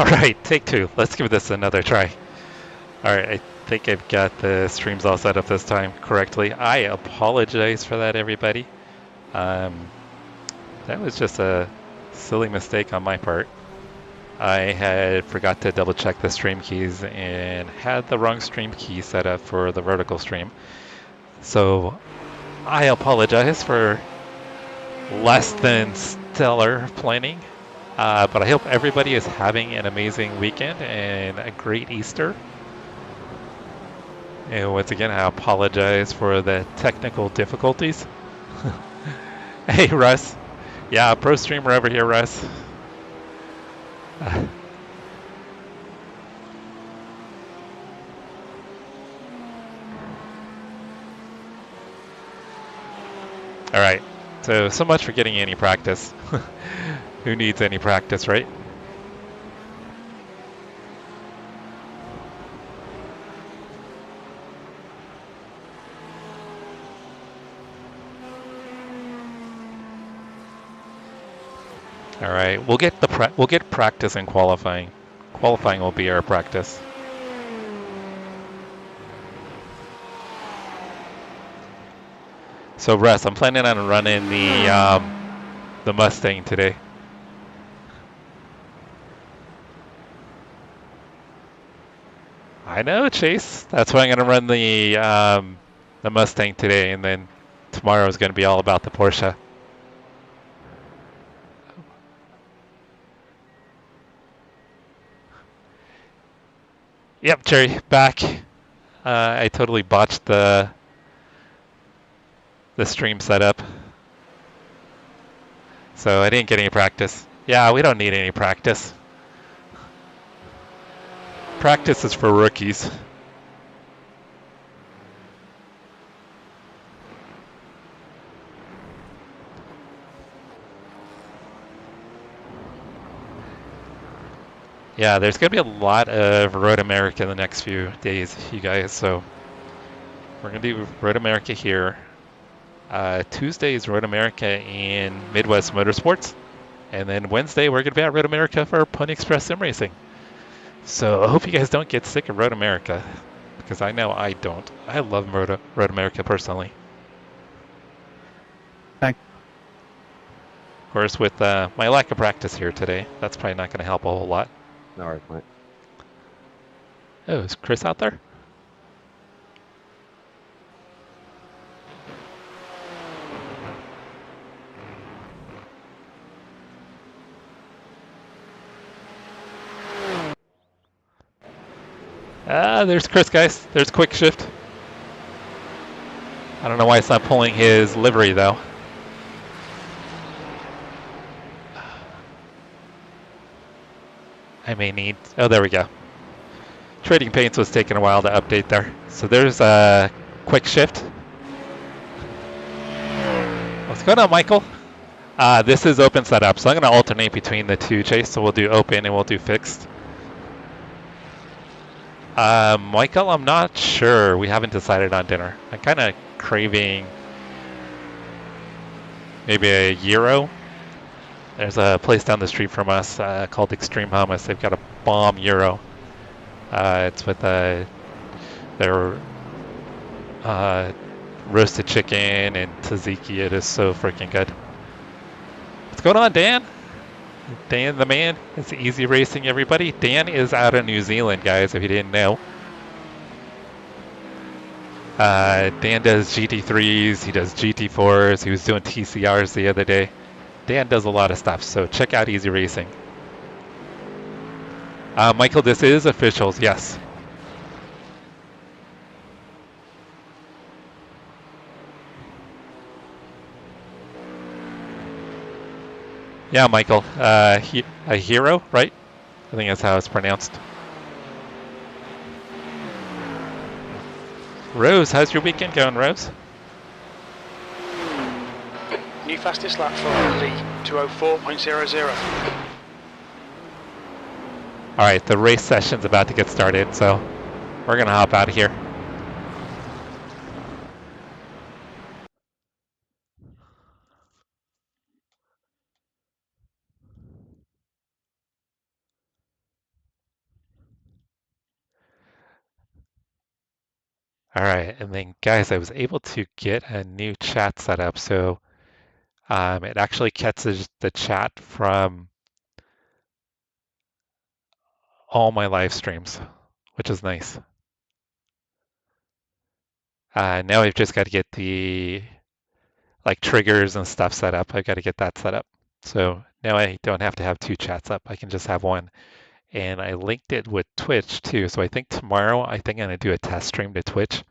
All right, take two. Let's give this another try. All right, I think I've got the streams all set up this time correctly. I apologize for that, everybody. That was just a silly mistake on my part. I had forgot to double check the stream keys and had the wrong stream key set up for the vertical stream. So I apologize for less than stellar planning. But I hope everybody is having an amazing weekend and a great Easter. And once again, I apologize for the technical difficulties. Hey, Russ. Yeah, pro streamer over here, Russ. All right. So much for getting any practice. Who needs any practice, right? All right, we'll get practice in qualifying. Qualifying will be our practice. So Russ, I'm planning on running the Mustang today. I know, Chase. That's why I'm gonna run the Mustang today, and then tomorrow is gonna be all about the Porsche. Yep, Jerry, back. I totally botched the stream setup, so I didn't get any practice. Yeah, we don't need any practice. Practice is for rookies. Yeah, there's going to be a lot of Road America in the next few days, you guys, so we're going to do Road America here. Tuesday is Road America in Midwest Motorsports, and then Wednesday we're going to be at Road America for Pony Express Sim Racing. So I hope you guys don't get sick of Road America, because I know I don't. I love Road America personally. Thanks. Of course, with my lack of practice here today, that's probably not going to help a whole lot. All right, mate. Oh, is Chris out there? There's Chris, guys. There's Quick Shift. I don't know why it's not pulling his livery, though. I may need... Oh, there we go. Trading Paints was taking a while to update there. So there's a Quick Shift. What's going on, Michael? This is open setup, so I'm going to alternate between the two, Chase. So we'll do open and we'll do fixed. Michael, I'm not sure. We haven't decided on dinner. I'm kind of craving maybe a gyro. There's a place down the street from us called Extreme Hummus. They've got a bomb gyro. It's with their roasted chicken and tzatziki. It is so freaking good. What's going on, Dan? Dan the man. It's Easy Racing, everybody. Dan is out of New Zealand, guys, if you didn't know. Dan does GT3s, he does GT4s, he was doing TCRs the other day. Dan does a lot of stuff, so check out Easy Racing. Michael, this is officials, yes. Yeah, Michael, a hero, right? I think that's how it's pronounced. Rose, how's your weekend going, Rose? New fastest lap for Lee, 2:04.00. All right, the race session's about to get started, so we're gonna hop out of here. All right, and then guys, I was able to get a new chat set up. So it actually catches the chat from all my live streams, which is nice. Now I've just got to get the like triggers and stuff set up. I've got to get that set up. So now I don't have to have two chats up. I can just have one. And I linked it with Twitch too. So I think tomorrow, I think I'm going to do a test stream to Twitch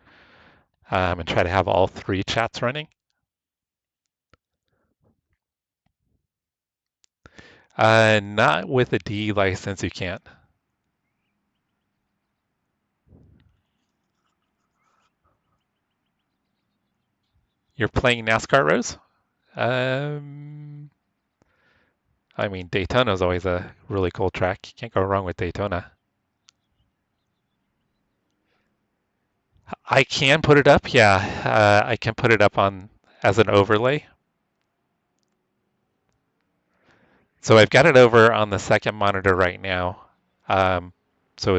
and try to have all three chats running. Not with a D license, you can't. You're playing NASCAR, Rose? I mean, Daytona is always a really cool track. You can't go wrong with Daytona. I can put it up, yeah. I can put it up on as an overlay. So I've got it over on the second monitor right now. So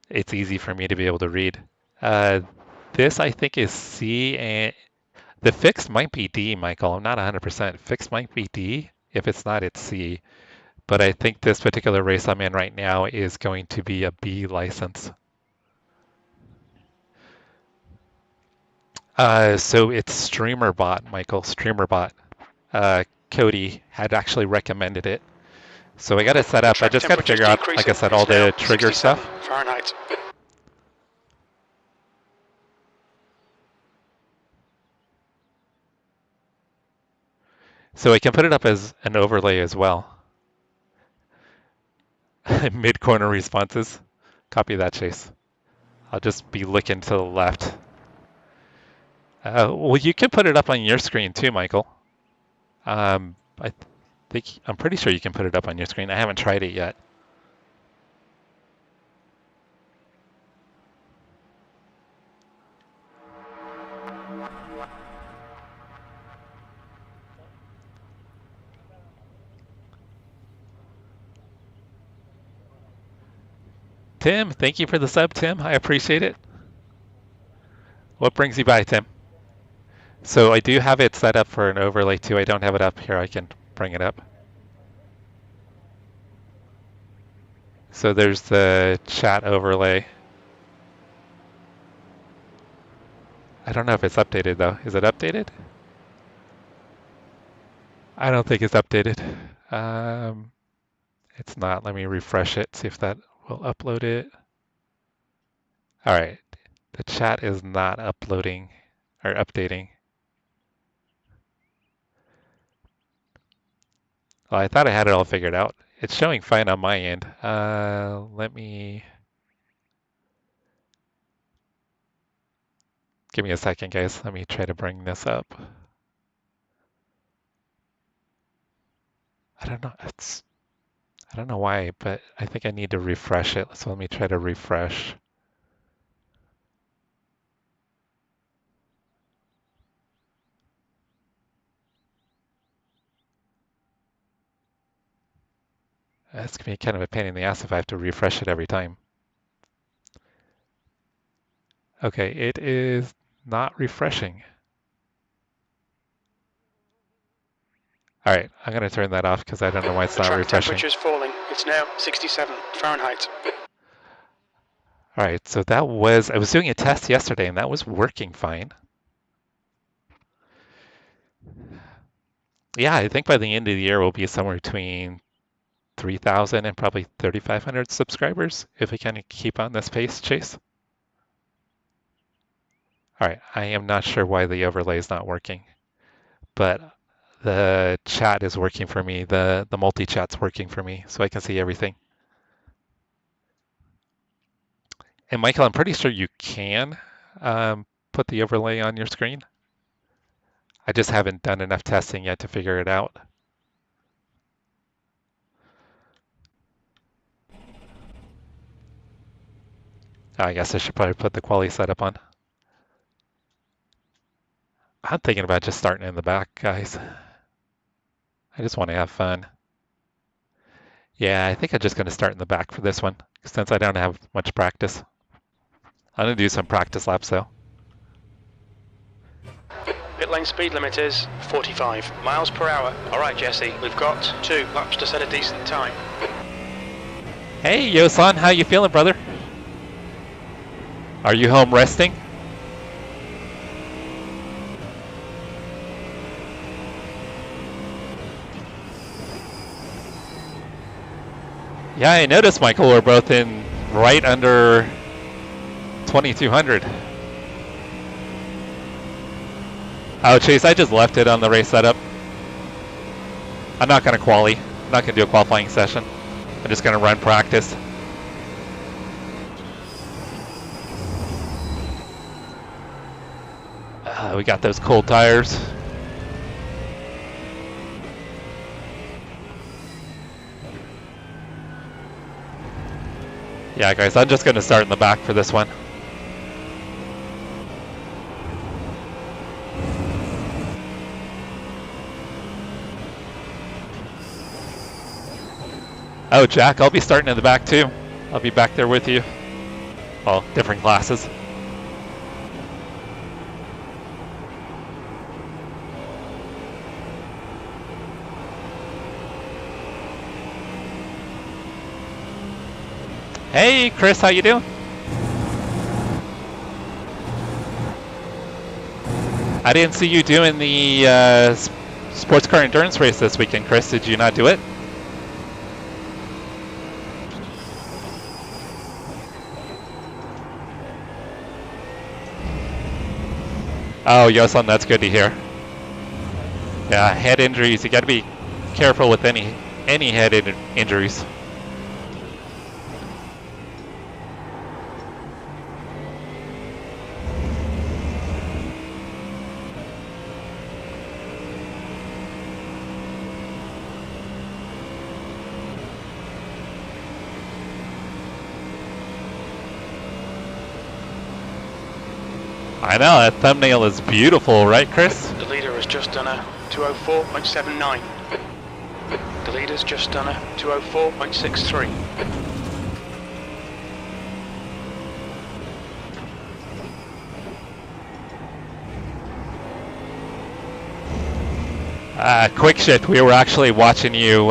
it's easy for me to be able to read. This I think is C, and the fixed might be D, Michael. I'm not 100%. Fixed might be D. If it's not, it's C. But I think this particular race I'm in right now is going to be a B license. So it's StreamerBot, Michael, StreamerBot. Cody had actually recommended it. So I got it set up. I just got to figure out, like I said, all the trigger stuff. Fahrenheit. So I can put it up as an overlay as well. Mid-corner responses. Copy that, Chase. I'll just be looking to the left. Well, you can put it up on your screen too, Michael. I'm pretty sure you can put it up on your screen. I haven't tried it yet. Tim, thank you for the sub, Tim. I appreciate it. What brings you by, Tim? So I do have it set up for an overlay too. I don't have it up here. I can bring it up. So there's the chat overlay. I don't know if it's updated though. Is it updated? I don't think it's updated. It's not. Let me refresh it, see if that will upload it. All right. The chat is not uploading or updating. Well, I thought I had it all figured out. It's showing fine on my end. Let me... Give me a second, guys. Let me try to bring this up. I don't know. I don't know why, but I think I need to refresh it. So let me try to refresh. That's gonna be kind of a pain in the ass if I have to refresh it every time. Okay, it is not refreshing. All right, I'm gonna turn that off because I don't know why it's not refreshing. The track temperature's falling. It's now 67 Fahrenheit. All right, so I was doing a test yesterday and that was working fine. Yeah, I think by the end of the year we'll be somewhere between 3,000 and probably 3,500 subscribers if we kind of keep on this pace, Chase. All right, I am not sure why the overlay is not working, but the chat is working for me. The multi-chat's working for me, so I can see everything. And Michael, I'm pretty sure you can put the overlay on your screen. I just haven't done enough testing yet to figure it out. I guess I should probably put the quality setup on. I'm thinking about just starting in the back, guys. I just want to have fun. Yeah, I think I'm just going to start in the back for this one, since I don't have much practice. I'm gonna do some practice laps though. Pit lane speed limit is 45 miles per hour. All right, Jesse, we've got 2 laps to set a decent time. Hey, Yosan, how you feeling, brother? Are you home resting? Yeah, I noticed, Michael, we're both in right under 2200. Oh, Chase, I just left it on the race setup. I'm not going to quali. I'm not going to do a qualifying session. I'm just going to run practice. We got those cold tires. Yeah, guys, I'm just going to start in the back for this one. Oh, Jack, I'll be starting in the back too. I'll be back there with you. Well, different classes. Hey, Chris, how you doing? I didn't see you doing the sports car endurance race this weekend, Chris. Did you not do it? Oh, Yosan, that's good to hear. Yeah, head injuries. You got to be careful with any head injuries. I know, that thumbnail is beautiful, right, Chris? The leader has just done a 204.79. The leader's just done a 204.63. Quick shit, we were actually watching you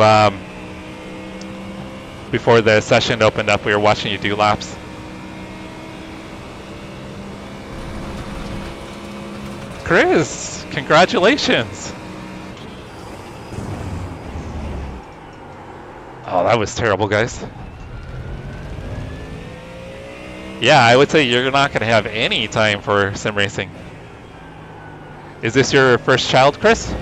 before the session opened up. We were watching you do laps. Chris, congratulations. Oh, that was terrible, guys. Yeah, I would say you're not going to have any time for sim racing. Is this your first child, Chris?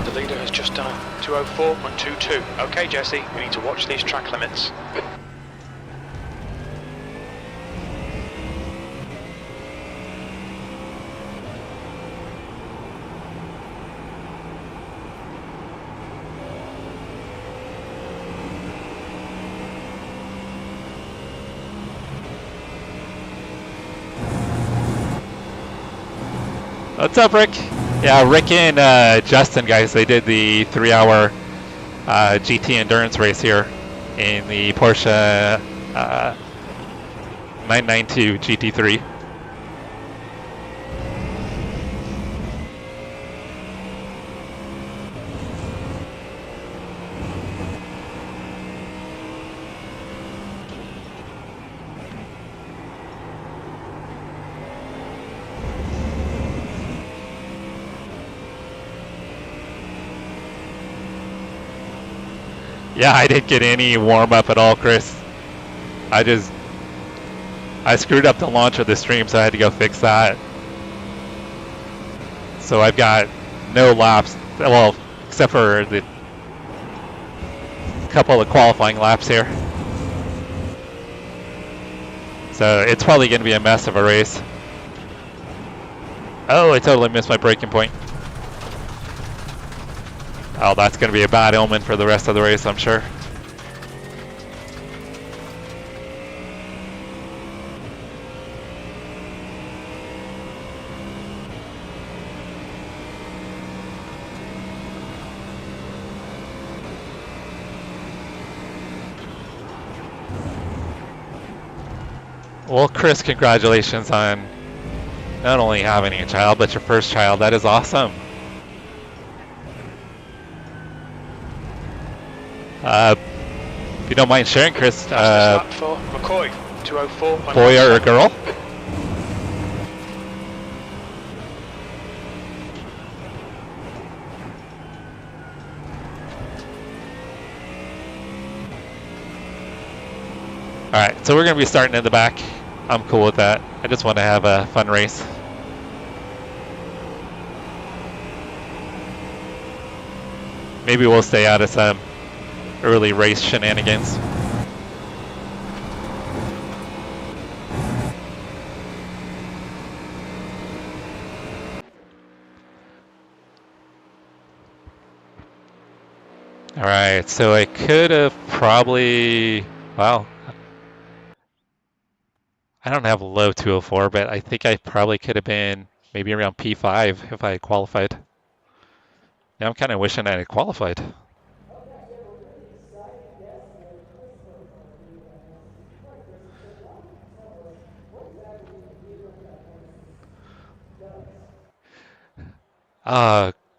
The leader has just done a 204.22. Okay, Jesse, we need to watch these track limits. What's up, Rick? Yeah, Rick and Justin, guys, they did the 3-hour GT endurance race here in the Porsche 992 GT3. Yeah, I didn't get any warm-up at all, Chris. I screwed up the launch of the stream, so I had to go fix that. So I've got no laps, well, except for the couple of qualifying laps here. So it's probably going to be a mess of a race. Oh, I totally missed my braking point. Oh, that's going to be a bad omen for the rest of the race, I'm sure. Well, Chris, congratulations on not only having a child, but your first child. That is awesome. If you don't mind sharing, Chris, Lap for McCoy, 204. boy or a girl? Alright, so we're going to be starting in the back. I'm cool with that. I just want to have a fun race. Maybe we'll stay out of some early race shenanigans. Alright, so I could have probably, wow. I don't have a low 204, but I think I probably could have been maybe around P5 if I had qualified. Now I'm kind of wishing I had qualified.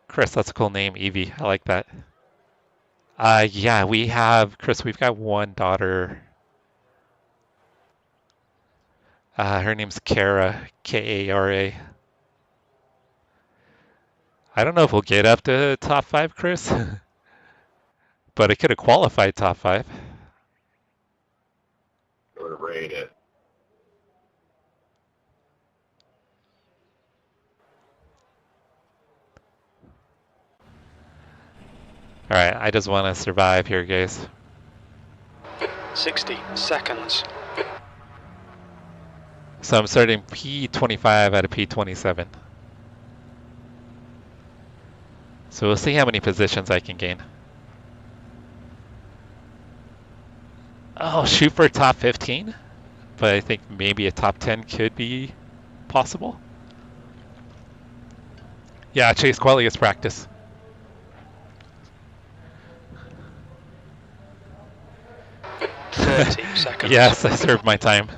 Chris, that's a cool name, Evie. I like that. Yeah, we have, Chris, we've got one daughter. Her name's Kara, K-A-R-A. I don't know if we'll get up to top 5, Chris, but I could have qualified top 5. Would have rated it. Alright, I just want to survive here, guys. 60 seconds. So I'm starting P25 out of P27. So we'll see how many positions I can gain. Oh, shoot for a top 15, but I think maybe a top 10 could be possible. Yeah, Chase quality is practice. Seconds. Yes, I served my time.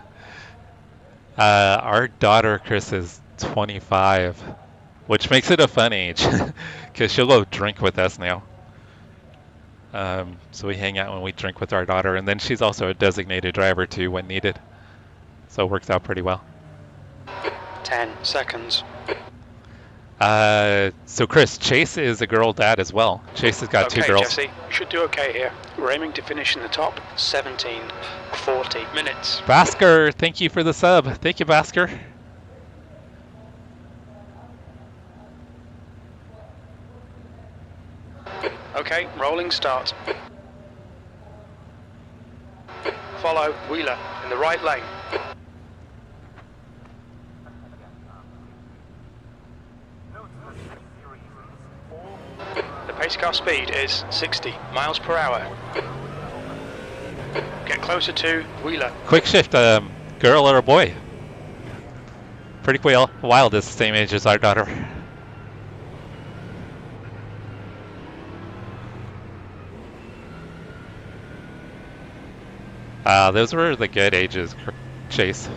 Our daughter, Chris, is 25, which makes it a fun age because she'll go drink with us now. So we hang out when we drink with our daughter, and then she's also a designated driver too when needed. So it works out pretty well. 10 seconds. So Chris, Chase is a girl dad as well. Chase has got 2 girls. Jesse, you should do okay here. We're aiming to finish in the top 40 minutes. Basker, thank you for the sub. Thank you, Basker. Okay, rolling start. Follow Wheeler in the right lane. The pace car speed is 60 miles per hour. Get closer to Wheeler. Quick shift, girl or a boy? Pretty wild is the same age as our daughter. Those were the good ages, Chase.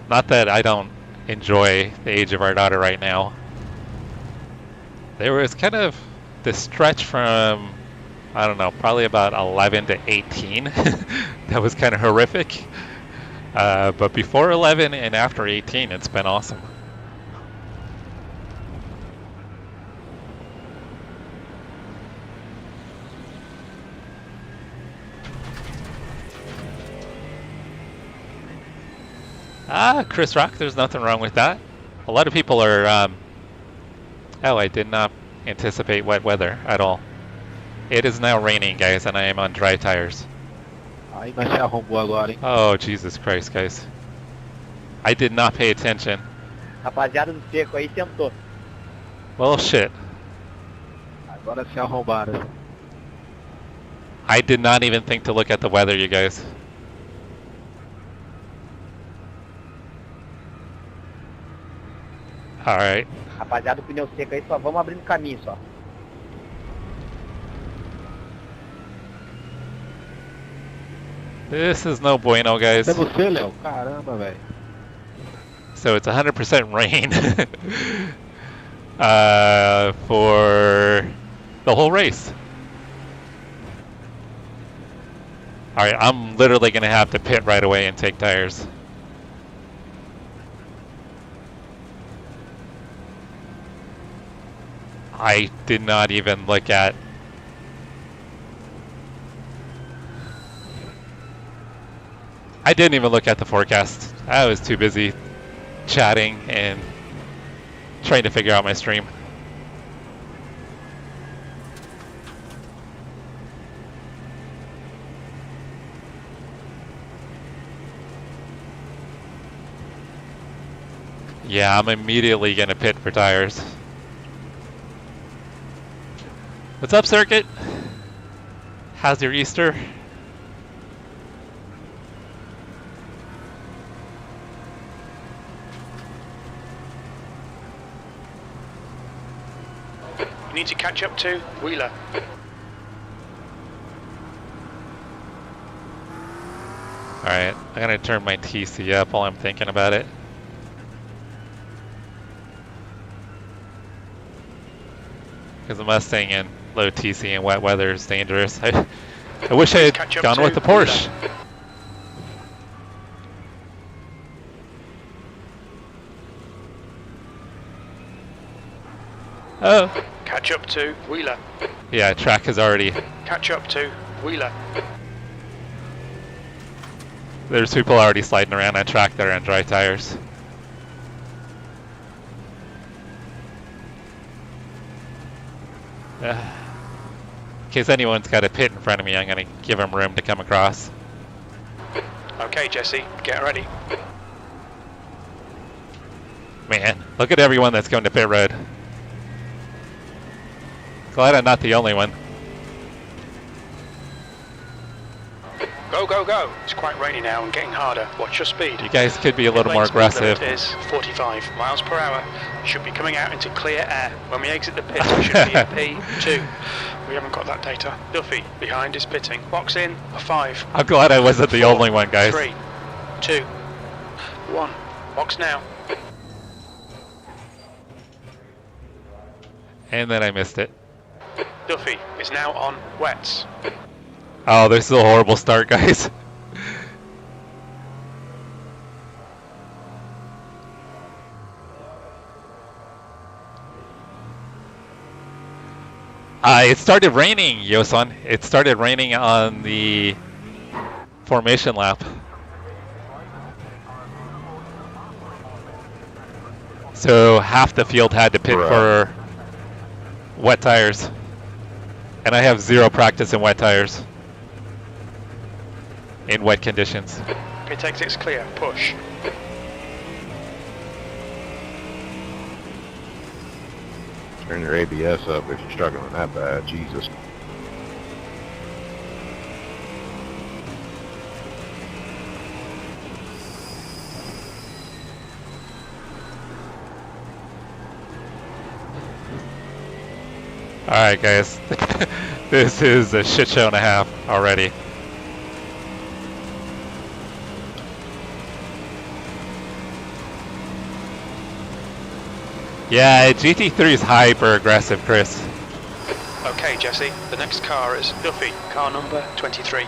Not that I don't enjoy the age of our daughter right now. There was kind of the stretch from, I don't know, probably about 11 to 18. That was kind of horrific. But before 11 and after 18, it's been awesome. Chris Rock, there's nothing wrong with that. A lot of people are, oh, I did not anticipate wet weather at all. It is now raining, guys, and I am on dry tires. Aí nós se arrombou agora, hein? Oh, Jesus Christ, guys. I did not pay attention. Rapaziada do seco aí sentou. Well, shit. Agora se arrombaram. I did not even think to look at the weather, you guys. Alright. Rapaziada do pneu seco aí, só vamos abrindo caminho só. This is no bueno, guys. É você, Léo? Caramba, velho. So it's 100% rain for the whole race. All right, I'm literally gonna have to pit right away and take tires. I did not even look at. I didn't even look at the forecast. I was too busy chatting and trying to figure out my stream. Yeah, I'm immediately gonna pit for tires. What's up, Circuit? How's your Easter? You need to catch up to Wheeler. Alright, I'm gonna turn my TC up while I'm thinking about it. Because the Mustang in low TC and wet weather is dangerous. I wish I had gone with the Porsche. Oh. Catch up to Wheeler. Yeah, track is already. Catch up to Wheeler. There's people already sliding around on track that are on dry tires. In case anyone's got a pit in front of me, I'm going to give them room to come across. Okay, Jesse, get ready. Man, look at everyone that's going to pit road. Glad I'm not the only one. Go, go, go. It's quite rainy now and getting harder. Watch your speed. You guys could be a little more aggressive. It is 45 miles per hour. Should be coming out into clear air. When we exit the pit, we should be at P2. We haven't got that data. Duffy, behind is pitting. Box in, a 5. I'm glad I wasn't the only one, guys. 3, 2, 1. Box now. And then I missed it. Duffy is now on wets. Oh, this is a horrible start, guys. It started raining, Yosan. It started raining on the formation lap. So half the field had to pit for wet tires. And I have 0 practice in wet tires. In wet conditions. Pit exit's clear. Push. Turn your ABS up if you're struggling that bad. Jesus. Alright, guys. This is a shit show and a half already. Yeah, GT3 is hyper aggressive, Chris. Okay, Jesse, the next car is Duffy, car number 23.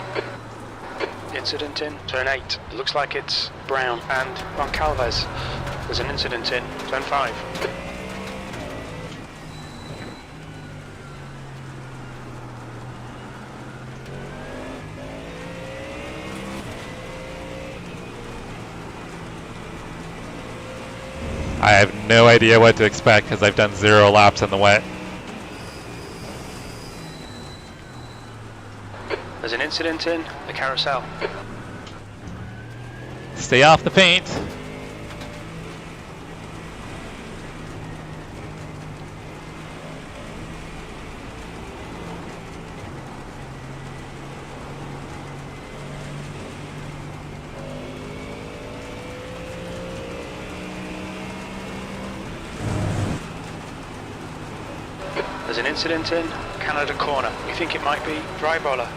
Incident in turn 8. It looks like it's Brown and Goncalves. There's an incident in turn 5. I have no idea what to expect because I've done 0 laps in the wet. There's an incident in the carousel. Stay off the paint. There's an incident in Canada corner. We think it might be dry roller.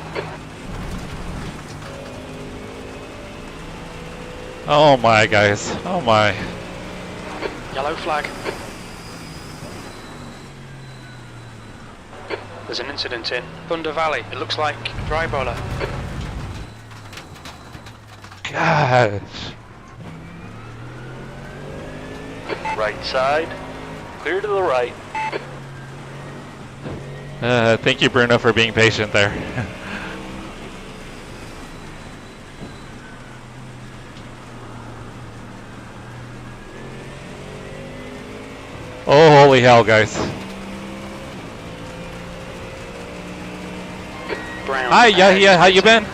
Oh my, guys. Oh my. Yellow flag. There's an incident in Thunder Valley. It looks like a dry boiler. Gosh. Right side. Clear to the right. Thank you, Bruno, for being patient there. Oh, holy hell, guys. Brown. Hi, yeah, how you been?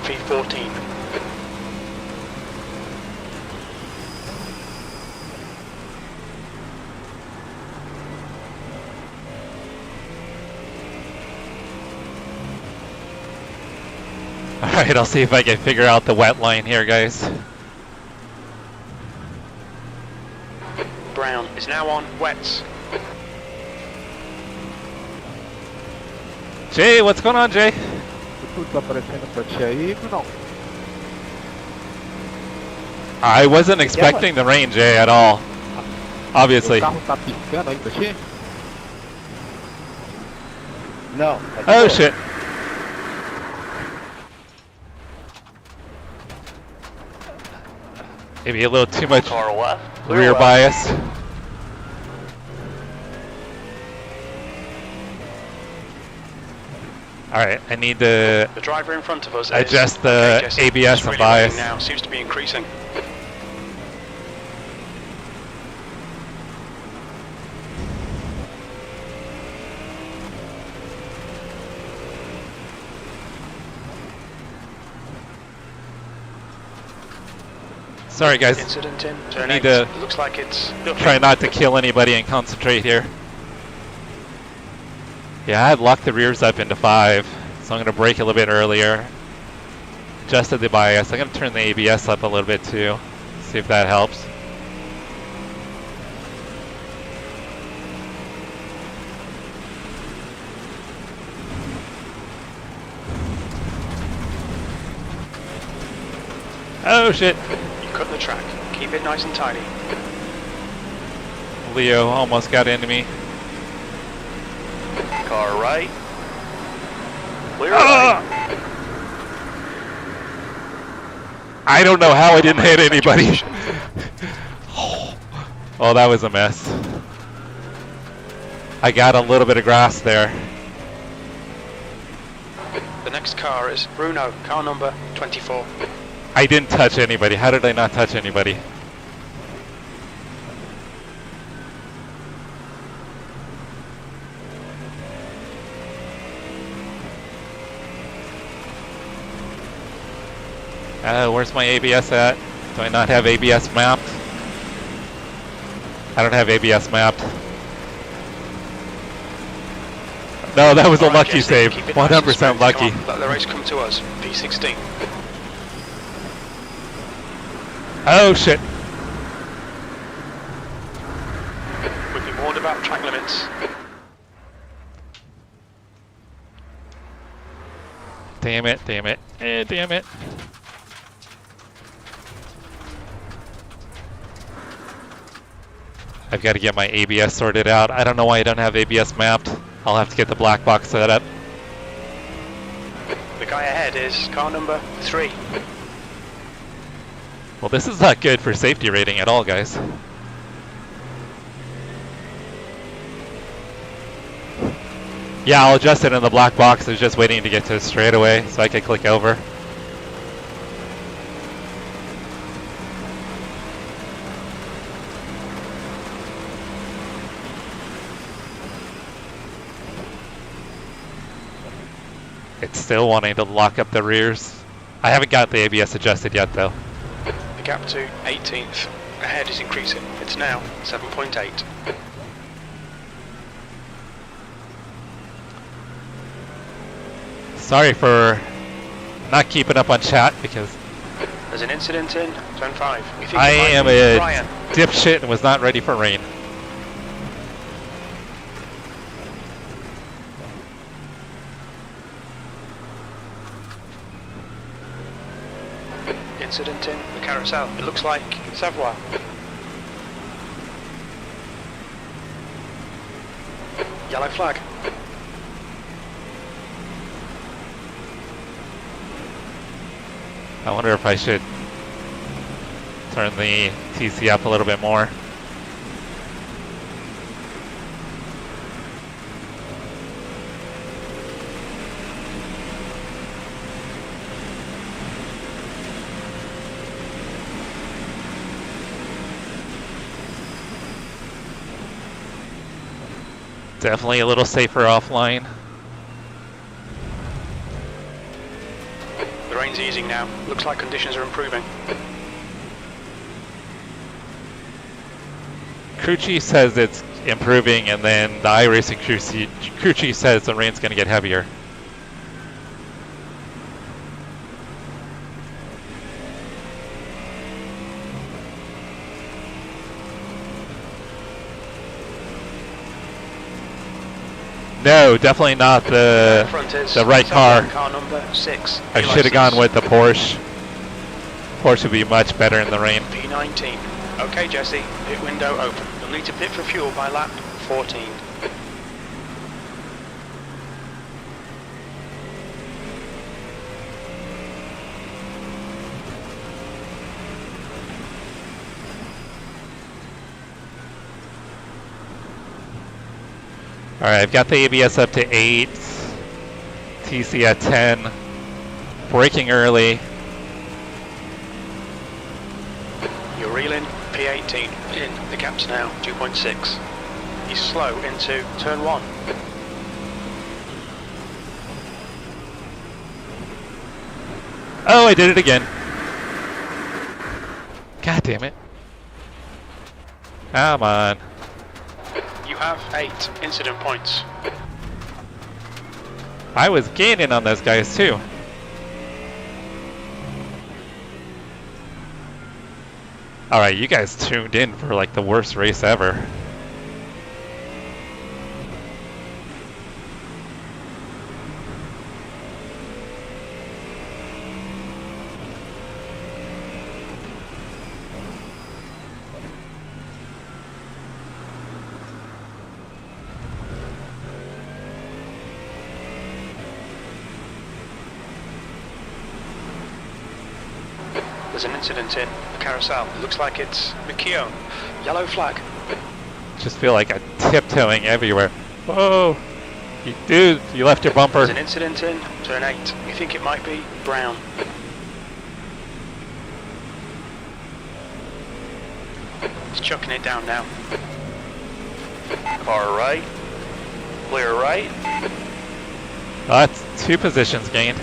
V14. Alright, I'll see if I can figure out the wet line here, guys. Brown is now on wets. Jay, what's going on, Jay? Tudo tá aparecendo pra ti aí, não? I wasn't expecting the rain, Jay, at all. Obviously. O carro tá piscando aí pra ti? No. Oh, shit. Maybe a little too much Car left. Clear rear left. bias. Alright, I need to The driver in front of us is adjust the Jesse. ABS It's and really bias. raining now. Seems to be increasing. Sorry, guys. Incident in turn Need 8. to Looks like it's Try not to kill anybody and concentrate here. Yeah, I had locked the rears up into 5, so I'm going to brake a little bit earlier. Adjusted the bias. I'm going to turn the ABS up a little bit too. See if that helps. Oh shit! You cut the track. Keep it nice and tidy. Leo almost got into me. Car right. Clear Ah! right. I don't know how I didn't hit anybody. Oh, that was a mess. I got a little bit of grass there. The next car is Bruno, car number 24. I didn't touch anybody. How did I not touch anybody? Where's my ABS at? Do I not have ABS mapped? I don't have ABS mapped. No, that was a Alright, lucky Jesse, save. keep it nice and 100% smooth. lucky. Come on, let the race come to us. P16. Oh shit. We've been warned about track limits. Damn it, damn it. Damn it. I've got to get my ABS sorted out. I don't know why I don't have ABS mapped. I'll have to get the black box set up. The guy ahead is car number 3. Well, this is not good for safety rating at all, guys. Yeah, I'll adjust it in the black box. I was just waiting to get to a straightaway so I could click over. It's still wanting to lock up the rears. I haven't got the ABS adjusted yet, though. The gap to 18th ahead is increasing. It's now 7.8. Sorry for not keeping up on chat because There's an incident in turn 5. We think I it might am be a Brian. dipshit and was not ready for rain. Incident in the carousel. It looks like Savoir. Yellow flag. I wonder if I should turn the TC up a little bit more. Definitely a little safer offline. The rain's easing now. Looks like conditions are improving. Crew chief says it's improving, and then the iRacing crew chief says the rain's going to get heavier. No, definitely not the right car. Car number 6. I should have gone with the Porsche. Porsche would be much better in the rain. P19. Okay, Jesse, pit window open. You'll need to pit for fuel by lap 14. Alright, I've got the ABS up to 8, TC at 10, braking early. You're reeling P18 in, the gap's now 2.6. He's slow into turn 1. Oh, I did it again. God damn it. Come on. You have 8 incident points. I was gaining on those guys too. Alright, you guys tuned in for like the worst race ever. There's an incident in the carousel. It looks like it's McKeown. Yellow flag. Just feel like I'm tiptoeing everywhere. Whoa! Dude, you left your bumper. There's an incident in turn 8. You think it might be Brown. He's chucking it down now. Car right. Clear right. Oh, that's 2 positions gained.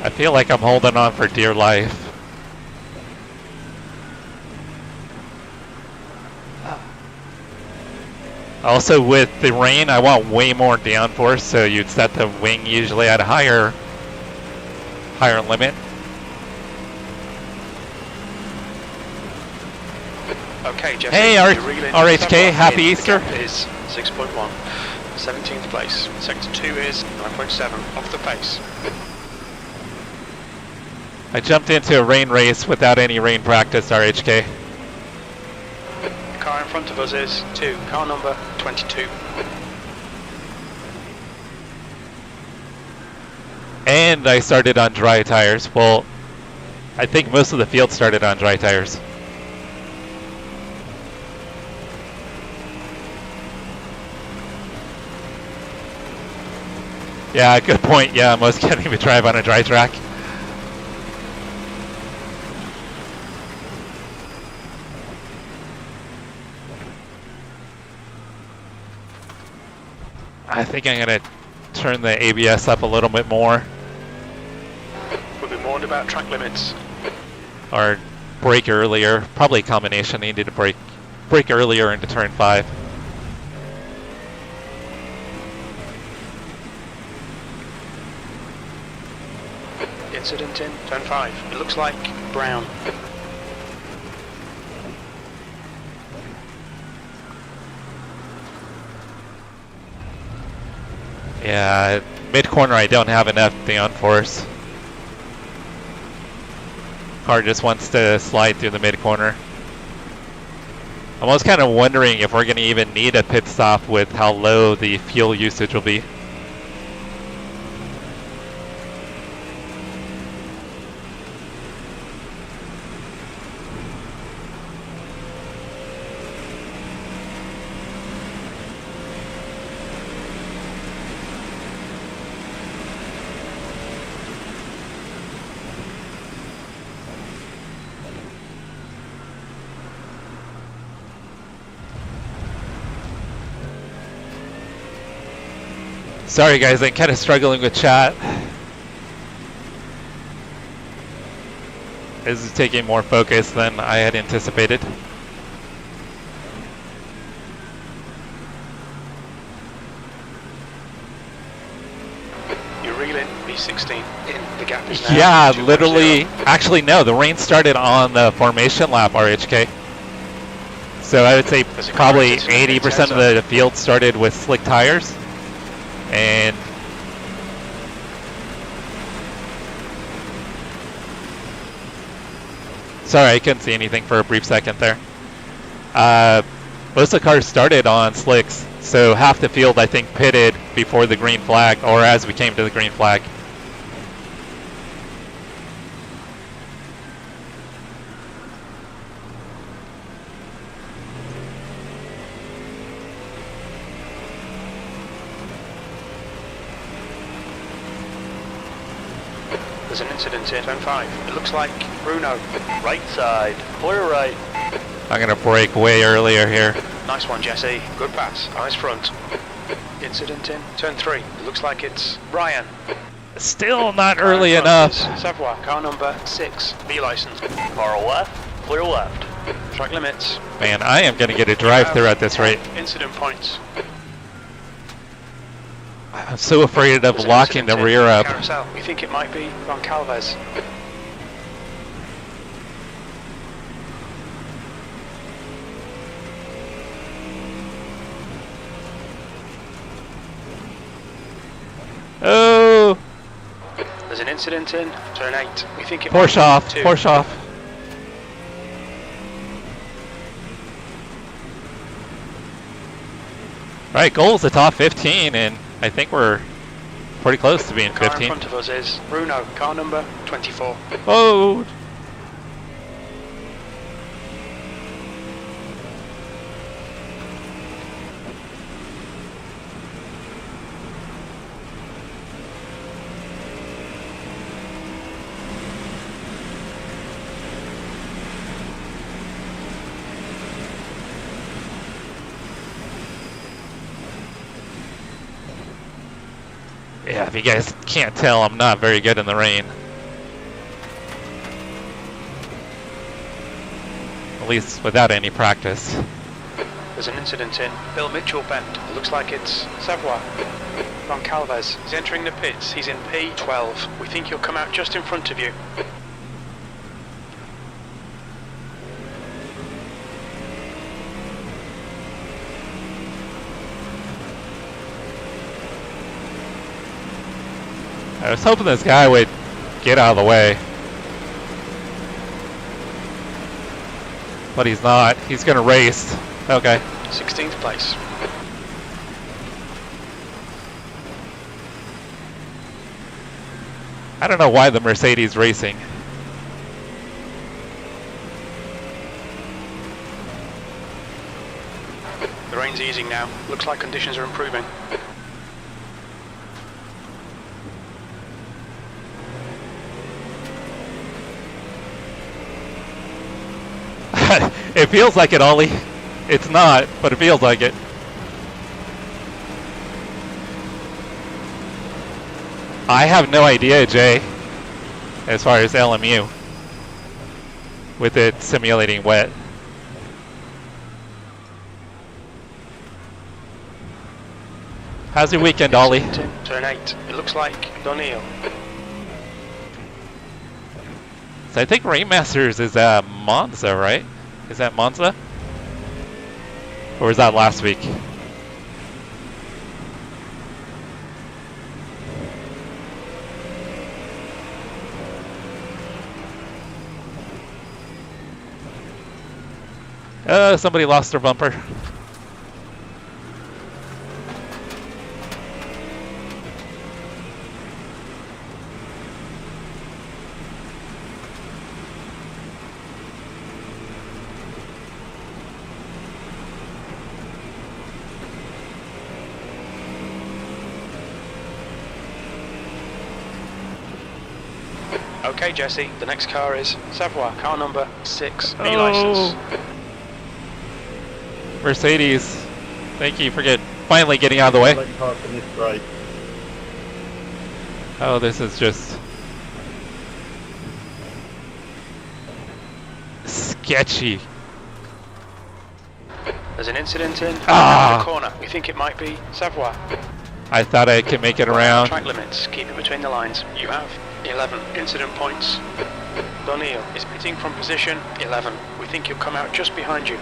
I feel like I'm holding on for dear life. Also, with the rain, I want way more downforce, so you'd set the wing usually at a higher limit. Okay, Jesse. Hey, RHK, happy Easter. The gap is 6.1. 17th place. Sector 2 is 9.7 off the pace. I jumped into a rain race without any rain practice, RHK. The car in front of us is 2, car number 22. And I started on dry tires. Well, I think most of the field started on dry tires. Yeah, good point. Yeah, most can't even drive on a dry track. I think I'm going to turn the ABS up a little bit more. We'll be warned about track limits. Or brake earlier. Probably a combination. I needed to brake earlier into turn 5. Incident in turn 5. It looks like brown. Yeah, mid corner I don't have enough downforce. Car just wants to slide through the mid corner. I'm almost kind of wondering if we're going to even need a pit stop with how low the fuel usage will be. Sorry guys, I'm kind of struggling with chat. This is taking more focus than I had anticipated. You're reeling B16 in. The gap is now. Yeah, 2.0. literally. Actually, no, the rain started on the formation lap, RHK. So I would say probably 80% of the field started with slick tires. And sorry, I couldn't see anything for a brief second there. Most of the cars started on slicks, so half the field I think pitted before the green flag, or as we came to the green flag. There's an incident in turn 5. It looks like Bruno. Right side. Clear right. I'm gonna brake way earlier here. Nice one, Jesse. Good pass. Eyes front. Incident in turn 3. It looks like it's Ryan. Still not Car early in front enough. is Savoie, car number 6. B license. Car left. Clear left. Track limits. Man, I am gonna get a drive-through at this rate. Incident points. I'm so afraid of There's an locking the incident rear in up. Carousel. We think it might be Goncalves. Oh, There's an incident in turn 8. We think it Porsche might off, be 2. Porsche off. Right, goal's the top 15, and I think we're pretty close to being The car in 15. front of us is Bruno, car number 24. Oh, yeah, if you guys can't tell, I'm not very good in the rain. At least without any practice. There's an incident in Bill Mitchell Bend. It looks like it's Savoie. Goncalves. He's entering the pits. He's in P12. We think he'll come out just in front of you. I was hoping this guy would get out of the way. But he's not. He's gonna race. Okay. 16th place. I don't know why the Mercedes racing. The rain's easing now. Looks like conditions are improving. It feels like it, Ollie. It's not, but it feels like it. I have no idea, Jay, as far as LMU, with it simulating wet. How's your weekend, Ollie? Turn 8. It looks like Donneal. So I think Rain Masters is at Monza, right? Is that Monza? Or was that last week? Somebody lost their bumper. Okay, Jesse, the next car is Savoie, car number 6, B Oh. license. Mercedes, thank you for finally getting out of the way. Oh, this is just sketchy. There's an incident in Ah. the corner. We think it might be Savoie. I thought I could make it around. Track limits, keep it between the lines. You have 11 incident points. O'Neill is pitting from position 11. We think he'll come out just behind you.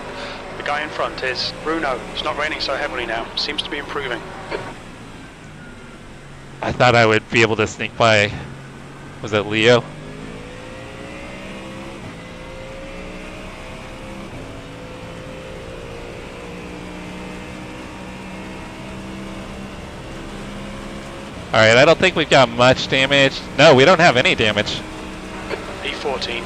The guy in front is Bruno. It's not raining so heavily now. Seems to be improving. I thought I would be able to sneak by. Was it Leo? Alright, I don't think we've got much damage. No, we don't have any damage. E14.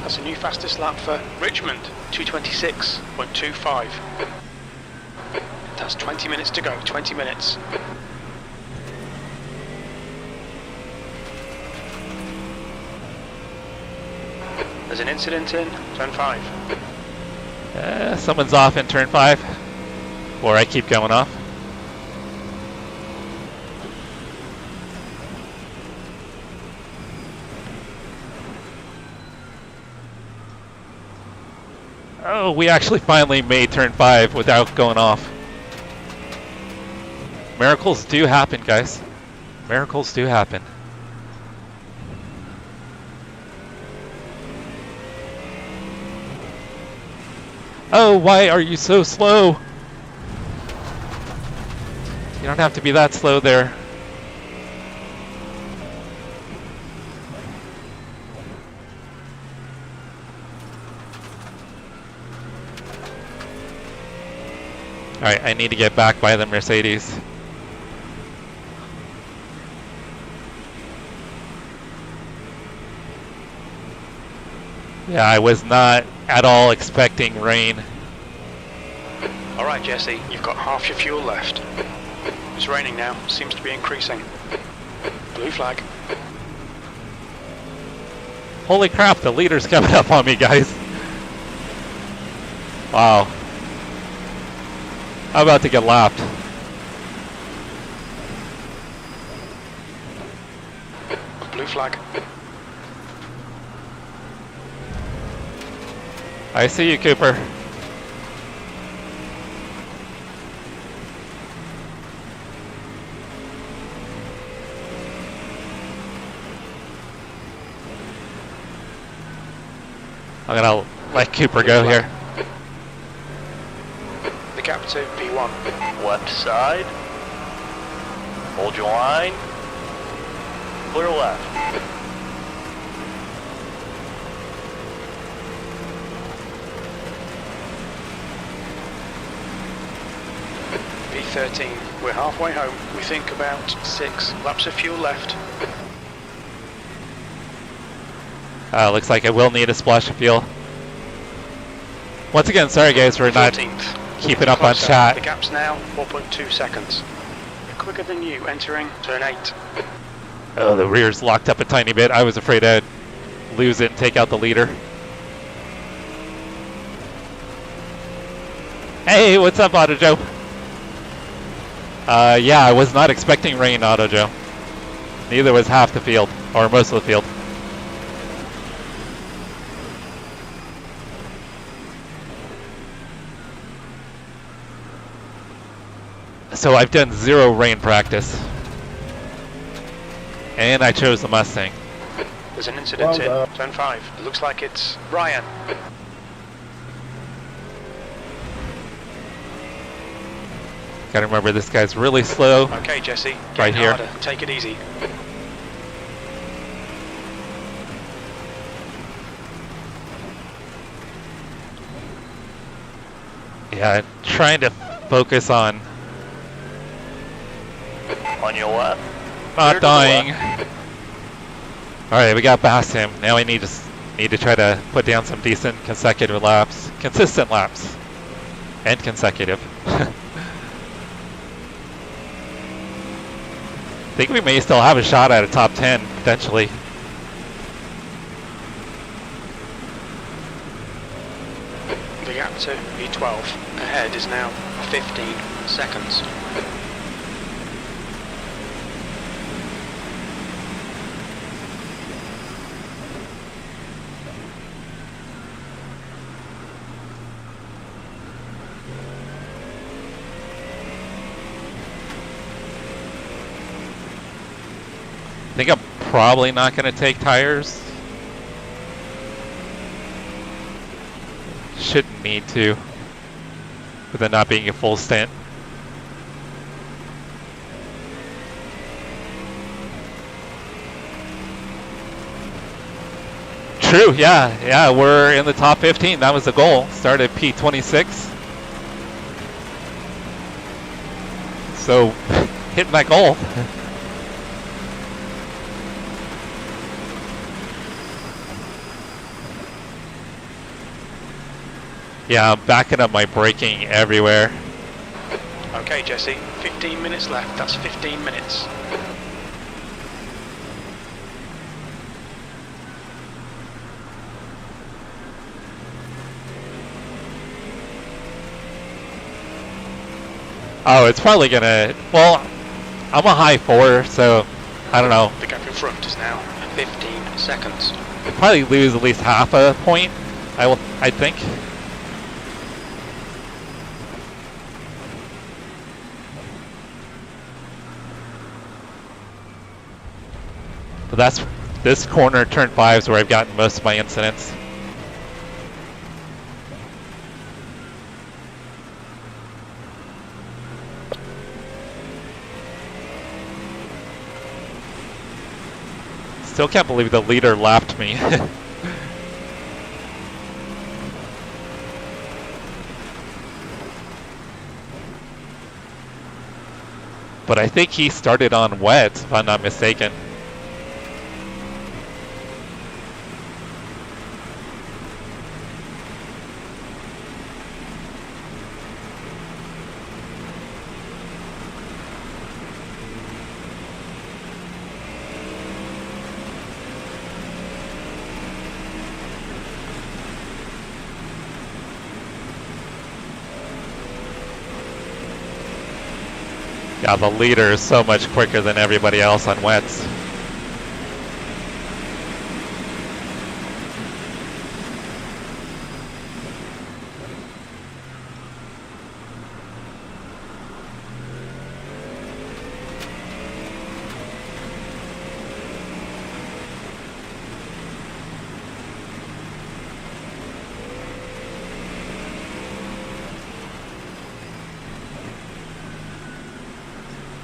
That's a new fastest lap for Richmond, 226.25. That's 20 minutes to go, 20 minutes. There's an incident in turn 5. Someone's off in turn 5. Or I keep going off. Oh, we actually finally made turn 5 without going off. Miracles do happen, guys. Miracles do happen. Oh, why are you so slow? You don't have to be that slow there. Alright, I need to get back by the Mercedes. Yeah, I was not at all expecting rain. Alright, Jesse, you've got half your fuel left. It's raining now, seems to be increasing. Blue flag. Holy crap, the leader's coming up on me, guys. Wow. I'm about to get lapped. Blue flag. I see you, Cooper. I'm gonna let Cooper go here. The gap to P1. Left side. Hold your line. Clear left. P13. We're halfway home. We think about 6 laps of fuel left. Looks like I will need a splash of fuel. Once again, sorry guys for not 14th. keeping up on Closer. chat. The gap's now 4.2 seconds. We're quicker than you entering turn 8. Oh, the rear's locked up a tiny bit. I was afraid I'd lose it and take out the leader. Hey, what's up, Auto Joe? Yeah, I was not expecting rain, Auto Joe. Neither was half the field, or most of the field. So I've done 0 rain practice. And I chose the Mustang. There's an incident in Zone 5. It looks like it's Ryan. Gotta remember this guy's really slow. Okay, Jesse. Right here. Harder. Take it easy. Yeah, trying to focus on On your left. not dying. Alright, we got past him. Now we need to try to put down some decent consecutive laps. Consistent laps. And consecutive. I think we may still have a shot at a top 10, potentially. The gap to V12 ahead is now 15 seconds. I think I'm probably not going to take tires. Shouldn't need to, with it not being a full stint. True, yeah, we're in the top 15. That was the goal. Started P26. So, hitting that goal. Yeah, I'm backing up my braking everywhere. Okay, Jesse. 15 minutes left. That's 15 minutes. Oh, it's probably gonna, well, I'm a high 4, so I don't know. The gap in front is now 15 seconds. We'll probably lose at least half a point, I think. But that's this corner, turn 5 is where I've gotten most of my incidents. Still can't believe the leader lapped me. But I think he started on wet, if I'm not mistaken. Yeah, the leader is so much quicker than everybody else on wets.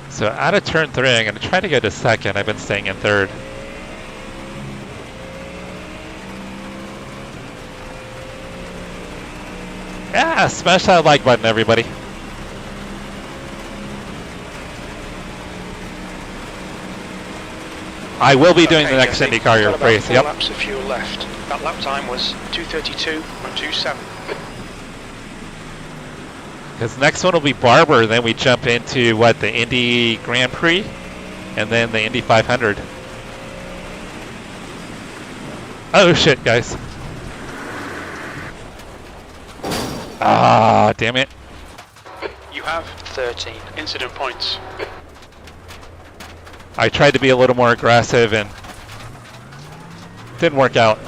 So out of turn 3, I'm going to try to go to second. I've been staying in third. Yeah, smash that like button, everybody. I will be doing the next Jesse, IndyCar race. Yep. Laps of fuel left. That lap time was 2:32.27. Because next one will be Barber, then we jump into what, the Indy Grand Prix, and then the Indy 500. Oh shit, guys. Ah, damn it. You have 13 incident points. I tried to be a little more aggressive and didn't work out.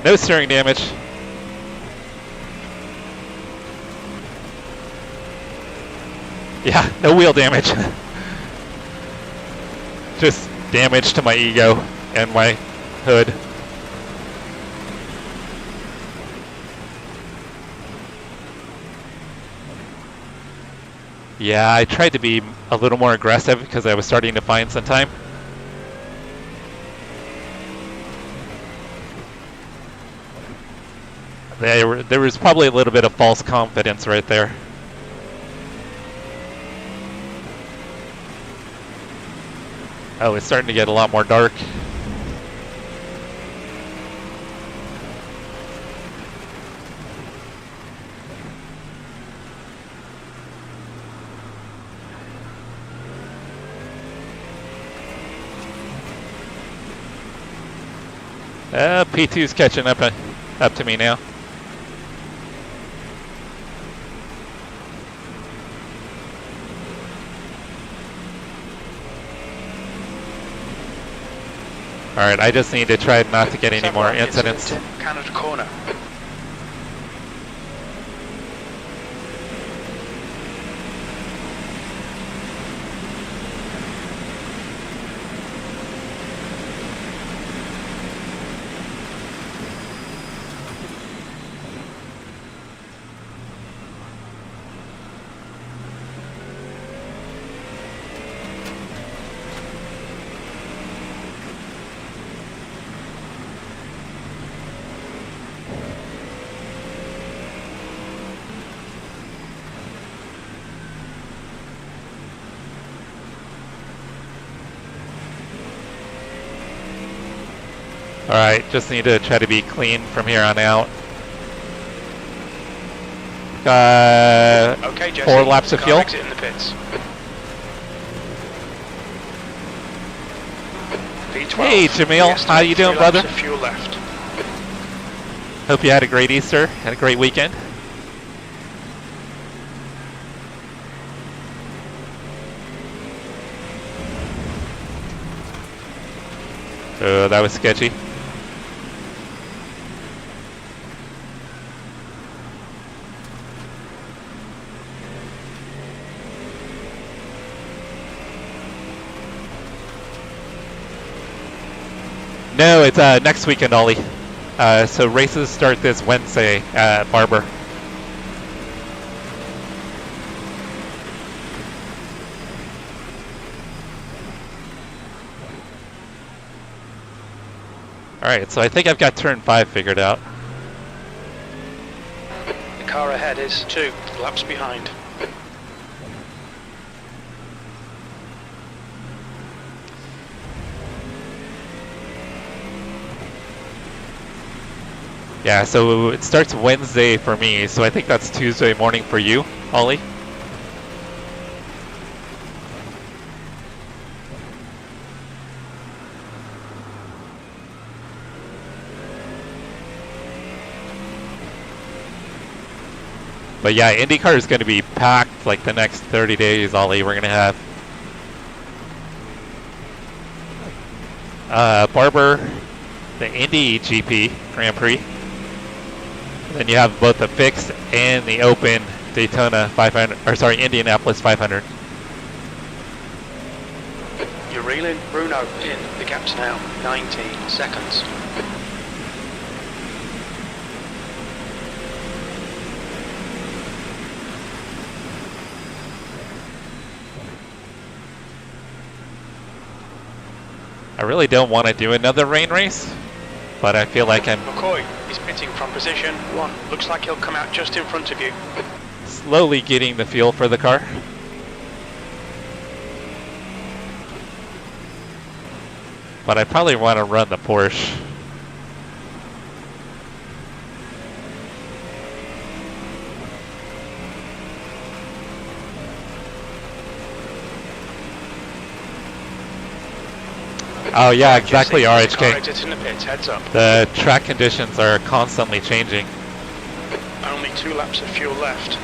No steering damage. Yeah, no wheel damage. Just damage to my ego and my hood. Yeah, I tried to be a little more aggressive because I was starting to find some time. There was probably a little bit of false confidence right there. Oh, it's starting to get a lot more dark. P2's catching up to me now. Alright, I just need to try not to get any more incidents. Canada corner. Alright, just need to try to be clean from here on out. Okay, Jesse, 4 laps of fuel. Exit in the pits. V12. Hey Jamil, how you doing, 3 brother? laps of fuel left. Hope you had a great Easter, had a great weekend. Oh, that was sketchy. No, it's next weekend, Ollie. So races start this Wednesday at Barber. Alright, so I think I've got turn 5 figured out. The car ahead is 2 laps behind. Yeah, so it starts Wednesday for me, so I think that's Tuesday morning for you, Ollie. But yeah, IndyCar is going to be packed like the next 30 days, Ollie. We're going to have Barber, the Indy GP Grand Prix. Then you have both the fixed and the open Daytona 500, or sorry, Indianapolis 500. You're reeling Bruno in. The gap's now 19 seconds. I really don't want to do another rain race, but I feel like I'm McCoy is pitting from position 1. Looks like he'll come out just in front of you. slowly getting the feel for the car. But I probably want to run the Porsche. Oh yeah, exactly, RHK. Exit in the pits, heads up. The track conditions are constantly changing. Only 2 laps of fuel left.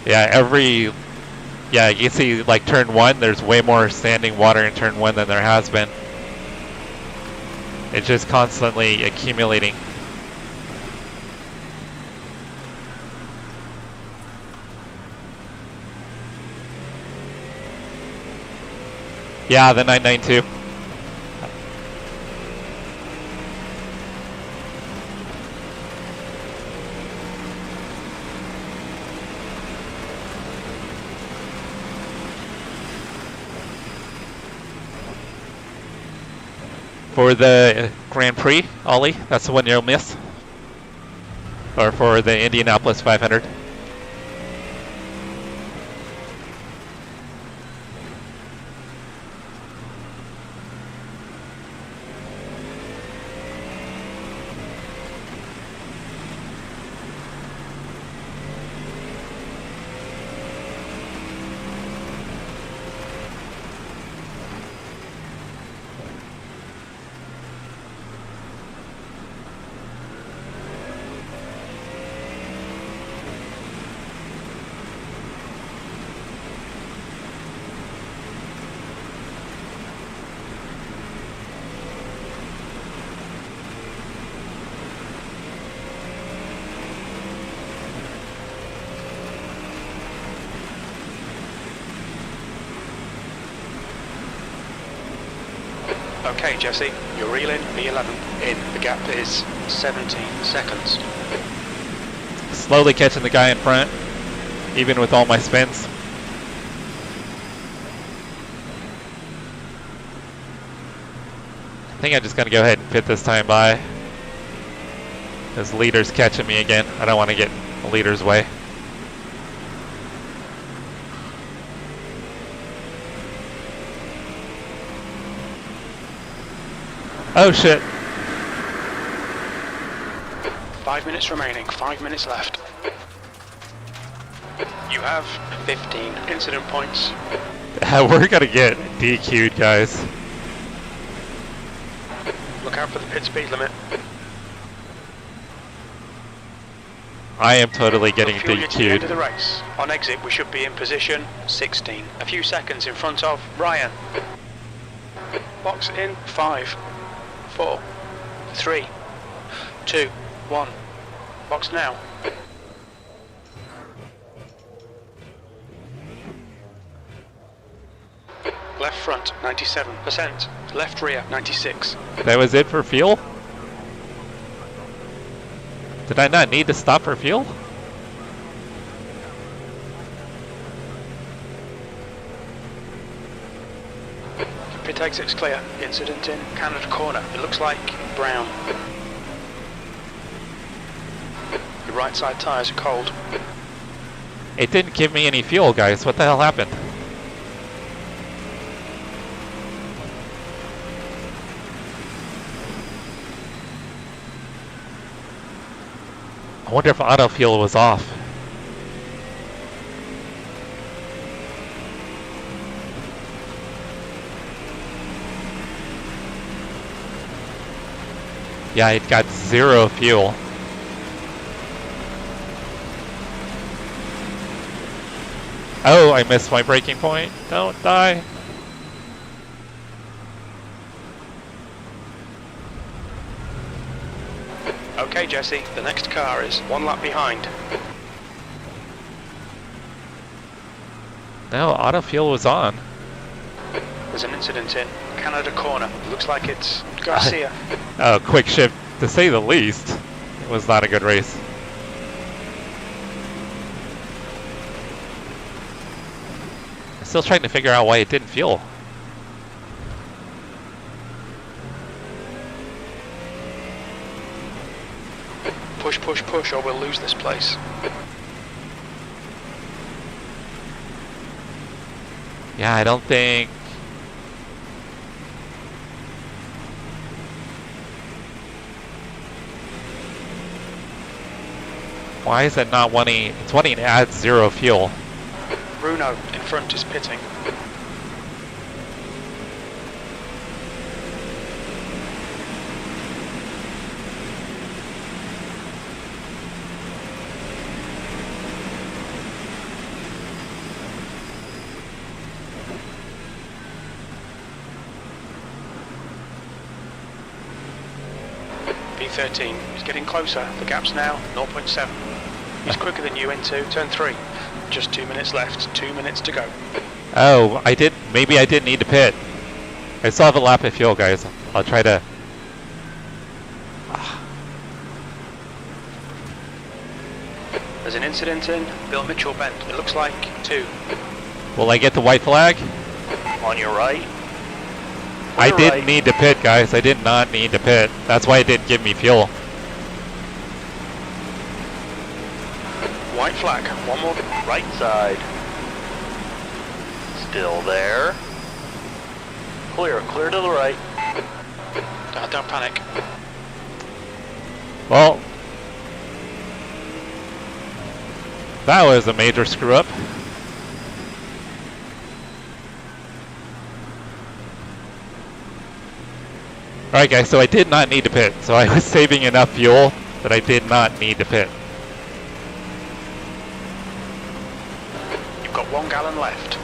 Yeah, you can see like turn 1, there's way more standing water in turn 1 than there has been. It's just constantly accumulating. Yeah, the 992. For the Grand Prix, Ollie, that's the one you'll miss. Or for the Indianapolis 500. Okay, Jesse, you're reeling P11 in. The gap is 17 seconds. Slowly catching the guy in front, even with all my spins. I think I'm just going to go ahead and pit this time by. This leader's catching me again. I don't want to get the leader's way. Oh shit. 5 minutes remaining, 5 minutes left. You have 15 incident points. We're gonna get DQ'd, guys. Look out for the pit speed limit. I am totally getting Fuel you to the end of DQ'd. the race. On exit, we should be in position 16. A few seconds in front of Ryan. Box in 5, 4, 3, 2, 1. Box now. Left front 97%. Left rear 96. That was it for fuel? Did I not need to stop for fuel? Pit exit's clear. Incident in Canada corner. It looks like brown. Your right side tyres are cold. It didn't give me any fuel, guys. What the hell happened? I wonder if auto fuel was off. Yeah, it got 0 fuel. Oh, I missed my braking point. Don't die. Okay, Jesse, the next car is 1 lap behind. No, auto fuel was on. There's an incident in Canada corner. It looks like it's Garcia. Oh, quick shift, to say the least. It was not a good race. I'm still trying to figure out why it didn't fuel. Push, push, push, or we'll lose this place. Yeah, I don't think... Why is it not wanting... It's wanting to add 0 fuel. Bruno in front is pitting. P13 is getting closer. The gap's now 0.7. He's quicker than you into turn 3. Just 2 minutes left. 2 minutes to go. Oh, maybe I didn't need to pit. I still have a lap of fuel, guys. I'll try to... There's an incident in Bill Mitchell Bend. It looks like 2. Will I get the white flag? On your right. I Clear didn't right. need to pit, guys. I did not need to pit. That's why it didn't give me fuel. White flag. One more. Right side. Still there. Clear to the right. Don't panic. Well, that was a major screw up. Alright guys, so I did not need to pit. So I was saving enough fuel that I did not need to pit. You've got 1 gallon left.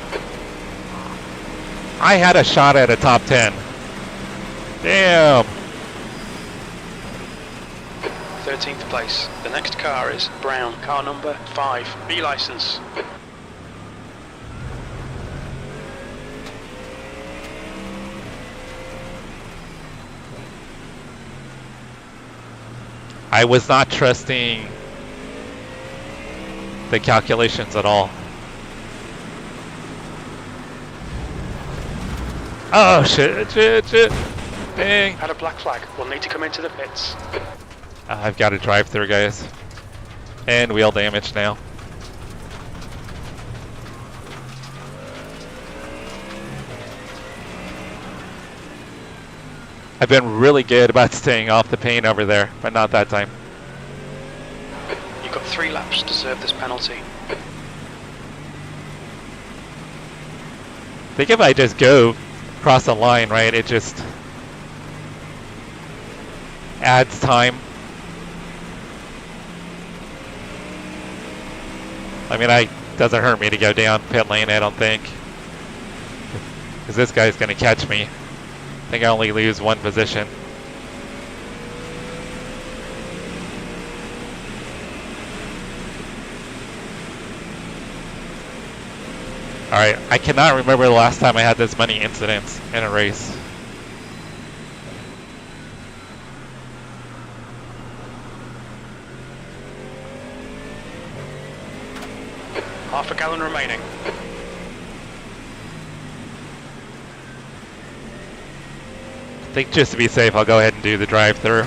I had a shot at a top 10. Damn. 13th place. The next car is brown. Car number 5. B license. I was not trusting the calculations at all. Oh shit. Dang. Had a black flag. We'll need to come into the pits. I've got to drive through, guys. And wheel damage now. I've been really good about staying off the paint over there, but not that time. You've got 3 laps to serve this penalty. I think if I just go across the line, right, it just adds time. I mean, it doesn't hurt me to go down pit lane, I don't think. Because this guy's going to catch me. I think I only lose 1 position. Alright, I cannot remember the last time I had this many incidents in a race. Half a gallon remaining. I think just to be safe, I'll go ahead and do the drive-through.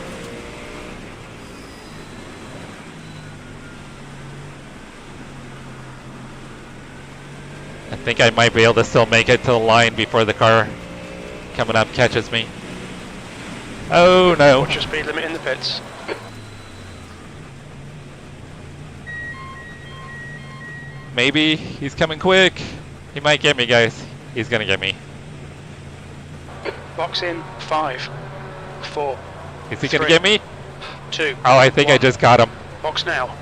I think I might be able to still make it to the line before the car coming up catches me. Oh no. Watch your speed limit in the pits. Maybe he's coming quick. He might get me, guys. He's gonna get me. Box in 5, 4. Is he gonna 3, get me? 2. Oh, I think I 1. just got him. Box now.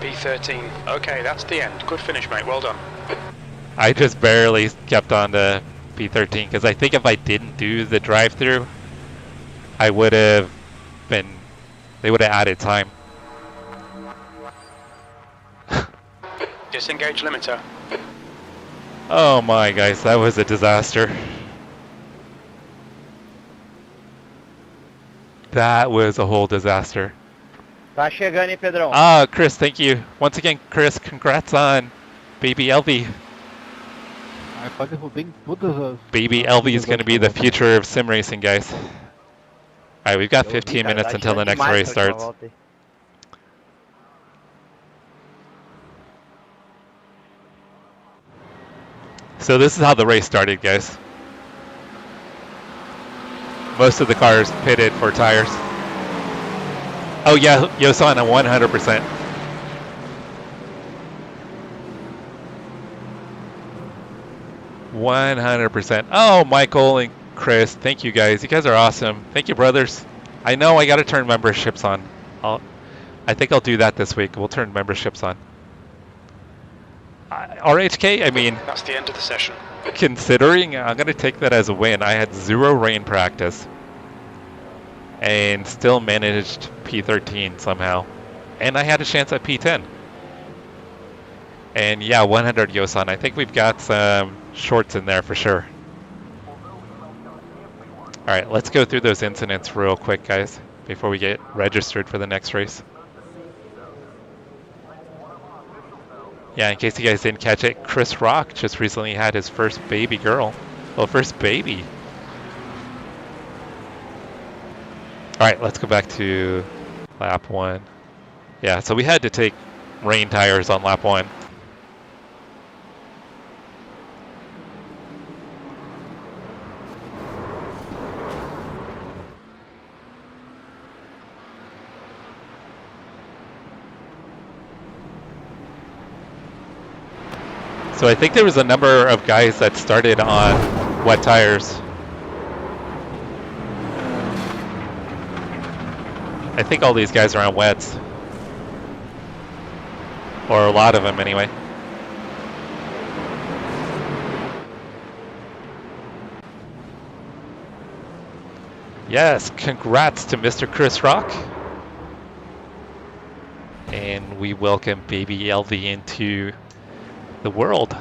B13. Okay, that's the end. Good finish, mate. Well done. I just barely kept on to P13 because I think if I didn't do the drive-through, I would have been. They would have added time. Disengage limiter. Oh my, guys, that was a disaster. That was a whole disaster. Tá chegando, hein, Pedrão? Ah, Chris, thank you. Once again, Chris, congrats on Baby LV. Aí quase derrubei em todas as... Baby LV is going to be the future of sim racing, guys. Alright, we've got 15 minutes until the next race starts. So this is how the race started, guys. Most of the cars pitted for tires. Oh yeah, Yosan, 100%. Oh, Michael and Chris, thank you guys. You guys are awesome. Thank you, brothers. I know I got to turn memberships on. I think I'll do that this week. We'll turn memberships on. RHK, I mean, That's the end of the session. considering, I'm going to take that as a win. I had 0 rain practice and still managed P13 somehow. And I had a chance at P10. And yeah, 100 Yosan. I think we've got some shorts in there for sure. All right, let's go through those incidents real quick, guys, before we get registered for the next race. Yeah, in case you guys didn't catch it, Chris Rock just recently had his first baby girl. Well, first baby. All right, let's go back to lap 1. Yeah, so we had to take rain tires on lap 1. So I think there was a number of guys that started on wet tires. I think all these guys are on wets. Or a lot of them anyway. Yes, congrats to Mr. Chris Rock. And we welcome baby LV into the world.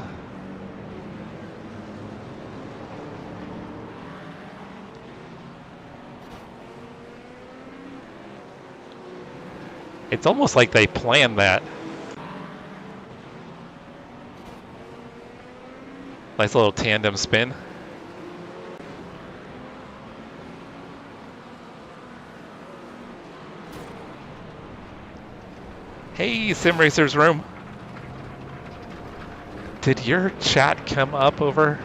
It's almost like they planned that. Nice little tandem spin. Hey, Sim Racer's room. Did your chat come up over?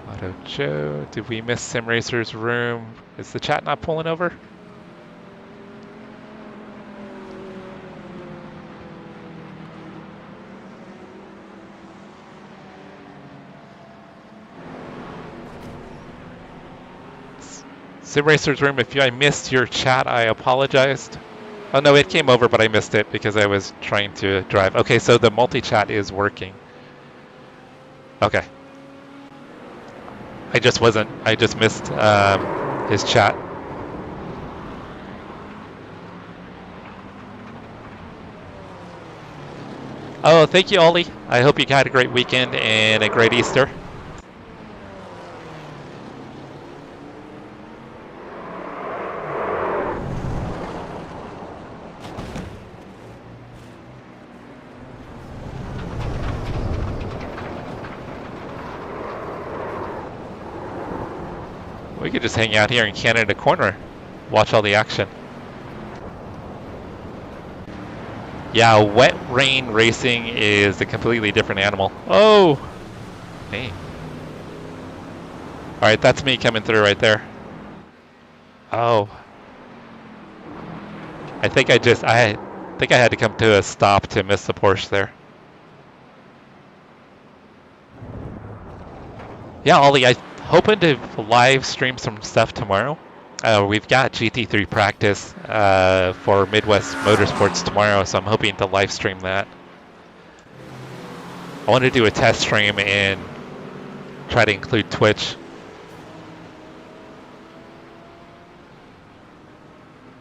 Auto Joe, did we miss Sim Racer's room? Is the chat not pulling over? Sim Racer's room, if I missed your chat, I apologized. Oh no, it came over, but I missed it because I was trying to drive. Okay, so the multi-chat is working. Okay. I just missed his chat. Oh, thank you, Ollie. I hope you had a great weekend and a great Easter. We could just hang out here in Canada Corner, watch all the action. Yeah, wet rain racing is a completely different animal. Oh! Hey. Alright, that's me coming through right there. Oh. I think I had to come to a stop to miss the Porsche there. Yeah, Ollie, I'm hoping to live stream some stuff tomorrow. We've got GT3 practice for Midwest Motorsports tomorrow, so I'm hoping to live stream that. I want to do a test stream and try to include Twitch.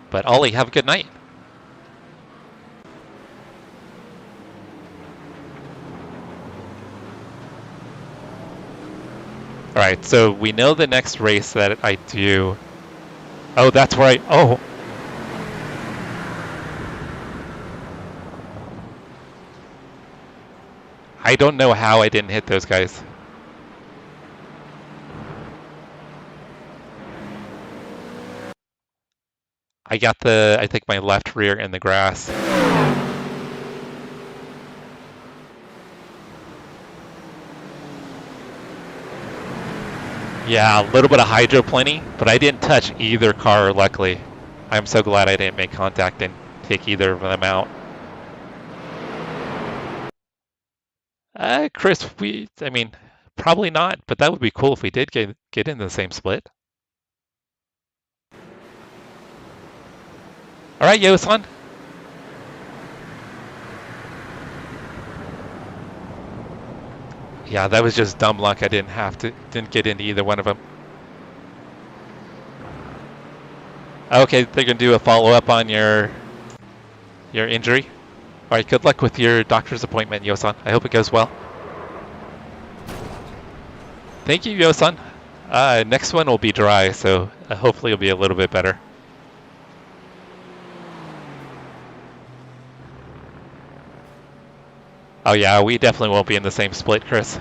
But Ollie, have a good night. Alright, so we know the next race that I do. Oh, that's right. Oh. I don't know how I didn't hit those guys. I got I think my left rear in the grass. Yeah, a little bit of hydroplaning, but I didn't touch either car, luckily. I'm so glad I didn't make contact and take either of them out. Chris, I mean, probably not, but that would be cool if we did get in the same split. All right, Yosan. Yeah, that was just dumb luck. I didn't get into either one of them. Okay, they're gonna do a follow-up on your injury. All right, good luck with your doctor's appointment, Yosan. I hope it goes well. Thank you, Yosan. Next one will be dry, so hopefully it'll be a little bit better. Oh yeah, we definitely won't be in the same split, Chris.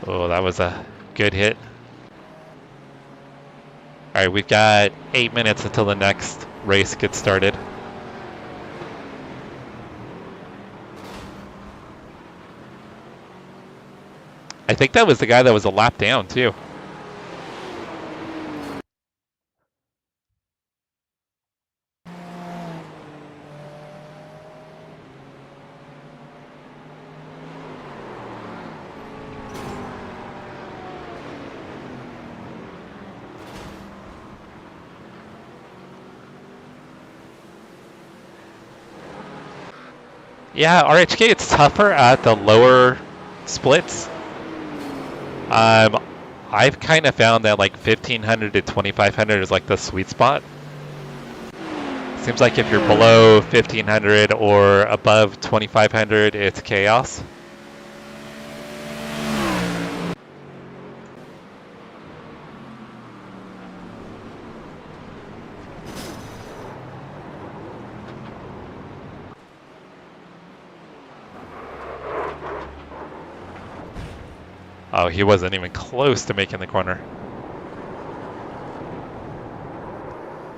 Oh, that was a good hit. All right, we've got 8 minutes until the next race gets started. I think that was the guy that was a lap down, too. Yeah, RHK, it's tougher at the lower splits. I've kind of found that like 1500 to 2500 is like the sweet spot. Seems like if you're below 1500 or above 2500, it's chaos. Oh, he wasn't even close to making the corner.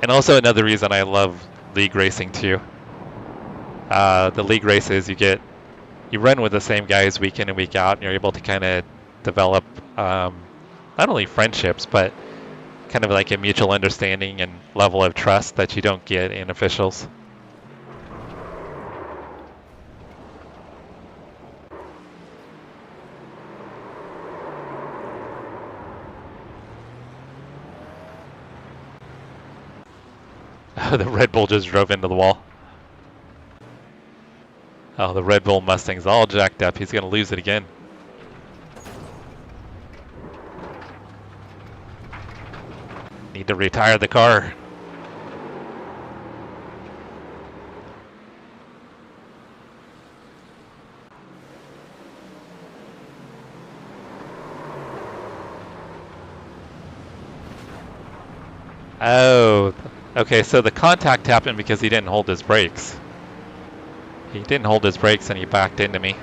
And also another reason I love league racing too. The league races, you run with the same guys week in and week out, and you're able to kind of develop not only friendships, but kind of like a mutual understanding and level of trust that you don't get in officials. The Red Bull just drove into the wall. Oh, the Red Bull Mustang's all jacked up. He's going to lose it again. Need to retire the car. Oh, okay, so the contact happened because he didn't hold his brakes. He didn't hold his brakes and he backed into me.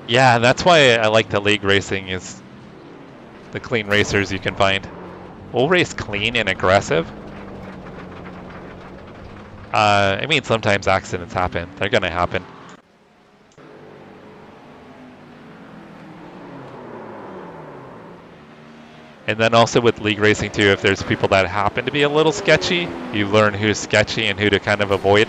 Yeah, that's why I like the league racing, is the clean racers you can find. We'll race clean and aggressive. I mean, sometimes accidents happen. They're gonna happen. And then also with league racing too, if there's people that happen to be a little sketchy, you learn who's sketchy and who to kind of avoid.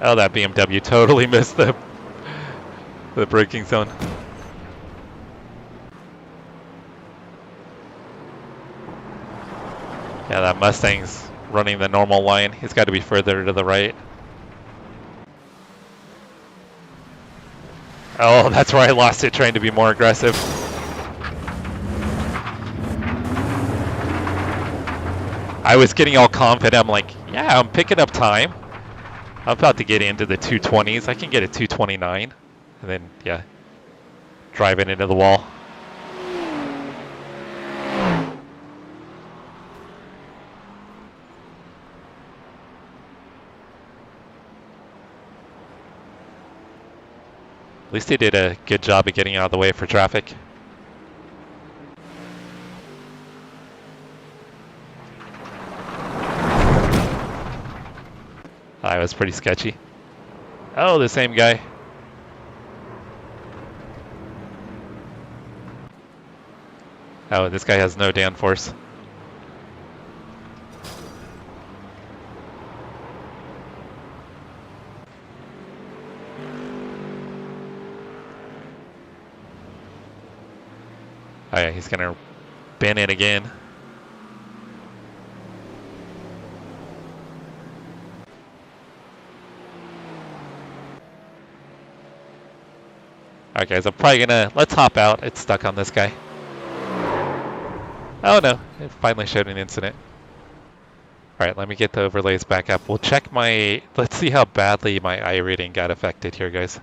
Oh, that BMW totally missed the braking zone. Yeah, that Mustang's running the normal line. He's got to be further to the right. Oh, that's where I lost it, trying to be more aggressive. I was getting all confident. I'm like, yeah, I'm picking up time. I'm about to get into the 220s. I can get a 229. And then, yeah, driving into the wall. At least he did a good job of getting out of the way for traffic. That was pretty sketchy. Oh, the same guy. Oh, this guy has no downforce. Oh yeah, he's gonna bin it again. Alright guys, I'm probably gonna, let's hop out. It's stuck on this guy. Oh no, it finally showed an incident. Alright, let me get the overlays back up. We'll check my, let's see how badly my iRating got affected here, guys.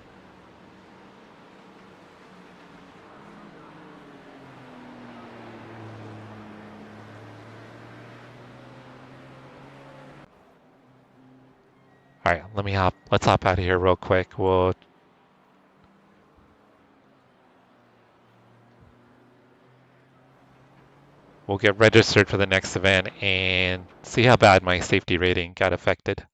Alright, let's hop out of here real quick. We'll get registered for the next event and see how bad my safety rating got affected.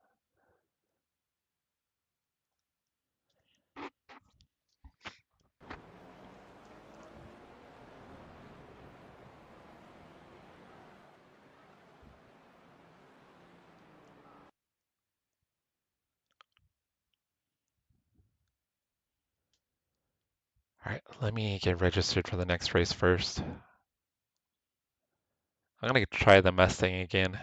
Alright, let me get registered for the next race first. I'm gonna try the Mustang again.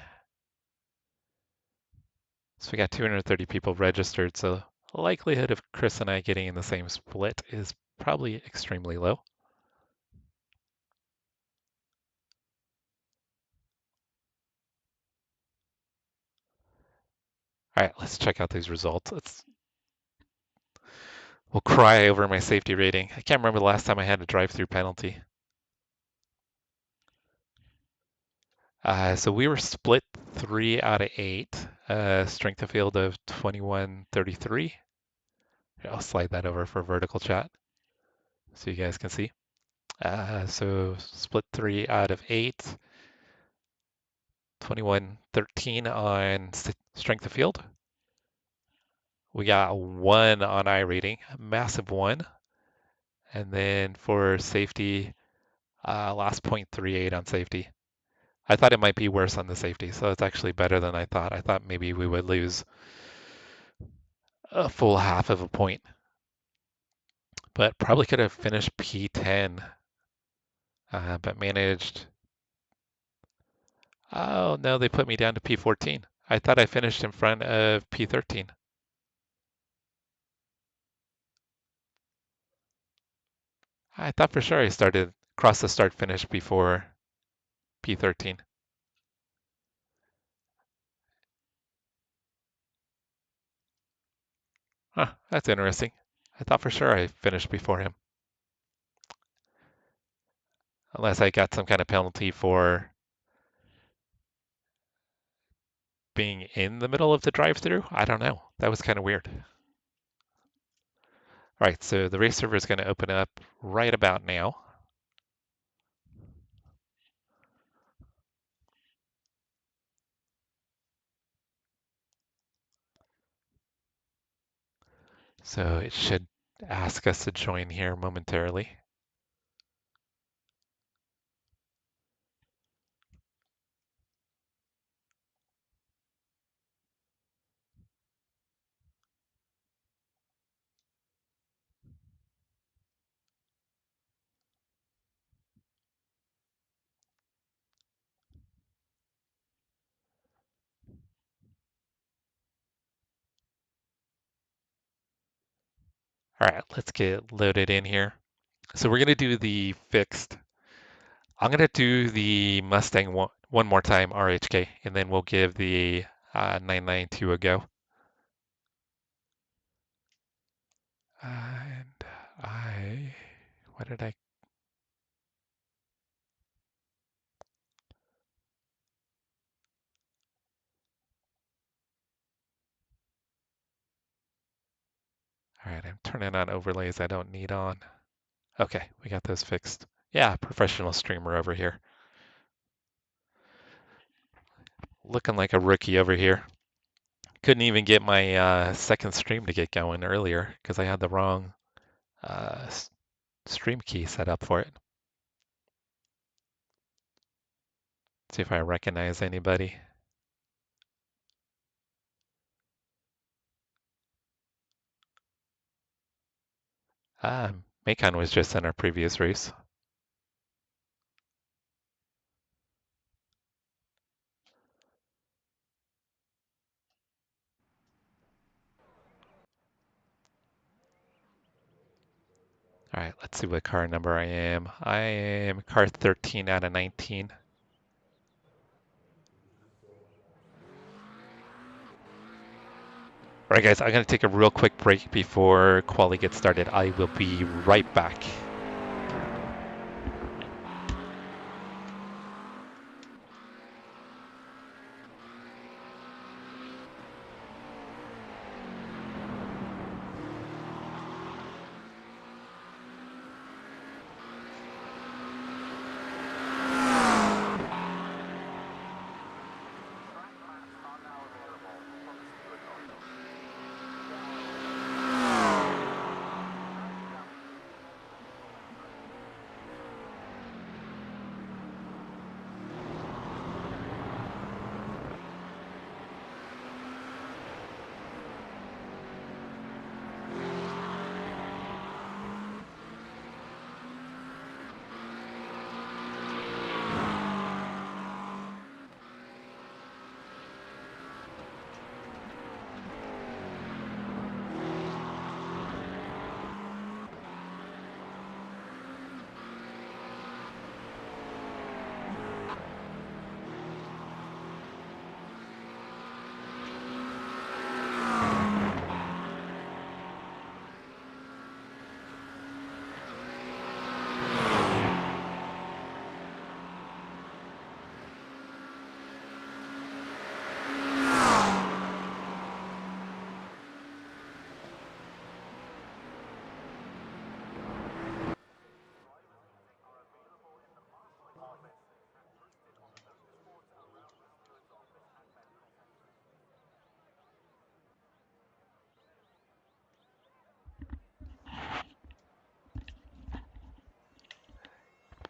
So we got 230 people registered, so the likelihood of Chris and I getting in the same split is probably extremely low. All right, let's check out these results. We'll cry over my safety rating. I can't remember the last time I had a drive-through penalty. So we were split 3 out of 8, strength of field of 2133. I'll slide that over for vertical chat so you guys can see. So split 3 out of 8, 2113 on strength of field. We got 1 on iRating, a massive 1. And then for safety, last 0.38 on safety. I thought it might be worse on the safety, so it's actually better than I thought. I thought maybe we would lose a full half of a point, but probably could have finished P10, but managed. Oh no, they put me down to P14. I thought I finished in front of P13. I thought for sure I started cross the start finish before P13. Huh, that's interesting. I thought for sure I finished before him. Unless I got some kind of penalty for being in the middle of the drive-through. I don't know. That was kind of weird. All right, so the race server is going to open up right about now. So it should ask us to join here momentarily. All right, let's get loaded in here. So we're going to do the fixed. I'm going to do the Mustang one more time, RHK, and then we'll give the 992 a go. And what did I? All right, I'm turning on overlays I don't need on. Okay, we got those fixed. Yeah, professional streamer over here. Looking like a rookie over here. Couldn't even get my second stream to get going earlier because I had the wrong stream key set up for it. See if I recognize anybody. Macon was just in our previous race. All right, let's see what car number I am. I am car 13 out of 19. All right, guys, I'm going to take a real quick break before quali gets started. I will be right back.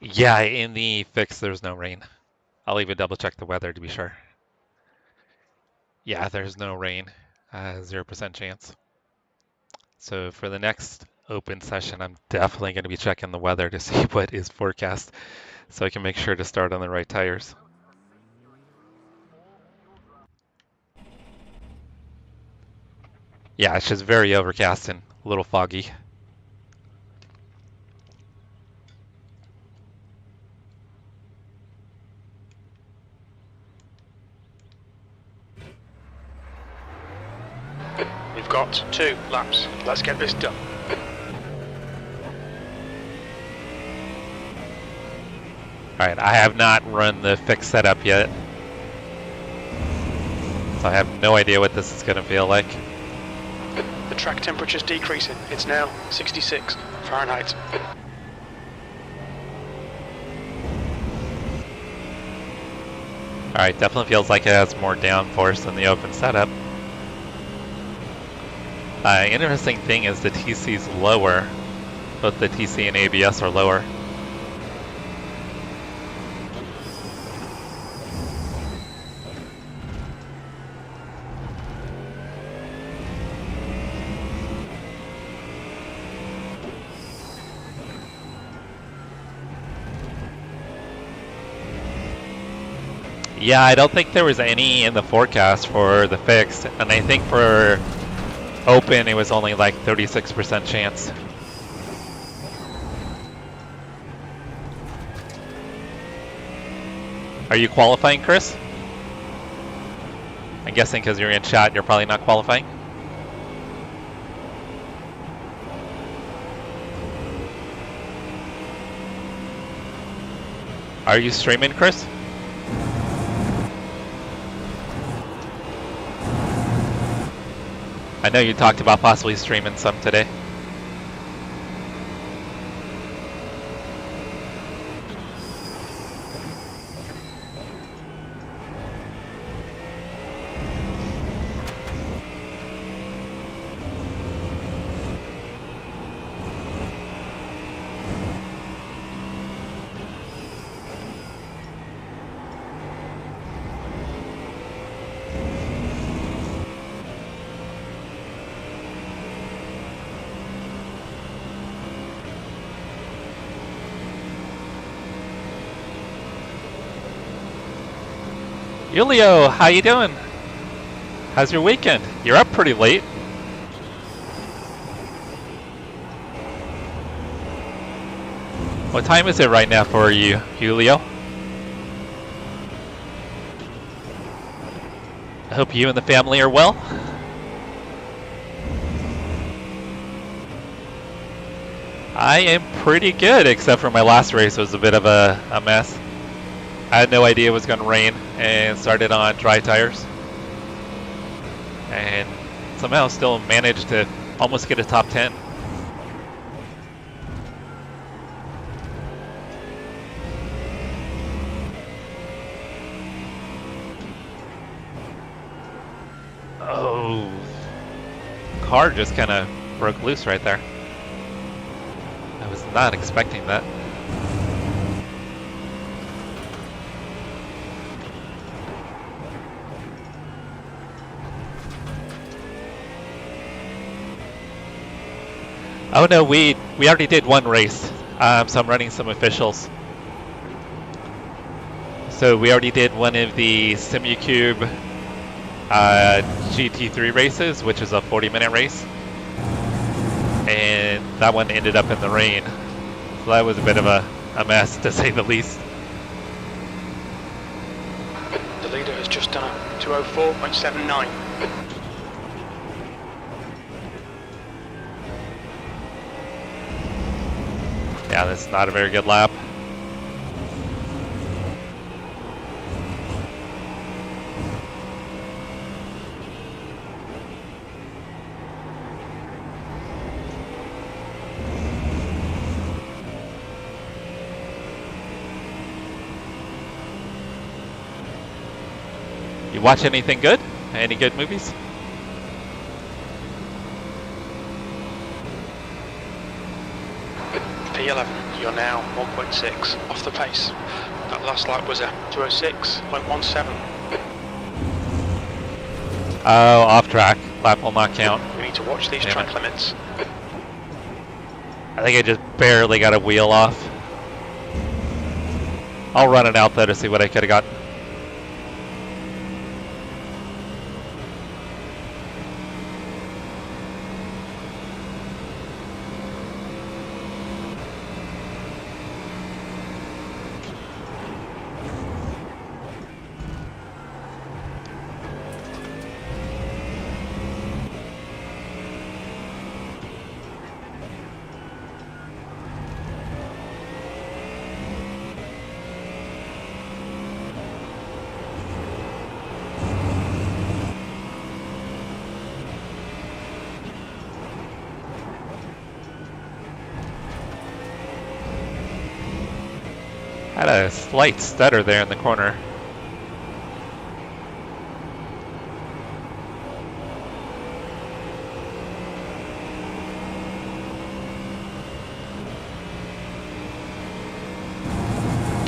Yeah, in the fix, there's no rain. I'll even double check the weather to be sure. Yeah, there's no rain, 0% chance. So for the next open session, I'm definitely going to be checking the weather to see what is forecast so I can make sure to start on the right tires. Yeah, it's just very overcast and a little foggy. We've got 2 laps. Let's get this done. All right, I have not run the fix setup yet, so I have no idea what this is going to feel like. The track temperature's decreasing. It's now 66 Fahrenheit. All right, definitely feels like it has more downforce than the open setup. Interesting thing is the TC's lower. Both the TC and ABS are lower. Yeah, I don't think there was any in the forecast for the fixed, and I think for open it was only like 36% chance. Are you qualifying, Chris? I'm guessing because you're in chat, you're probably not qualifying. Are you streaming, Chris? I know you talked about possibly streaming some today. Julio, how you doing? How's your weekend? You're up pretty late. What time is it right now for you, Julio? I hope you and the family are well. I am pretty good, except for my last race was a bit of a mess. I had no idea it was going to rain and started on dry tires. And somehow still managed to almost get a top 10. Oh, car just kind of broke loose right there. I was not expecting that. Oh no, we already did one race, so I'm running some officials. So we already did one of the Simucube GT3 races, which is a 40-minute race, and that one ended up in the rain. So that was a bit of a mess, to say the least. The leader has just done a 204.79. Yeah, that's not a very good lap. You watch anything good? Any good movies? P11, you're now 1.6 off the pace. That last lap was a 206.17. Oh, off track. Lap will not count. We need to watch these Damn track it. limits. I think I just barely got a wheel off. I'll run it out though to see what I could have gotten. Had a slight stutter there in the corner.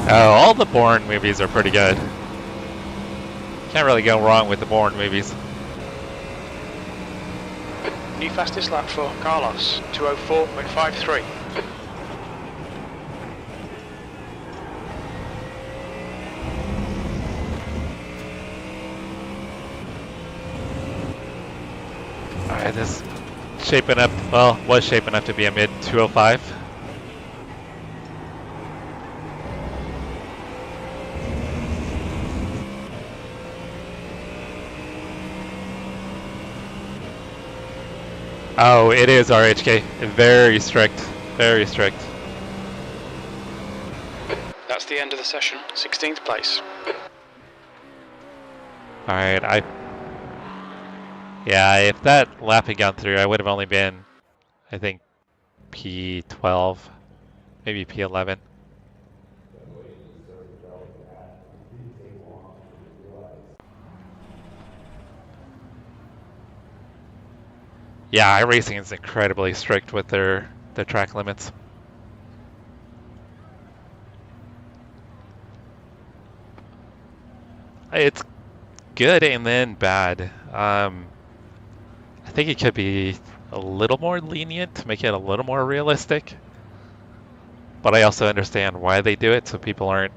Oh, all the Bourne movies are pretty good. Can't really go wrong with the Bourne movies. New fastest lap for Carlos, 204.53. Alright, this shaping up, well, was shaping up to be a mid 205. Oh, it is RHK. Very strict. Very strict. That's the end of the session, 16th place. Alright, yeah, if that lap had gone through, I would have only been, I think, P12, maybe P11. Yeah, iRacing is incredibly strict with their track limits. It's good and then bad. I think it could be a little more lenient to make it a little more realistic. But I also understand why they do it, so people aren't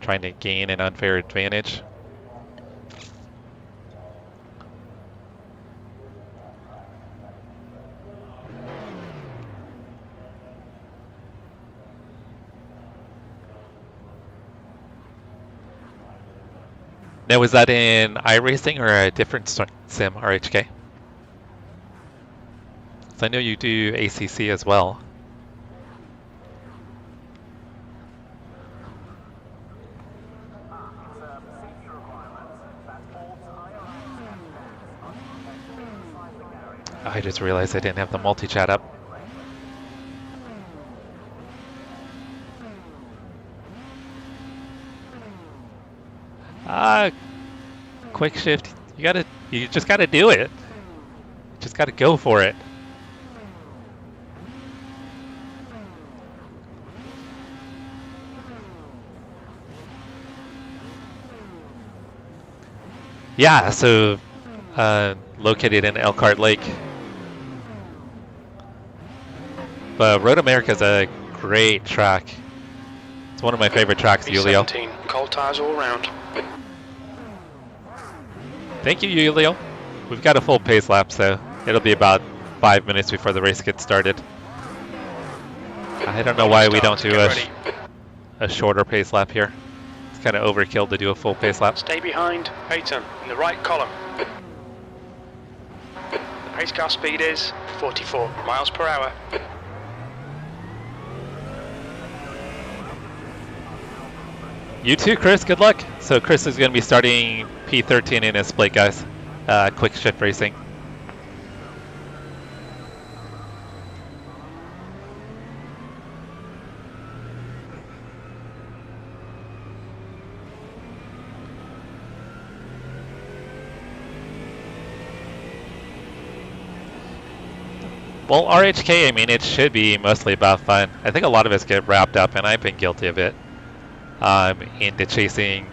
trying to gain an unfair advantage. Now, was that in iRacing or a different sim, RHK? So I know you do ACC as well. I just realized I didn't have the multi-chat up. Quick shift. You just gotta do it. Just gotta go for it. Yeah, so located in Elkhart Lake. But Road America is a great track. It's one of my favorite tracks, Julio. Cold tires all around. Thank you, Julio. We've got a full pace lap, so it'll be about 5 minutes before the race gets started. I don't know why we don't do a shorter pace lap here. It's kind of overkill to do a full pace lap. Stay behind Peyton in the right column. The pace car speed is 44 miles per hour. You too, Chris. Good luck. So Chris is going to be starting P13 in his split, guys. Quick shift racing. Well, RHK, I mean, it should be mostly about fun. I think a lot of us get wrapped up, and I've been guilty of it, into chasing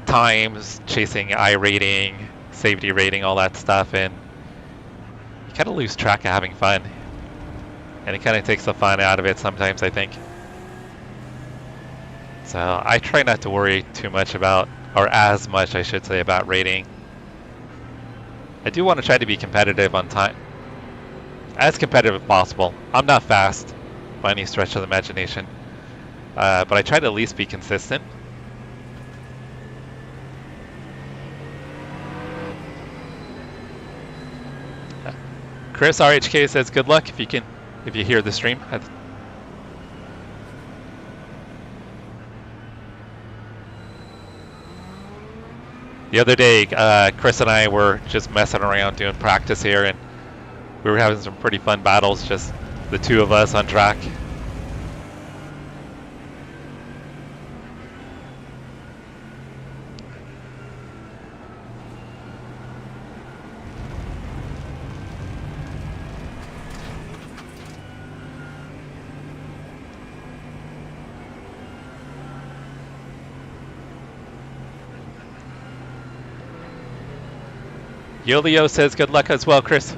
times, chasing iRating, safety rating, all that stuff, and you kind of lose track of having fun. And it kind of takes the fun out of it sometimes, I think. So I try not to worry too much about, or as much, I should say, about rating. I do want to try to be competitive on time. As competitive as possible. I'm not fast by any stretch of the imagination, but I try to at least be consistent. Chris RHK says good luck if you hear the stream. The other day, Chris and I were just messing around doing practice here, and we were having some pretty fun battles, just the two of us on track. Yolio says good luck as well, Chris.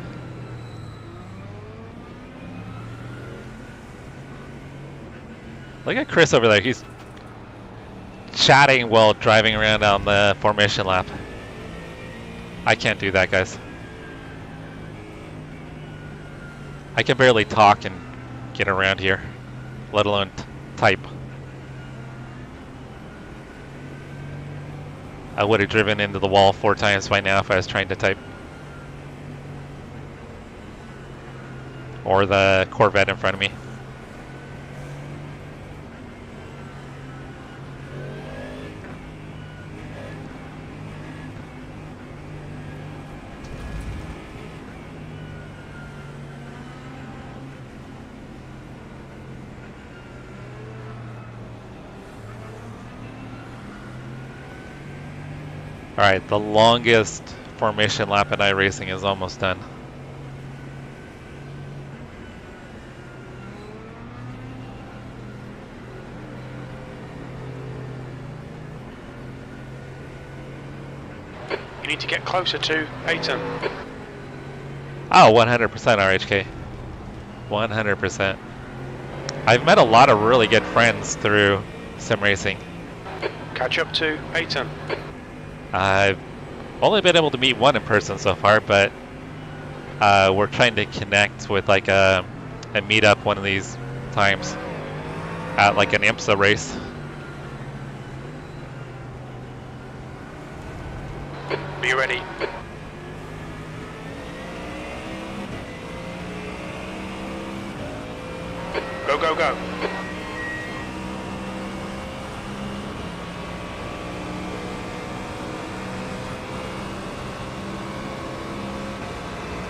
Look at Chris over there. He's chatting while driving around on the formation lap. I can't do that, guys. I can barely talk and get around here, let alone type. I would have driven into the wall 4 times by now if I was trying to type. Or the Corvette in front of me. Alright, the longest formation lap in iRacing is almost done. You need to get closer to Peyton. Oh, 100% RHK. 100%. I've met a lot of really good friends through sim racing. Catch up to Peyton. I've only been able to meet one in person so far, but we're trying to connect with like a meetup one of these times at like an IMSA race. Be ready. Go, go, go.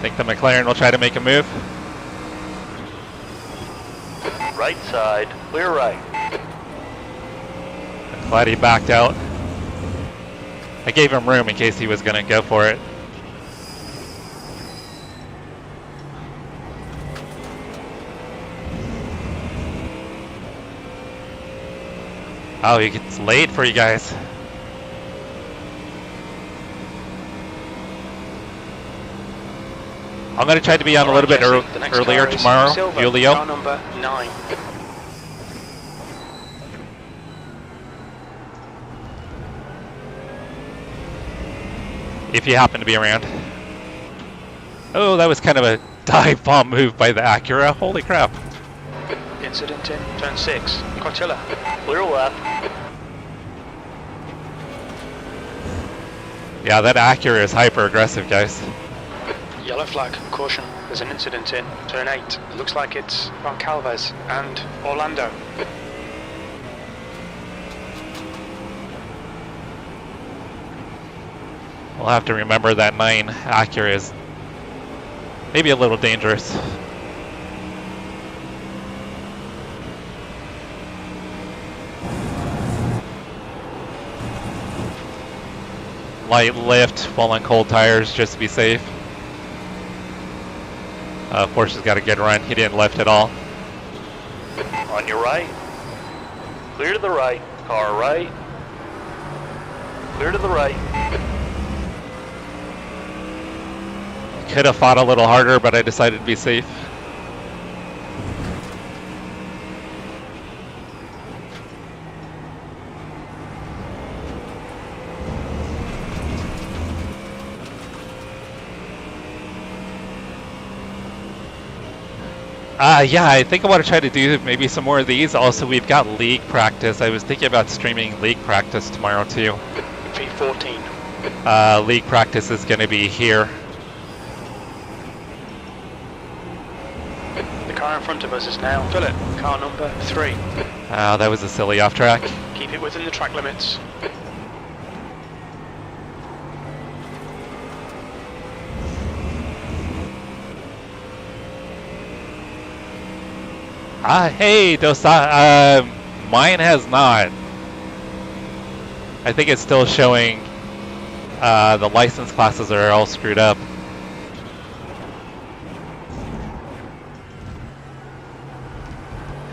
Think the McLaren will try to make a move. Right side, clear right. I'm glad he backed out. I gave him room in case he was going to go for it. Oh, he gets late for you guys. I'm going to try to be on a little bit earlier tomorrow, Julio. Car number 9. If you happen to be around. Oh, that was kind of a dive bomb move by the Acura. Holy crap. Incident in turn 6. Cotilla. Clear left. Yeah, that Acura is hyper aggressive, guys. Yellow flag. Caution. There's an incident in turn 8. It looks like it's Goncalves and Orlando. We'll have to remember that 9 Acura is maybe a little dangerous. Light lift while on cold tires just to be safe. Porsche's got a good run. He didn't lift at all. On your right. Clear to the right. Car right. Clear to the right. Could have fought a little harder, but I decided to be safe. Yeah, I think I want to try to do maybe some more of these. Also, we've got league practice. I was thinking about streaming league practice tomorrow too. V14. League practice is going to be here. The car in front of us is now Philip. Car number 3. That was a silly off track. Keep it within the track limits. Hey, Dosa, mine has not. I think it's still showing the license classes are all screwed up.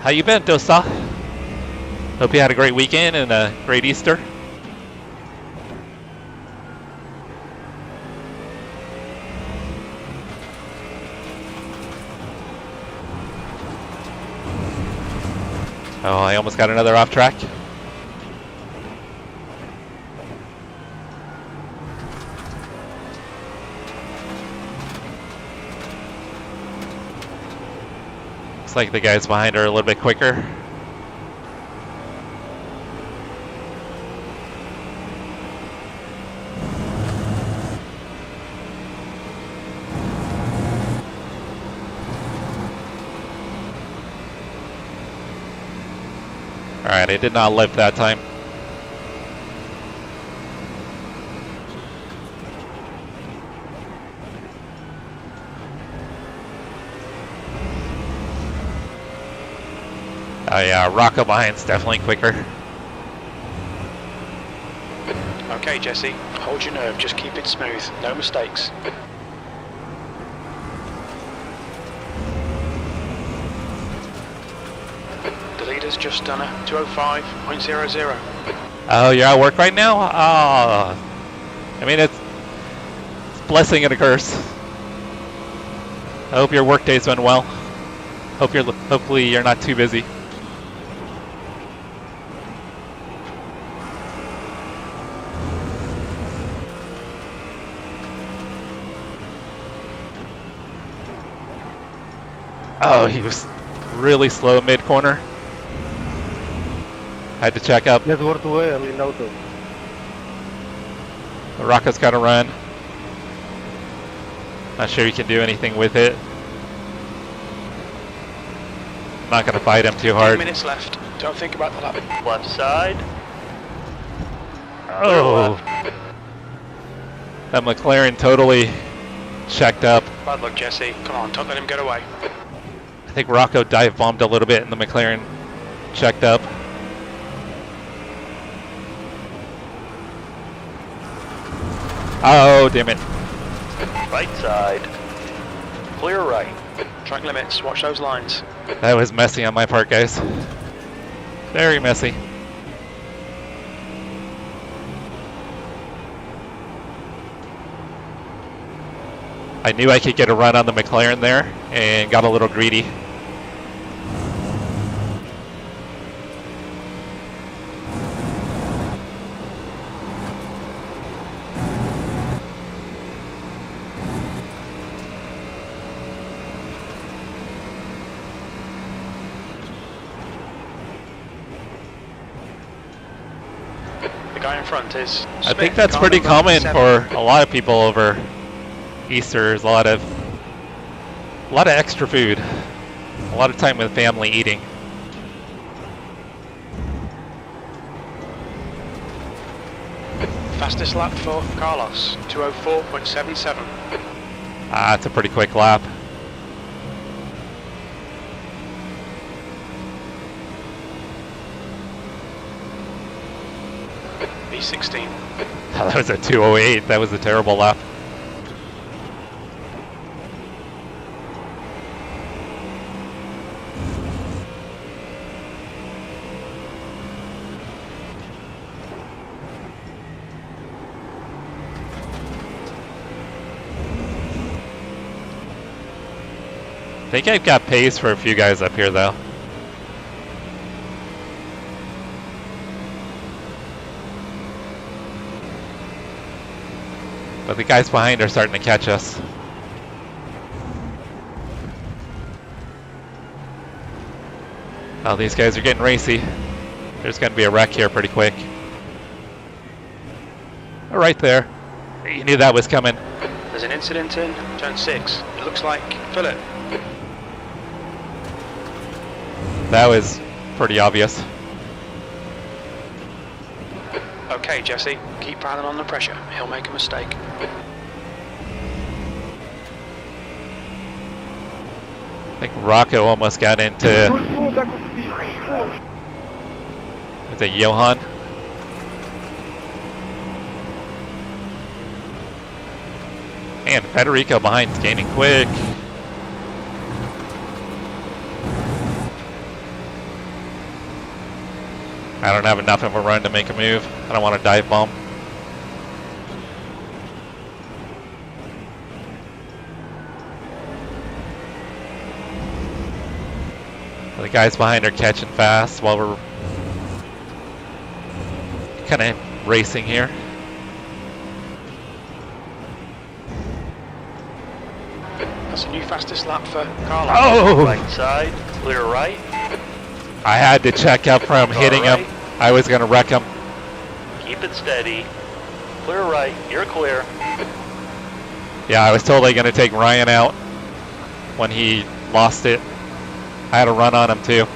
How you been, Dosa? Hope you had a great weekend and a great Easter. Oh, I almost got another off track. Looks like the guys behind are a little bit quicker. Alright, I did not lift that time. Oh yeah, Rocco behind's definitely quicker. Okay, Jesse, hold your nerve, just keep it smooth, no mistakes. The leader's just done a 205.00. Oh, you're at work right now? Oh, I mean, it's a blessing and a curse. I hope your work day's been well. Hopefully you're not too busy. Oh, he was really slow mid-corner. Had to check up. Let's work too early in auto. Rocco's got to run. Not sure you can do anything with it. Not going to fight him too 10 hard. minutes left. Don't think about the lap. Left side. Oh! That McLaren totally checked up. Bad luck, Jesse. Come on, don't let him get away. I think Rocco dive bombed a little bit and the McLaren checked up. Oh, damn it. Right side. Clear right. Track limits, watch those lines. That was messy on my part, guys. Very messy. I knew I could get a run on the McLaren there and got a little greedy. The guy in front is I Smith, think that's car pretty number common 7. for a lot of people over Easter. There's a lot of extra food, a lot of time with family eating. Fastest lap for Carlos, 2:04.77. Ah, it's a pretty quick lap. B16. That was a 2:08. That was a terrible lap. I think I've got pace for a few guys up here, though. But the guys behind are starting to catch us. Oh, these guys are getting racy. There's going to be a wreck here pretty quick. Oh, right there. You knew that was coming. There's an incident in turn 6. It looks like Phillip. That was pretty obvious. Okay, Jesse, keep piling on the pressure. He'll make a mistake. I think Rocco almost got into... Is it Johan? And Federico behind's gaining quick. I don't have enough of a run to make a move. I don't want to dive bomb. The guys behind are catching fast while we're kind of racing here. That's a new fastest lap for Carlos. Oh! Right side. Clear right. I had to check up from hitting him. I was going to wreck him. Keep it steady. Clear right. You're clear. Yeah, I was totally going to take Ryan out when he lost it. I had a run on him too.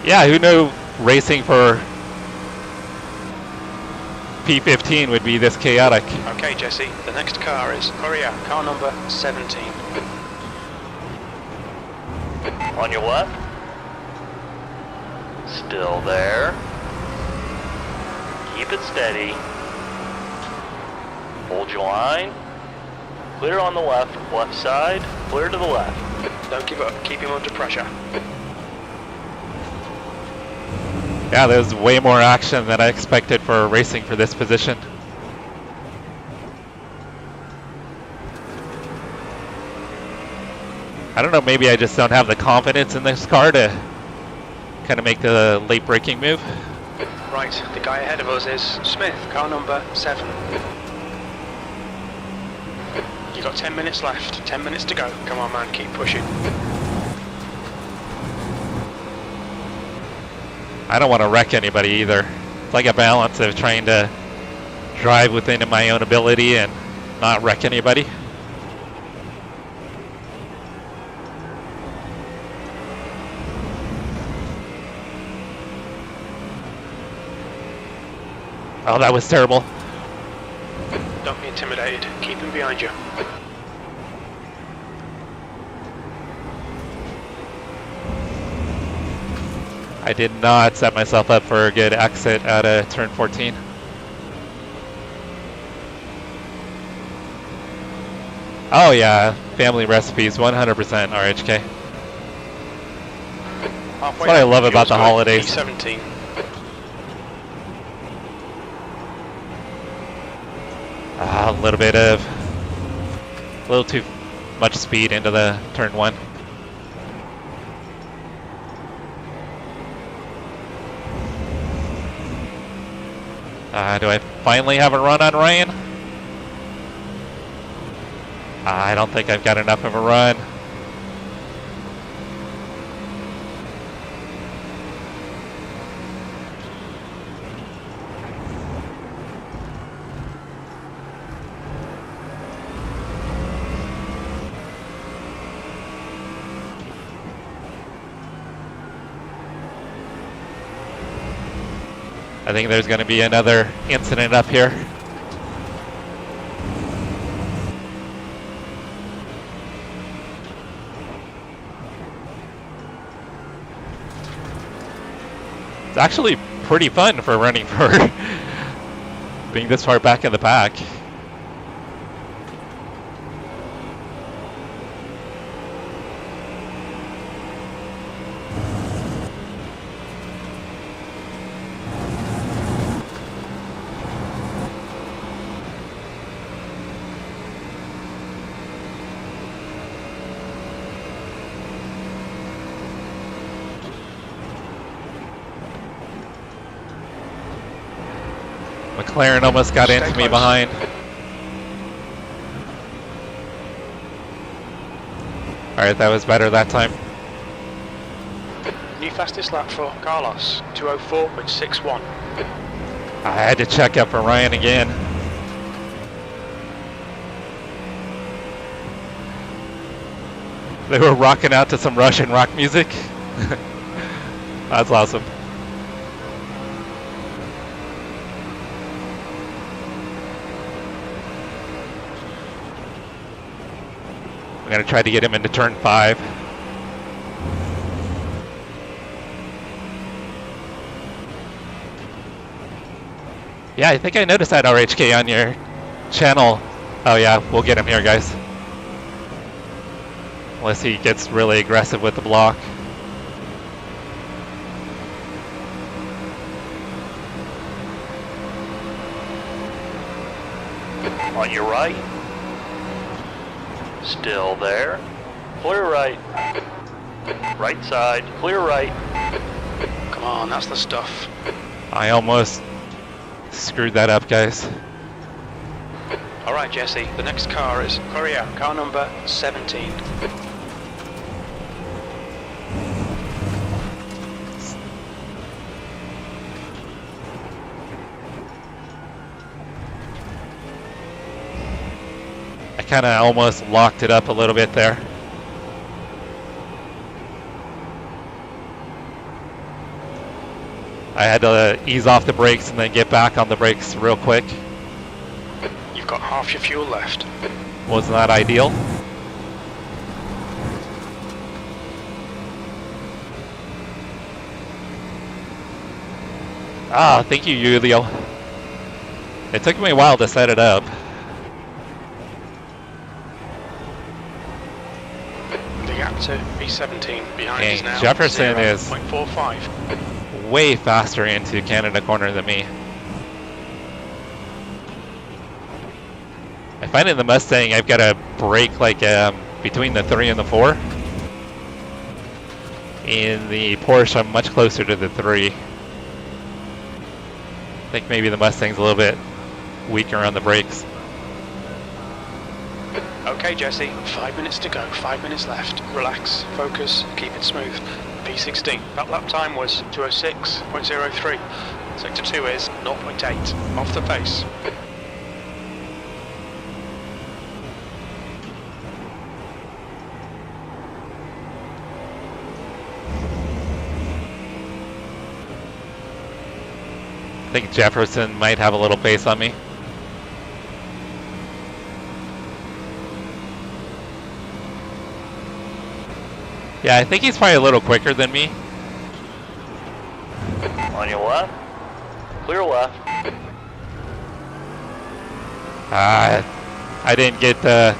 Yeah, who knew racing for P15 would be this chaotic. Okay, Jesse, the next car is Korea, car number 17. On your left. Still there. Keep it steady. Hold your line. Clear on the left. Left side. Clear to the left. Don't give up, keep him under pressure. Yeah, there's way more action than I expected for racing for this position. I don't know, maybe I just don't have the confidence in this car to kind of make the late braking move. Right, the guy ahead of us is Smith, car number 7. You've got 10 minutes left, 10 minutes to go. Come on man, keep pushing. I don't want to wreck anybody either. It's like a balance of trying to drive within my own ability and not wreck anybody. Oh, that was terrible. Don't be intimidated, keep him behind you. I did not set myself up for a good exit out of turn 14. Oh yeah, family recipes, 100% RHK. That's what I love about the holidays. E17. A little too much speed into the turn 1. Do I finally have a run on Ryan? I don't think I've got enough of a run. I think there's going to be another incident up here. It's actually pretty fun for running for being this far back in the pack. McLaren almost got into me behind. Alright, that was better that time. New fastest lap for Carlos, 2:04.61. I had to check up for Ryan again. They were rocking out to some Russian rock music. That's awesome. I'm gonna try to get him into turn 5. Yeah, I think I noticed that RHK on your channel. Oh yeah, we'll get him here, guys. Unless he gets really aggressive with the block. On your right. Still there. Clear right. Right side. Clear right. Come on, that's the stuff. I almost screwed that up, guys. Alright Jesse, the next car is Korea, car number 17. I kind of almost locked it up a little bit there. I had to ease off the brakes and then get back on the brakes real quick. You've got half your fuel left. Wasn't that ideal? Ah, thank you, Julio. It took me a while to set it up. The gap to B17 behind And is now Jefferson is 0.45. way faster into Canada corner than me. I find in the Mustang I've got to brake like between the 3 and the 4. In the Porsche, I'm much closer to the 3. I think maybe the Mustang's a little bit weaker on the brakes. Okay, Jesse, 5 minutes to go, 5 minutes left. Relax, focus, keep it smooth. P16, that lap time was 206.03. Sector 2 is 0.8, off the pace. I think Jefferson might have a little pace on me. Yeah, I think he's probably a little quicker than me. On your left. Clear left. I didn't get the...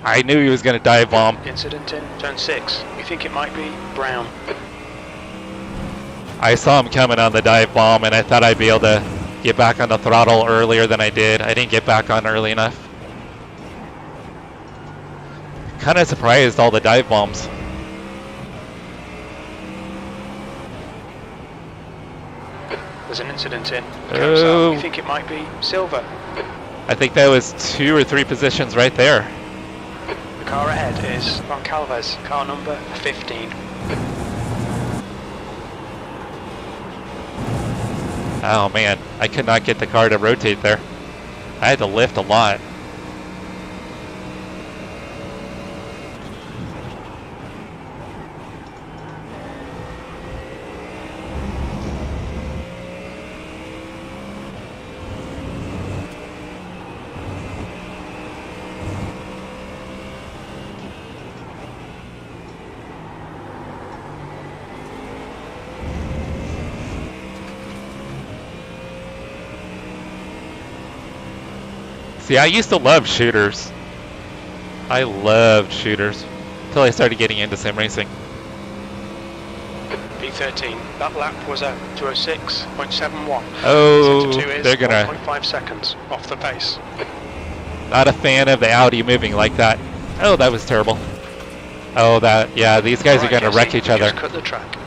I knew he was going to dive bomb. Incident in turn 6. We think it might be Brown. I saw him coming on the dive bomb, and I thought I'd be able to get back on the throttle earlier than I did. I didn't get back on early enough. Kind of surprised all the dive bombs. There's an incident in. Oh. We think it might be Silver. I think that was 2 or 3 positions right there. The car ahead is Goncalves, car number 15. Oh man, I could not get the car to rotate there. I had to lift a lot. See, I used to love shooters. I loved shooters until I started getting into sim racing. P13, that lap was at 206.71. Oh, Sector 2 is they're gonna... 1.5 seconds off the pace. Not a fan of the Audi moving like that. Oh, that was terrible. Oh, that... Yeah, these guys are Alright, gonna Jesse, wreck each we other. just cut the track.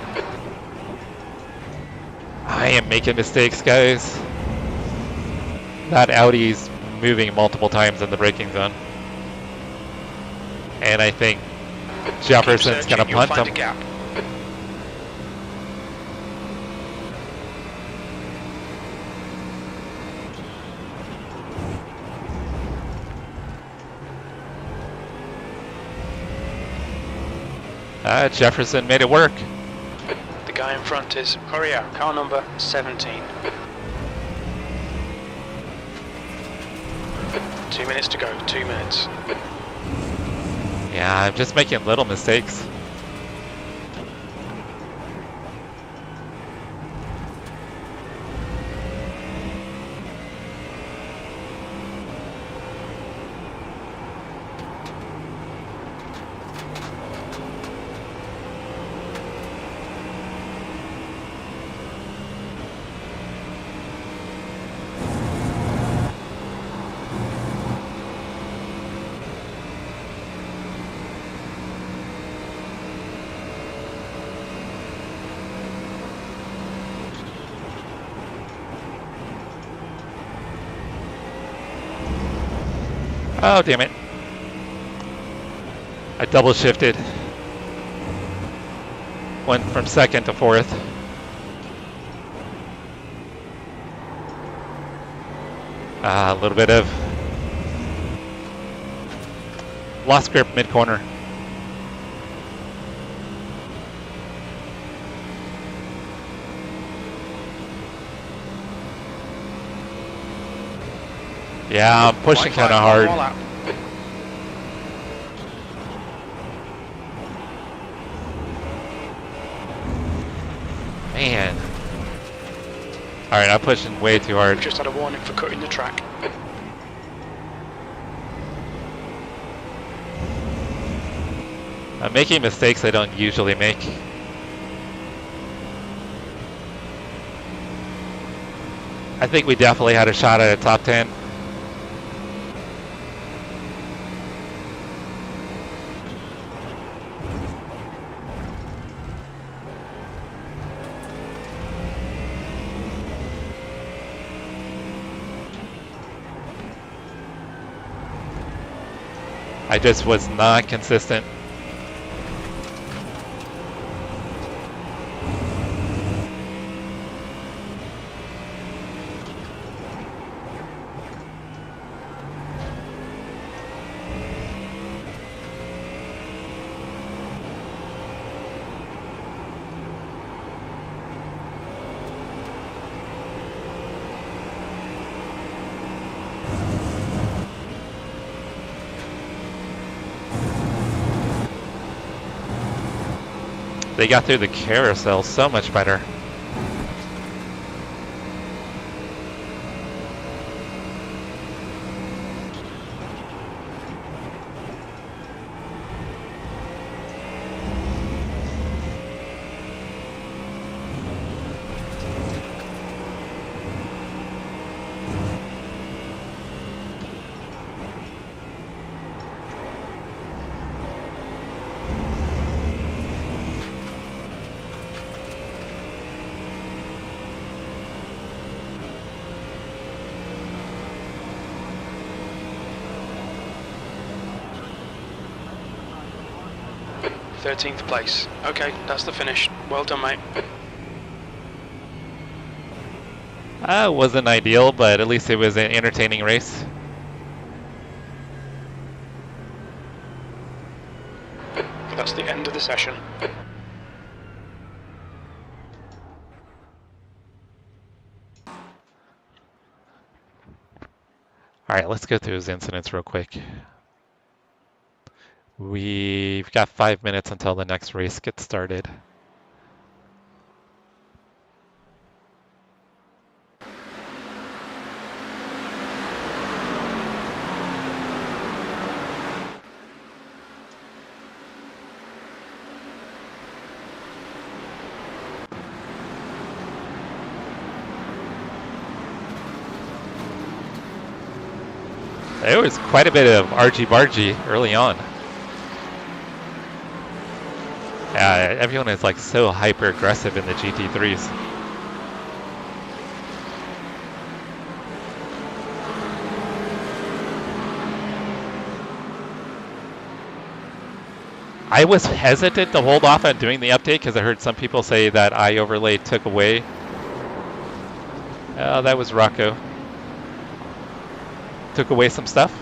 I am making mistakes, guys. That Audi's moving multiple times in the braking zone. And I think Jefferson's gonna You'll punt find him. a gap. Jefferson made it work. The guy in front is Coria, car number 17. 2 minutes to go, 2 minutes. Yeah, I'm just making little mistakes. Oh, damn it. I double shifted. Went from second to fourth. A little bit of lost grip mid-corner. Yeah, I'm pushing White flag, kind of one hard. more lap. Man. Alright, I'm pushing way too hard. We've just had a warning for cutting the track. I'm making mistakes I don't usually make. I think we definitely had a shot at a top 10. I just was not consistent. They got through the carousel so much better. Thirteenth place. Okay, that's the finish. Well done, mate. Wasn't ideal, but at least it was an entertaining race. That's the end of the session. Alright, let's go through those incidents real quick. We've got 5 minutes until the next race gets started. There was quite a bit of argy-bargy early on. Yeah, everyone is like so hyper-aggressive in the GT3s. I was hesitant to hold off on doing the update because I heard some people say that iOverlay took away. Oh, that was Rocco. Took away some stuff.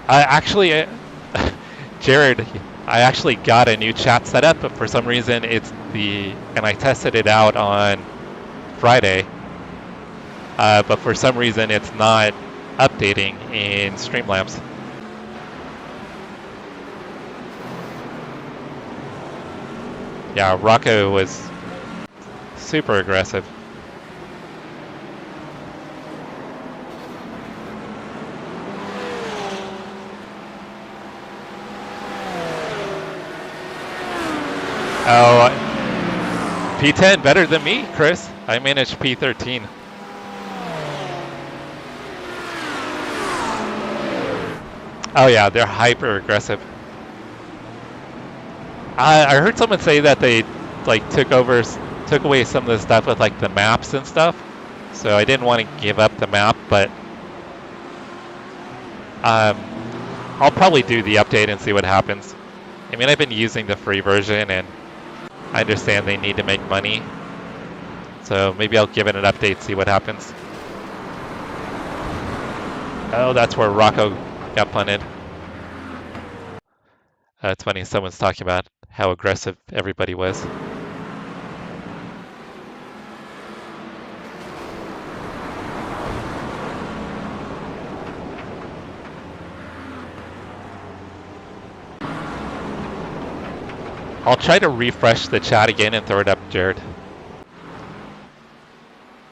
Actually, Jared, I actually got a new chat set up, but for some reason and I tested it out on Friday, but for some reason it's not updating in Streamlabs. Yeah, Rocco was super aggressive. Oh, P10 better than me, Chris. I managed P13. Oh yeah, they're hyper aggressive. I heard someone say that they like took away some of the stuff with like the maps and stuff. So I didn't want to give up the map, but I'll probably do the update and see what happens. I mean, I've been using the free version and I understand they need to make money, so maybe I'll give it an update, see what happens. Oh, that's where Rocco got punted. It's funny, someone's talking about how aggressive everybody was. I'll try to refresh the chat again and throw it up, Jared.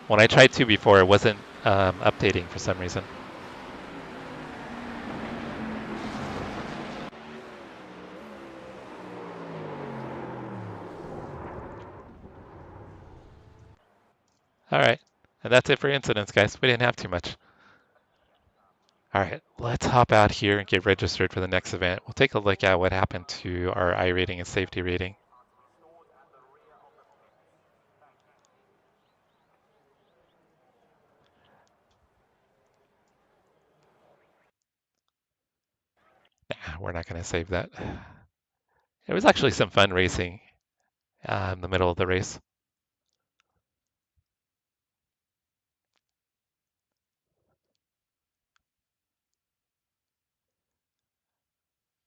When I tried to before, it wasn't updating for some reason. All right, and that's it for incidents, guys. We didn't have too much. All right, let's hop out here and get registered for the next event. We'll take a look at what happened to our iRating and safety rating. we're not going to save that. It was actually some fun racing in the middle of the race.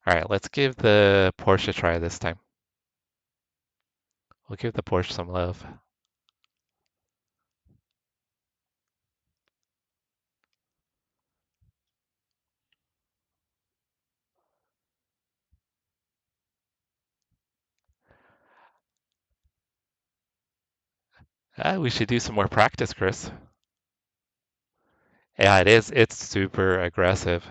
All right, let's give the Porsche a try this time. We'll give the Porsche some love. We should do some more practice, Chris. Yeah, it is. It's super aggressive.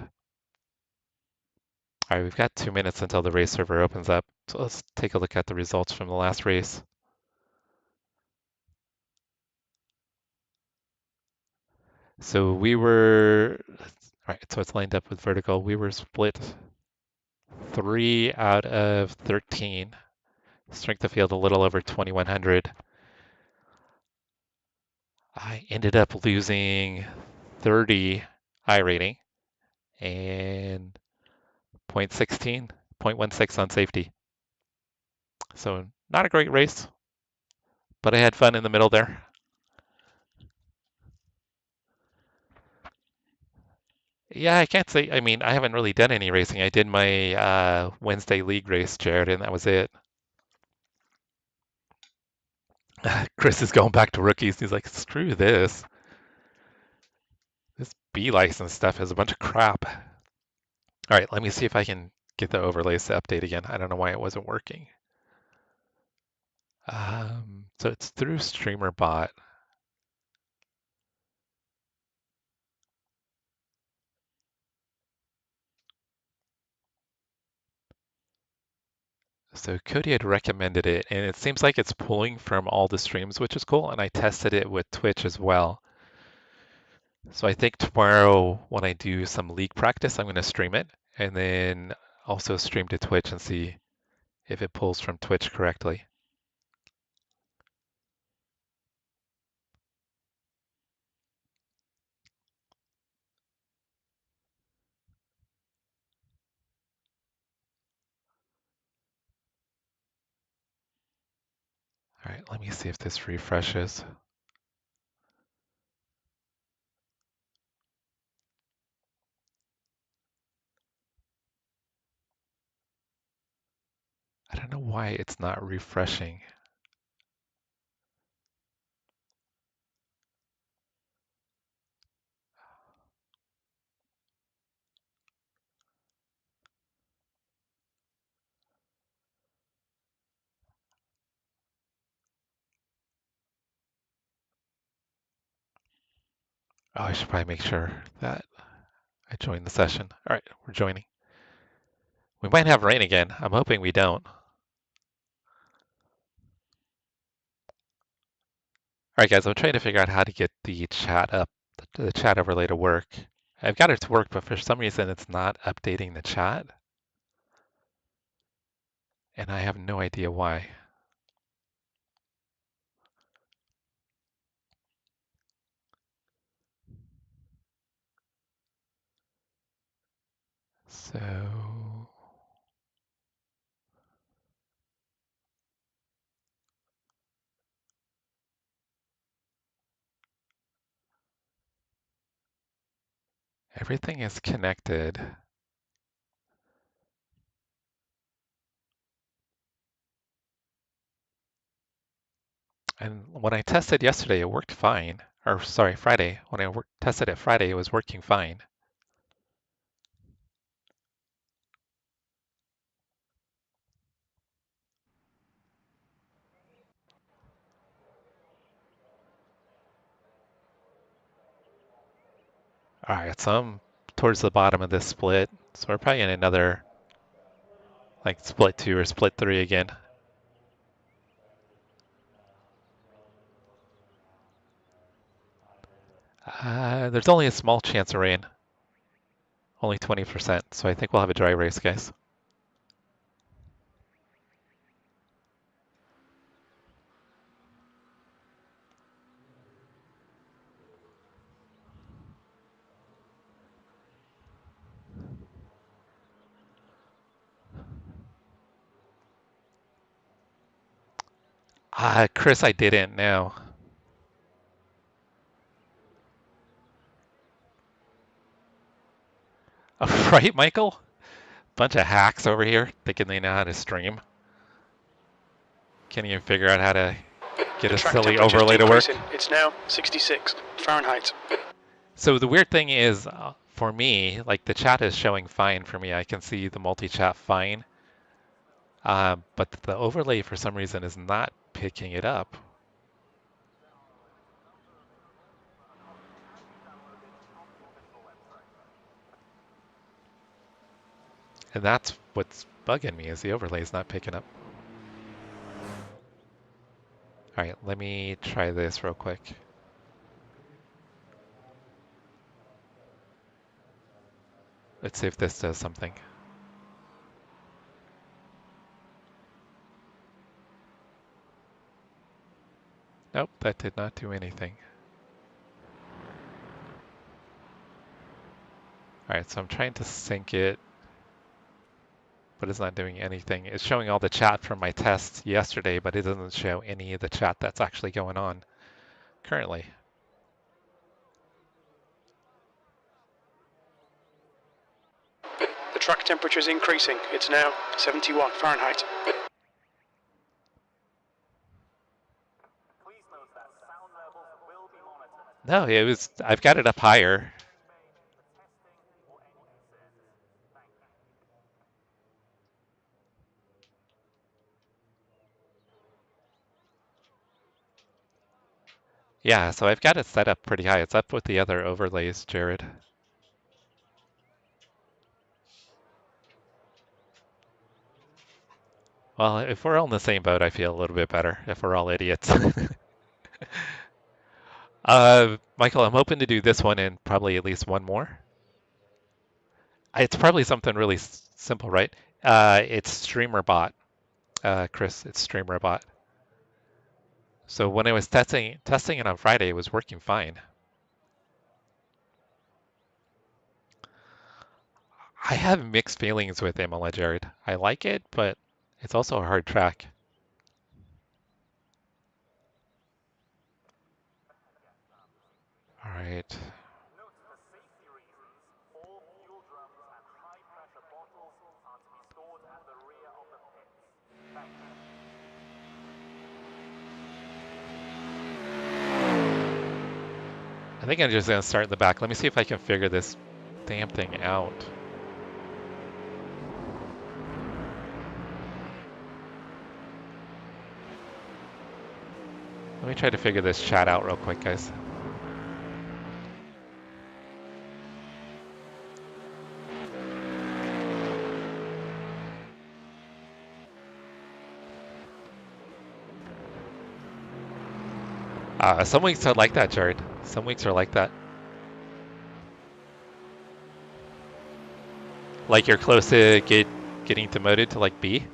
All right, we've got 2 minutes until the race server opens up. So let's take a look at the results from the last race. So we were, all right, so it's lined up with vertical. We were split 3 out of 13. Strength of field a little over 2100. I ended up losing 30 iRating and 0.16, 0.16 on safety. So not a great race, but I had fun in the middle there. Yeah, I can't say, I mean, I haven't really done any racing. I did my Wednesday league race, Jared, and that was it. Chris is going back to rookies. He's like, screw this. This B license stuff is a bunch of crap. All right, let me see if I can get the overlays to update again. I don't know why it wasn't working. So it's through StreamerBot. So Cody had recommended it, and it seems like it's pulling from all the streams, which is cool. And I tested it with Twitch as well. So I think tomorrow when I do some league practice, I'm going to stream it and then also stream to Twitch and see if it pulls from Twitch correctly. All right, let me see if this refreshes. I don't know why it's not refreshing. Oh, I should probably make sure that I join the session. All right, we're joining. We might have rain again. I'm hoping we don't. All right, guys, I'm trying to figure out how to get the chat up, the chat overlay to work. I've got it to work, but for some reason it's not updating the chat. And I have no idea why. So everything is connected. And when I tested yesterday, it worked fine. Or sorry, Friday. When I tested it Friday, it was working fine. All right, so I'm towards the bottom of this split. So we're probably in another like split 2 or split 3 again. There's only a small chance of rain, only 20%. So I think we'll have a dry race, guys. Chris, I didn't know. Right, Michael? Bunch of hacks over here thinking they know how to stream. Can't even figure out how to get The a track silly temperature's overlay to work. decreasing. It's now 66 Fahrenheit. So the weird thing is, for me, like the chat is showing fine for me. I can see the multi-chat fine. But the overlay for some reason is not picking it up. And that's what's bugging me, is the overlay is not picking up. All right, let me try this real quick. Let's see if this does something. Nope, that did not do anything. All right, so I'm trying to sync it, but it's not doing anything. It's showing all the chat from my tests yesterday, but it doesn't show any of the chat that's actually going on currently. The track temperature is increasing. It's now 71 Fahrenheit. No, I've got it up higher. Yeah, so I've got it set up pretty high. It's up with the other overlays, Jared. Well, if we're all in the same boat, I feel a little bit better if we're all idiots. Michael, I'm hoping to do this one and probably at least one more. It's probably something really simple, right? It's StreamerBot, Chris. It's StreamerBot. So when I was testing it on Friday, it was working fine. I have mixed feelings with Imola, Jared. I like it, but it's also a hard track. All right. I think I'm just going to start in the back. Let me see if I can figure this damn thing out. Let me try to figure this chat out real quick, guys. Some weeks are like that, Jared. Some weeks are like that. Like you're close to getting demoted to like B.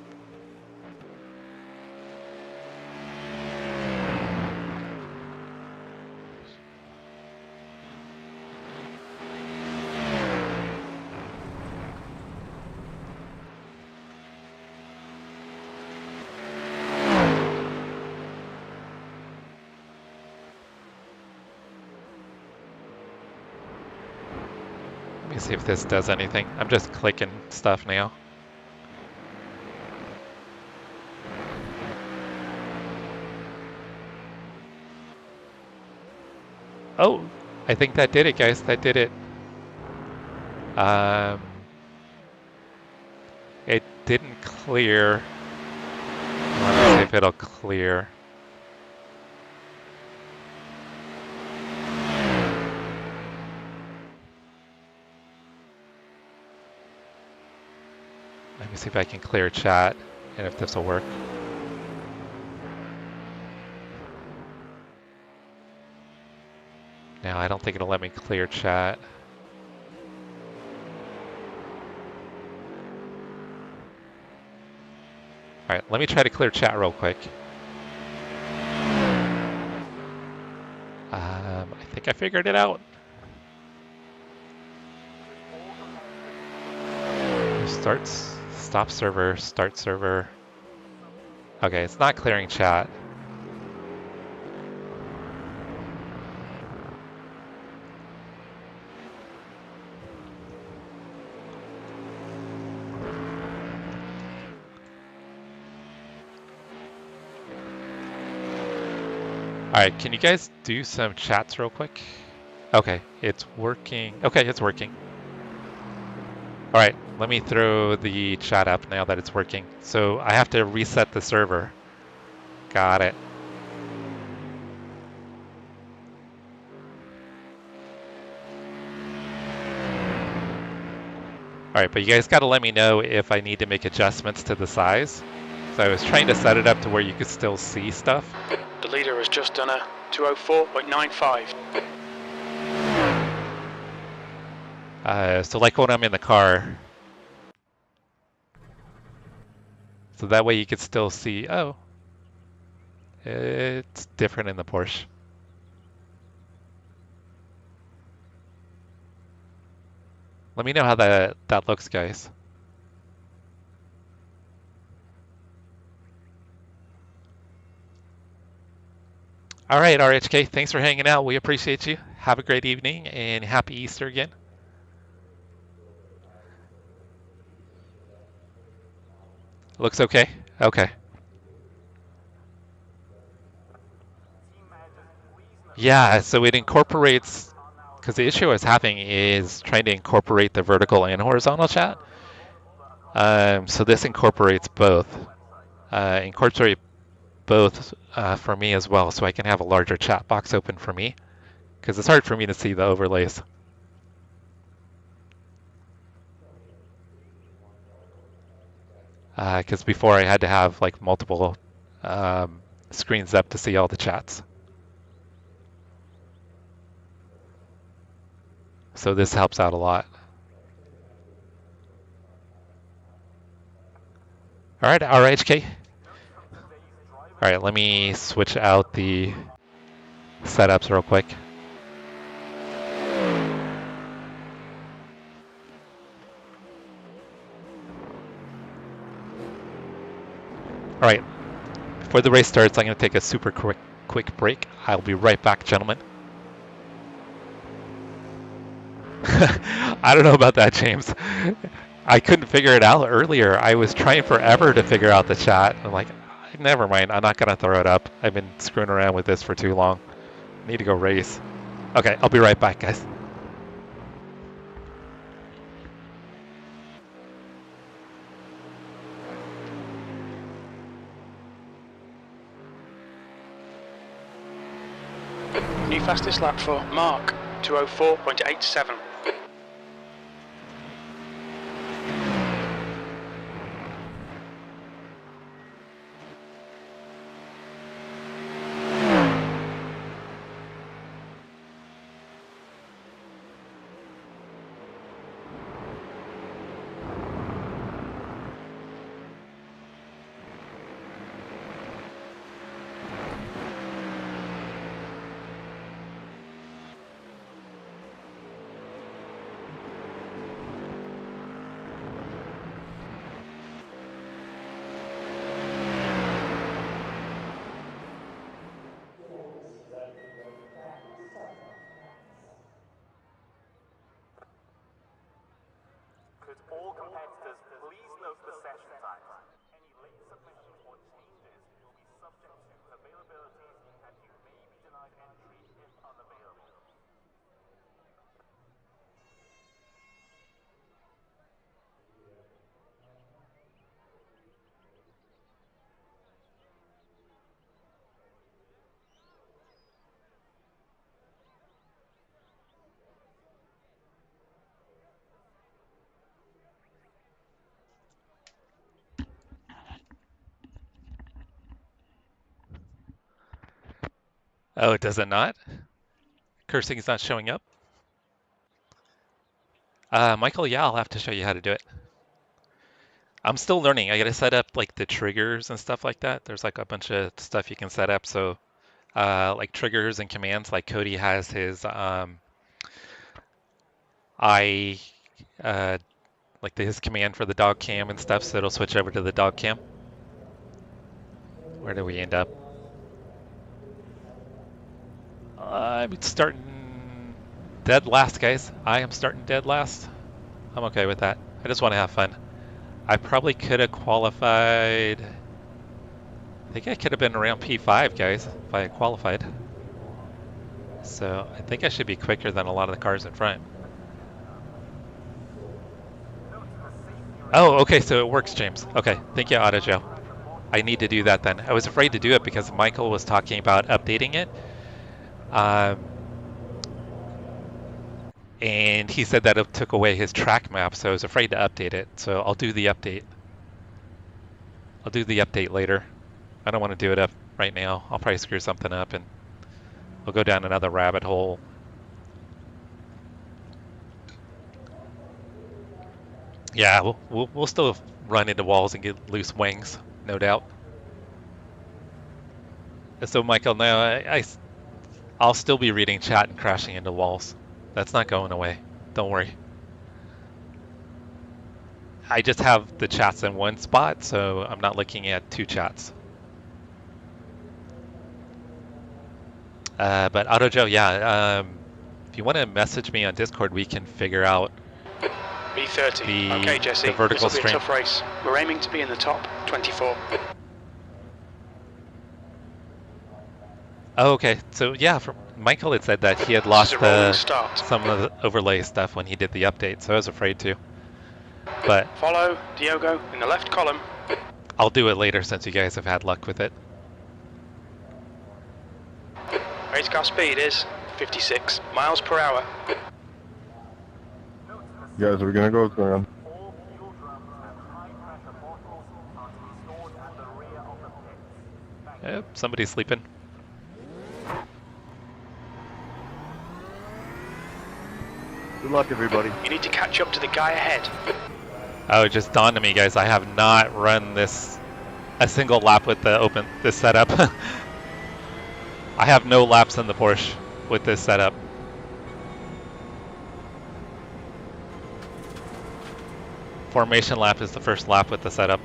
Let me see if this does anything. I'm just clicking stuff now. Oh, I think that did it, guys. That did it. It didn't clear. Let me see if it'll clear. Let me see if I can clear chat and if this will work. No, I don't think it'll let me clear chat. All right, let me try to clear chat real quick. I think I figured it out. Stop server, start server. Okay, it's not clearing chat. Alright, can you guys do some chats real quick? Okay, it's working. Okay, it's working. Alright, let me throw the chat up now that it's working. So I have to reset the server. Got it. Alright, but you guys gotta let me know if I need to make adjustments to the size. So I was trying to set it up to where you could still see stuff. The leader has just done a 204.95. So like when I'm in the car. So that way you could still see, oh, it's different in the Porsche. Let me know how that looks, guys. All right, RHK, thanks for hanging out. We appreciate you. Have a great evening and happy Easter again. Looks okay? Okay. Yeah, so it incorporates, because the issue I was having is trying to incorporate the vertical and horizontal chat. So this incorporates both. Incorporate both for me as well, so I can have a larger chat box open for me, because it's hard for me to see the overlays. Because before I had to have like multiple screens up to see all the chats. So this helps out a lot. All right, RHK. All right, let me switch out the setups real quick. All right, before the race starts, I'm going to take a super quick break. I'll be right back, gentlemen. I don't know about that, James. I couldn't figure it out earlier. I was trying forever to figure out the chat. I'm like, never mind. I'm not going to throw it up. I've been screwing around with this for too long. I need to go race. Okay, I'll be right back, guys. New fastest lap for Mark, 204.87. All competitors, please note the session times. Any late submissions or changes will be subject to availability and you may be denied entry if unavailable. Oh, does it not? Cursing is not showing up? Michael, yeah, I'll have to show you how to do it. I'm still learning. I gotta set up like the triggers and stuff like that. There's like a bunch of stuff you can set up. So like triggers and commands, like Cody has his his command for the dog cam and stuff, so it'll switch over to the dog cam. Where do we end up? I'm starting dead last, guys. I am starting dead last. I'm okay with that. I just want to have fun. I probably could have qualified. I think I could have been around P5, guys, if I had qualified. So I think I should be quicker than a lot of the cars in front. Oh, okay, so it works, James. Okay, thank you, AutoJoe. I need to do that then. I was afraid to do it because Michael was talking about updating it. And he said that it took away his track map, so I was afraid to update it. So I'll do the update. I'll do the update later. I don't want to do it up right now. I'll probably screw something up and we'll go down another rabbit hole. Yeah, we'll still run into walls and get loose wings, no doubt. So Michael, no, I'll still be reading chat and crashing into walls. That's not going away. Don't worry. I just have the chats in one spot, so I'm not looking at two chats. But AutoJoe, yeah, if you want to message me on Discord, we can figure out B30. Okay, Jesse, the vertical this will be stream. a tough race. We're aiming to be in the top 24. Oh, okay. So yeah, Michael had said that he had lost This is a rolling start. some of the overlay stuff when he did the update, so I was afraid to. But Follow Diogo in the left column. I'll do it later since you guys have had luck with it. Race car speed is 56 miles per hour. Guys, are we gonna go around? All fuel drums and high-pressure bottles are to be stored at the rear of the pits. Thank you. Somebody's sleeping. Good luck, everybody. You need to catch up to the guy ahead. Oh, it just dawned on me, guys. I have not run a single lap with this setup. I have no laps in the Porsche with this setup. Formation lap is the first lap with the setup.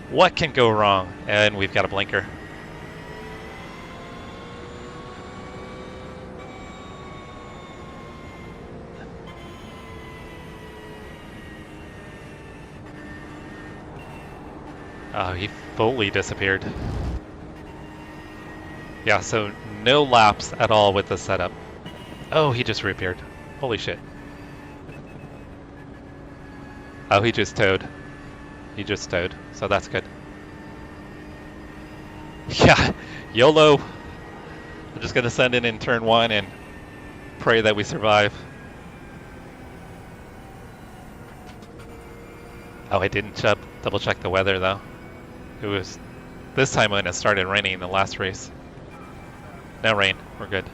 What can go wrong? And we've got a blinker. Oh, he fully disappeared. Yeah, so no laps at all with the setup. Oh, he just reappeared. Holy shit. Oh, he just towed. He just towed, so that's good. Yeah, YOLO. I'm just gonna send in turn 1 and pray that we survive. Oh, I didn't double check the weather though. It was this time when it started raining in the last race. No rain, we're good.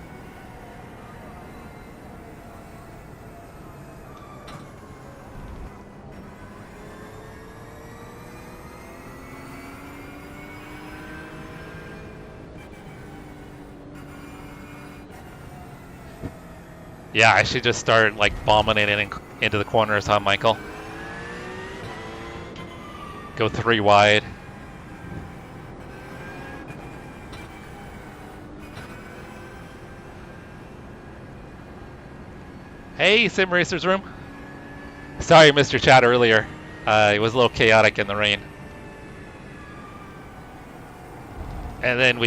Yeah, I should just start like bombing it into the corners, huh, Michael? Go 3 wide. Hey, Sim Racer's Room. Sorry, Mr. Chat earlier. It was a little chaotic in the rain. And then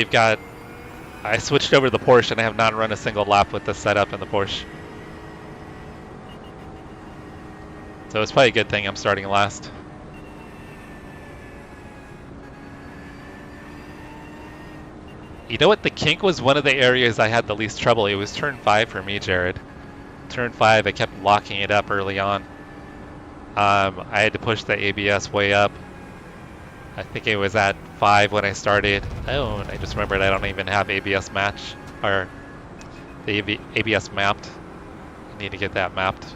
I switched over to the Porsche and I have not run a single lap with the setup in the Porsche. So it's probably a good thing I'm starting last. You know what? The kink was one of the areas I had the least trouble. It was turn 5 for me, Jared. Turn 5, I kept locking it up early on. I had to push the ABS way up. I think it was at 5 when I started. Oh, and I just remembered I don't even have ABS match, or the ABS mapped. I need to get that mapped.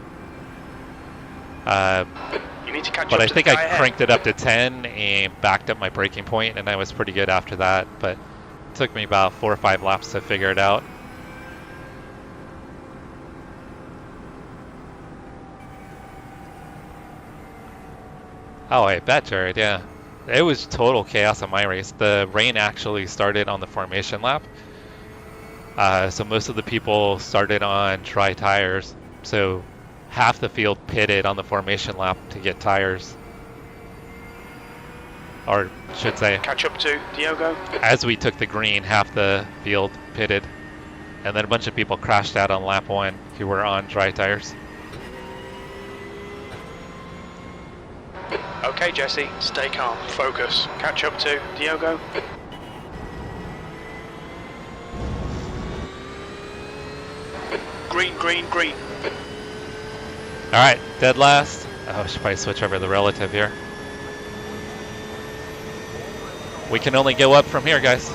You need to catch But up I to think the I guy ahead. cranked it up to 10 and backed up my braking point, and I was pretty good after that. But it took me about 4 or 5 laps to figure it out. Oh, I bet, Jared, yeah. It was total chaos on my race. The rain actually started on the formation lap. So most of the people started on dry tires. So half the field pitted on the formation lap to get tires. Or should say, Catch up to Diogo. as we took the green, half the field pitted. And then a bunch of people crashed out on lap 1 who were on dry tires. Okay, Jesse, stay calm, focus. Catch up to Diogo. Green, green, green. Alright, dead last. Oh, I should probably switch over to the relative here. We can only go up from here, guys.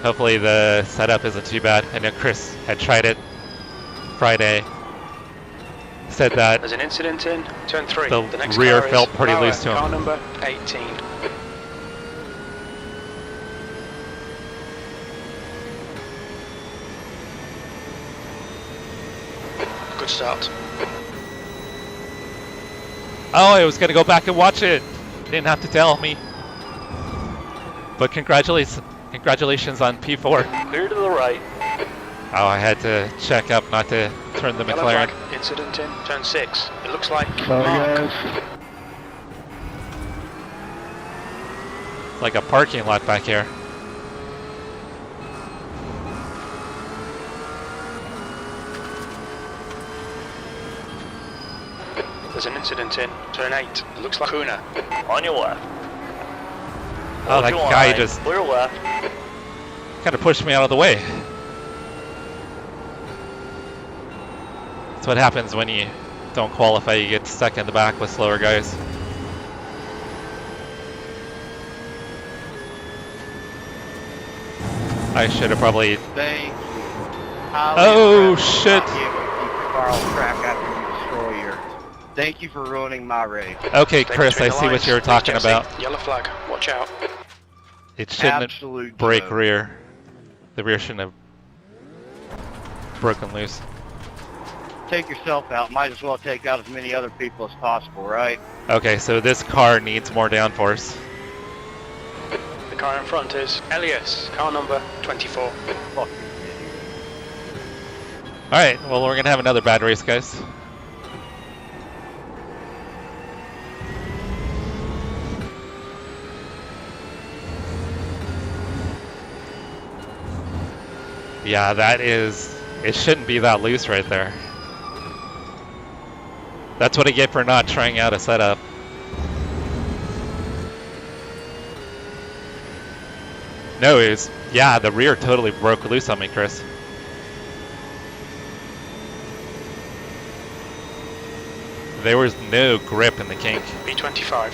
Hopefully the setup isn't too bad. I know Chris had tried it Friday. Said that There's an incident in turn 3. the next rear car is felt pretty Power, loose to him. Car number 18. Good start. Oh, I was gonna go back and watch it. Didn't have to tell me. But congratulations on P4. Clear to the right. Oh, I had to check up not to turn the Yellow McLaren. flag, incident in turn 6. It looks like Sorry, Mark. guys. It's like a parking lot back here. There's an incident in turn 8. It looks like Kuna. On your left. Oh, that Hold your guy line. just Clear left. kind of pushed me out of the way. That's what happens when you don't qualify. You get stuck in the back with slower guys. I should have probably... Thank you. Oh, shit. Not be able to keep your car on track after you destroy your. Thank you for ruining my race. Okay, Stay Chris, I between the see what lines. you were Please, talking Jesse. about. Yellow flag. Watch out. It shouldn't Absolute break joke. rear. The rear shouldn't have broken loose. Take yourself out. Might as well take out as many other people as possible, right? Okay, so this car needs more downforce. The car in front is Elias. Car number 24. Fuck you, idiot. Alright, well, we're going to have another bad race, guys. Yeah, that is... It shouldn't be that loose right there. That's what I get for not trying out a setup. No, it was... Yeah, the rear totally broke loose on me, Chris. There was no grip in the kink. B25.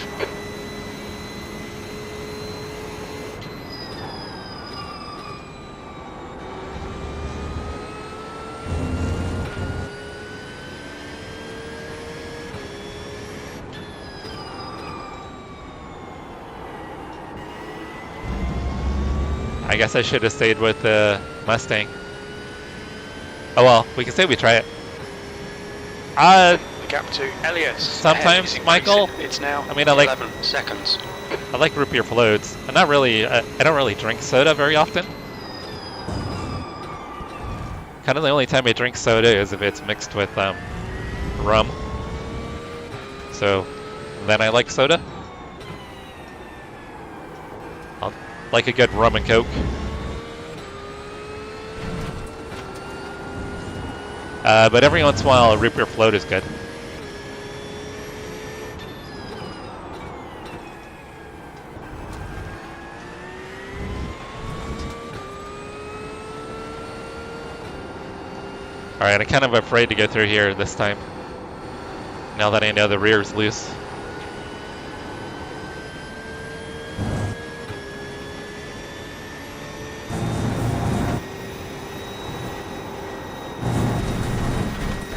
I guess I should have stayed with the Mustang. Oh well, we can say we try it. The gap to Elias. Sometimes, Ahead is Michael, increasing. It's now I mean, I like- 11 seconds. I like root beer floats. I'm not really, I don't really drink soda very often. Kind of the only time I drink soda is if it's mixed with rum. So then I like soda. I'll like a good rum and coke. But every once in a while a root beer float is good. Alright, I'm kind of afraid to go through here this time. Now that I know the rear's loose.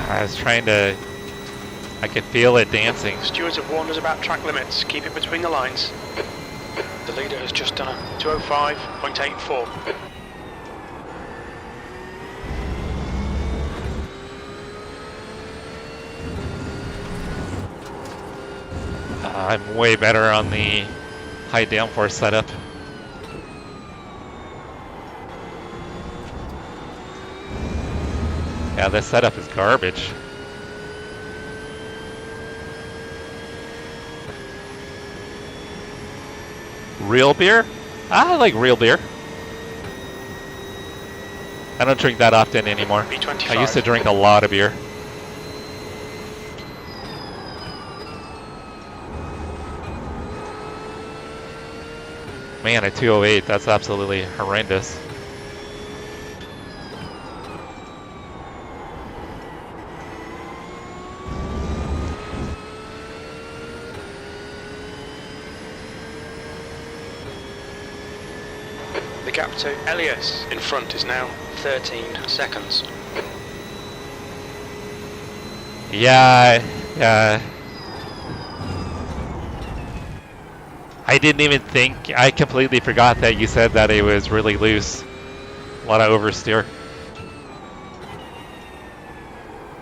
I was trying to... I could feel it dancing. Stewards have warned us about track limits. Keep it between the lines. The leader has just done a 205.84. I'm way better on the high downforce setup. Yeah, this setup is garbage. Real beer? I like real beer. I don't drink that often anymore. B25. I used to drink a lot of beer. Man, at 208, that's absolutely horrendous. The gap to Elias in front is now 13 seconds. Yeah. I didn't even think, I completely forgot that you said that it was really loose. A lot of oversteer.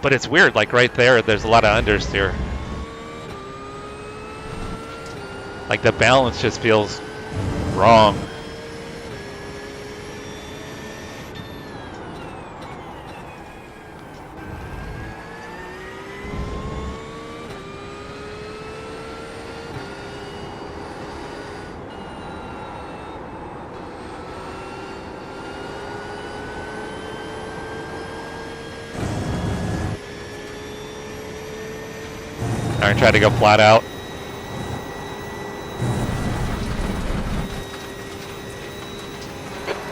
But it's weird, like right there, there's a lot of understeer. Like the balance just feels wrong. I'm gonna try to go flat out.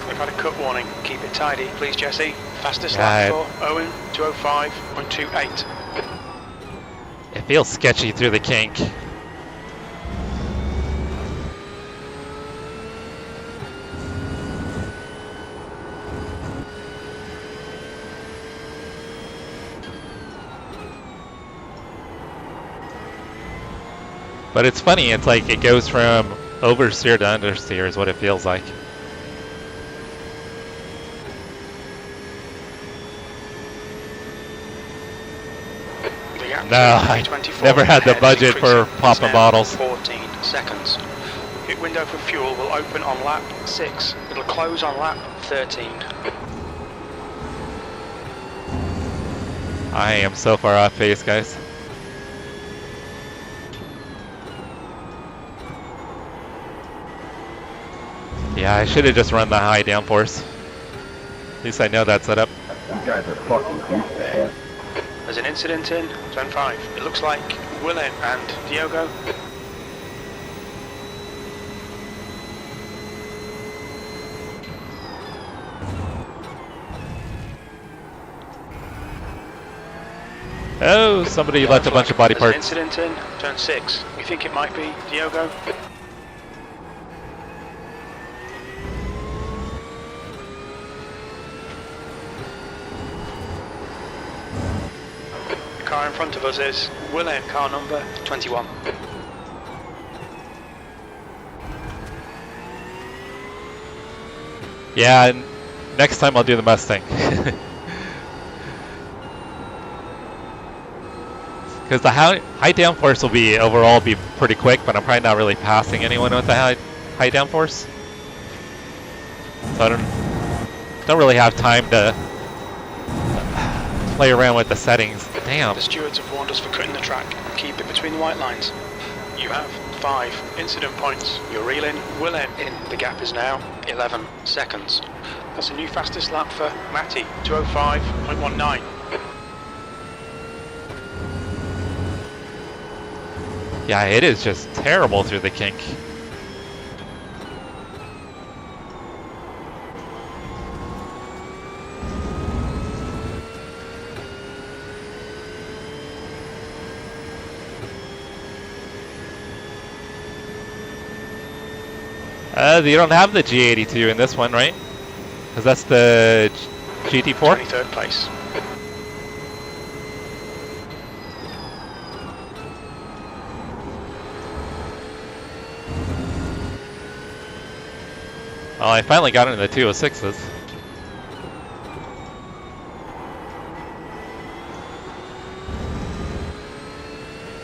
We've had a cut warning. Keep it tidy, please, Jesse. Fastest Yeah, lap for Owen, 205.28. It feels sketchy through the kink. But it's funny, it's like it goes from oversteer to understeer is what it feels like. No, I never had the budget for popping bottles. 14 seconds. Pit window for fuel will open on lap 6. It'll close on lap 13. I am so far off pace, guys. Yeah, I should have just run the high downforce. At least I know that setup. You guys are fucking douchebags. There's an incident in Zone 5. It looks like Willem and Diogo. Oh, somebody left a bunch of body There's parts. an incident in Turn 6. We think it might be Diogo. The car in front of us is Willem, car number 21. Yeah, and next time I'll do the Mustang. Because the high downforce will be overall be pretty quick, but I'm probably not really passing anyone with the high downforce. So I don't really have time to play around with the settings. Damn. The stewards have warned us for cutting the track and keep it between the white lines. You have 5 incident points. You're reeling Willem in. The gap is now 11 seconds. That's a new fastest lap for Matty, 205.19. Yeah, it is just terrible through the kink. You don't have the G82 in this one, right? Because that's the GT4? 23rd place. Well, I finally got into the 206s.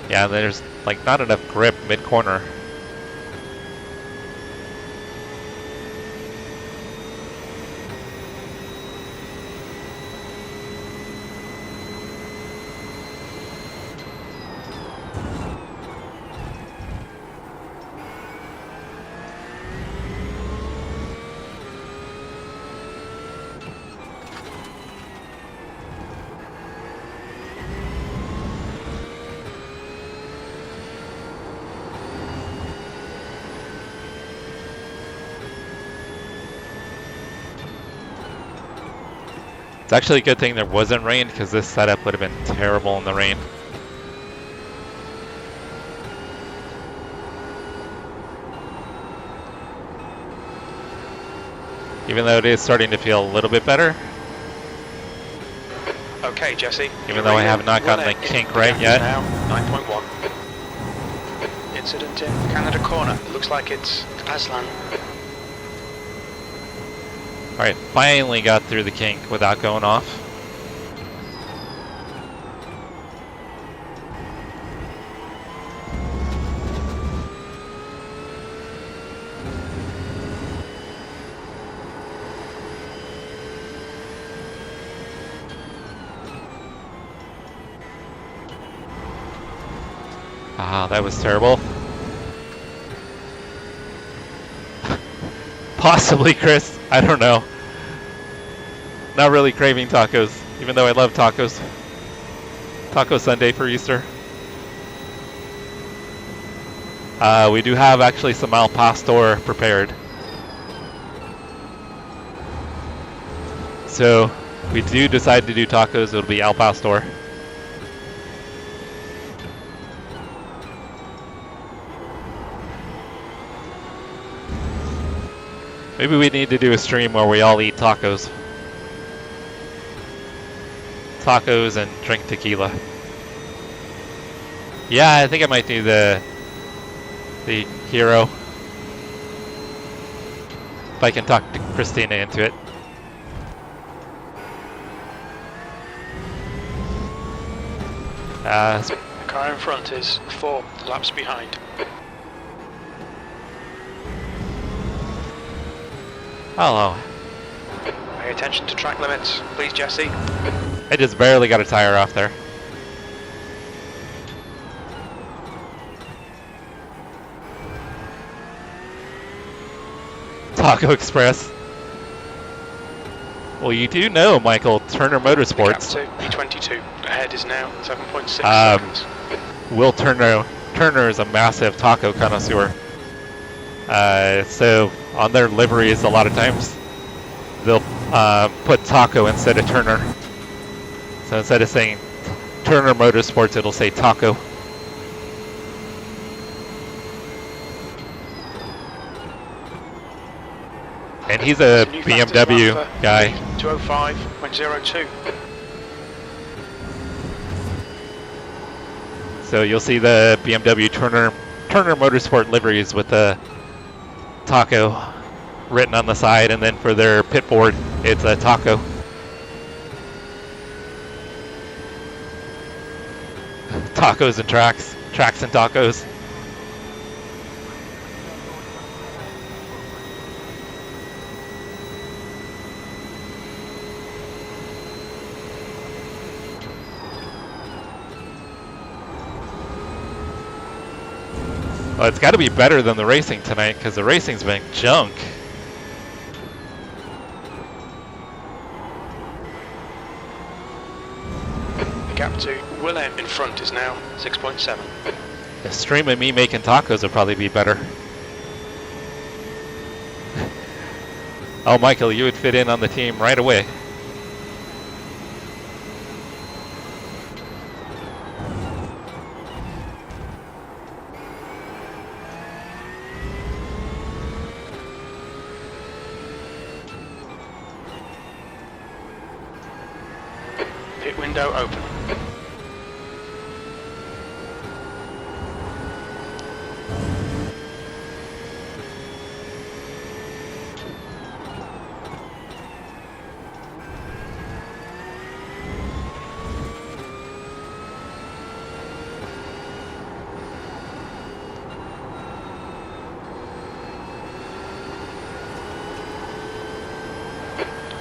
Yeah, there's like not enough grip mid-corner. It's actually a good thing there wasn't rain because this setup would have been terrible in the rain. Even though it is starting to feel a little bit better. Okay, Jesse. Even though I have not gotten the kink right yet. Now 9.1. Incident in Canada corner. It looks like it's Aslan. Alright, finally got through the kink without going off. Ah, that was terrible. Possibly, Chris. I don't know. Not really craving tacos, even though I love tacos. Taco Sunday for Easter. We do have actually some al pastor prepared. So, we do decide to do tacos, it'll be al pastor. Maybe we need to do a stream where we all eat tacos. Tacos and drink tequila. Yeah, I think I might do the hero. If I can talk to Christina into it. The car in front is 4 laps behind. Hello. Pay attention to track limits, please, Jesse. I just barely got a tire off there. Taco Express. Well, you do know, Michael, Turner Motorsports. P22. Ahead is now 7.6 seconds. Will Turner is a massive taco connoisseur. So on their liveries, a lot of times they'll put taco instead of Turner. So instead of saying Turner Motorsports, it'll say taco. And he's a BMW guy. 205.02. So you'll see the BMW Turner Motorsport liveries with the taco written on the side, and then for their pit board, it's a taco. Tacos and tracks and tacos. Well, it's got to be better than the racing tonight, because the racing's been junk. The gap to Willem in front is now 6.7. A stream of me making tacos would probably be better. Oh, Michael, you would fit in on the team right away. Pit window open.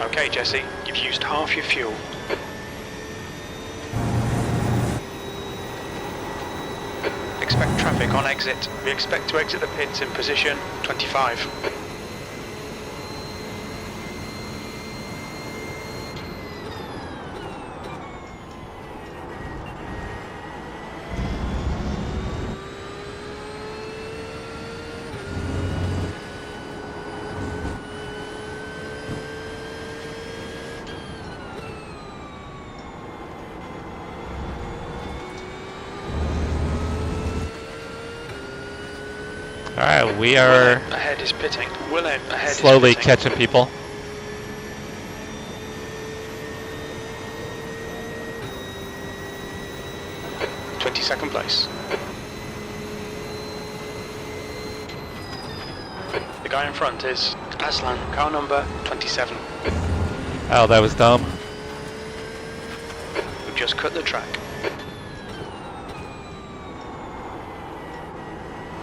Okay, Jesse, you've used half your fuel. Expect traffic on exit. We expect to exit the pits in position 25. Alright, we are Ahead is pitting. Willem ahead slowly is pitting. catching people. Second place. The guy in front is Aslan, car number 27. Oh, that was dumb. We've just cut the track.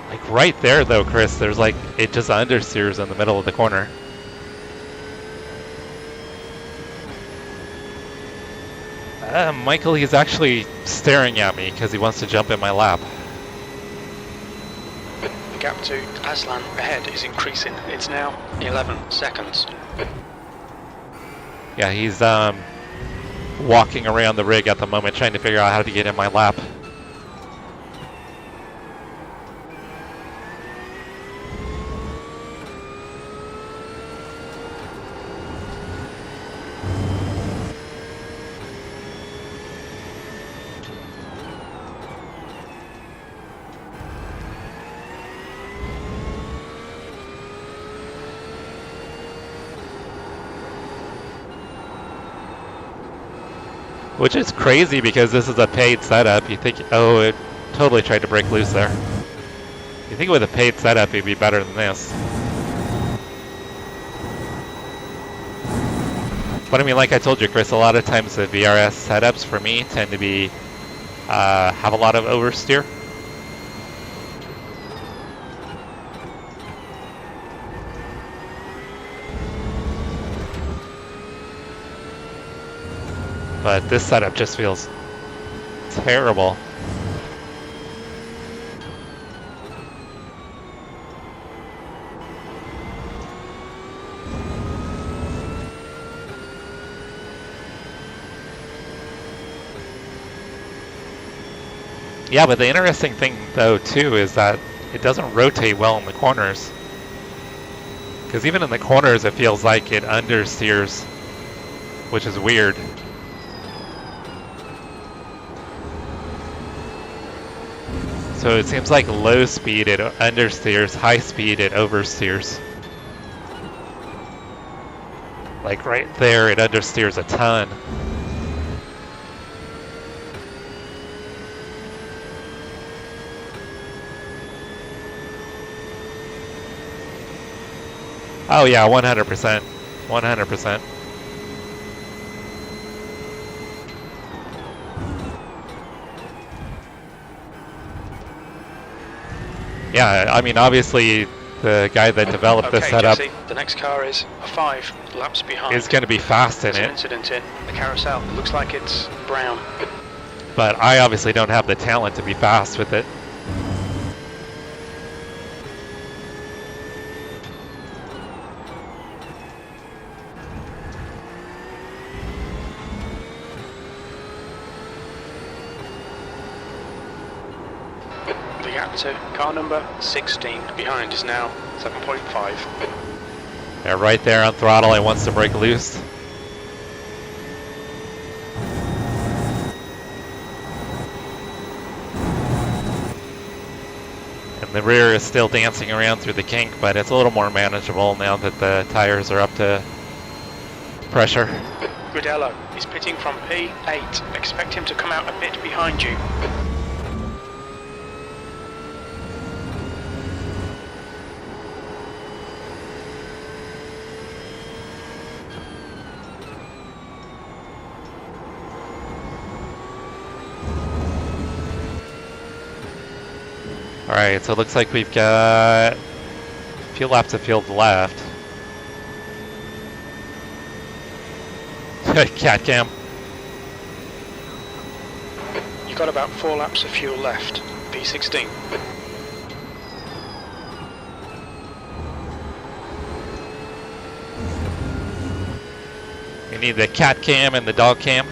Like right there though, Chris, there's like, it just understeers in the middle of the corner. Michael, he's actually staring at me because he wants to jump in my lap. The gap to Aslan ahead is increasing. It's now 11 seconds. Yeah, he's walking around the rig at the moment trying to figure out how to get in my lap. Which is crazy because this is a paid setup. You think, oh, it totally tried to break loose there. You think with a paid setup it'd be better than this. But I mean, like I told you, Chris, a lot of times the VRS setups for me tend to be, have a lot of oversteer. But this setup just feels terrible. Yeah, but the interesting thing though too is that it doesn't rotate well in the corners. Because even in the corners it feels like it understeers, which is weird. So it seems like low speed it understeers, high speed it oversteers. Like right there it understeers a ton. Oh yeah, 100%. 100%. Yeah, I mean, obviously, the guy that developed this setup Jesse, the next car is 5 laps behind. is going to be fast in There's an it, incident in the carousel. It looks like it's brown. but I obviously don't have the talent to be fast with it. The gap to car number 16 behind is now 7.5. Yeah, right there on throttle, it wants to break loose. And the rear is still dancing around through the kink, but it's a little more manageable now that the tires are up to pressure. Gridello is pitting from P8. Expect him to come out a bit behind you. Alright, so it looks like we've got a few laps of field left. Cat cam. You've got about 4 laps of fuel left. P16. We need the cat cam and the dog cam.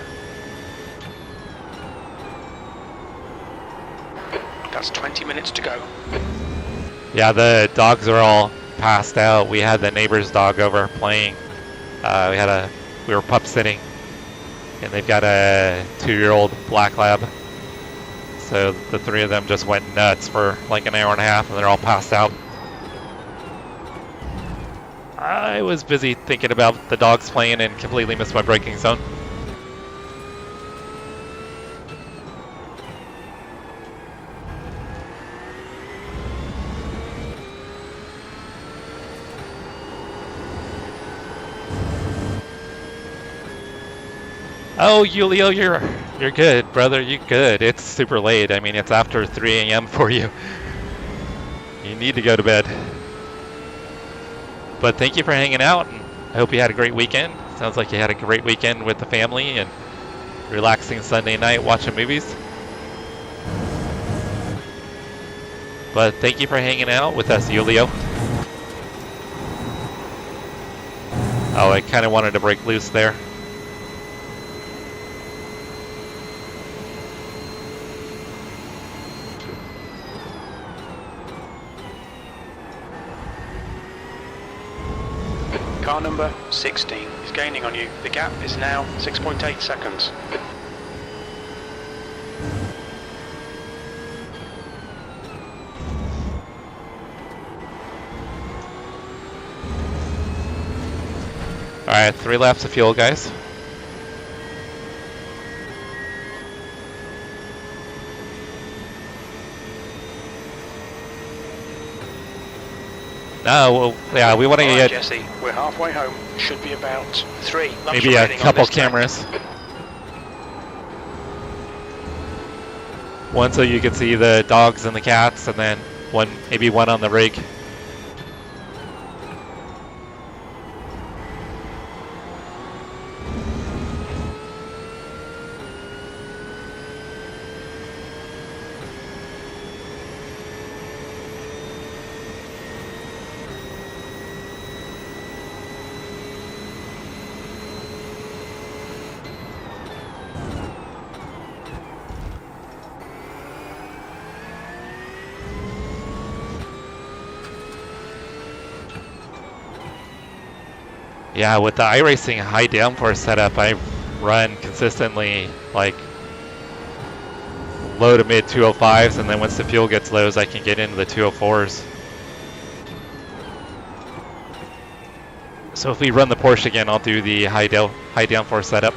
That's 20 minutes to go. Yeah, the dogs are all passed out. We had the neighbor's dog over playing. We were pup sitting, and they've got a 2-year-old black lab. So the 3 of them just went nuts for like an hour and a half, and they're all passed out. I was busy thinking about the dogs playing and completely missed my braking zone. Oh, Julio, you're good, brother. You're good. It's super late. I mean, it's after 3 a.m. for you. You need to go to bed. But thank you for hanging out, and I hope you had a great weekend. Sounds like you had a great weekend with the family and relaxing Sunday night watching movies. But thank you for hanging out with us, Julio. Oh, I kind of wanted to break loose there. Car number 16 is gaining on you. The gap is now 6.8 seconds. Alright, 3 laps of fuel, guys. No, well, yeah, we want to Alright, get Jesse, we're halfway home. Should be about 3 laps maybe a remaining on couple this track. cameras. One so you can see the dogs and the cats, and then maybe one on the rig. Yeah, with the iRacing high downforce setup, I run consistently like low to mid 205s, and then once the fuel gets low, I can get into the 204s. So if we run the Porsche again, I'll do the high downforce setup.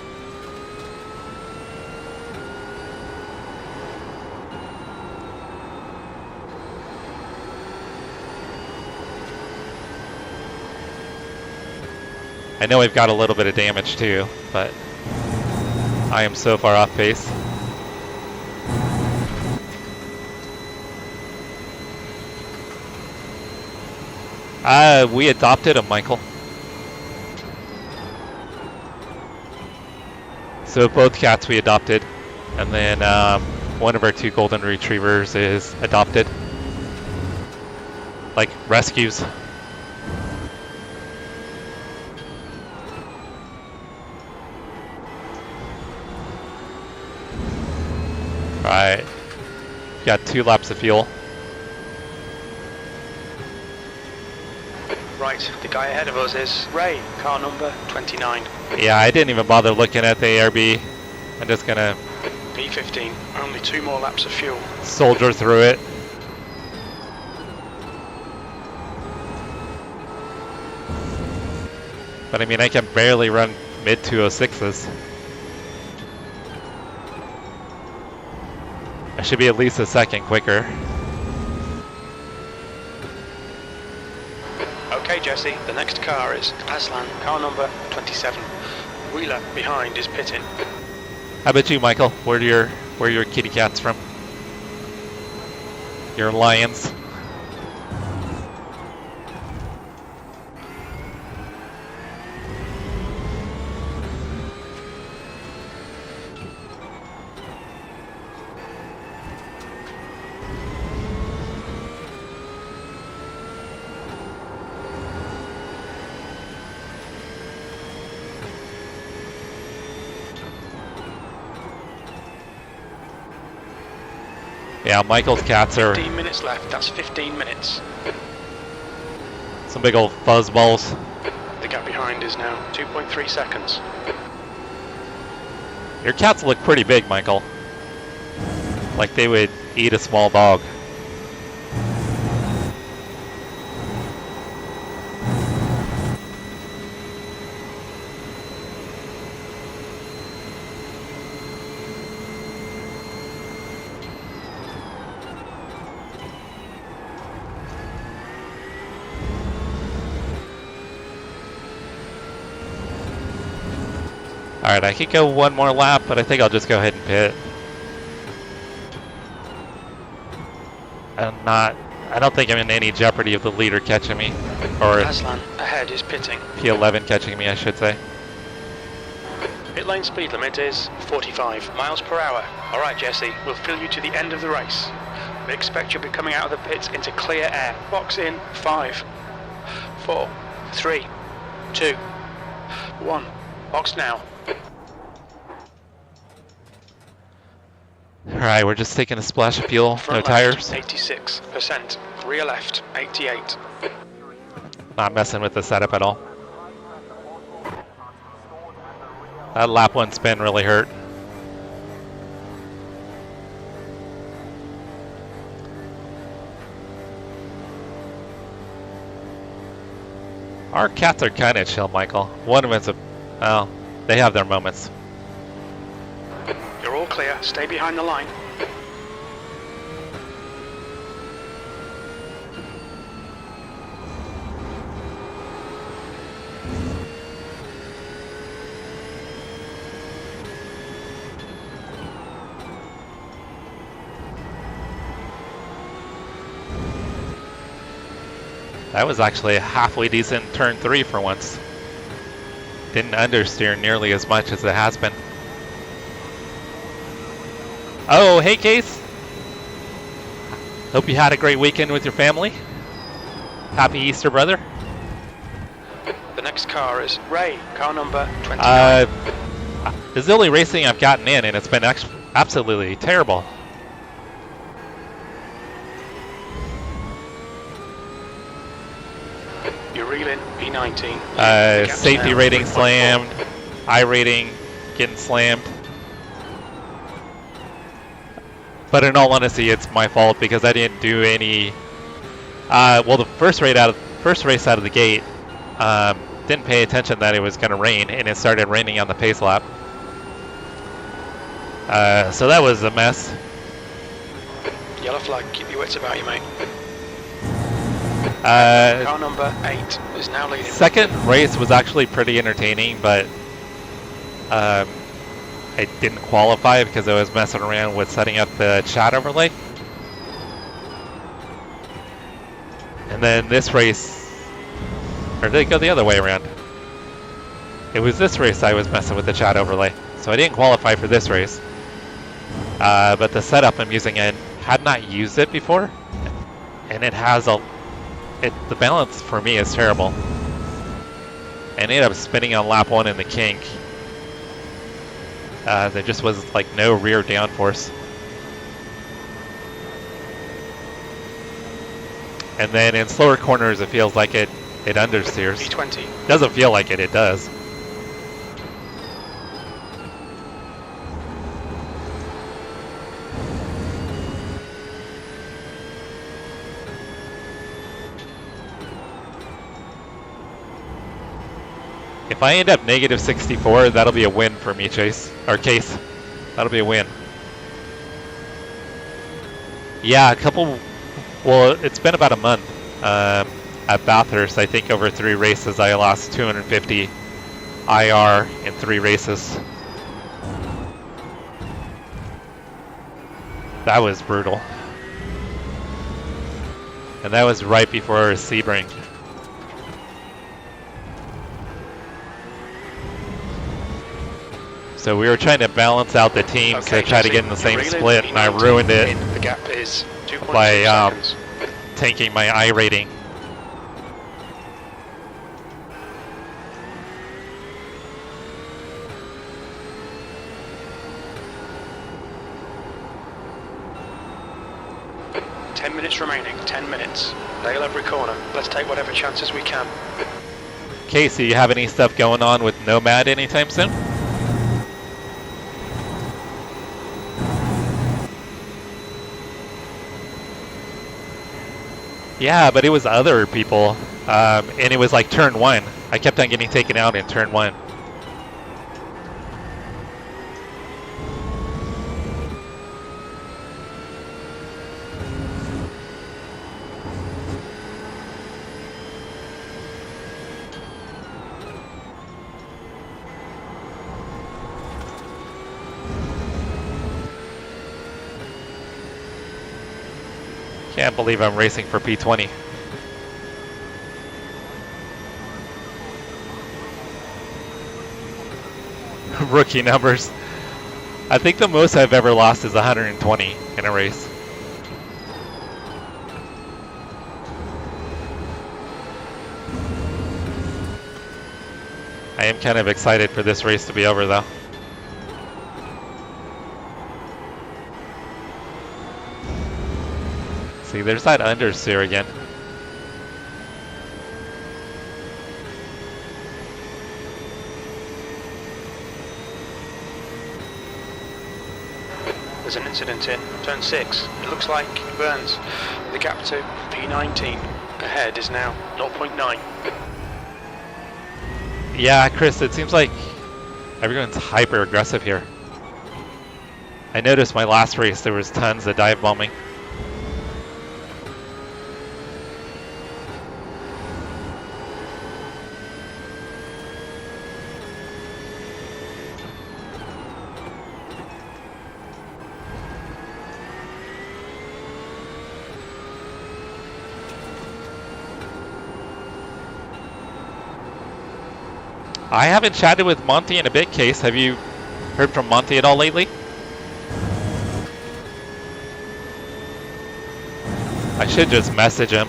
I know we've got a little bit of damage too, but I am so far off pace. We adopted him, Michael. So both cats we adopted, and then one of our 2 golden retrievers is adopted, like rescues. Alright, got 2 laps of fuel. Right, the guy ahead of us is Ray, car number 29. Yeah, I didn't even bother looking at the ARB. I'm just gonna P15, only 2 more laps of fuel. soldier through it. But I mean, I can barely run mid 206s. I should be at least a second quicker. Okay, Jesse, the next car is Aslan, car number 27. Wheeler behind is pitting. How about you, Michael? Where are your kitty cats from? Your lions? Yeah, Michael's cats are 15 minutes left, that's 15 minutes. some big old fuzzballs. The gap behind is now 2.3 seconds. Your cats look pretty big, Michael. Like they would eat a small dog. Alright, I could go one more lap, but I think I'll just go ahead and pit. I don't think I'm in any jeopardy of the leader catching me. Or Aslan ahead is pitting. P11 catching me, I should say. Pit lane speed limit is 45 miles per hour. Alright Jesse, we'll fill you to the end of the race. We expect you'll be coming out of the pits into clear air. Box in 5, 4, 3, 2, 1. Box now. Alright, we're just taking a splash of fuel, Front no left, tires. 86%. Rear left, 88. Not messing with the setup at all. That lap 1 spin really hurt. Our cats are kind of chill, Michael. One of them's well, they have their moments. You're all clear. Stay behind the line. That was actually a halfway decent turn 3 for once. Didn't understeer nearly as much as it has been. Oh, hey Case. Hope you had a great weekend with your family. Happy Easter, brother. The next car is Ray, car number 29. This is the only racing I've gotten in, and it's been absolutely terrible. You're reeling, P19. Safety rating slammed. iRating getting slammed. But in all honesty, it's my fault because I didn't do any. Well, the first race out of the gate, didn't pay attention that it was going to rain, and it started raining on the pace lap. So that was a mess. Yellow flag, keep your wits about you, mate. Uh, Car number 8 is now leading. Second race was actually pretty entertaining, but I didn't qualify because I was messing around with setting up the chat overlay. And then this race, or did it go the other way around? It was this race I was messing with the chat overlay. So I didn't qualify for this race. But the setup I'm using, I had not used it before. And it has the balance for me is terrible. And it ended up spinning on lap 1 in the kink. There just was like no rear downforce. And then in slower corners, it feels like it understeers. P20. Doesn't feel like it does. If I end up negative 64, that'll be a win for me, Chase. Or Case. That'll be a win. Yeah, well, it's been about a month. At Bathurst, I think over 3 races, I lost 250 IR in 3 races. That was brutal. And that was right before Sebring. So we were trying to balance out the teams to try to get in the same split, and I ruined it The gap is 2.2 by seconds. tanking my I rating. Ten minutes remaining, 10 minutes. Nail every corner. Let's take whatever chances we can. Casey, you have any stuff going on with Nomad anytime soon? Yeah, but it was other people, and it was like turn 1. I kept on getting taken out in turn 1. can't believe I'm racing for P20. Rookie numbers. I think the most I've ever lost is 120 in a race. I am kind of excited for this race to be over though. See, there's that understeer again. There's an incident in turn 6. It looks like Burns. The gap to P19 ahead is now 0.9. Yeah, Chris, it seems like everyone's hyper aggressive here. I noticed my last race there was tons of dive bombing. I haven't chatted with Monty in a bit, Case. Have you heard from Monty at all lately? I should just message him.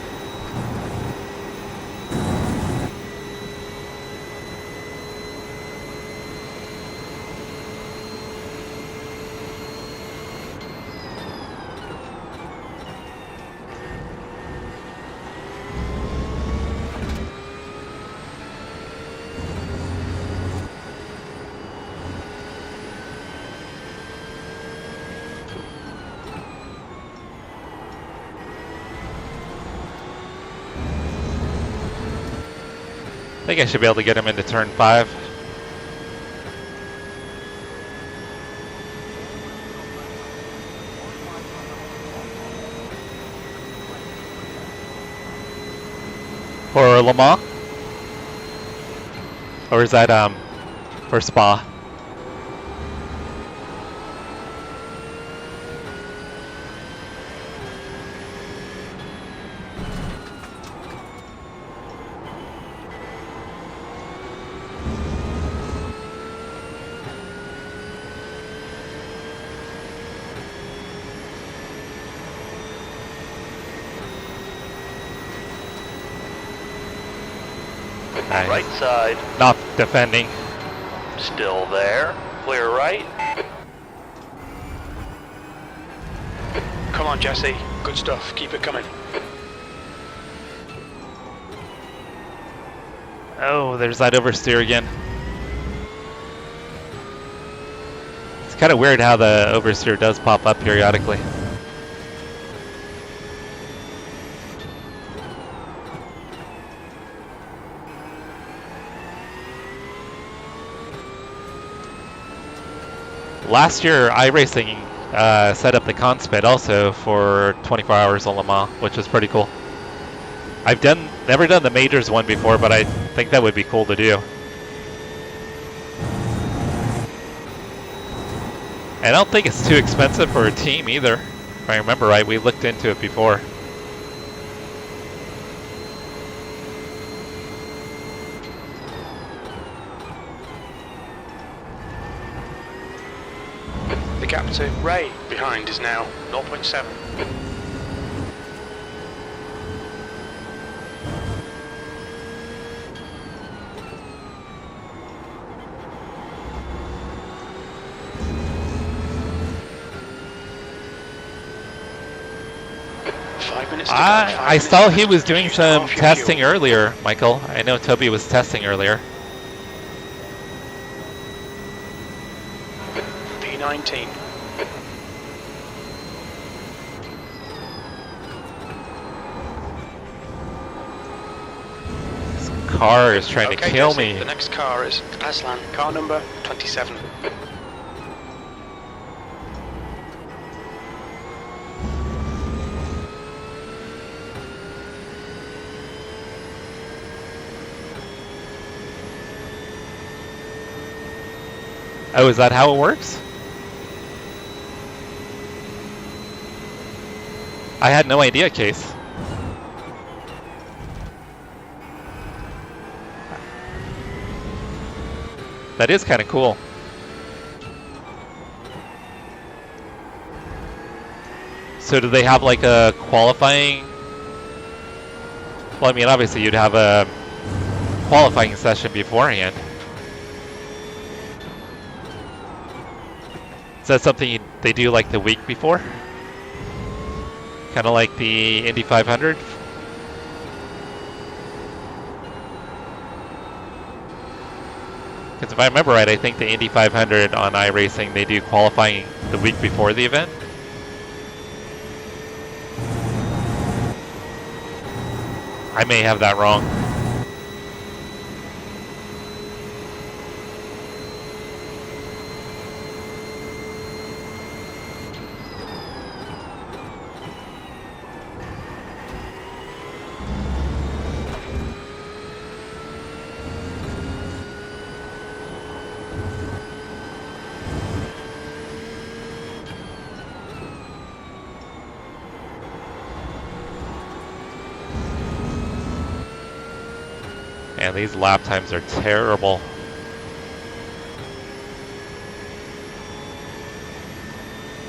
I think I should be able to get him into turn 5. For Le Mans? Or is that for Spa? Nice. Right side, Not defending. still there. Clear right. Come on, Jesse. Good stuff. Keep it coming. Oh, there's that oversteer again. It's kind of weird how the oversteer does pop up periodically. Last year, iRacing set up the Consped also for 24 hours on Le Mans, which is pretty cool. I've never done the majors one before, but I think that would be cool to do. And I don't think it's too expensive for a team either. If I remember right, we looked into it before. The gap to Ray behind is now 0.7. I saw he was doing some testing earlier, Michael. I know Toby was testing earlier. P19. This car is trying to kill Jesse, me. The next car is Aslan, car number 27. Oh, is that how it works? I had no idea, Case. That is kind of cool. So do they have like a qualifying? Well, I mean, obviously you'd have a qualifying session beforehand. Is that something they do like the week before? Kind of like the Indy 500? Because if I remember right, I think the Indy 500 on iRacing, they do qualifying the week before the event. I may have that wrong. Man, these lap times are terrible.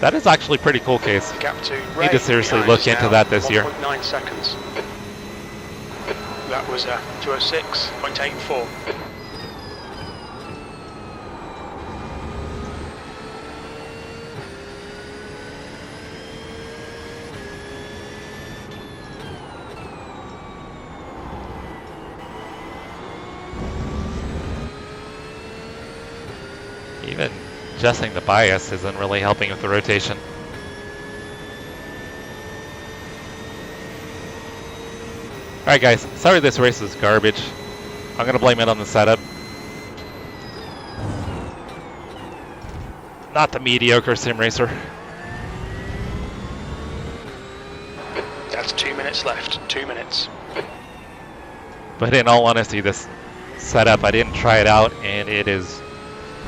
That is actually pretty cool, Case. Gap to Need to seriously look into that this year. 1.9 seconds. That was 206.84. Even adjusting the bias isn't really helping with the rotation. Alright guys, sorry this race is garbage. I'm gonna blame it on the setup. Not the mediocre sim racer. That's 2 minutes left. 2 minutes. But in all honesty, this setup, I didn't try it out, and it is,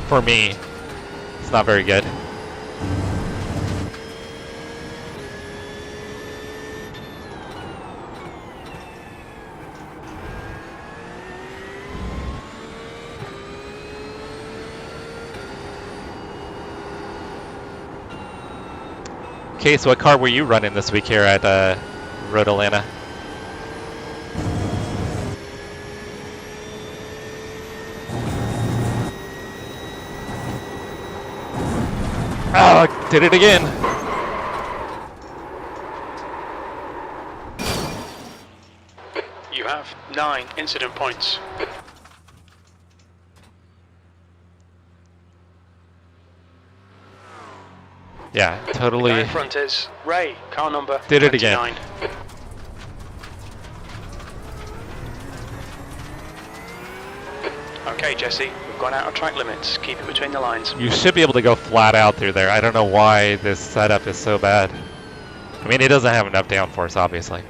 for me, it's not very good. Okay, so what car were you running this week here at Road Atlanta? Oh, did it again. You have 9 incident points. Yeah, The guy totally. in front is Ray, car number Did it again. 29. Okay, Jesse, we've gone out of track limits. Keep it between the lines. You should be able to go flat out through there. I don't know why this setup is so bad. I mean, it doesn't have enough downforce, obviously.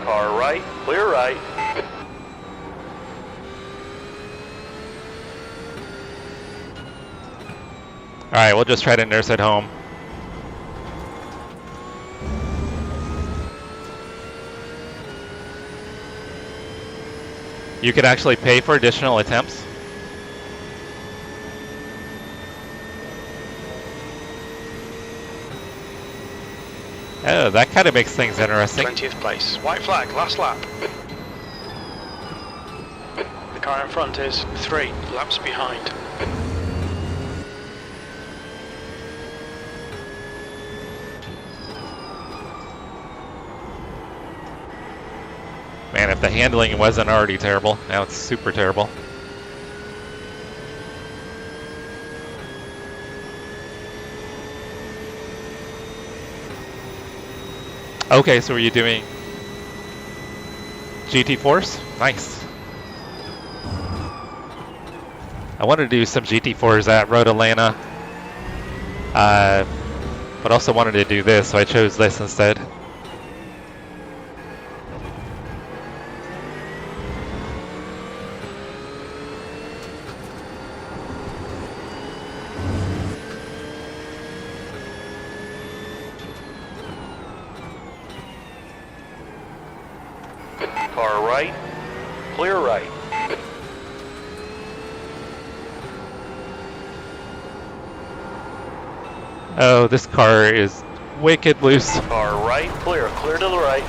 Car right, clear right. Alright, we'll just try to nurse it home. You could actually pay for additional attempts. Oh, that kind of makes things interesting. 20th place. White flag, last lap. The car in front is 3 laps behind. Man, if the handling wasn't already terrible, now it's super terrible. Okay, so are you doing GT4s? Nice. I wanted to do some GT4s at Road Atlanta, but also wanted to do this, so I chose this instead. car right, clear right. Oh, this car is wicked loose. Car right, clear to the right.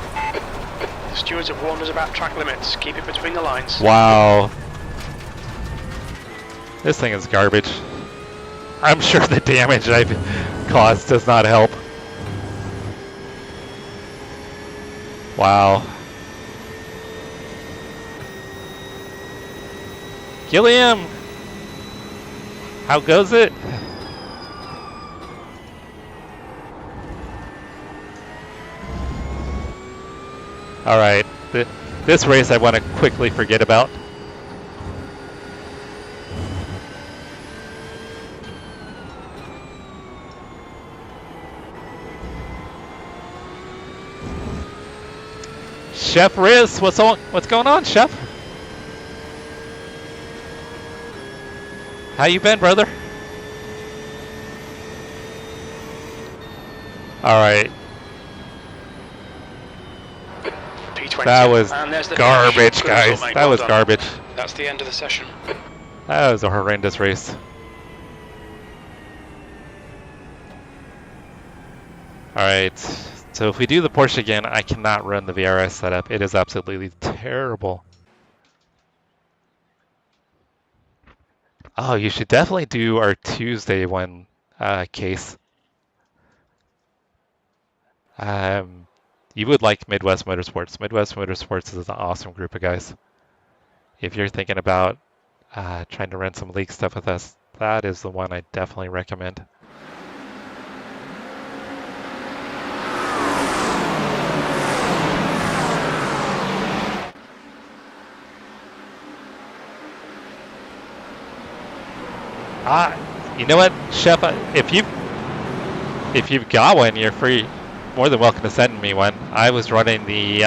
The stewards have warned us about track limits. Keep it between the lines. Wow. This thing is garbage. I'm sure the damage I've caused does not help. Wow. Gilliam! How goes it? Alright, this race I want to quickly forget about. Chef Riz, what's going on, Chef? How you been, brother? Alright. P20. That was And there's the garbage, finish. Good guys. result, mate. That Well was done. garbage. That's the end of the session. That was a horrendous race. Alright, so if we do the Porsche again, I cannot run the VRS setup. It is absolutely terrible. Oh, you should definitely do our Tuesday one, Case. You would like Midwest Motorsports. Midwest Motorsports is an awesome group of guys. If you're thinking about trying to run some league stuff with us, that is the one I definitely recommend. You know what, Chef? If you've got one, you're free. More than welcome to send me one. I was running the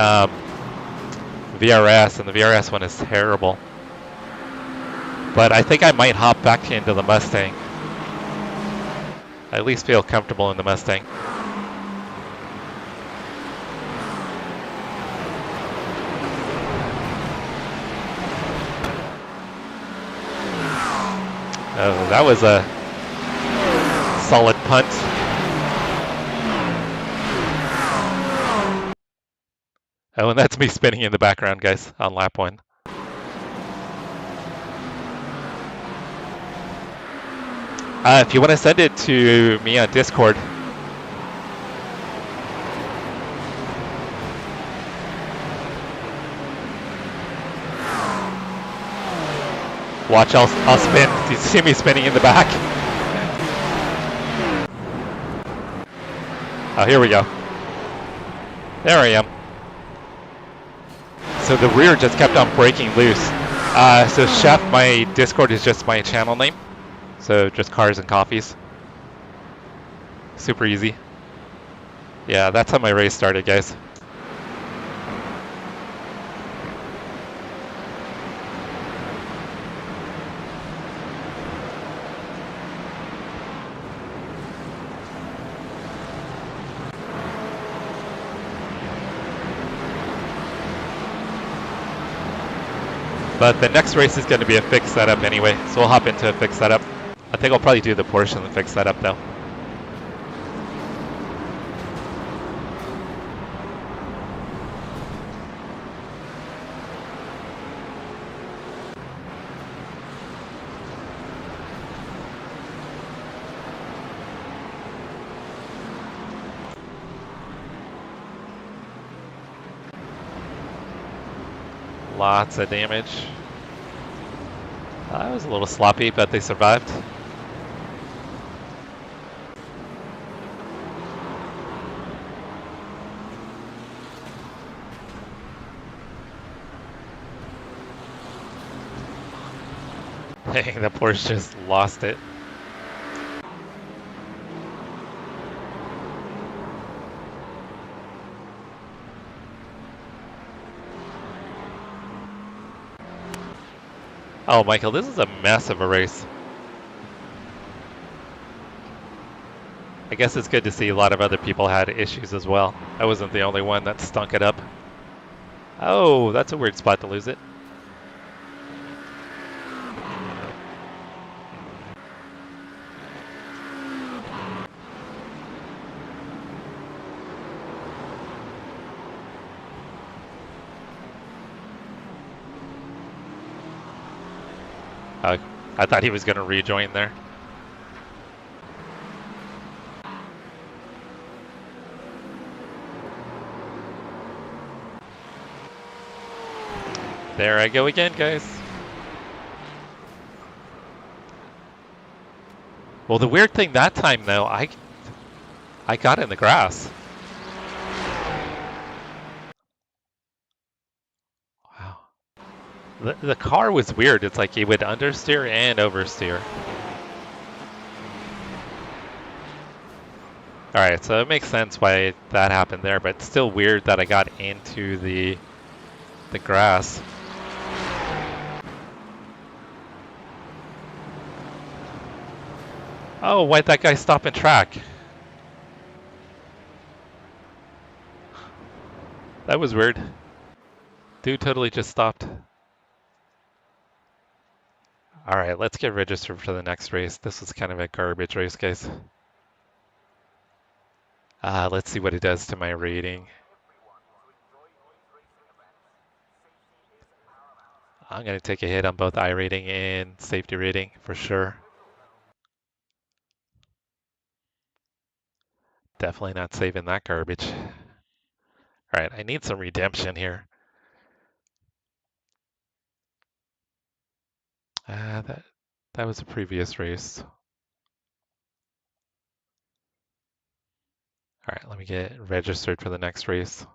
VRS, and the VRS one is terrible. But I think I might hop back into the Mustang. I at least feel comfortable in the Mustang. Oh, that was a solid punt. Oh, and that's me spinning in the background, guys, on lap one. If you want to send it to me on Discord, watch, I'll spin. You see me spinning in the back? Oh, here we go. There I am. So the rear just kept on breaking loose. So Chef, my Discord is just my channel name. So just Cars and Coffees. Super easy. Yeah, that's how my race started, guys. But the next race is going to be a fixed setup anyway, so we'll hop into a fixed setup. I think I'll probably do the Porsche in the fixed setup though. Lots of damage. That was a little sloppy, but they survived. Dang, the Porsche just lost it. Oh, Michael, this is a mess of a race. I guess it's good to see a lot of other people had issues as well. I wasn't the only one that stunk it up. Oh, that's a weird spot to lose it. I thought he was going to rejoin there. There I go again, guys. Well, the weird thing that time, though, I got in the grass. Wow. The car was weird. It's like it would understeer and oversteer. All right, so it makes sense why that happened there, but it's still weird that I got into the grass. Oh, why'd that guy stop in track? That was weird. Dude totally just stopped. All right, let's get registered for the next race. This was kind of a garbage race, guys. Let's see what it does to my rating. I'm going to take a hit on both iRating and safety rating for sure. Definitely not saving that garbage. All right, I need some redemption here. That was a previous race. All right, let me get registered for the next race.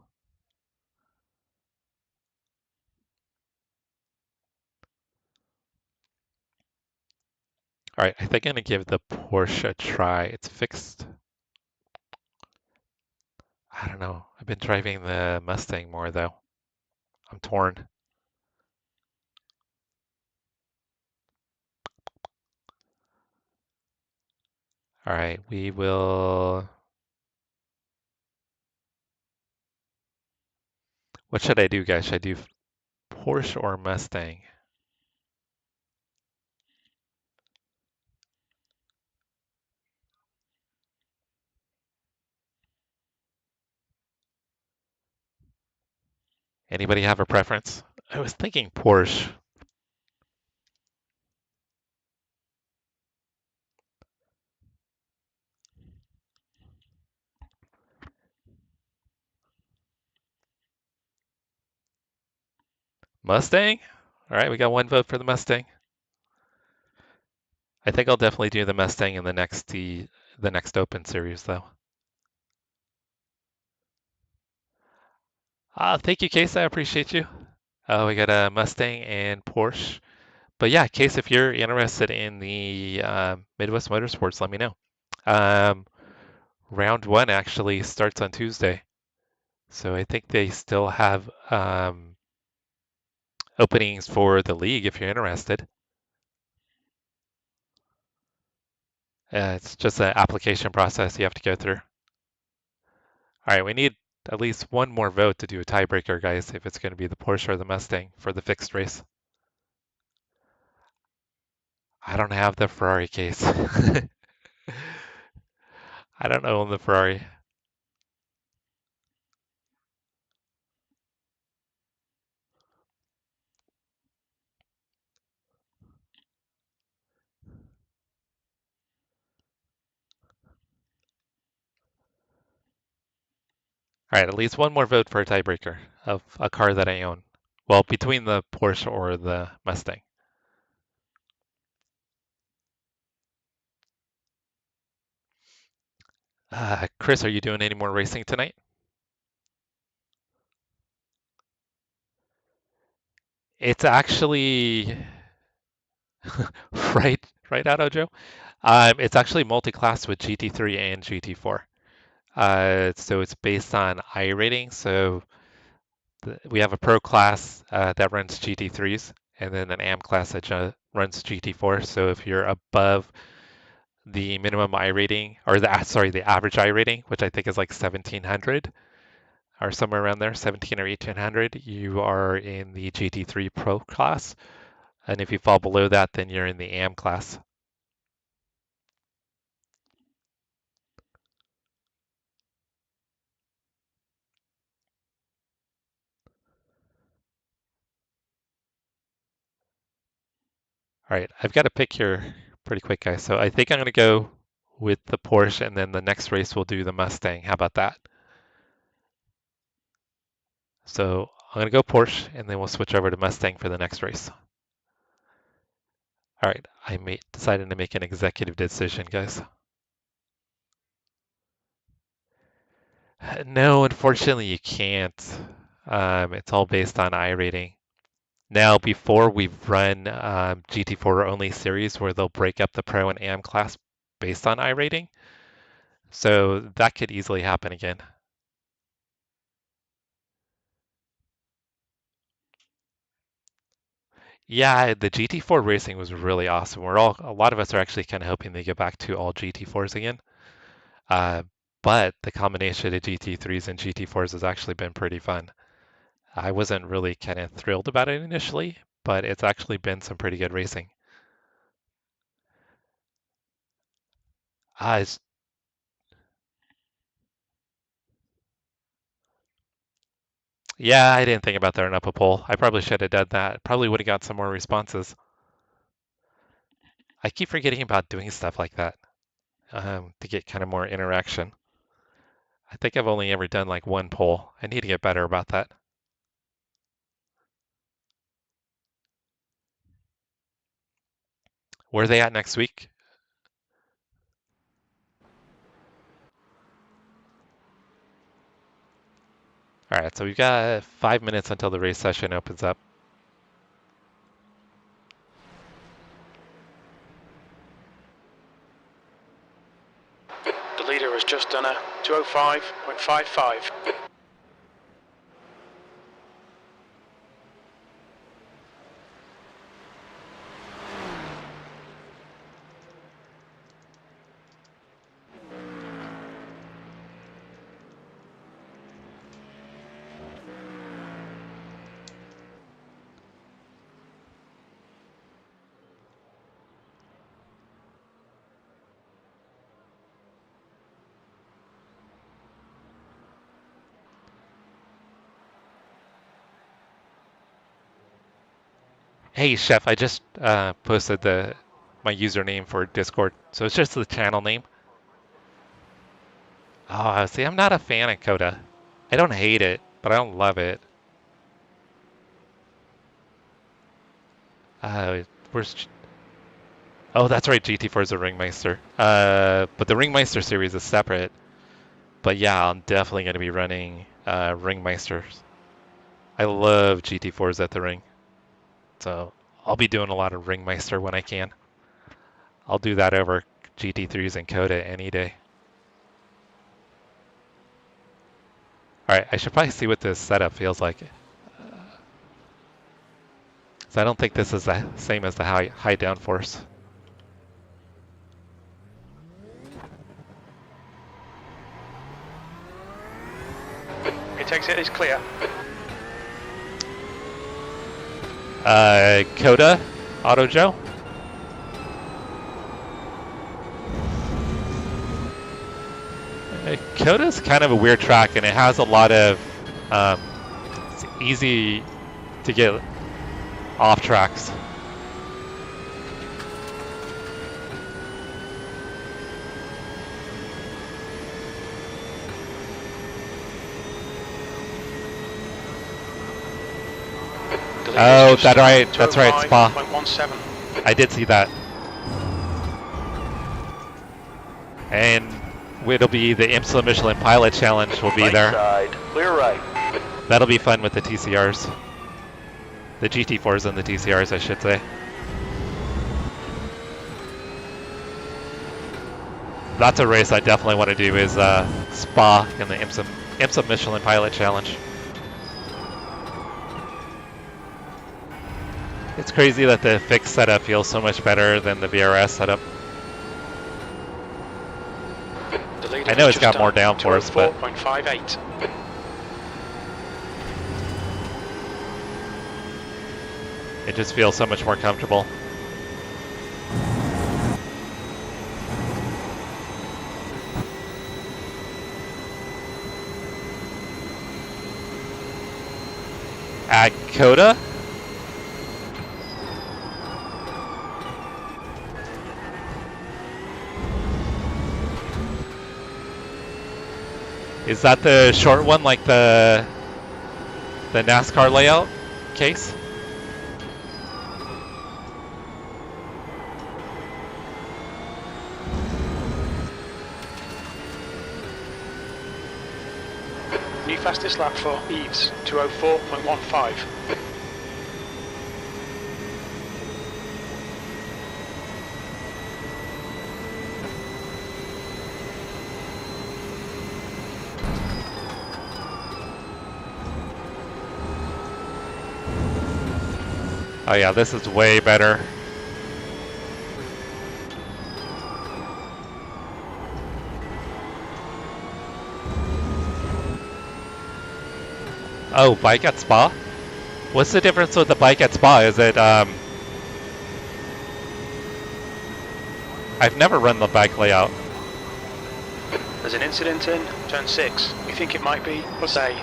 All right, I think I'm gonna give the Porsche a try. It's fixed. I don't know. I've been driving the Mustang more though. I'm torn. All right, we will. What should I do, guys? Should I do Porsche or Mustang? Anybody have a preference? I was thinking Porsche. Mustang? All right, we got one vote for the Mustang. I think I'll definitely do the Mustang in the next Open Series though. Thank you, Case. I appreciate you. We got a Mustang and Porsche. But yeah, Case, if you're interested in the Midwest Motorsports, let me know. Round 1 actually starts on Tuesday. So I think they still have openings for the league if you're interested. It's just an application process you have to go through. All right, we need at least one more vote to do a tiebreaker, guys, if it's going to be the Porsche or the Mustang for the fixed race. I don't have the Ferrari, Case. I don't own the Ferrari. All right, at least one more vote for a tiebreaker of a car that I own. Well, between the Porsche or the Mustang. Chris, are you doing any more racing tonight? It's actually right, Auto Joe. It's actually multi-class with GT3 and GT4. So it's based on iRating. So we have a Pro class that runs GT3s, and then an AM class that runs GT4. So if you're above the minimum iRating, or the average iRating, which I think is like 1700, or somewhere around there, 17 or 1800, you are in the GT3 Pro class. And if you fall below that, then you're in the AM class. All right, I've got to pick here pretty quick, guys. So I think I'm going to go with the Porsche, and then the next race we'll do the Mustang. How about that? So I'm going to go Porsche, and then we'll switch over to Mustang for the next race. All right, decided to make an executive decision, guys. No, unfortunately, you can't. It's all based on iRating. Now, before we've run GT4 only series where they'll break up the Pro and AM class based on iRating. So that could easily happen again. Yeah, the GT4 racing was really awesome. A lot of us are actually kind of hoping they get back to all GT4s again. But the combination of GT3s and GT4s has actually been pretty fun. I wasn't really kind of thrilled about it initially, but it's actually been some pretty good racing. Yeah, I didn't think about throwing up a poll. I probably should have done that. Probably would have got some more responses. I keep forgetting about doing stuff like that to get kind of more interaction. I think I've only ever done like one poll. I need to get better about that. Where are they at next week? All right, so we've got 5 minutes until the race session opens up. The leader has just done a 205.55. Hey, Chef, I just posted my username for Discord. So it's just the channel name. Oh, see, I'm not a fan of Coda. I don't hate it, but I don't love it. Where's... Oh, that's right, GT4 is a Ringmeister. But the Ringmeister series is separate. But yeah, I'm definitely going to be running Ringmeisters. I love GT4s at the ring. So I'll be doing a lot of Ringmeister when I can. I'll do that over GT3s and Coda any day. All right, I should probably see what this setup feels like. So I don't think this is the same as the high downforce. It takes it, it's clear. Coda, Auto Joe. Coda's kind of a weird track, and it has a lot of it's easy to get off tracks. Oh, that's right, Spa. 0.17. I did see that. And it'll be the IMSA Michelin Pilot Challenge will be Right there. side, clear right. That'll be fun with the TCRs. The GT4s and the TCRs, I should say. That's a race I definitely want to do is Spa in the IMSA Michelin Pilot Challenge. It's crazy that the fixed setup feels so much better than the VRS setup. I know it's got more downforce, but 4.58. It just feels so much more comfortable. At Coda? Is that the short one, like the NASCAR layout case? New fastest lap for Eves, 2:04.15. Oh yeah, this is way better. Oh, bike at Spa? What's the difference with the bike at Spa? Is it, I've never run the bike layout. There's an incident in turn 6. We think it might be plus A.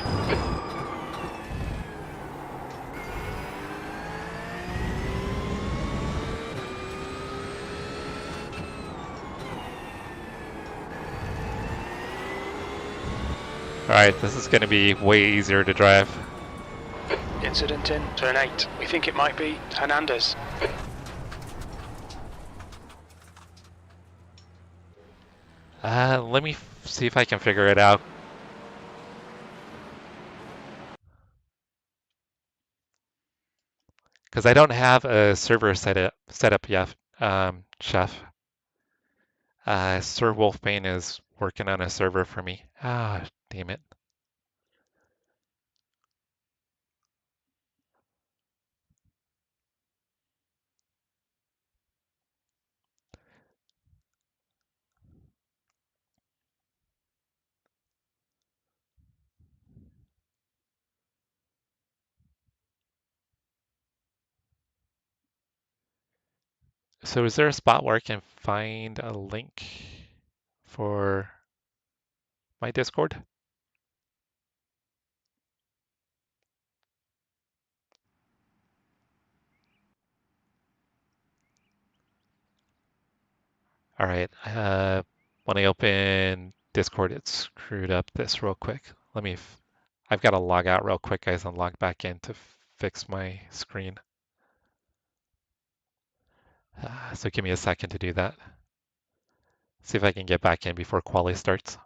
Alright, this is going to be way easier to drive. Incident in turn 8. We think it might be Hernandez. Let me see if I can figure it out. Because I don't have a server set up yet, Chef. Sir Wolfbane is working on a server for me. Ah, damn it. So is there a spot where I can find a link for my Discord? All right. When I open Discord, it screwed up this real quick. I've got to log out real quick, guys, and log back in to fix my screen. So give me a second to do that. See if I can get back in before quali starts.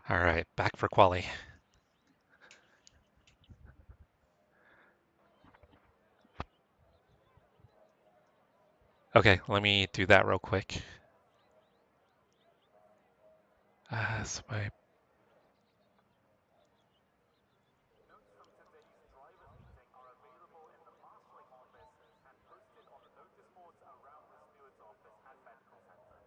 All right, back for quali. Okay, let me do that real quick. So my Notes from today's drivers meeting are available in the marshalling office and posted on the notice boards around the steward's office and medical center.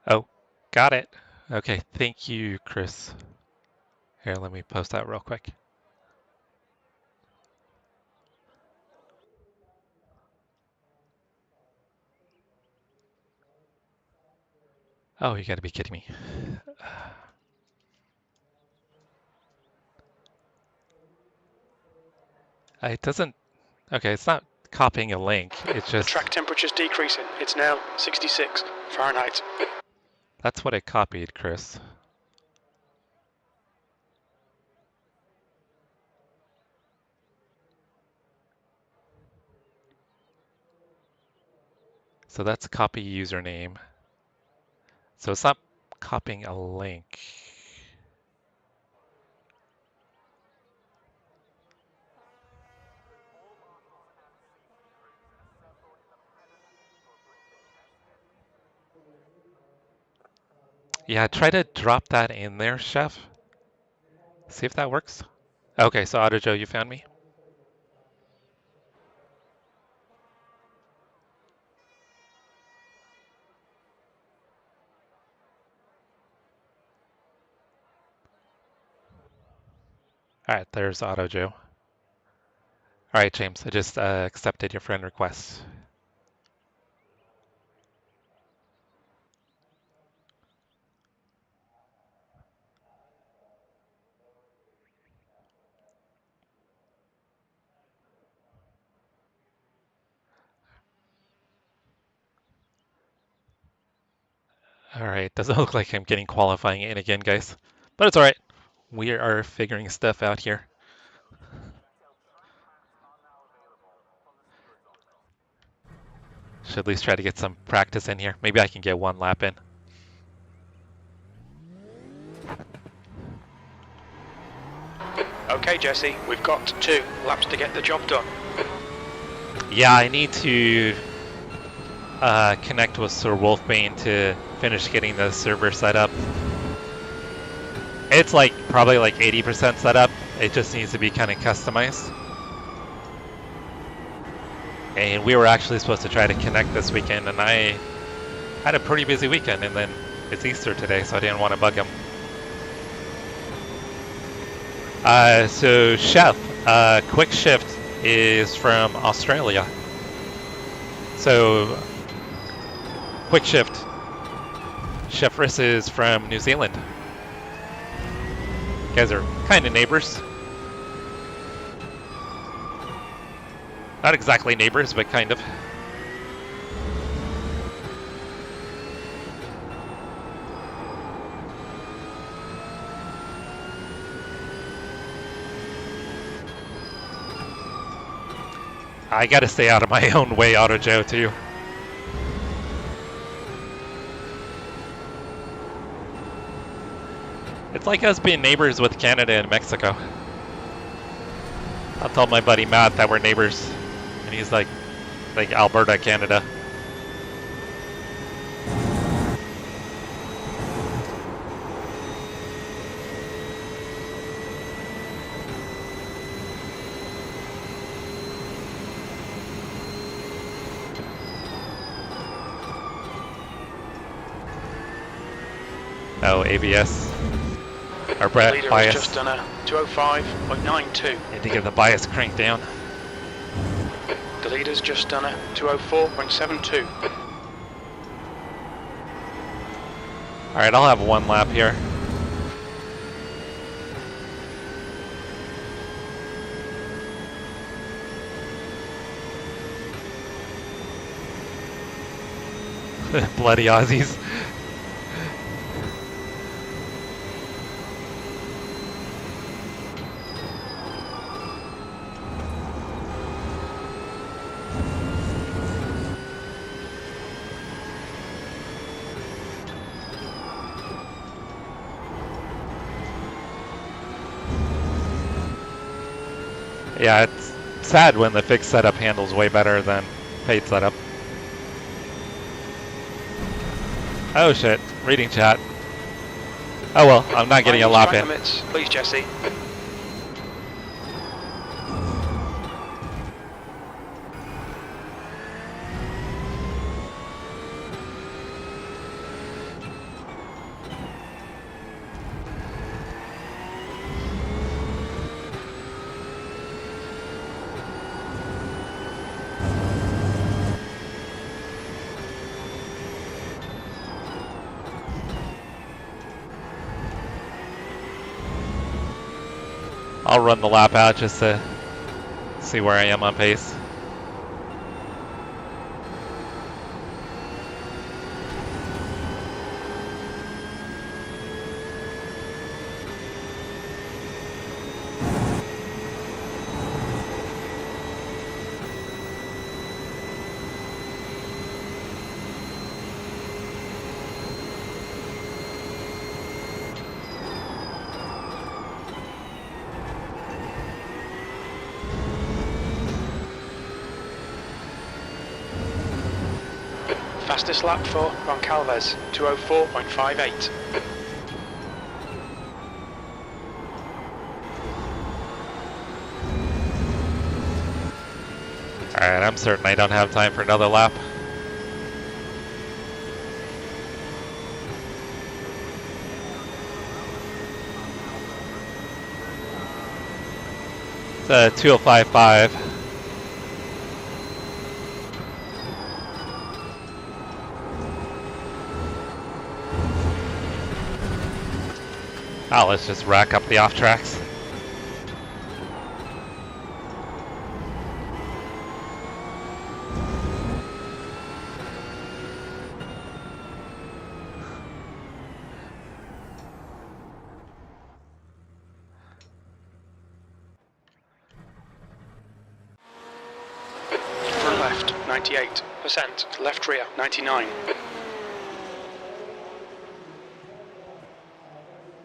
Oh, got it. Okay, thank you, Chris. Here, let me post that real quick. Oh, you gotta be kidding me. It doesn't. Okay, it's not copying a link. It's The just. track temperature's decreasing. It's now 66 Fahrenheit. That's what it copied, Chris. So that's copy username. So it's not copying a link. All marshals and safety crews assemble in the paddock for briefing test heading. Yeah, try to drop that in there, Chef. See if that works. Okay, so Auto Joe, you found me? All right, there's Auto Joe. All right, James, I just accepted your friend request. All right, doesn't look like I'm getting qualifying in again, guys. But it's all right. We are figuring stuff out here. Detailed track maps are now available from the steward's office. Should at least try to get some practice in here. Maybe I can get one lap in. Okay, Jesse, we've got 2 laps to get the job done. Yeah, I need to connect with Sir Wolfbane to finish getting the server set up. It's like probably like 80% set up. It just needs to be kind of customized. And we were actually supposed to try to connect this weekend, and I had a pretty busy weekend, and then it's Easter today, so I didn't want to bug him. So Chef, Quick Shift is from Australia. So Quick Shift, Chef Riss is from New Zealand. You guys are kind of neighbors. Not exactly neighbors, but kind of. I gotta stay out of my own way, Auto Joe, too. It's like us being neighbors with Canada and Mexico. I'll tell my buddy Matt that we're neighbors, and he's like Alberta, Canada. Oh, ABS. Our The leader has bias. just done a 205.92. Need to get the bias cranked down. The leader's just done a 204.72. All right, I'll have one lap here. Bloody Aussies. Yeah, it's sad when the fixed setup handles way better than paid setup. Oh shit, reading chat. Oh well, I'm not getting a lap Track in. limits, please, Jesse. I'll run the lap out just to see where I am on pace. Fastest lap for Roncalves, 2:04.58. Alright, I'm certain I don't have time for another lap. It's a 2:05.5. Oh, let's just rack up the off tracks. Front left, 98%. Left rear, 99.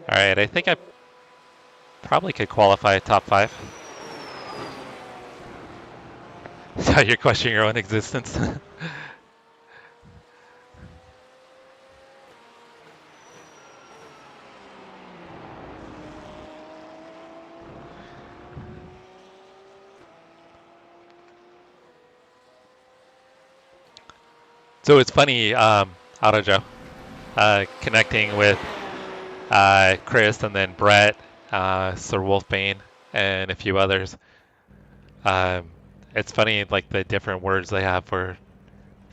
Alright, I think I probably could qualify top 5. So you're questioning your own existence? So it's funny, Auto Joe, connecting with Chris and then Brett, Sir Wolfbane, and a few others. It's funny, like the different words they have for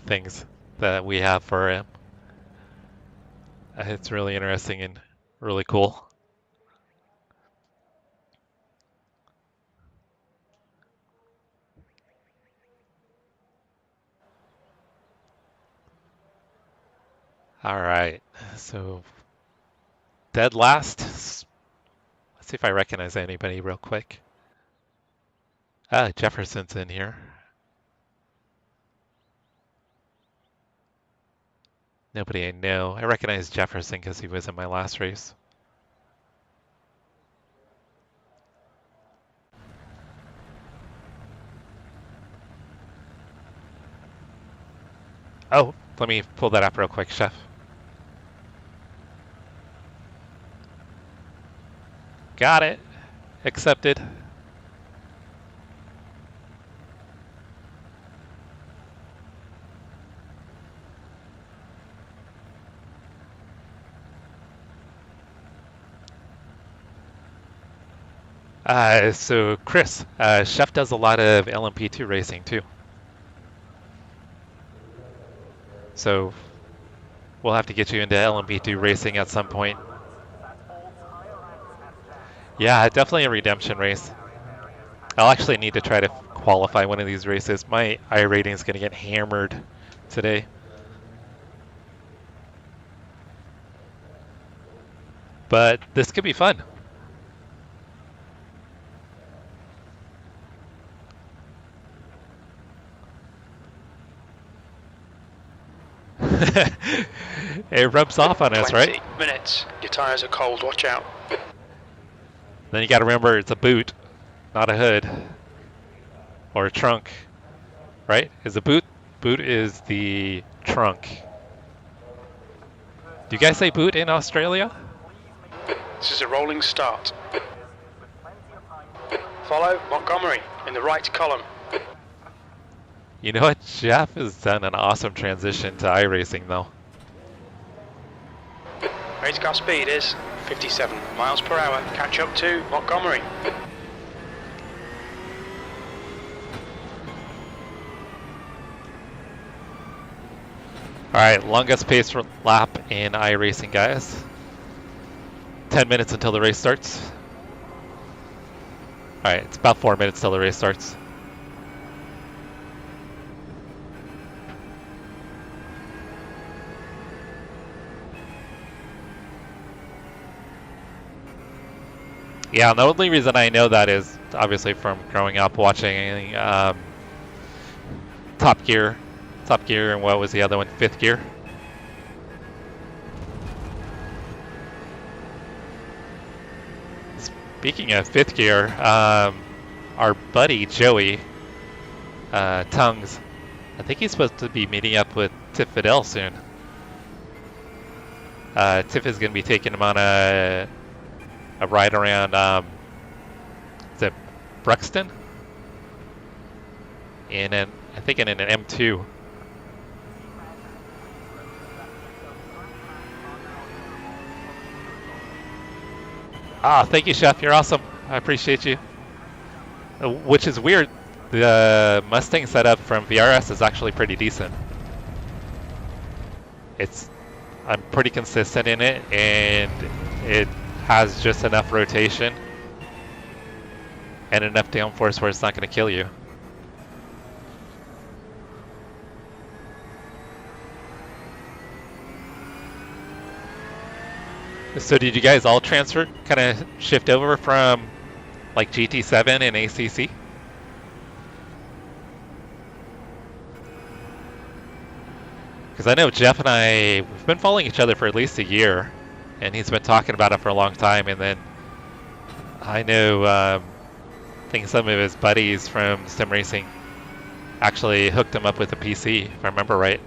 things that we have for him. It's really interesting and really cool. All right, so dead last. Let's see if I recognize anybody real quick. Jefferson's in here. Nobody I know. I recognize Jefferson because he was in my last race. Oh, let me pull that up real quick, Chef. Got it. Accepted. So Chris, Chef does a lot of LMP2 racing too. So we'll have to get you into LMP2 racing at some point. Yeah, definitely a redemption race. I'll actually need to try to qualify one of these races. My iRating is going to get hammered today. But this could be fun. It rubs off on us, right? 20 minutes. Your tyres are cold, watch out. Then you got to remember it's a boot, not a hood. or trunk, right? Is the boot? Boot is the trunk. Do you guys say boot in Australia? This is a rolling start. Follow Montgomery in the right column. You know what? Jeff has done an awesome transition to iRacing though. Race car speed is 57 miles per hour. Catch up to Montgomery. Alright, longest pace lap in iRacing, guys. 10 minutes until the race starts. Alright, it's about 4 minutes till the race starts. Yeah, the only reason I know that is obviously from growing up watching Top Gear, and what was the other one? Fifth Gear. Speaking of Fifth Gear, our buddy Joey Tongues, I think he's supposed to be meeting up with Tiff Fidel soon. Tiff is going to be taking him on a ride around, is it Bruxton? I think in an M2. Ah, thank you, Chef. You're awesome. I appreciate you. Which is weird. The Mustang setup from VRS is actually pretty decent. I'm pretty consistent in it, and it has just enough rotation and enough downforce where it's not going to kill you. So did you guys all transfer, kind of shift over from like GT7 and ACC? Because I know Jeff and we've been following each other for at least a year, and he's been talking about it for a long time. And then I know, I think some of his buddies from sim racing actually hooked him up with a PC, if I remember right.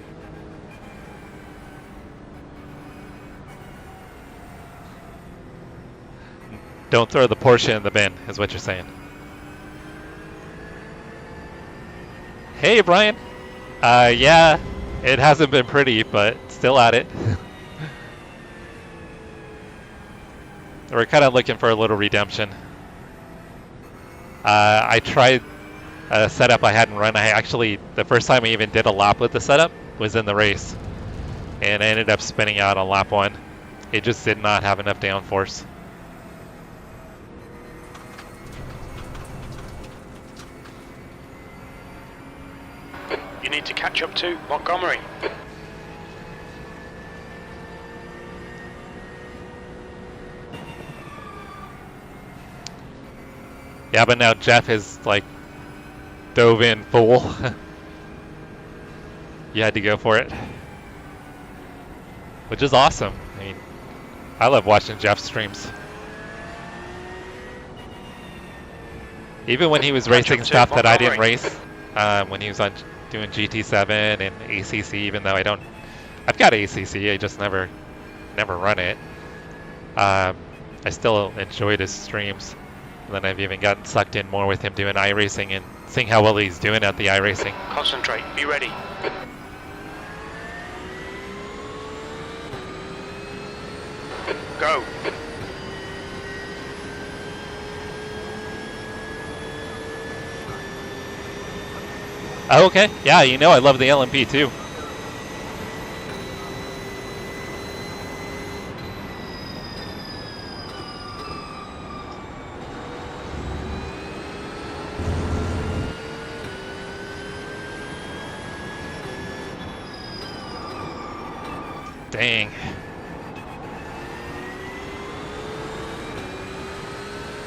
Don't throw the Porsche in the bin, is what you're saying. Hey, Brian. Yeah, it hasn't been pretty, but still at it. We're kind of looking for a little redemption. I tried a setup I hadn't run. The first time I even did a lap with the setup was in the race. And I ended up spinning out on lap 1. It just did not have enough downforce. You need to catch up to Montgomery. Yeah, but now Jeff is like dove in full. You had to go for it, which is awesome. I mean, I love watching Jeff's streams. Even when he was racing stuff that I didn't race, when he was on doing GT7 and ACC, even though I've got ACC, I just never run it. I still enjoyed his streams. And then I've even gotten sucked in more with him doing iRacing and seeing how well he's doing at the iRacing. Concentrate, be ready. Go. Oh, okay. Yeah, you know I love the LMP too. Dang.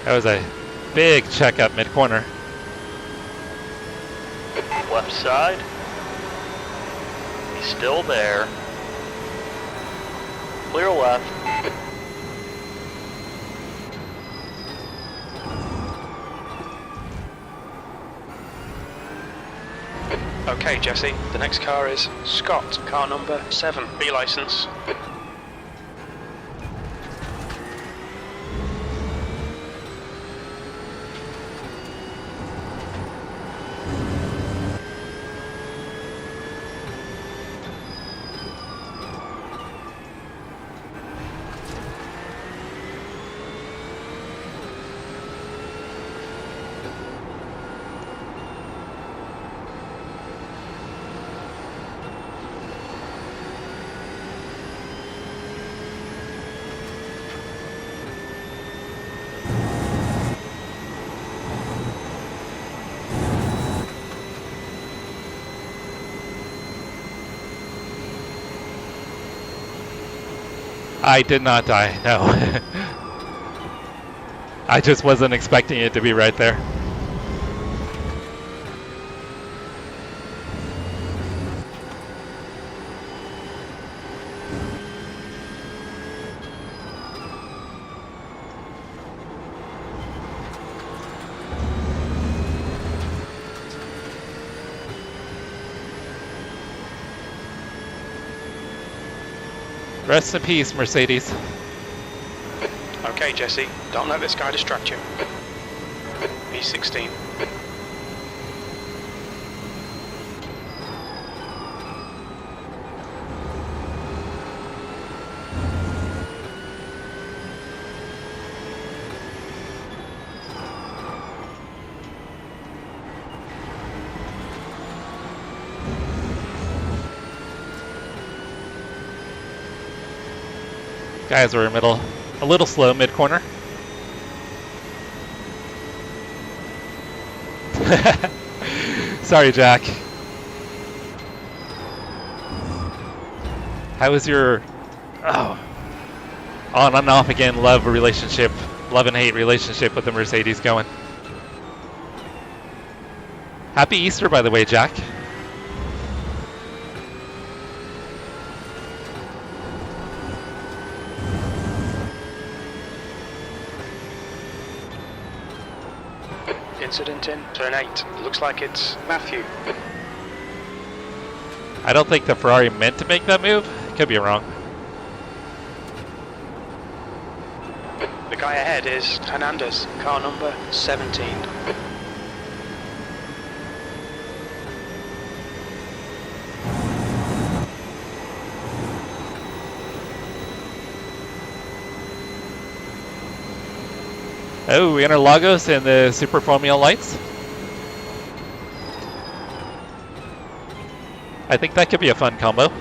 That was a big checkup mid-corner. Left side. He's still there. Clear left. Okay, Jesse, the next car is Scott, car number 7, B license. I did not die, no. I just wasn't expecting it to be right there. Rest in peace, Mercedes. Okay, Jesse, don't let this guy distract you. B16. Guys, we're in middle. A little slow mid-corner. Sorry, Jack. How was your on and off again love and hate relationship with the Mercedes going? Happy Easter, by the way, Jack. Incident in turn 8. Looks like it's Matthew. I don't think the Ferrari meant to make that move. Could be wrong. The guy ahead is Hernandez, car number 17. Oh, we enter Lagos in the Super Formula lights. I think that could be a fun combo.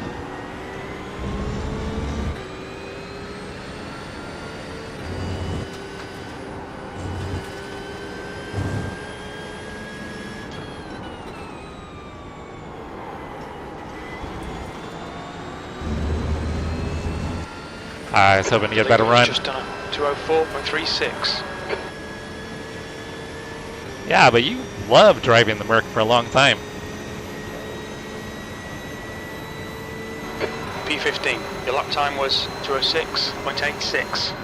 I was hoping to get a better run. Just done a 204.36. Yeah, but you love driving the Merc for a long time. P15. Your lap time was 206.86.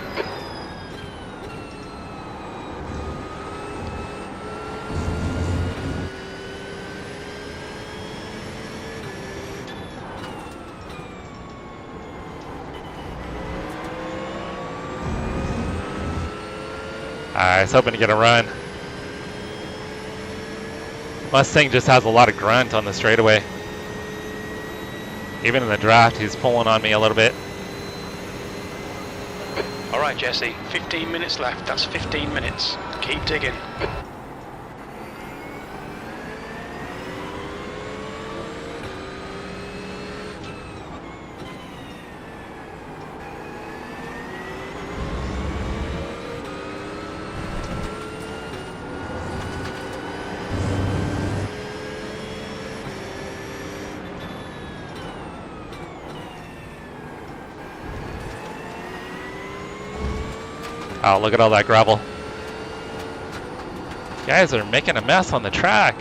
I was hoping to get a run. Mustang just has a lot of grunt on the straightaway. Even in the draft, he's pulling on me a little bit. All right, Jesse, 15 minutes left. That's 15 minutes. Keep digging. Oh, look at all that gravel. Guys are making a mess on the track.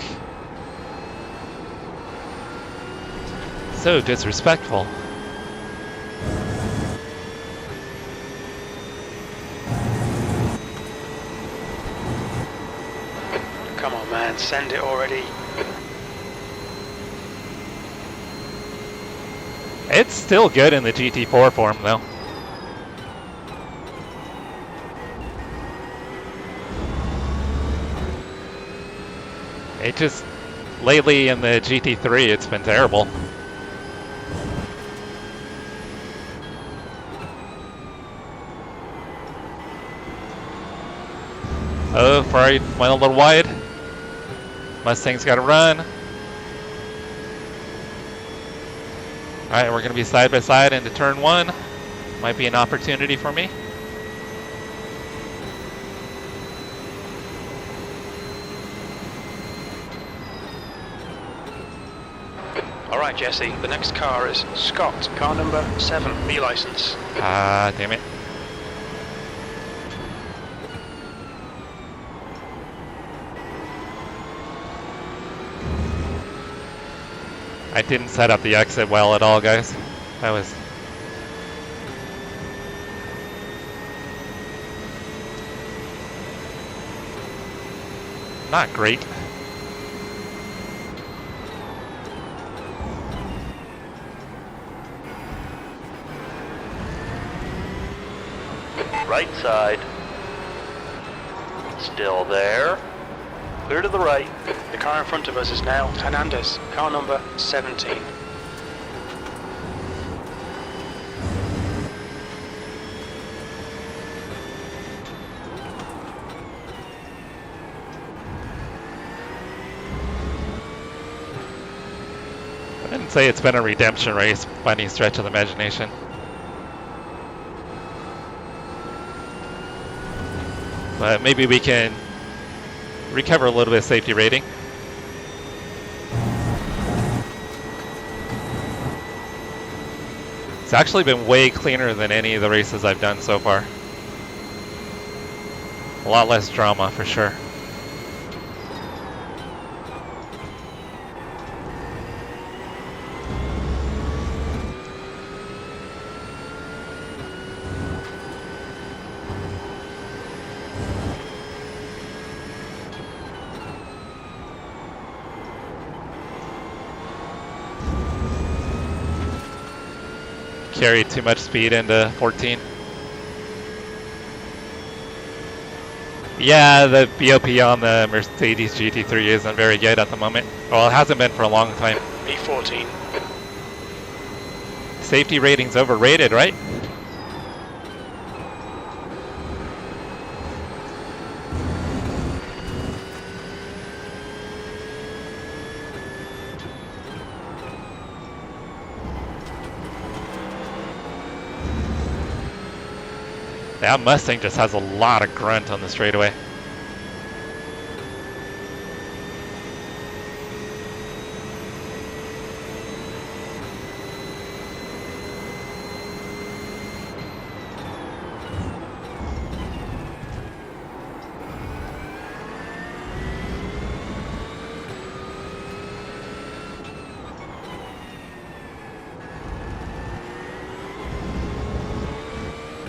So disrespectful. Come on, man, send it already. It's still good in the GT4 form, though. It just, lately in the GT3, it's been terrible. Oh, Ferrari went a little wide. Mustang's got to run. Alright, we're going to be side by side into turn 1. Might be an opportunity for me. Alright, Jesse, the next car is Scott, car number 7, B license. Ah, damn it. I didn't set up the exit well at all, guys. That was... not great. Right side. Still there. Clear to the right. The car in front of us is now Hernandez, car number 17. I didn't say it's been a redemption race by any stretch of the imagination. But maybe we can recover a little bit of safety rating. It's actually been way cleaner than any of the races I've done so far. A lot less drama for sure. Carried too much speed into 14. Yeah, the BOP on the Mercedes GT3 isn't very good at the moment. Well, it hasn't been for a long time. B14. Safety rating's overrated, right? That Mustang just has a lot of grunt on the straightaway.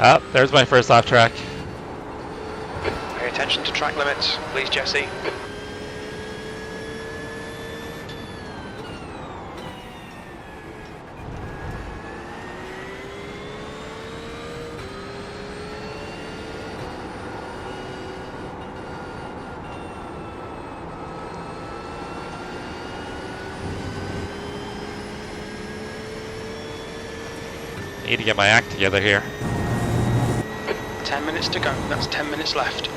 Oh, there's my first off track. Pay attention to track limits, please, Jesse. Need to get my act together here. 10 minutes to go, that's 10 minutes left.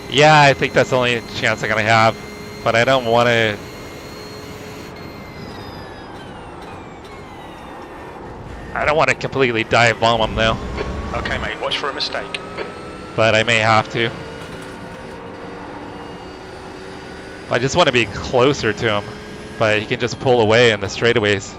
Yeah, I think that's the only chance I'm gonna have, but I don't want to. I don't want to completely dive bomb him though, Okay, mate, watch for a mistake. but I may have to. I just want to be closer to him, but he can just pull away in the straightaways.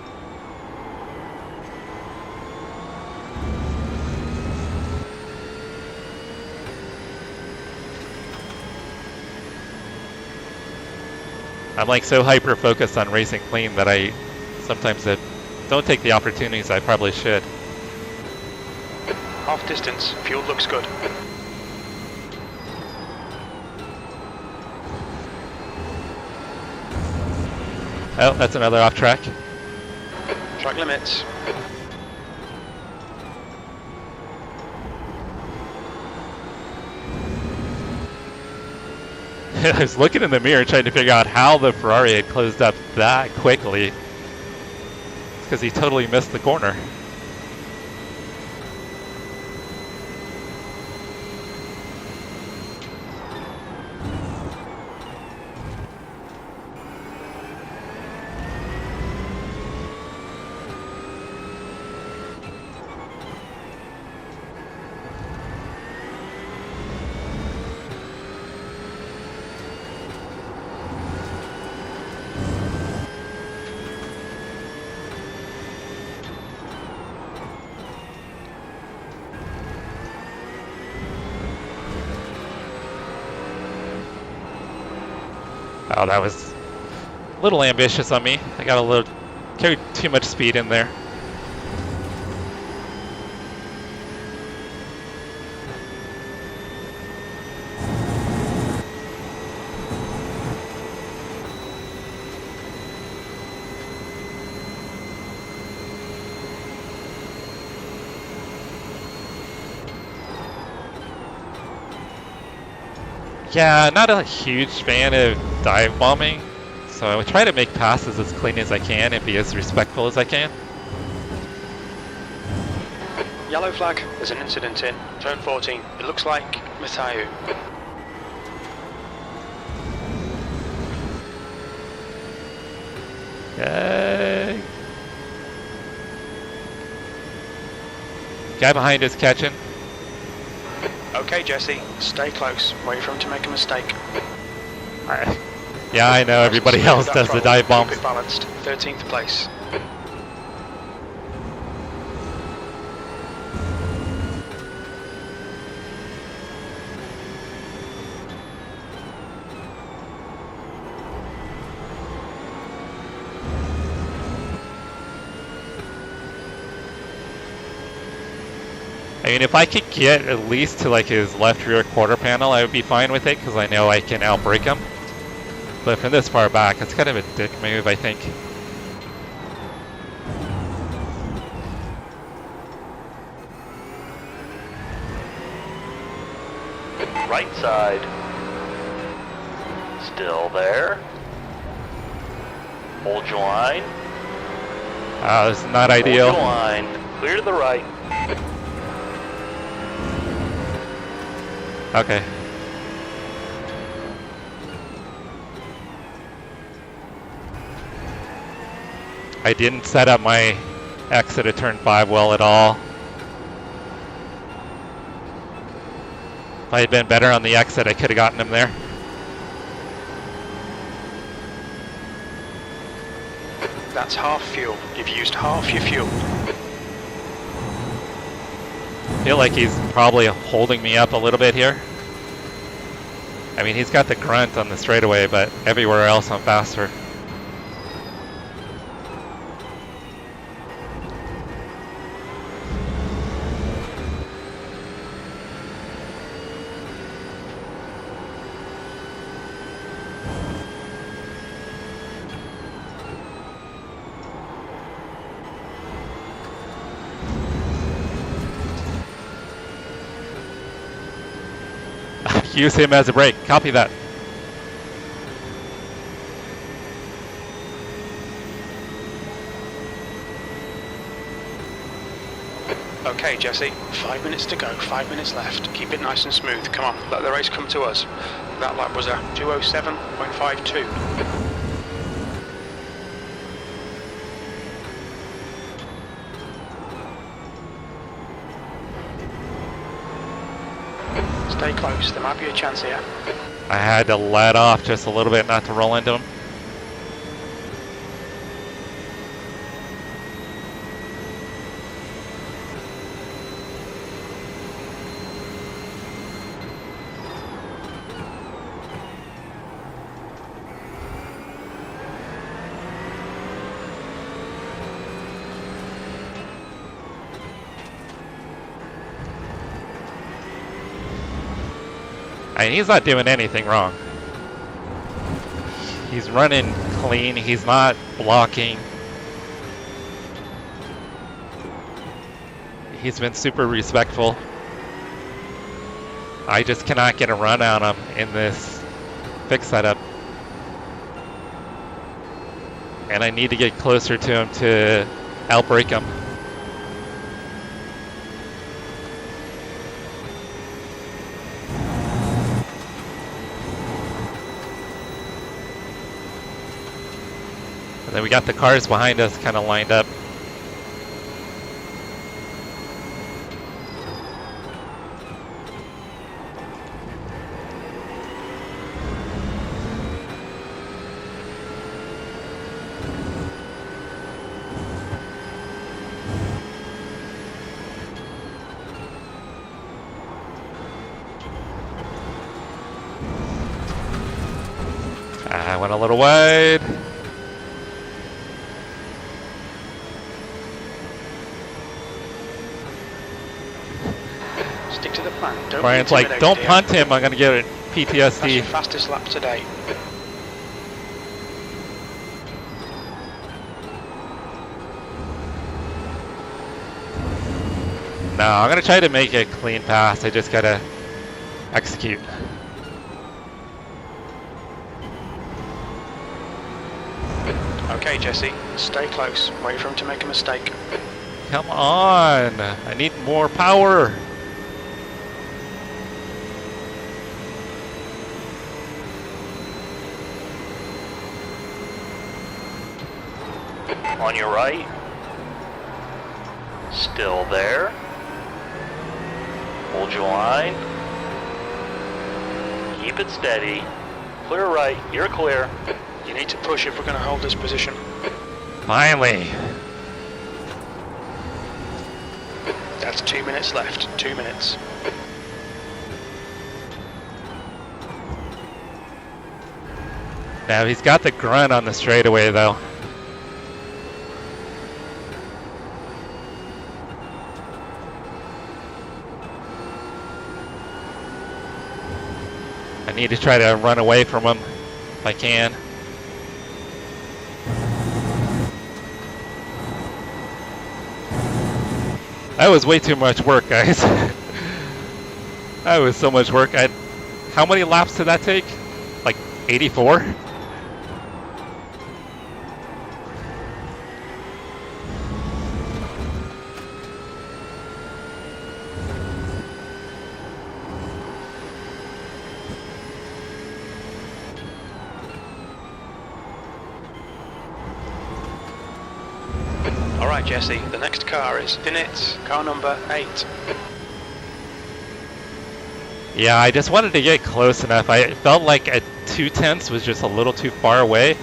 I'm like so hyper focused on racing clean that I sometimes don't take the opportunities I probably should. Half distance, fuel looks good. Oh, that's another off track. Track limits. I was looking in the mirror trying to figure out how the Ferrari had closed up that quickly. It's because he totally missed the corner. Oh, that was a little ambitious on me. I got a little, carried too much speed in there. Yeah, not a huge fan of dive bombing, so I would try to make passes as clean as I can and be as respectful as I can. Yellow flag. There's an incident in turn 14. It looks like Mathieu. Okay. Guy behind is catching. Okay, Jesse, stay close. Wait for him to make a mistake. Yeah, I know everybody else does the dive bombs. Keep it balanced. 13th place. I mean, if I could get at least to like his left rear quarter panel, I would be fine with it because I know I can outbrake him. But from this far back, it's kind of a dick move, I think. Right side. Still there. Hold your line. This is not ideal. Hold your line. Clear to the right. Okay. I didn't set up my exit at turn 5 well at all. If I had been better on the exit, I could have gotten him there. That's half fuel. You've used half your fuel. I feel like he's probably holding me up a little bit here. I mean, he's got the grunt on the straightaway, but everywhere else I'm faster. Use him as a brake. Copy that. Okay, Jesse, 5 minutes to go, 5 minutes left. Keep it nice and smooth. Come on, let the race come to us. That lap was a 2:07.52. Stay close, there might be a chance here. I had to let off just a little bit not to roll into him. I mean, he's not doing anything wrong. He's running clean. He's not blocking. He's been super respectful. I just cannot get a run on him in this fixed setup. And I need to get closer to him to outbrake him. And then we got the cars behind us kind of lined up. I went a little wide. Stick to the plan. Don't Brian's be like, intimidated, don't dear. punt him, I'm gonna get That's PTSD. your fastest lap to date. No, I'm gonna try to make a clean pass. I just gotta execute. Okay, Jesse, stay close. Wait for him to make a mistake. Come on, I need more power. On your right. Still there. Hold your line. Keep it steady. Clear right. You're clear. You need to push if we're going to hold this position. Finally. That's 2 minutes left. 2 minutes. Now he's got the grunt on the straightaway though. I need to try to run away from him if I can. That was way too much work, guys. That was so much work. How many laps did that take? Like 84? Alright, Jesse, the next car is in it. Car number 8. Yeah, I just wanted to get close enough. I felt like a 2/10 was just a little too far away.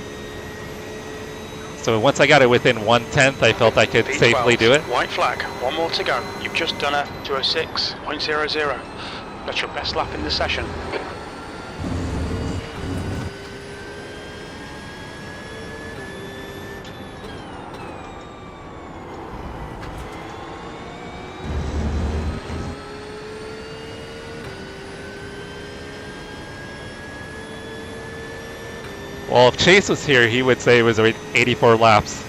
So once I got it within 1/10, I felt I could P12, safely do it. White flag, one more to go. You've just done a 206.00. That's your best lap in the session. Well, if Chase was here, he would say it was 84 laps.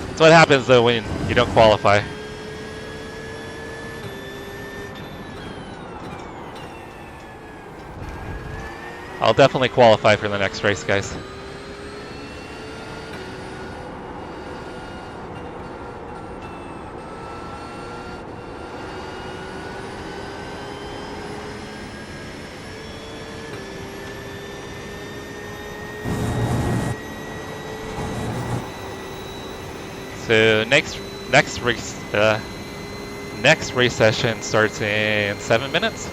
That's what happens though when you don't qualify. I'll definitely qualify for the next race, guys. So next race session starts in 7 minutes.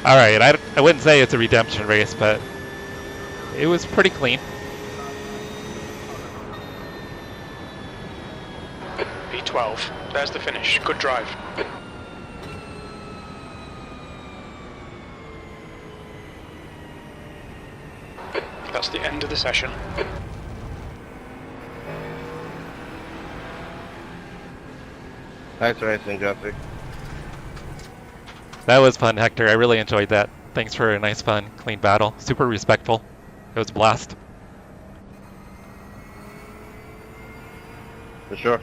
All right, I wouldn't say it's a redemption race, but it was pretty clean. P12. There's the finish. Good drive. That's the end of the session. Nice racing, Jesse. That was fun, Hector. I really enjoyed that. Thanks for a nice, fun, clean battle. Super respectful. It was a blast. For sure.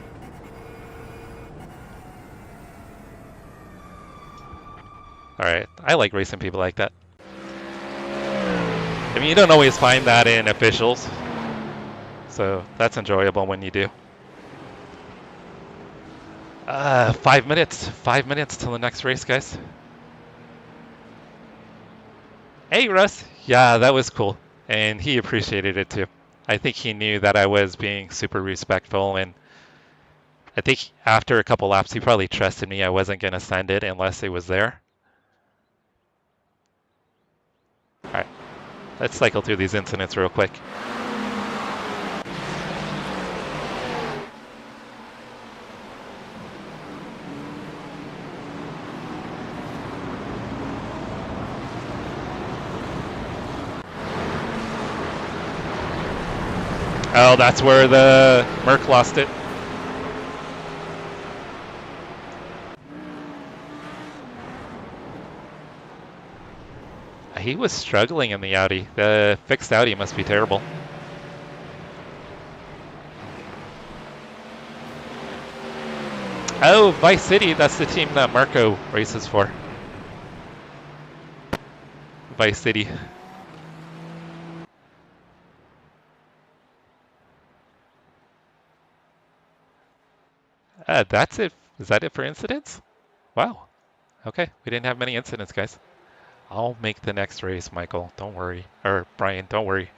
All right, I like racing people like that. I mean, you don't always find that in officials, so that's enjoyable when you do. 5 minutes. 5 minutes till the next race, guys. Hey, Russ. Yeah, that was cool, and he appreciated it too. I think he knew that I was being super respectful, and I think after a couple laps, he probably trusted me I wasn't going to send it unless it was there. All right, let's cycle through these incidents real quick. Oh, that's where the Merc lost it. He was struggling in the Audi. The fixed Audi must be terrible. Oh, Vice City, that's the team that Marco races for. Vice City. That's it. Is that it for incidents? Wow. Okay, we didn't have many incidents, guys. I'll make the next race, Michael. Don't worry. Or Brian, don't worry.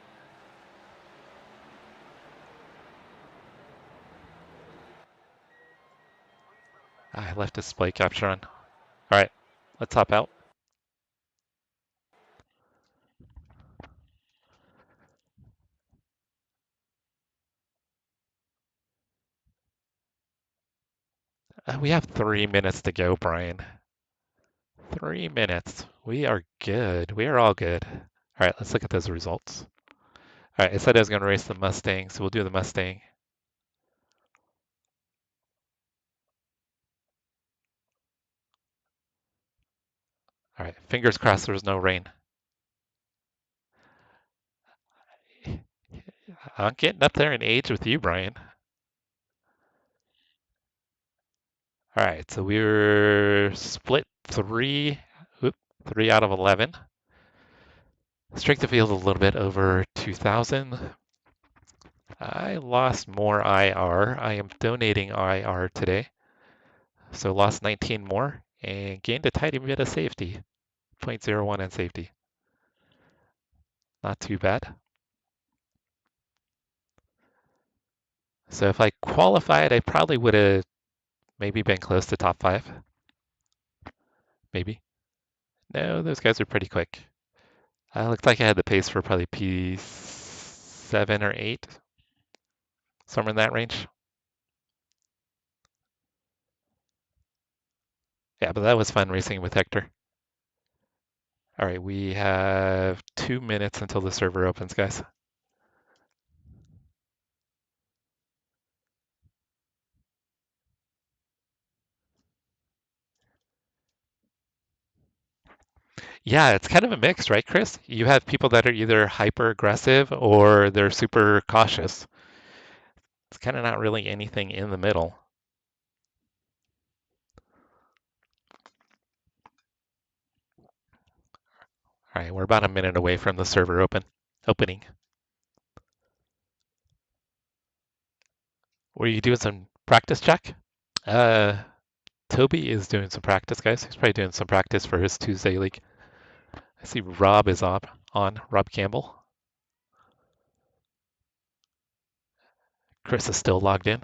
I left display capture on. All right, let's hop out. We have 3 minutes to go, Brian. 3 minutes. We are good. We are all good. All right, let's look at those results. All right, I said I was going to race the Mustang, so we'll do the Mustang. All right, fingers crossed there was no rain. I'm getting up there in age with you, Brian. All right, so we were split 3 out of 11. Strength of field a little bit over 2,000. I lost more IR. I am donating IR today. So lost 19 more and gained a tiny bit of safety. 0.01 in safety. Not too bad. So if I qualified, I probably would have maybe been close to top 5. Maybe. No, those guys are pretty quick. Looked like I had the pace for probably P7 or 8. Somewhere in that range. Yeah, but that was fun racing with Hector. All right, we have 2 minutes until the server opens, guys. Yeah, it's kind of a mix, right, Chris? You have people that are either hyper aggressive or they're super cautious. It's kind of not really anything in the middle. All right, we're about a minute away from the server opening. Were you doing some practice, Jack? Toby is doing some practice, guys. He's probably doing some practice for his Tuesday league. I see Rob is on, Rob Campbell. Chris is still logged in.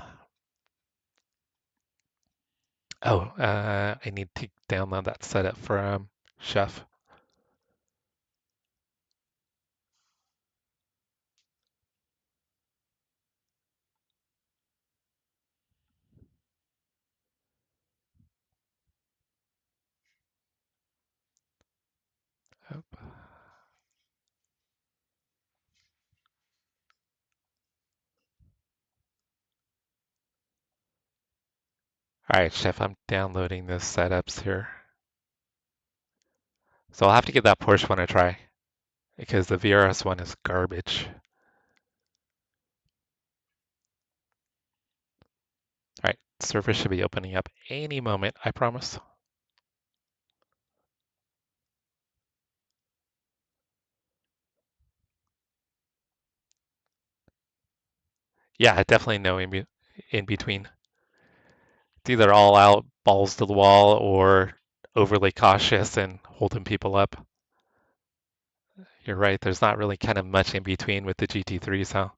Oh, I need to download that setup from Chef. Oh. All right, Chef, I'm downloading the setups here. So I'll have to give that Porsche one a try because the VRS one is garbage. All right, server should be opening up any moment, I promise. Yeah, definitely no in between. It's either all out, balls to the wall, or overly cautious and holding people up. You're right, there's not really kind of much in between with the GT3s, huh?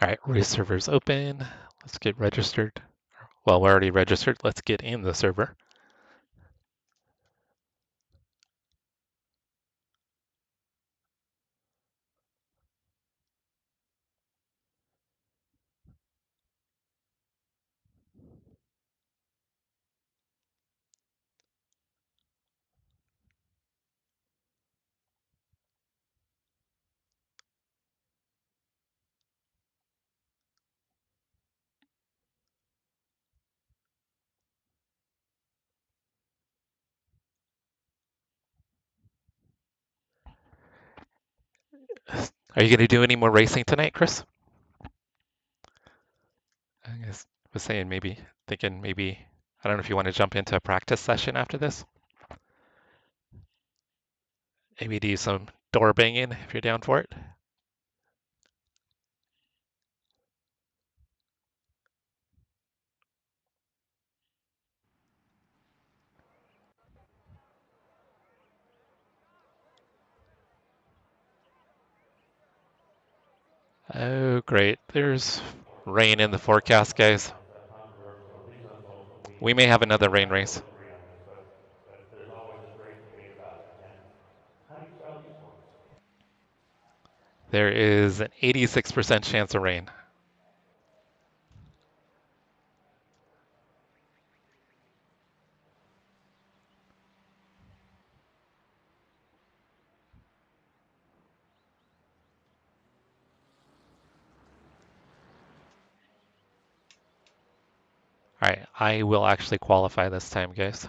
All right, race server's open. Let's get registered. Well, we're already registered. Let's get in the server. Are you going to do any more racing tonight, Chris? I was saying maybe, thinking maybe, I don't know if you want to jump into a practice session after this. Maybe do some door banging if you're down for it. Oh, great. There's rain in the forecast, guys. We may have another rain race. There's always this great debate about again. How do you spell esports? There is an 86% chance of rain. All right, I will actually qualify this time, guys.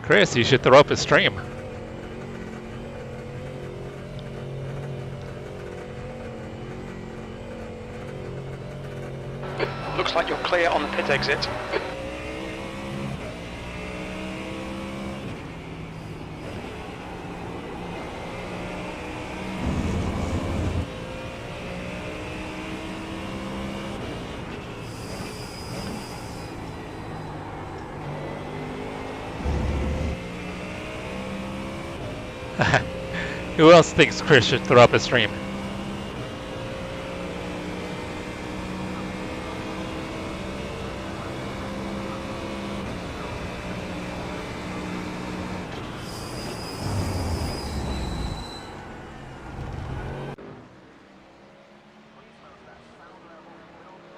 Chris, you should throw up a stream. Looks like you're clear on the pit exit. Who else thinks Chris should throw up a stream?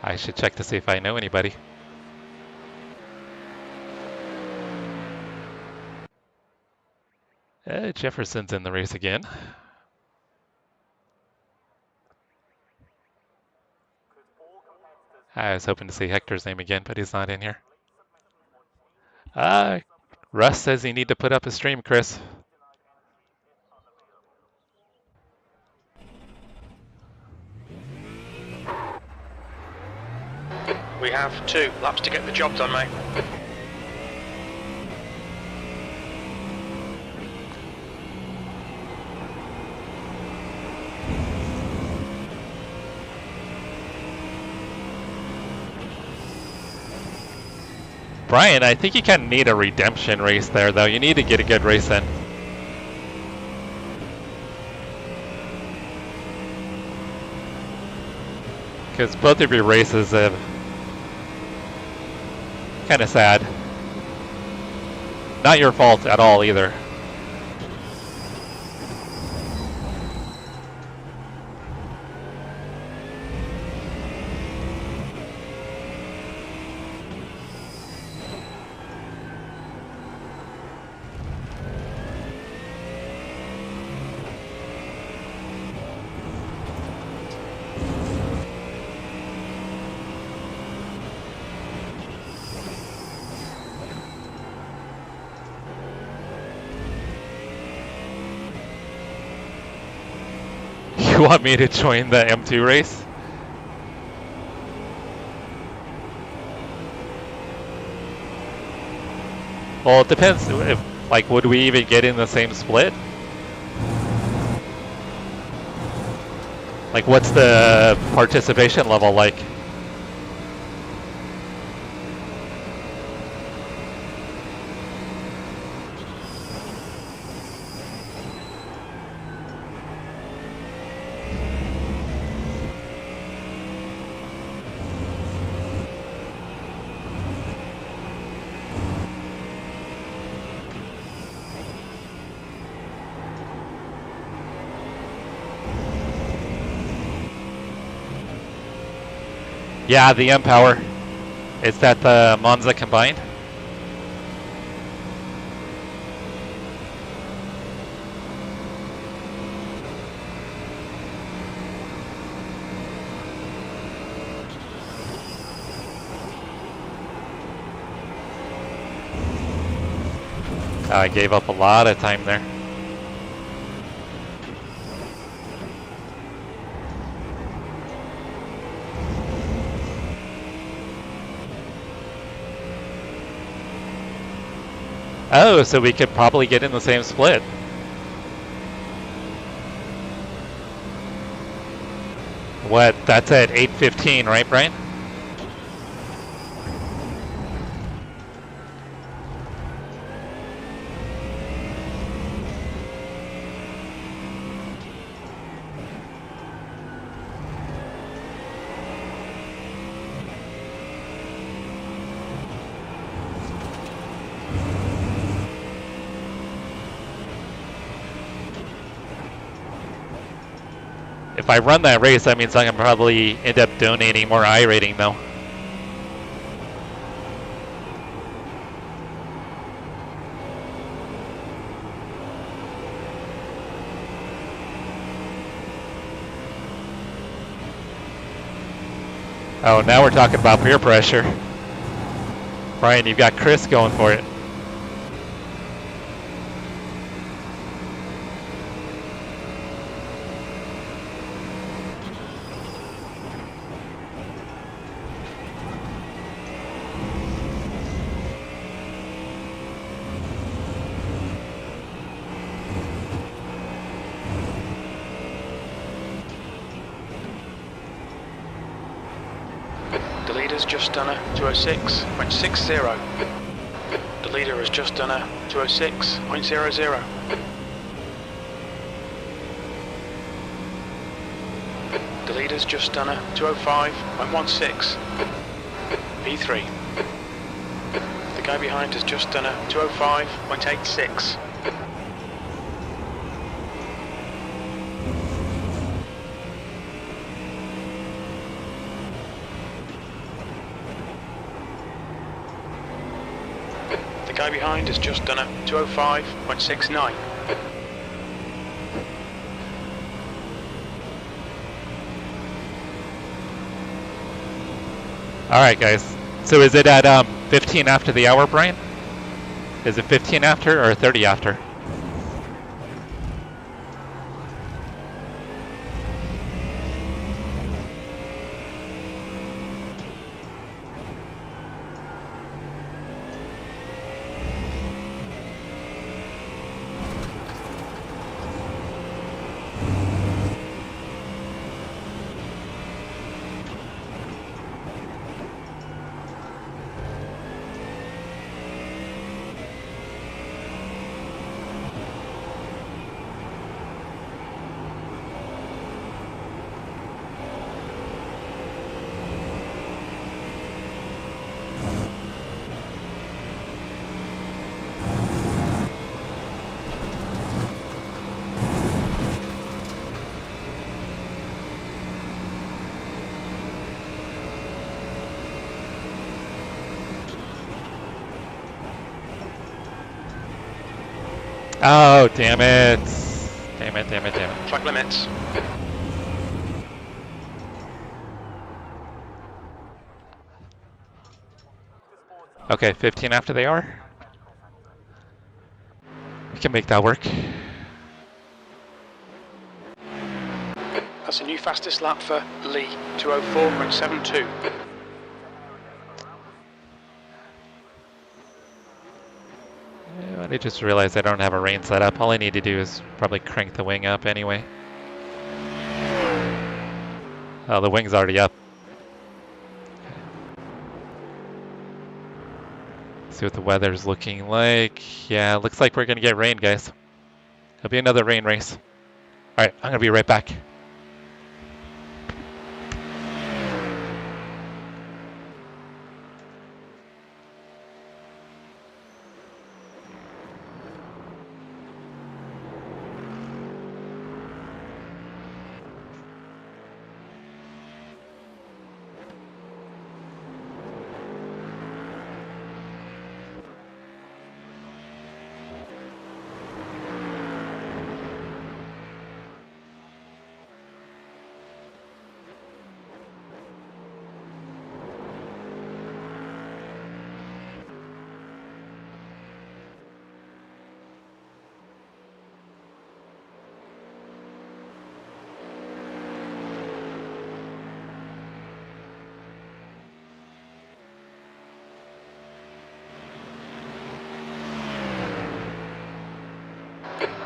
I should check to see if I know anybody. Jefferson's in the race again. I was hoping to see Hector's name again, but he's not in here. Russ says you need to put up a stream, Chris. We have 2 laps to get the job done, mate. Brian, I think you kind of need a redemption race there, though. You need to get a good race in. Because both of your races have kind of sad. Not your fault at all either. You want me to join the M2 race? Well, it depends. If, like, would we even get in the same split? Like, what's the participation level like? Yeah, the M-Power. Is that the Monza combined? I gave up a lot of time there. Oh, so we could probably get in the same split. What? That's at 8:15, right, Brian? If I run that race, that means I can probably end up donating more iRating though. Oh, now we're talking about peer pressure. Brian, you've got Chris going for it. The leader's just done a 206.60. The leader has just done a 206.00. The leader's just done a 205.16. P3. The guy behind has just done a 205.86. The guy behind has just done a 205.69. Alright guys, so is it at 15 after the hour, Brian? Is it 15 after or 30 after? Oh, damn it. Damn it, damn it, damn it. Track limits. Okay, 15 after they are. We can make that work. That's a new fastest lap for Lee, 2:04.72. I just realized I don't have a rain set up. All I need to do is probably crank the wing up anyway. Oh, the wing's already up. See what the weather's looking like. Yeah, looks like we're gonna get rain, guys. It'll be another rain race. All right, I'm gonna be right back.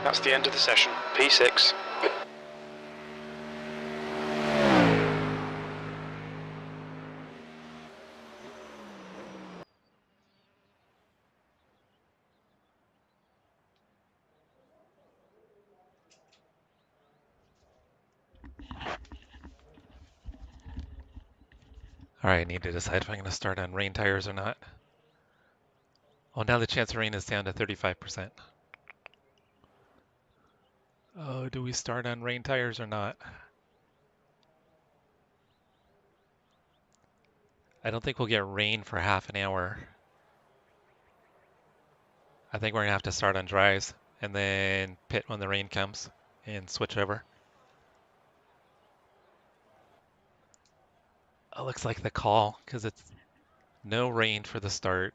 That's the end of the session. P6. All right, I need to decide if I'm gonna start on rain tires or not. Oh, now the chance of rain is down to 35%. Oh, do we start on rain tires or not? I don't think we'll get rain for half an hour. I think we're gonna have to start on dries and then pit when the rain comes and switch over. Oh, looks like the call, because it's no rain for the start.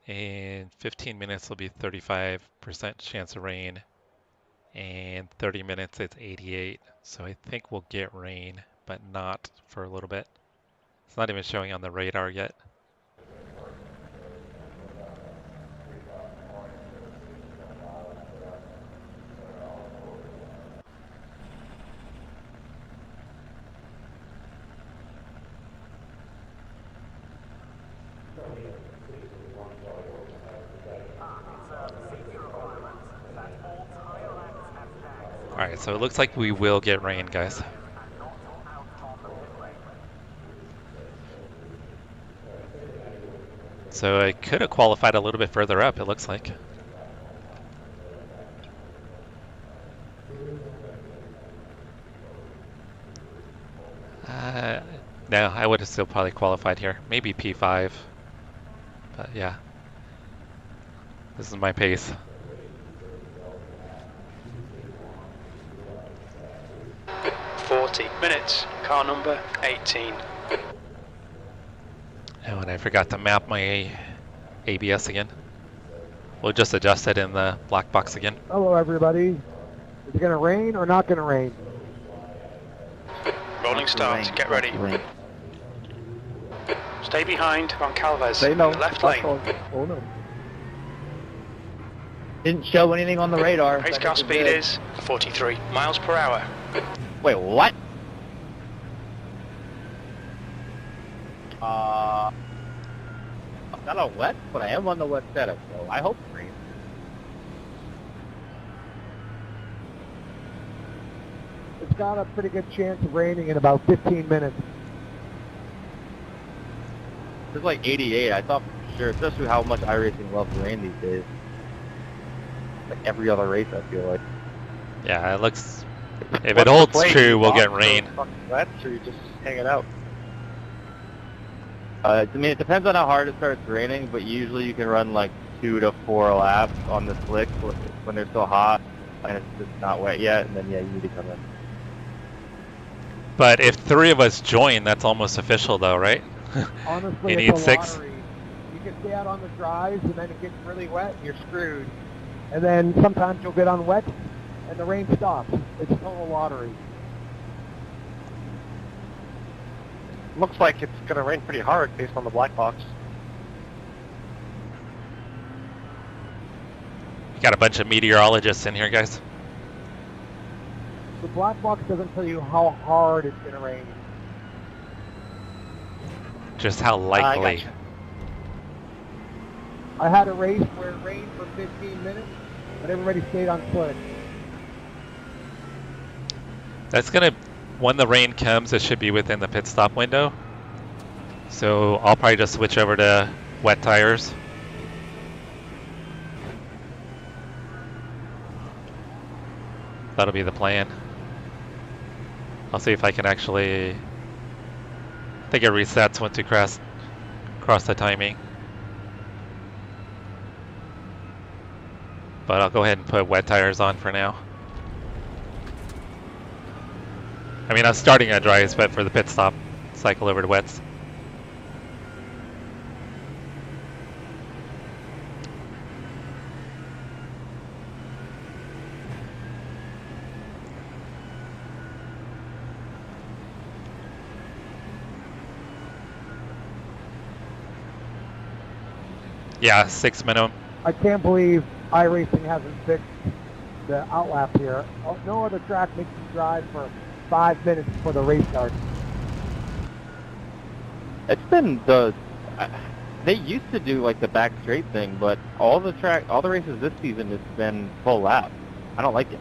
And 15 minutes will be 35% chance of rain. And 30 minutes it's 88. So I think we'll get rain, but not for a little bit. It's not even showing on the radar yet. Alright, so it looks like we will get rain, guys. So I could have qualified a little bit further up, it looks like. No, I would have still probably qualified here. Maybe P5. But yeah. This is my pace. Minutes, car number 18. Oh, and I forgot to map my ABS again. We'll just adjust it in the black box again. Hello, everybody. Is it going to rain or not going to rain? Rolling start, get ready. Stay behind Goncalves Say no. in the left lane. Oh, no. Didn't show anything on the radar. Race car speed is 43 miles per hour. Wait, what? I'm not on wet, but I am on the wet setup, so I hope it rains. It's got a pretty good chance of raining in about 15 minutes. It's like 88. I thought for sure, especially how much iRacing loves rain these days. Like every other race, I feel like. Yeah, it looks... If it holds true, we'll get rain. Wet, or you just hang it out. I mean, it depends on how hard it starts raining, but usually you can run like 2 to 4 laps on the slicks when they're still hot and it's just not wet yet, and then yeah, you need to come in. But if 3 of us join, that's almost official though, right? Honestly, You it's need a 6. lottery. You can stay out on the drives, and then it gets really wet, and you're screwed. And then sometimes you'll get on wet, and the rain stops. It's still a lottery. Looks like it's going to rain pretty hard based on the black box. We got a bunch of meteorologists in here, guys. The black box doesn't tell you how hard it's going to rain. Just how likely. gotcha. I had a race where it rained for 15 minutes, but everybody stayed on foot. That's gonna, when the rain comes, it should be within the pit stop window. So I'll probably just switch over to wet tires. That'll be the plan. I'll see if I can actually, I think it resets once you cross the timing. But I'll go ahead and put wet tires on for now. I mean, I'm starting on dries, but for the pit stop, cycle over to wets. Yeah, 6 minimum. I can't believe iRacing hasn't fixed the outlap here. No other track makes you drive for 5 minutes before the race starts. It's been they used to do like the back straight thing, but all the races this season has been full lap. I don't like it.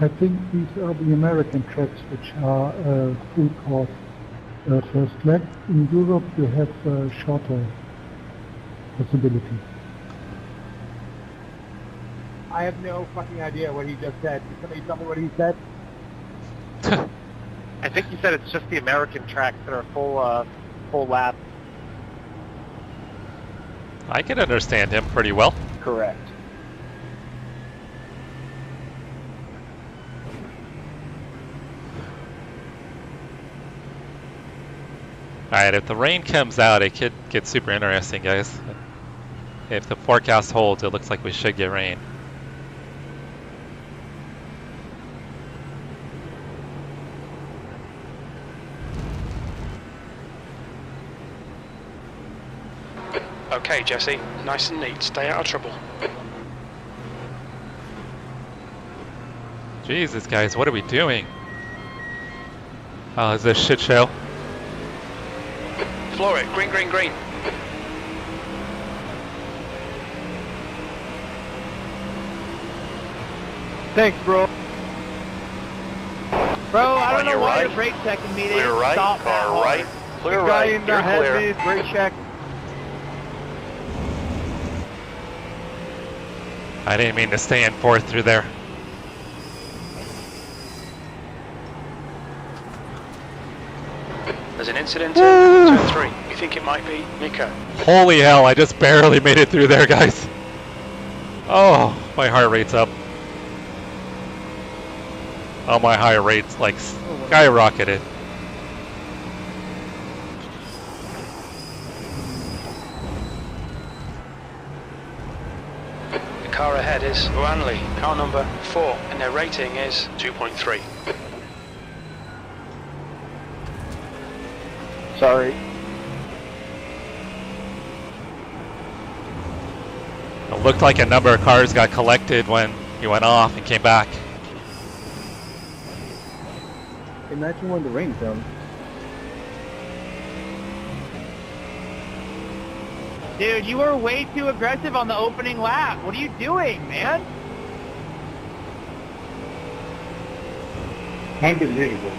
I think these are the American tracks which are full course first leg. In Europe you have shorter possibility. I have no fucking idea what he just said. Can somebody tell me what he said? I think he said it's just the American tracks that are full lap. I can understand him pretty well. Correct. Alright, if the rain comes out, it could get super interesting, guys. If the forecast holds, it looks like we should get rain. Okay, Jesse, nice and neat. Stay out of trouble. Jesus, guys, what are we doing? Oh, is this shit show? Floor it. Green, green, green. Thanks, bro. Bro, I don't On know your why right. the brake checking me. They Clear didn't right, stop that car hard. right. Clear Good guy right, in the you're head, clear. mate. Great check. I didn't mean to stay in 4th through there. There's an incident in turn 3. You think it might be Mika? Holy hell, I just barely made it through there, guys. Oh, my heart rate's up. Oh, my heart rate's like skyrocketed. The car ahead is Wanley, car number 4, and their rating is 2.3. Sorry. It looked like a number of cars got collected when he went off and came back. Imagine when the rain comes. Dude, you were way too aggressive on the opening lap. What are you doing, man? Unbelievable.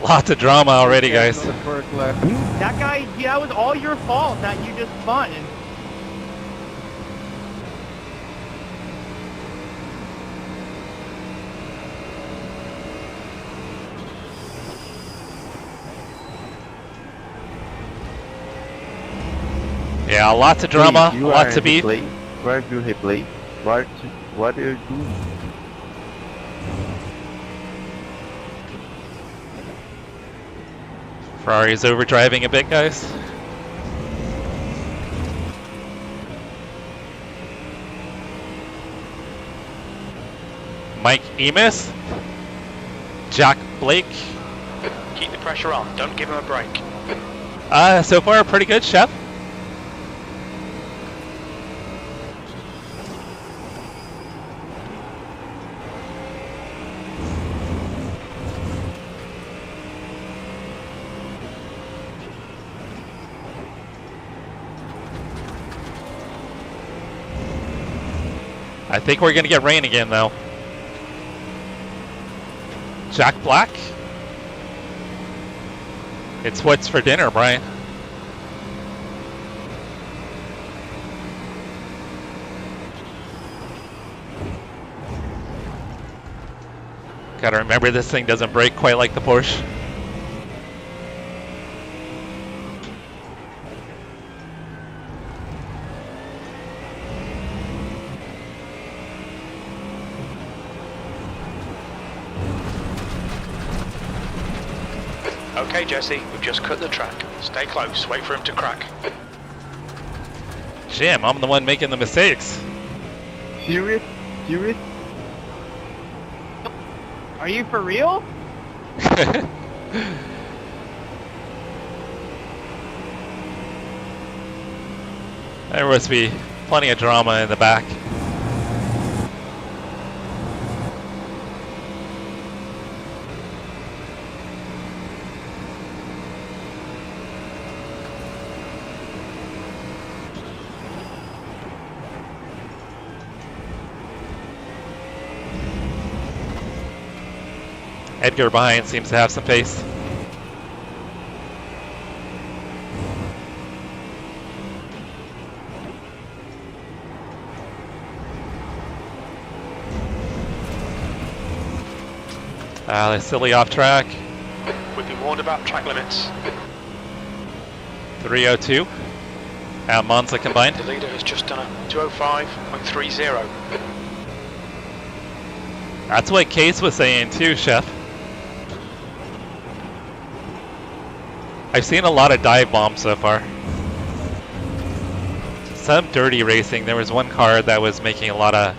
Lots of drama already, guys. That guy, that was all your fault that you just spun. And Yeah, lots of drama, Please, you lots are of beef. Play. Where do he play? What do you do? Ferrari's overdriving a bit, guys. Mike Emis, Jack Blake. Keep the pressure on. Don't give him a break. So far, pretty good, Chef. I think we're gonna get rain again, though. Jack Black. It's what's for dinner, Brian. Gotta remember this thing doesn't brake quite like the Porsche. Okay, Jesse, we've just cut the track. Stay close, wait for him to crack. Jim, I'm the one making the mistakes. Serious? Serious? Are you for real? There must be plenty of drama in the back. Edgar behind seems to have some pace. They're silly off track. We've been warned about track limits. 302. And Monza combined. The leader has just done a 205.30. That's what Case was saying too, Chef. I've seen a lot of dive bombs so far. Some dirty racing. There was one car that was making a lot of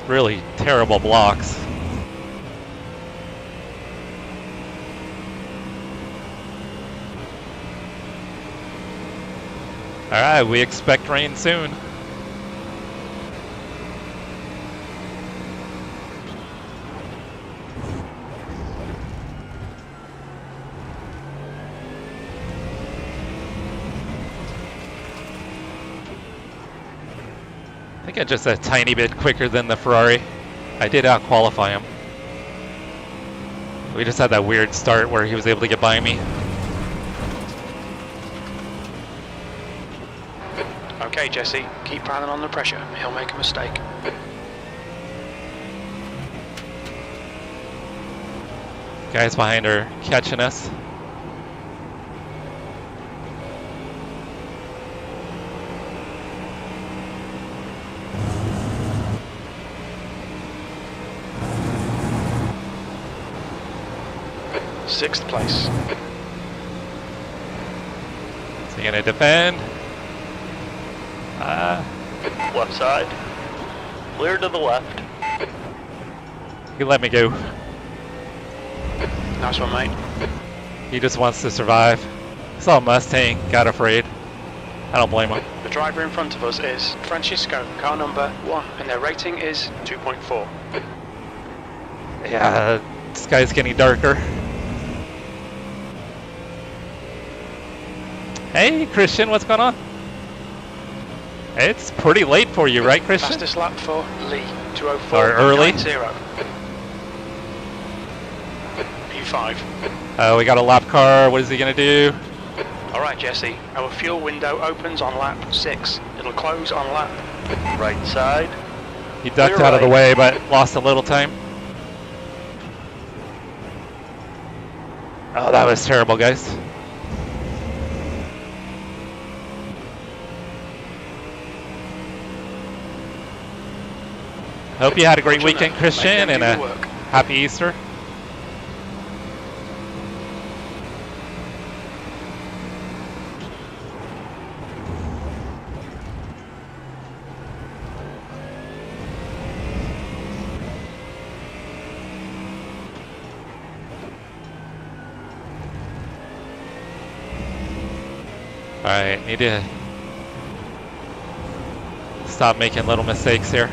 really terrible blocks. Alright, we expect rain soon. I think I'm just a tiny bit quicker than the Ferrari. I did out-qualify him. We just had that weird start where he was able to get by me. Okay, Jesse, keep piling on the pressure. He'll make a mistake. Guys behind are catching us. Sixth place. Is he gonna defend? Left side. Clear to the left. He let me go. Nice one, mate. He just wants to survive. Saw a Mustang, got afraid. I don't blame him. The driver in front of us is Francisco, car number 1, and their rating is 2.4. Yeah, this guy's getting darker. Hey, Christian, what's going on? It's pretty late for you, right, Christian? Fastest lap for Lee, Or early. 204.90. P5. We got a lap car. What is he gonna do? Alright, Jesse, our fuel window opens on lap 6. It'll close on lap. Right side. He ducked Clear out of the right. way, but lost a little time. Oh, that was terrible, guys. Hope you had a great Roger weekend, that. Christian, Make them and do a the work. happy Easter. Alright, need to stop making little mistakes here.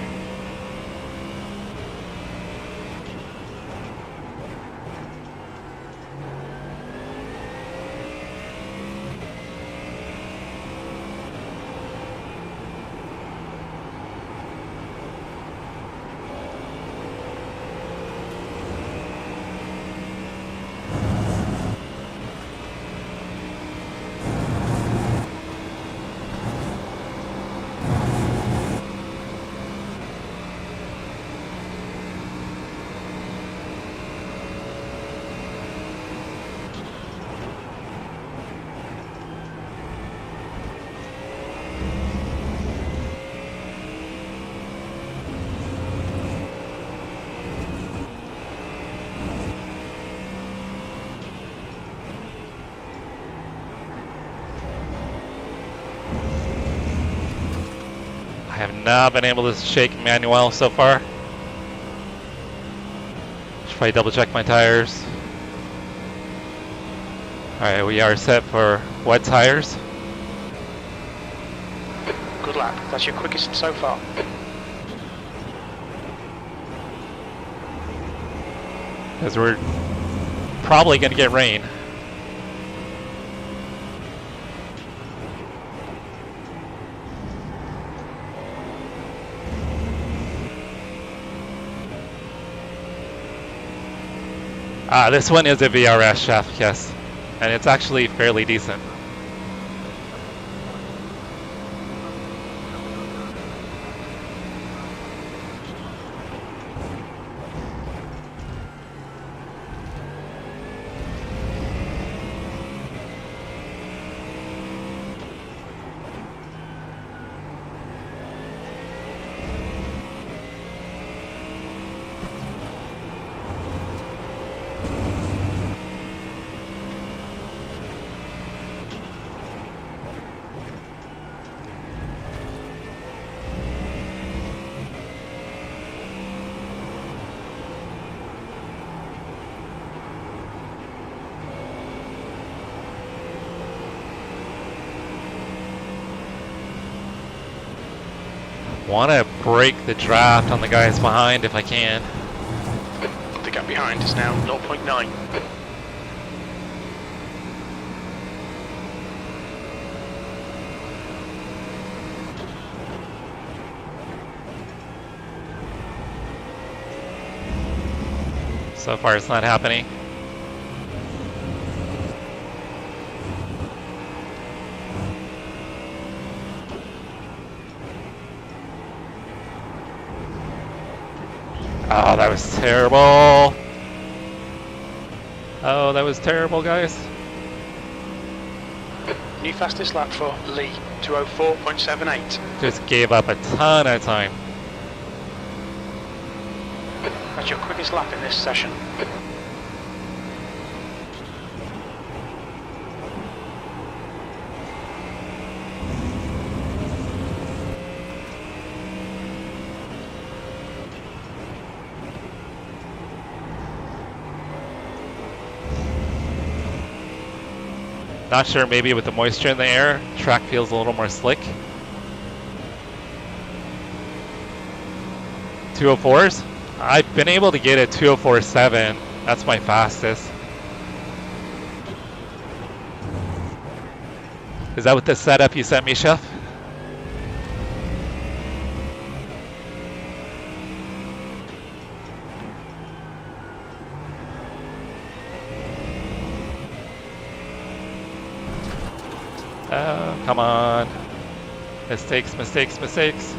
I have not been able to shake Manuel so far. Should probably double check my tires. Alright, we are set for wet tires. Good lap. That's your quickest so far. Because we're probably going to get rain. This one is a VRS shaft, yes. And it's actually fairly decent. Want to break the draft on the guys behind if I can. The gap behind is now 0.9. So far it's not happening. Oh, that was terrible. Oh, that was terrible, guys. New fastest lap for Lee, 2:04.78. Just gave up a ton of time. That's your quickest lap in this session. Not sure, maybe with the moisture in the air, track feels a little more slick. 204s? I've been able to get a 204.7. That's my fastest. Is that what the setup you sent me, Chef? Oh, come on. Mistakes, mistakes, mistakes.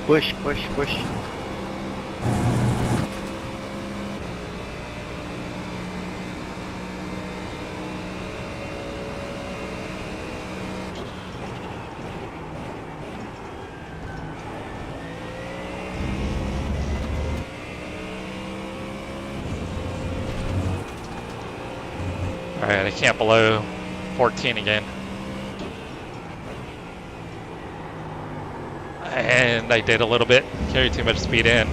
Push, push, push. All right, I can't below 14 again. And I did a little bit, carried too much speed in.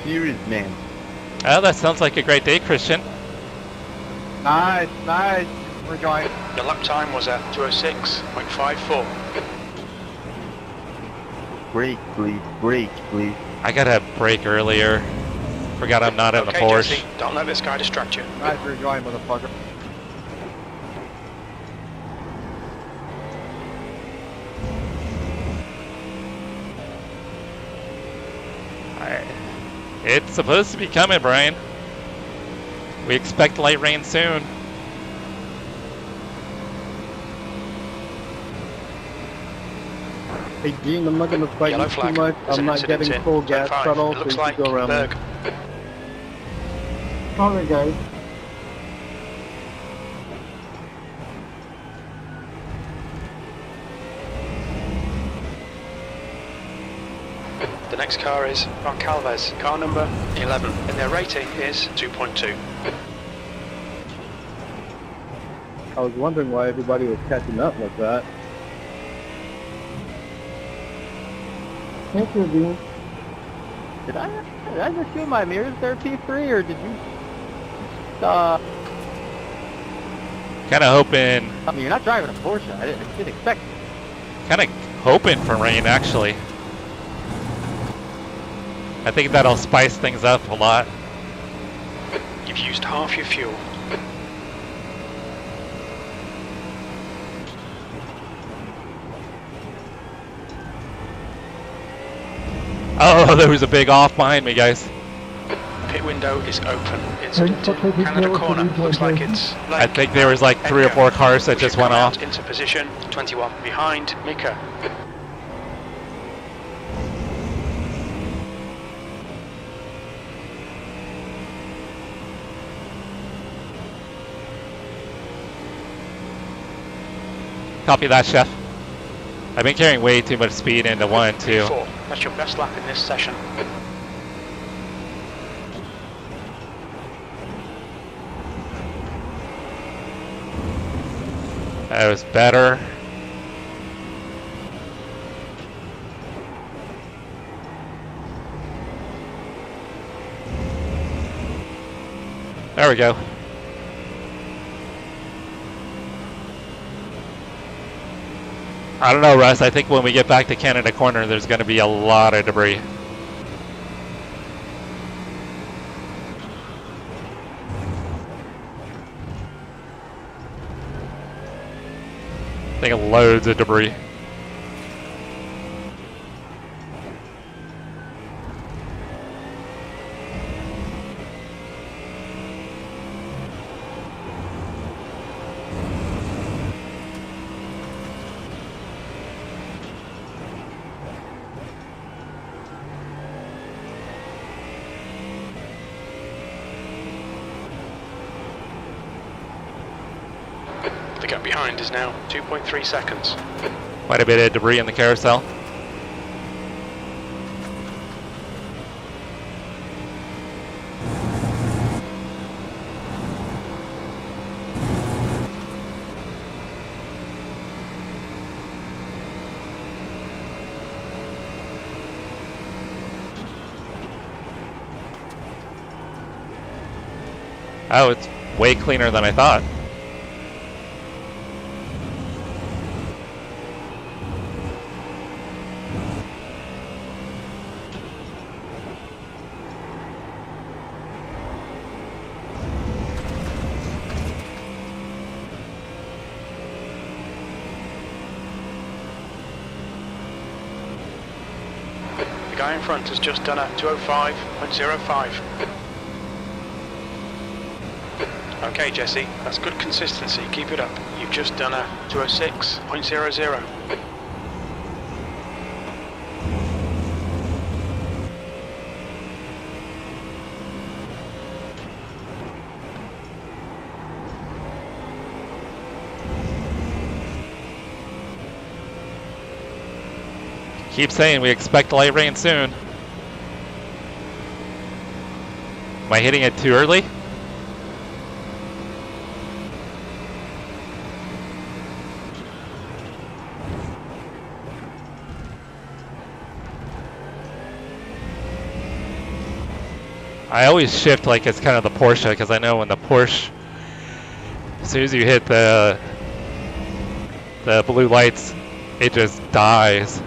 Serious, man. Oh, that sounds like a great day, Christian. Nice, nice. We're going. Your lap time was at 206.54. Brake, please. Brake, please. I gotta brake earlier. Forgot I'm not in the Okay, Porsche. Jesse, don't let this guy distract you. Nice, we're going, motherfucker. Alright. It's supposed to be coming, Brian. We expect light rain soon. Hey, Gene, I'm not gonna fight Yellow you too flag. much. There's I'm an not incident getting in full zone gas 5. throttle, It so looks you like can go around Berg. me. Sorry, guys. The next car is Goncalves, car number 11, and their rating is 2.2. I was wondering why everybody was catching up like that. Thank you, Dean. Did I just shoot my mirrors there, P3, or did you? Kind of hoping, I mean, you're not driving a Porsche. I didn't expect it. kind of hoping for rain, actually. I think that'll spice things up a lot. You've used half your fuel. Oh, there was a big off behind me, guys. Pit window is open. Thanks Incident for in taking Canada care of the corner. Looks like rejoin. it's I think there was like 3 or 4 cars that just went off. Into position 21 behind Mika. Copy that, Chef. I've been carrying way too much speed into 1, 2. 4. That's your best lap in this session. That was better. There we go. I don't know, Russ. I think when we get back to Canada Corner, there's going to be a lot of debris. I think loads of debris. The gap behind is now 2.3 seconds. Quite a bit of debris in the carousel. Oh, it's way cleaner than I thought. The guy in front has just done a 205.05. Okay, Jesse, that's good consistency. Keep it up. You've just done a 206.00. Keep saying we expect light rain soon. Am I hitting it too early? I always shift like it's kind of the Porsche, because I know when the Porsche, as soon as you hit the blue lights, it just dies.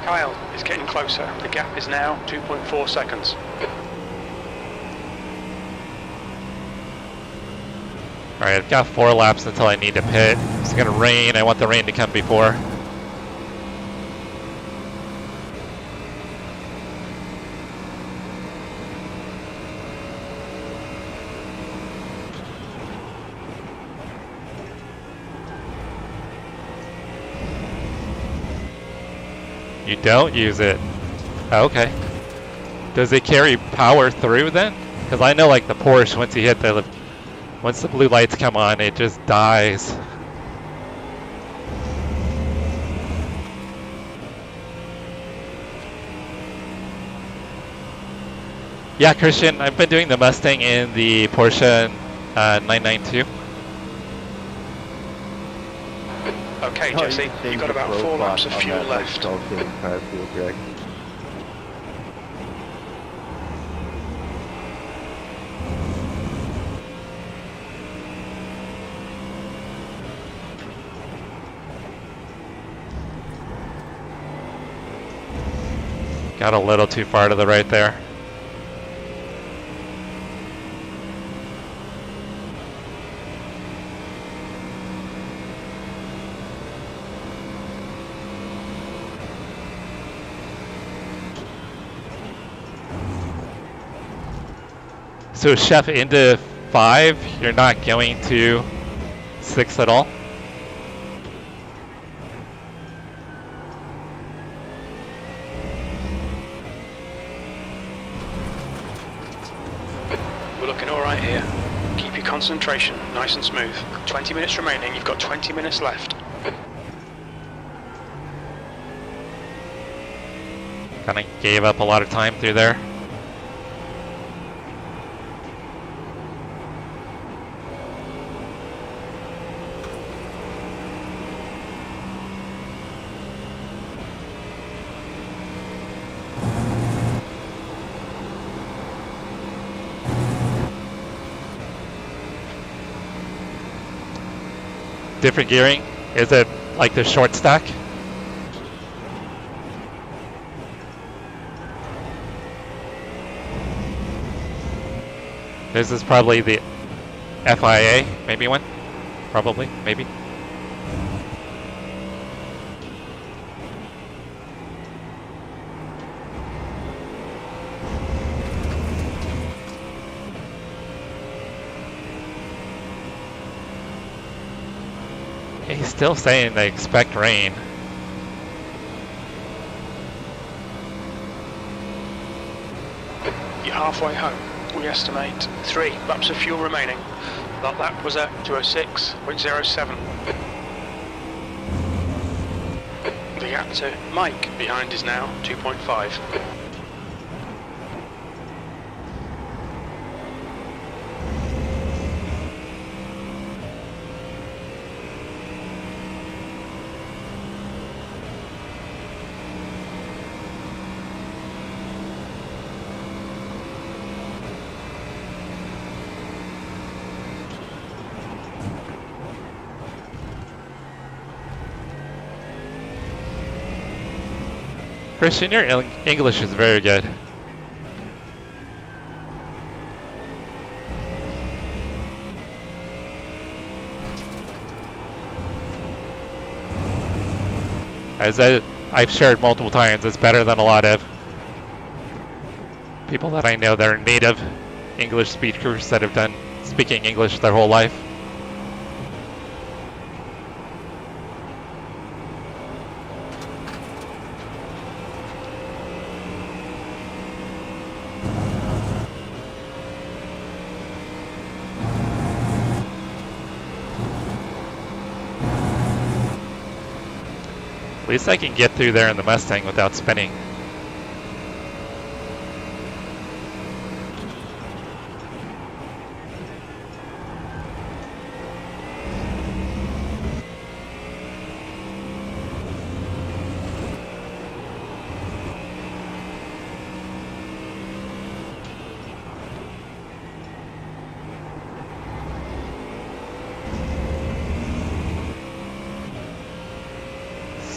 Kyle is getting closer. The gap is now 2.4 seconds. Alright, I've got 4 laps until I need to pit. It's gonna rain. I want the rain to come before. You don't use it. Okay. Does it carry power through then? Because I know like the Porsche, once the blue lights come on, it just dies. Yeah, Christian, I've been doing the Mustang and the Porsche 992. Okay, Jesse, you've got about 4 laps of fuel left. Got a little too far to the right there. So Chef, into 5, you're not going to 6 at all? We're looking all right here. Keep your concentration nice and smooth. 20 minutes remaining. You've got 20 minutes left. Kind of gave up a lot of time through there. Different gearing? Is it like the short stack? This is probably the FIA, maybe one? Probably, maybe. He's still saying they expect rain. You're halfway home. We estimate 3 laps of fuel remaining. That lap was at 206.07. The gap to Mike behind is now 2.5. Christian, your English is very good. As I've shared multiple times, it's better than a lot of people that I know that are native English speakers that have done speaking English their whole life. At least I can get through there in the Mustang without spinning.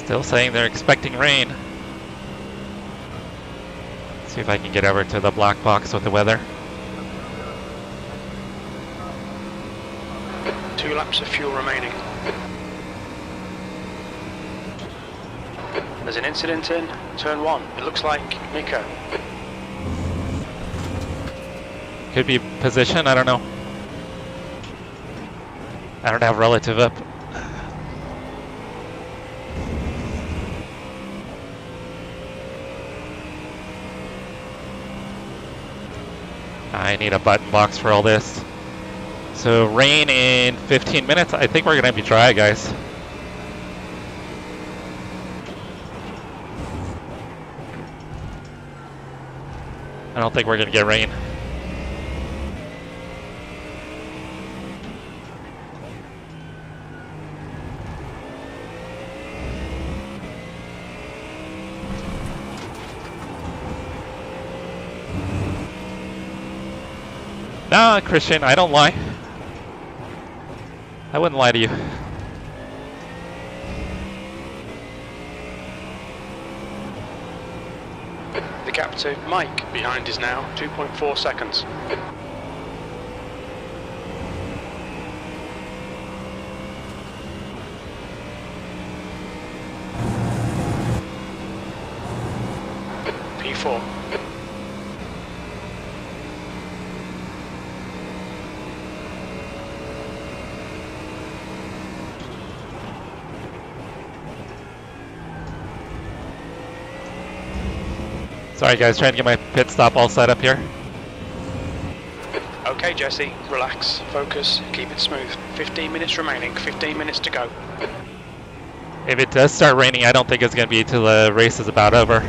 Still saying they're expecting rain. See if I can get over to the black box with the weather. 2 laps of fuel remaining. There's an incident in turn 1. It looks like Mika. Could be position, I don't know. I don't have relative up. I need a button box for all this. So rain in 15 minutes. I think we're gonna be dry, guys. I don't think we're gonna get rain. Nah, Christian, I don't lie. I wouldn't lie to you. The gap to Mike behind is now 2.4 seconds. P4. Sorry guys, trying to get my pit stop all set up here. Okay, Jesse, relax, focus, keep it smooth. 15 minutes remaining, 15 minutes to go. If it does start raining, I don't think it's going to be till the race is about over.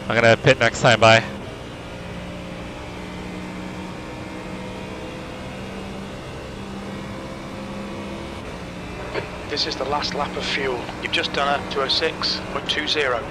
I'm going to pit next time by. This is the last lap of fuel. You've just done a 206.20.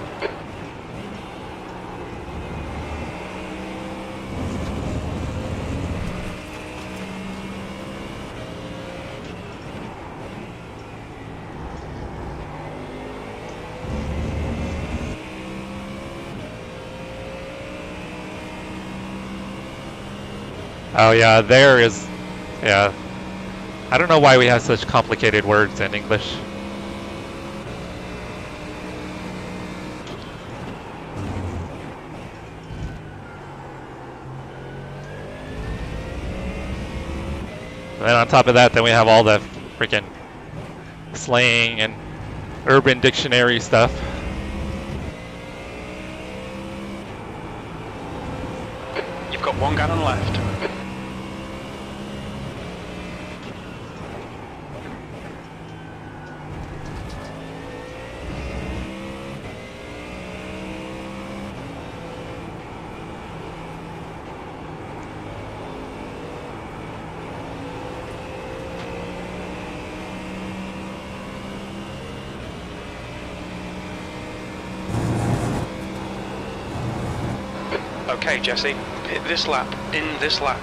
Oh yeah, there is, yeah. I don't know why we have such complicated words in English. And then on top of that, then we have all the freaking slang and urban dictionary stuff. You've got 1 gallon left. Okay, Jesse, hit this lap, in this lap.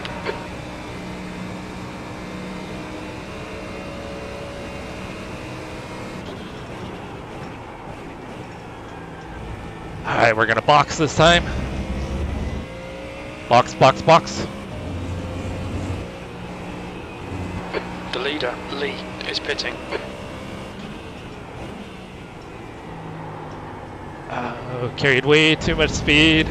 Alright, we're gonna box this time. Box, box, box. The leader, Lee, is pitting. Carried way too much speed.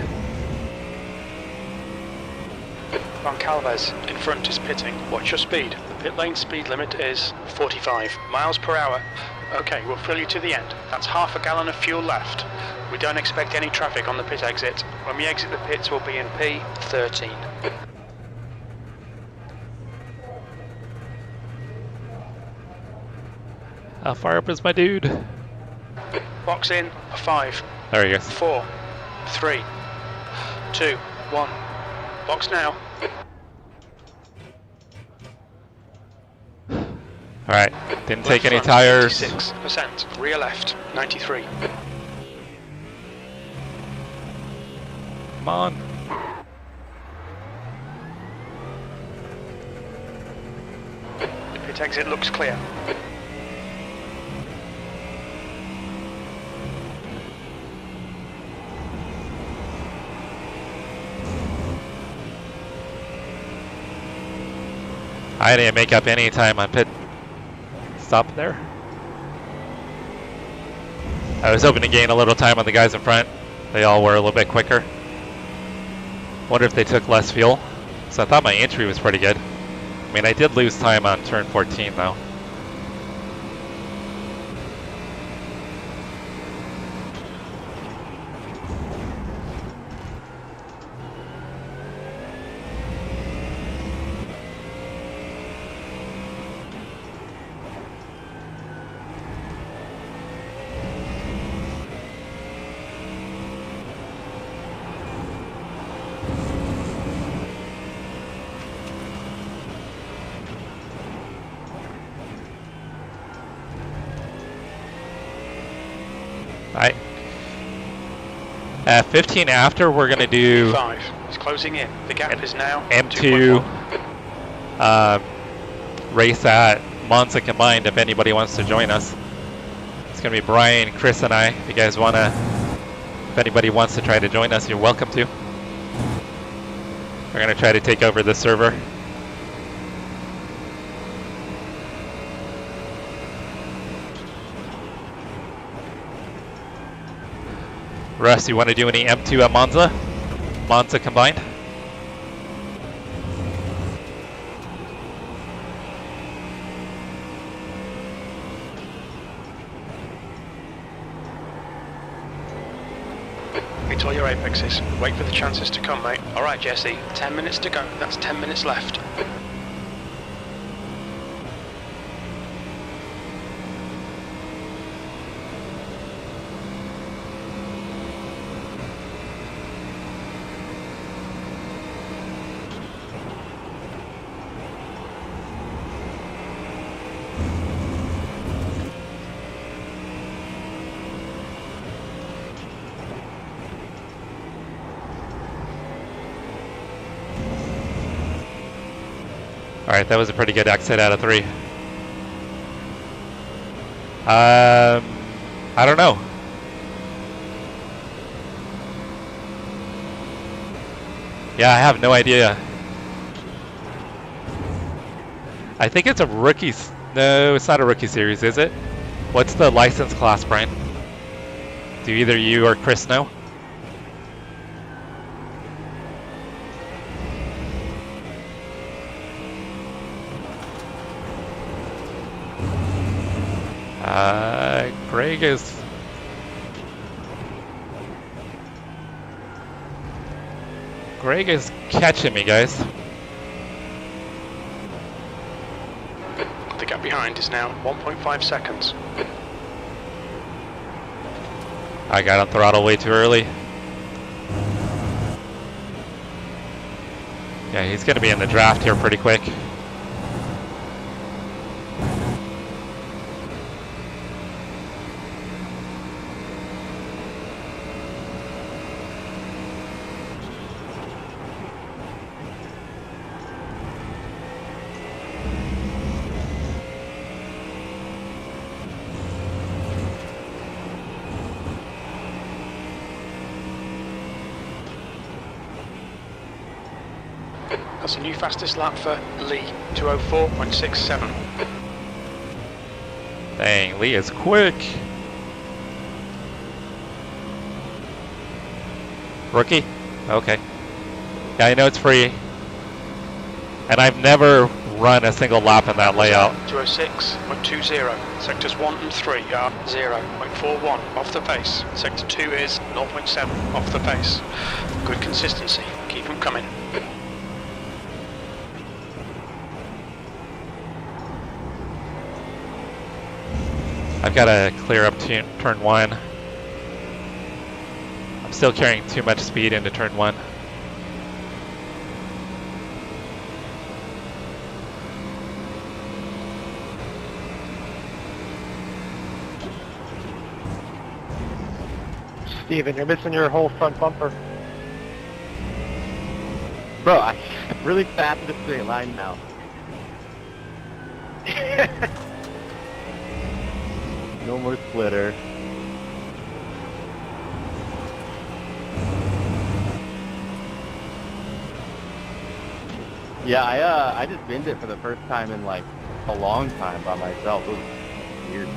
Goncalves in front is pitting. Watch your speed. The pit lane speed limit is 45 miles per hour. Okay, we'll fill you to the end. That's half a gallon of fuel left. We don't expect any traffic on the pit exit. When we exit the pits, we'll be in P13. How far up is my dude? Box in, 5, There he goes. 4, 3, 2, 1. Box now. Alright, didn't take any Left front, tires. 86%. Rear left, 93. Come on. The pit exit looks clear. I didn't make up any time on pit stop there. I was hoping to gain a little time on the guys in front. They all were a little bit quicker. Wonder if they took less fuel. So I thought my entry was pretty good. I mean, I did lose time on turn 14 though. Alright. At 15 after, we're going to do 5. It's closing in. The gap is now M2 2.1. race at Monza combined if anybody wants to join us. It's going to be Brian, Chris, and I. If you guys want to, if anybody wants to try to join us, you're welcome to. We're going to try to take over the server. Russ, you want to do any M2 at Monza? Monza combined? It's all your apexes. Wait for the chances to come, mate. Alright, Jesse. 10 minutes to go. That's 10 minutes left. Alright, that was a pretty good exit out of 3. I don't know. Yeah, I have no idea. I think it's a rookie. No, it's not a rookie series, is it? What's the license class, Brian? Do either you or Chris know? Greg is catching me, guys. The gap behind is now 1.5 seconds. I got on throttle way too early. Yeah, he's going to be in the draft here pretty quick. That's a new fastest lap for Lee, 2:04.67. Dang, Lee is quick. Rookie? Okay. Yeah, I know it's free. And I've never run a single lap in that layout. 2:06.20. Sectors 1 and 3 are 0.41 off the pace. Sector 2 is 0.7 off the pace. Good consistency. Keep them coming. I've got to clear up turn 1. I'm still carrying too much speed into turn 1. Steven, you're missing your whole front bumper. Bro, I'm really fast in the straight line now. No more splitter. Yeah, I just binned it for the first time in like a long time by myself. It was weird.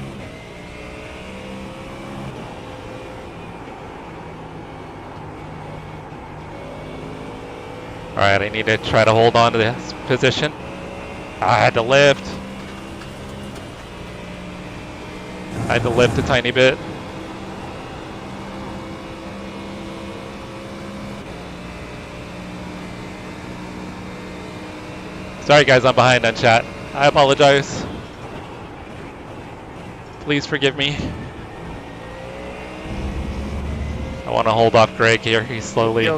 Alright, I need to try to hold on to this position. I had to lift. I had to lift a tiny bit. Sorry guys, I'm behind on chat. I apologize. Please forgive me. I want to hold off Greg here. He's slowly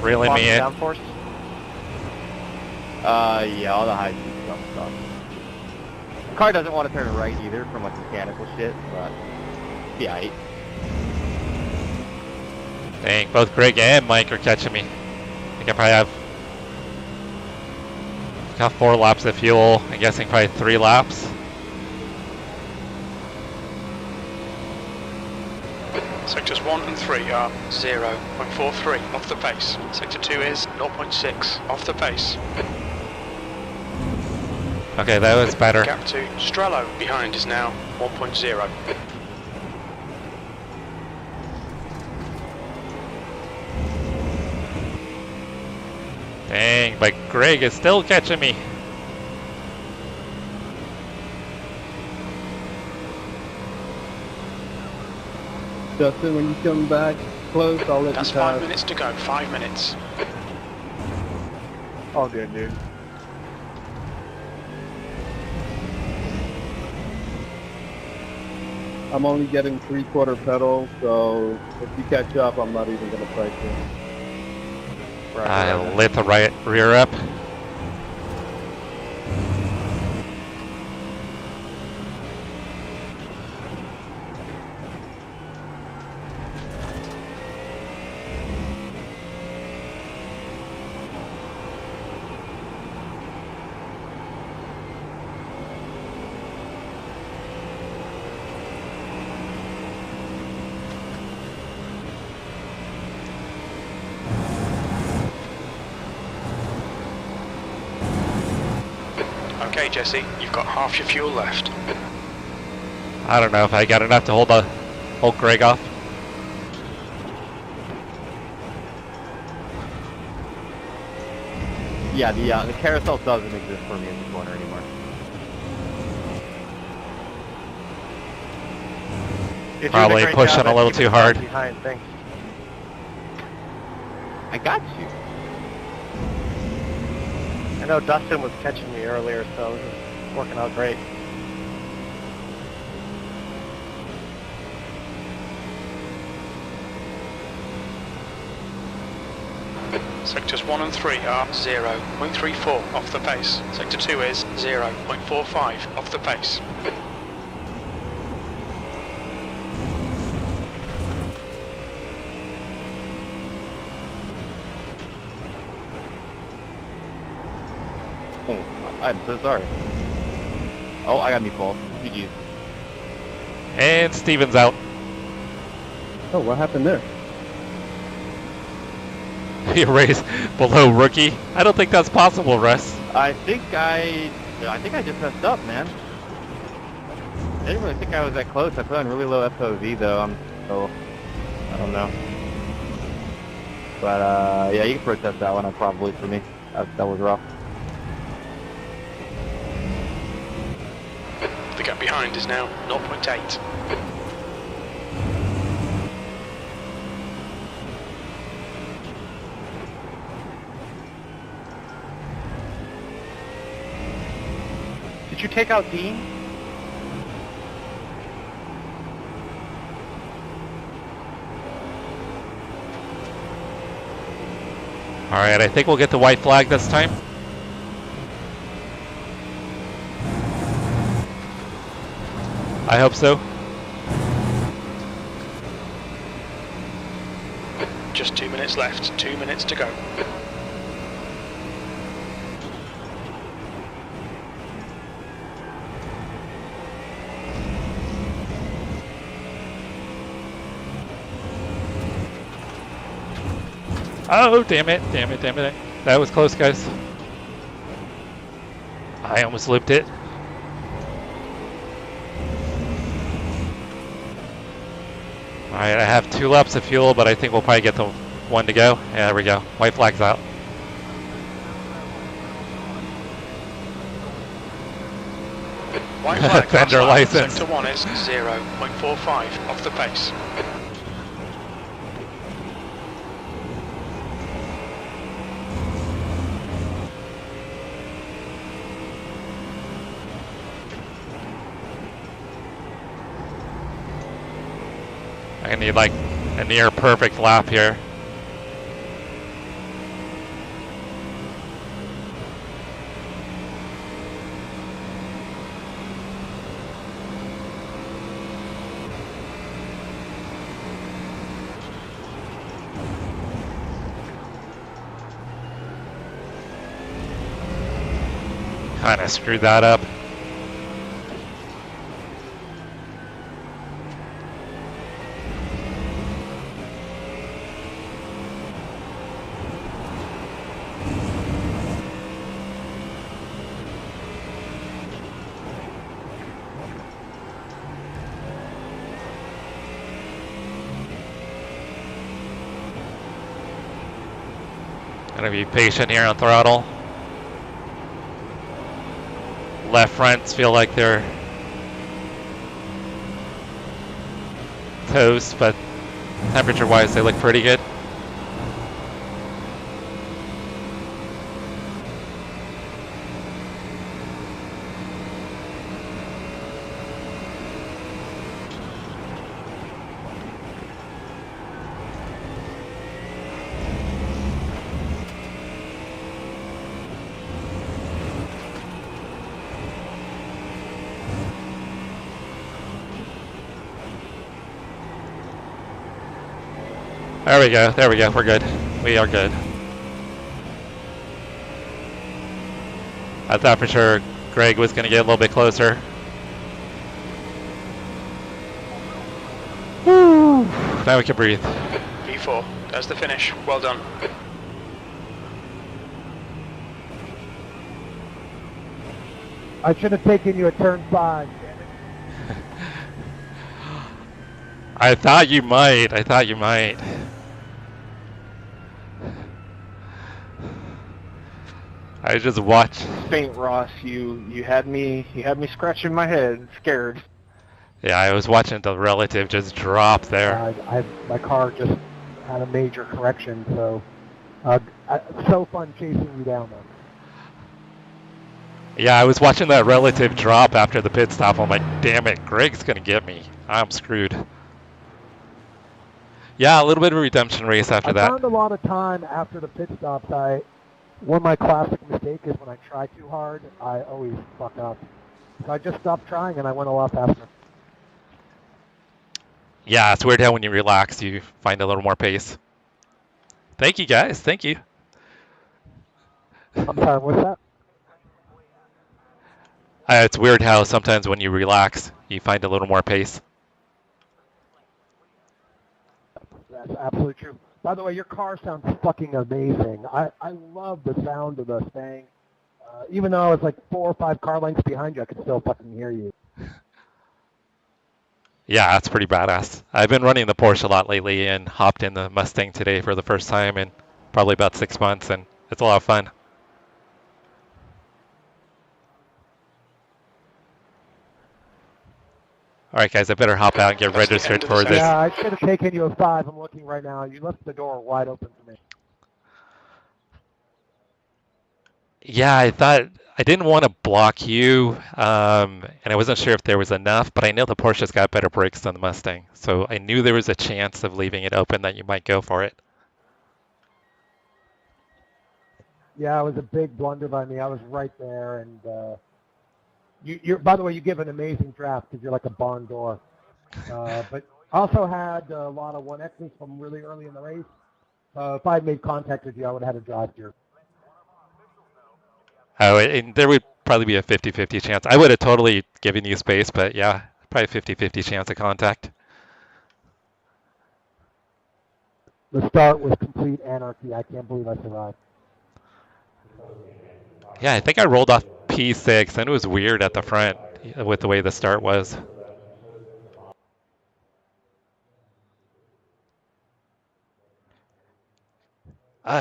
reeling me in. Downforce? Yeah, all the high speed stuff sucks. The car doesn't want to turn right either from like mechanical shit, but yeah. Dang, both Greg and Mike are catching me. I think I probably have got 4 laps of fuel. I'm guessing probably 3 laps. Sectors 1 and 3 are 0.43 off the pace. Sector 2 is 0.6 off the pace. Okay, that was better. Gap to Strello behind is now 1.0. Dang, but Greg is still catching me. Justin, when you come back close, I'll let That's you pass. 5 minutes to go, 5 minutes. All good, dude. I'm only getting 3/4 pedal, so if you catch up, I'm not even going to fight you. I lit the right rear up. Okay, Jesse, you've got half your fuel left. I don't know if I got enough to hold Greg off. Yeah, the carousel doesn't exist for me in the corner anymore. You're doing Probably a great pushing job a at little keeping too hard. Behind, thanks. I got you. I know Dustin was catching me earlier, so it was working out great. Sectors 1 and 3 are 0.34 off the pace. Sector 2 is 0.45 off the pace. Oh, I'm so sorry. Oh, I got me full. GG. And Steven's out. Oh, what happened there? You race below rookie? I don't think that's possible, Russ. I think I just messed up, man. I didn't really think I was that close. I put on really low FOV though. So I don't know. But yeah, you can protest that one. Probably for me. That was rough. The gap behind is now 0.8. Did you take out Dean? All right, I think we'll get the white flag this time. I hope so. Just 2 minutes left, 2 minutes to go. Oh, damn it, damn it, damn it. That was close, guys. I almost looped it. Alright, I have 2 laps of fuel, but I think we'll probably get the one to go. Yeah, there we go. White flag's out. White flag, Vendor license. Sector 1 is 0.45 off the pace. I need like a near perfect lap here. Kind of screwed that up. Gotta be patient here on throttle. Left fronts feel like they're toast, but temperature wise they look pretty good. There we go, we're good. We are good. I thought for sure Greg was going to get a little bit closer. Woo! Now we can breathe. V4, that's the finish. Well done. I should have taken you at turn 5. Damn it. I thought you might. I just watched. Saint Ross, you had me scratching my head, scared. Yeah, I was watching the relative just drop there. My car just had a major correction, so so fun chasing you down though. Yeah, I was watching that relative drop after the pit stop. I'm like, damn it, Greg's gonna get me. I'm screwed. Yeah, a little bit of a redemption race after that. I found a lot of time after the pit stops. One of my classic mistakes is when I try too hard, I always fuck up. So I just stopped trying and I went a lot faster. Yeah, it's weird how when you relax, you find a little more pace. Thank you, guys. Thank you. I'm sorry, what's that? It's weird how sometimes when you relax, you find a little more pace. That's absolutely true. By the way, your car sounds fucking amazing. I love the sound of the Mustang. Even though it's like 4 or 5 car lengths behind you, I can still fucking hear you. Yeah, that's pretty badass. I've been running the Porsche a lot lately and hopped in the Mustang today for the first time in probably about 6 months, and it's a lot of fun. All right, guys, I better hop out and get That's the registered end of the for session. this. Yeah, I should have taken you a 5. I'm looking right now. You left the door wide open for me. Yeah, I thought I didn't want to block you, and I wasn't sure if there was enough, but I know the Porsche's got better brakes than the Mustang, so I knew there was a chance of leaving it open that you might go for it. Yeah, it was a big blunder by me. I was right there, and you're. By the way, you give an amazing draft because you're like a barn door. But also had a lot of 1Xs from really early in the race. If I had made contact with you, I would have had a drive here. Oh, and there would probably be a 50-50 chance. I would have totally given you space, but yeah, probably 50-50 chance of contact. The start was complete anarchy. I can't believe I survived. Yeah, I think I rolled off P6, and it was weird at the front with the way the start was.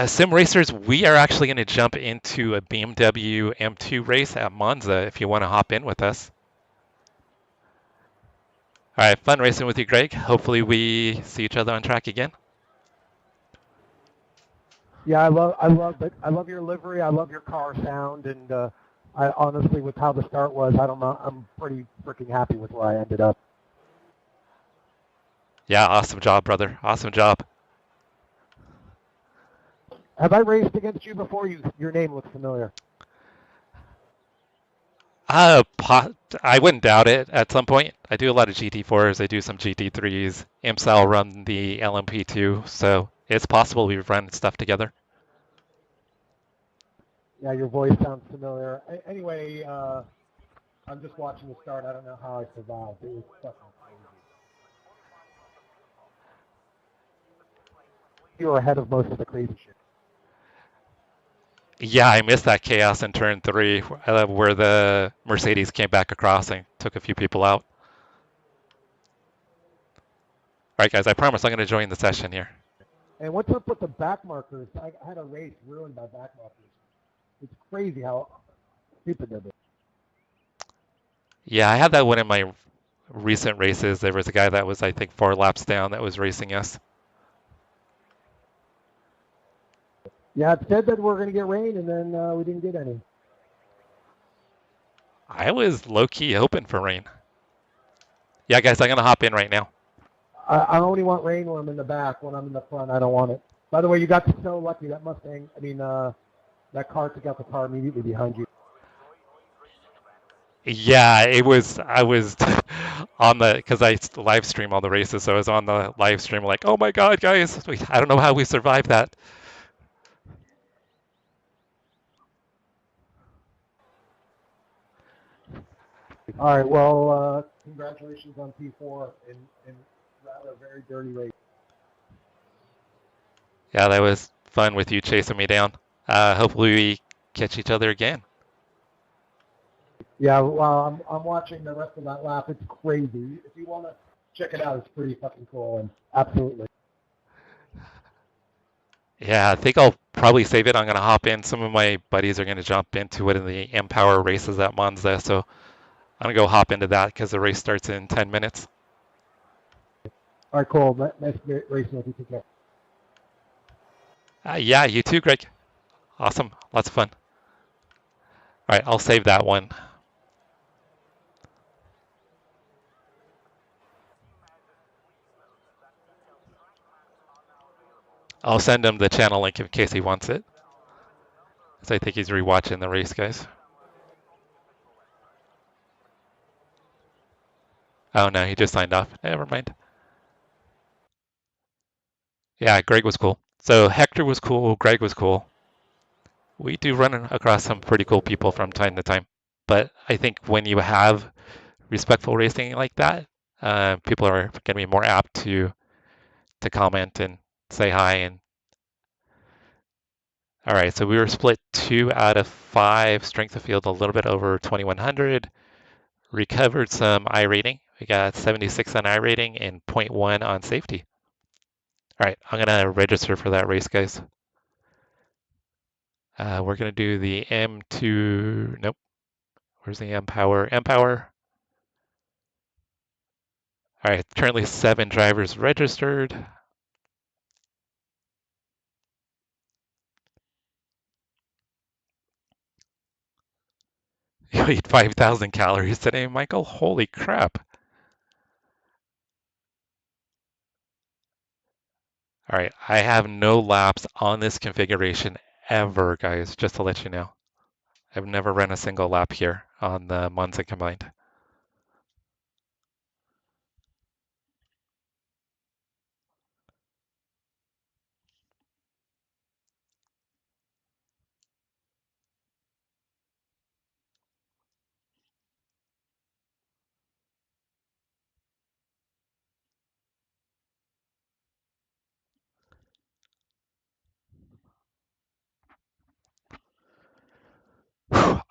Sim Racers, we are actually going to jump into a BMW M2 race at Monza if you want to hop in with us. All right, fun racing with you, Greg. Hopefully we see each other on track again. Yeah, I love your livery. I love your car sound, and I honestly, with how the start was, I don't know. I'm pretty freaking happy with where I ended up. Yeah, awesome job, brother. Awesome job. Have I raced against you before? Your name looks familiar. I wouldn't doubt it at some point. I do a lot of GT4s. I do some GT3s. IMSAL run the LMP2, so it's possible we've run stuff together. Yeah, your voice sounds familiar. Anyway, I'm just watching the start. I don't know how I survived. It was fucking crazy. You were ahead of most of the crazy shit. Yeah, I missed that chaos in turn 3 where the Mercedes came back across and took a few people out. All right, guys, I promise I'm going to join the session here. And what's up with the back markers? I had a race ruined by back markers. It's crazy how stupid they're. Yeah, I had that one in my recent races. There was a guy that was, I think, 4 laps down that was racing us. Yeah, it said that we're going to get rain, and then we didn't get any. I was low-key hoping for rain. Yeah, guys, I'm going to hop in right now. I only want rain when I'm in the back. When I'm in the front, I don't want it. By the way, you got so lucky. That Mustang, that car took out the car immediately behind you. Yeah, I was on because I live stream all the races, so I was on the live stream like, oh my God, guys, I don't know how we survived that. All right, well, congratulations on P4 in rather very dirty race. Yeah, that was fun with you chasing me down. Hopefully we catch each other again. Yeah, well, I'm watching the rest of that lap. It's crazy. If you want to check it out, it's pretty fucking cool, and absolutely. Yeah, I think I'll probably save it. I'm going to hop in. Some of my buddies are going to jump into it in the Empower races at Monza, so I'm going to go hop into that because the race starts in 10 minutes. All right, cool. Nice racing with you. Take care. Yeah, you too, Greg. Awesome. Lots of fun. All right, I'll save that one. I'll send him the channel link in case he wants it. So I think he's rewatching the race, guys. Oh no, he just signed off. Never mind. Yeah, Greg was cool. So Hector was cool, Greg was cool. We do run across some pretty cool people from time to time. But I think when you have respectful racing like that, people are going to be more apt to comment and say hi. And all right, so we were split 2 out of 5, strength of field a little bit over 2100. Recovered some iRating. We got 76 on iRating and 0.1 on safety. All right, I'm gonna register for that race, guys. We're gonna do the M2. Nope. Where's the M Power? M Power. All right, currently 7 drivers registered. You ate 5,000 calories today, Michael? Holy crap. All right, I have no laps on this configuration ever, guys, just to let you know. I've never run a single lap here on the Monza combined.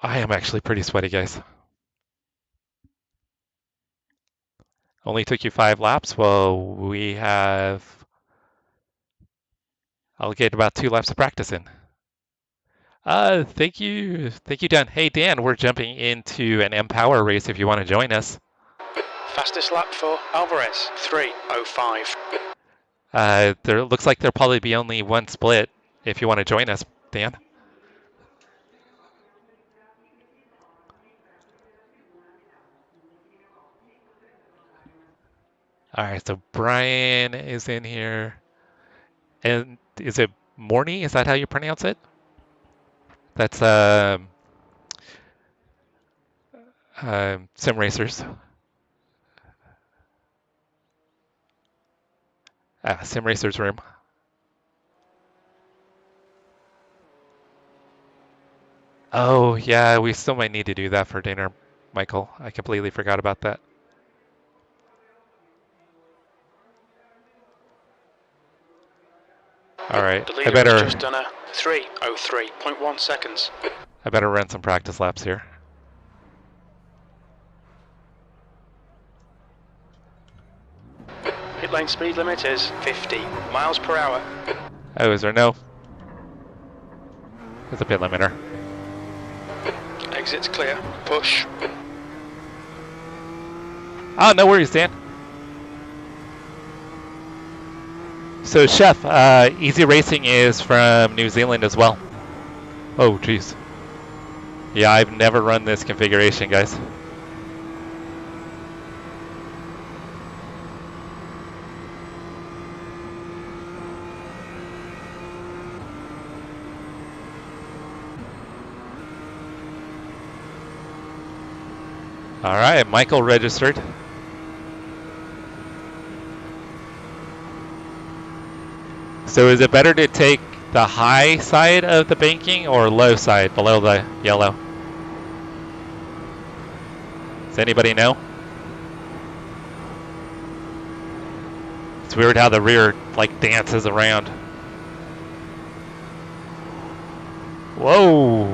I am actually pretty sweaty, guys. Only took you 5 laps. Well, I'll get about 2 laps of practice in. Thank you, Dan. Hey, Dan, we're jumping into an M-Power race if you want to join us. Fastest lap for Alvarez, 3:05. There looks like there'll probably be only one split if you want to join us, Dan. All right, so Brian is in here. And is it Morny? Is that how you pronounce it? That's Sim Racers. Sim Racers room. Oh, yeah, we still might need to do that for dinner, Michael. I completely forgot about that. All right, The leader has just done a 3:03.1 seconds. I better run some practice laps here. Pit lane speed limit is 50 miles per hour. Oh, is there no? There's a pit limiter. Exit's clear. Push. Oh, no worries, Dan. So, Chef, Easy Racing is from New Zealand as well. Oh, jeez. Yeah, I've never run this configuration, guys. All right, Michael registered. So is it better to take the high side of the banking or low side below the yellow? Does anybody know? It's weird how the rear like dances around. Whoa.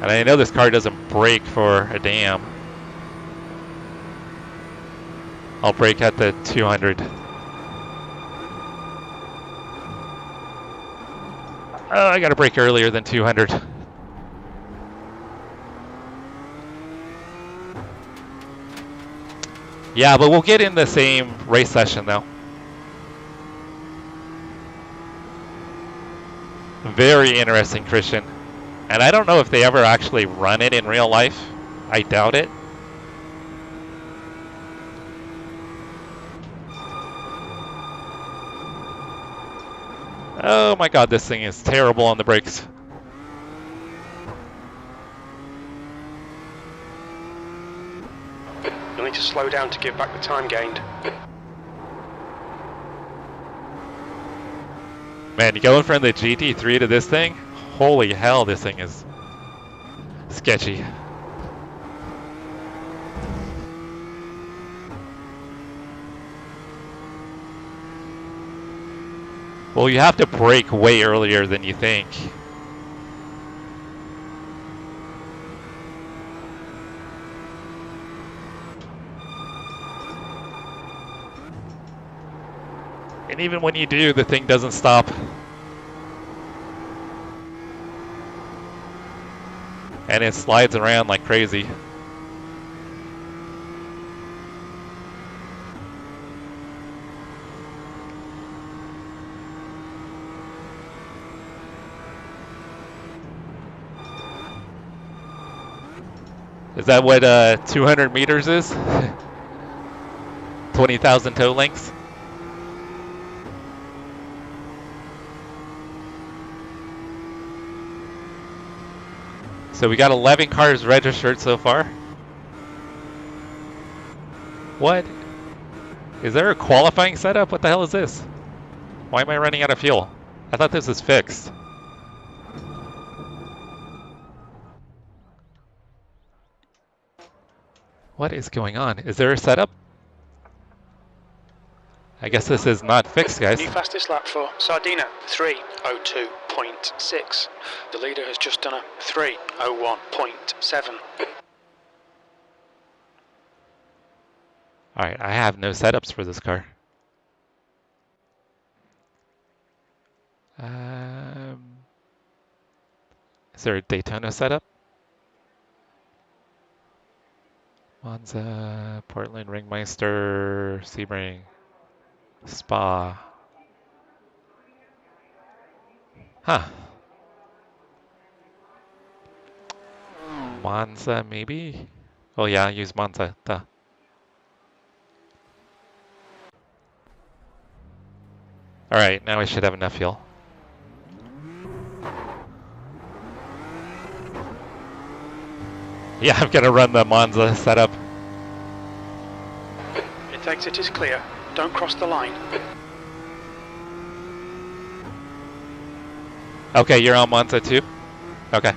And I know this car doesn't brake for a damn. I'll brake at the 200. Oh, I gotta brake earlier than 200. Yeah, but we'll get in the same race session though. Very interesting, Christian. And I don't know if they ever actually run it in real life. I doubt it. Oh my god, this thing is terrible on the brakes. You'll need to slow down to give back the time gained. Man, you going from the GT3 to this thing? Holy hell, this thing is sketchy. Well, you have to brake way earlier than you think. And even when you do, the thing doesn't stop. And it slides around like crazy. Is that what 200 meters is? 20,000 toe lengths? So we got 11 cars registered so far. What? Is there a qualifying setup? What the hell is this? Why am I running out of fuel? I thought this was fixed. What is going on? Is there a setup? I guess this is not fixed, guys. New fastest lap for Sardina, 3:02.6. The leader has just done a 3:01.7. Alright, I have no setups for this car. Is there a Daytona setup? Monza, Portland, Ringmeister, Sebring, Spa. Huh. Monza, maybe? Oh yeah, use Monza. Duh. Alright, now we should have enough fuel. Yeah, I'm gonna run the Monza setup. Its exit is clear. Don't cross the line. Okay, you're on Monza too? Okay.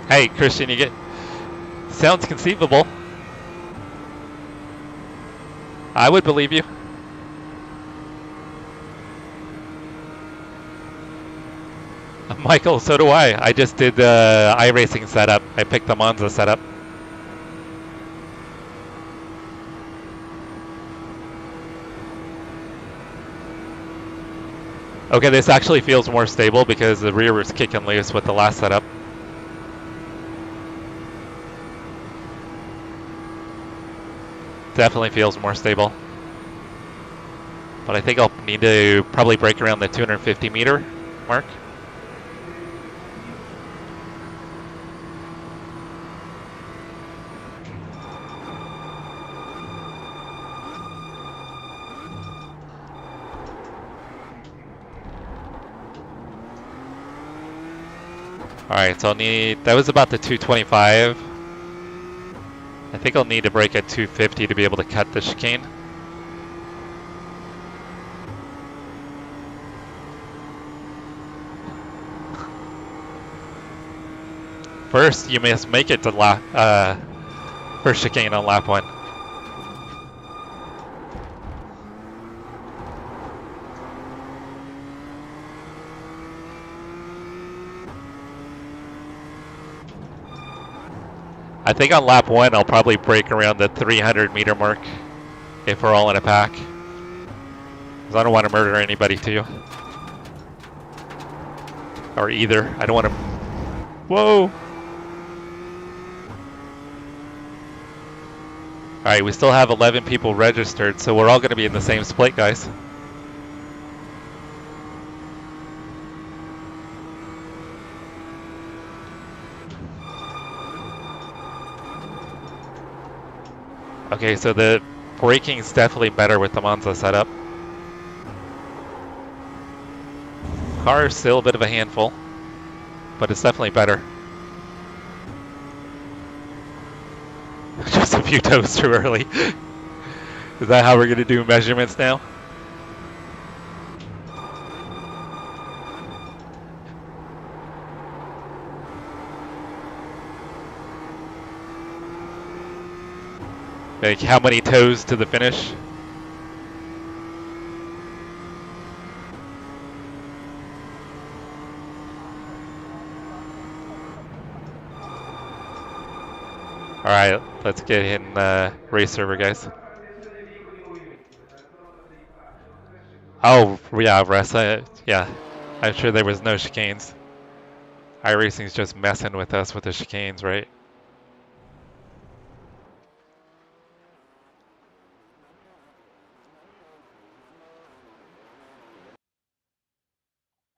Hey, Christian, you get... Sounds conceivable. I would believe you. Michael, so do I. I just did the iRacing setup. I picked the Monza setup. Okay, this actually feels more stable because the rear was kicking loose with the last setup. Definitely feels more stable. But I think I'll need to probably brake around the 250 meter mark. Alright, so I'll need, that was about the 225. I think I'll need to brake at 250 to be able to cut the chicane. First, you must make it to first chicane on lap 1. I think on lap 1 I'll probably brake around the 300 meter mark if we're all in a pack. Because I don't want to murder anybody too. Or either. I don't want to... Whoa! Alright, we still have 11 people registered, so we're all going to be in the same split, guys. Okay, so the braking is definitely better with the Monza setup. Car is still a bit of a handful, but it's definitely better. Just a few toes too early. Is that how we're going to do measurements now? Like how many toes to the finish? All right, let's get in race server, guys. Oh, yeah, Russ, yeah. I'm sure there was no chicanes. iRacing's just messing with us with the chicanes, right?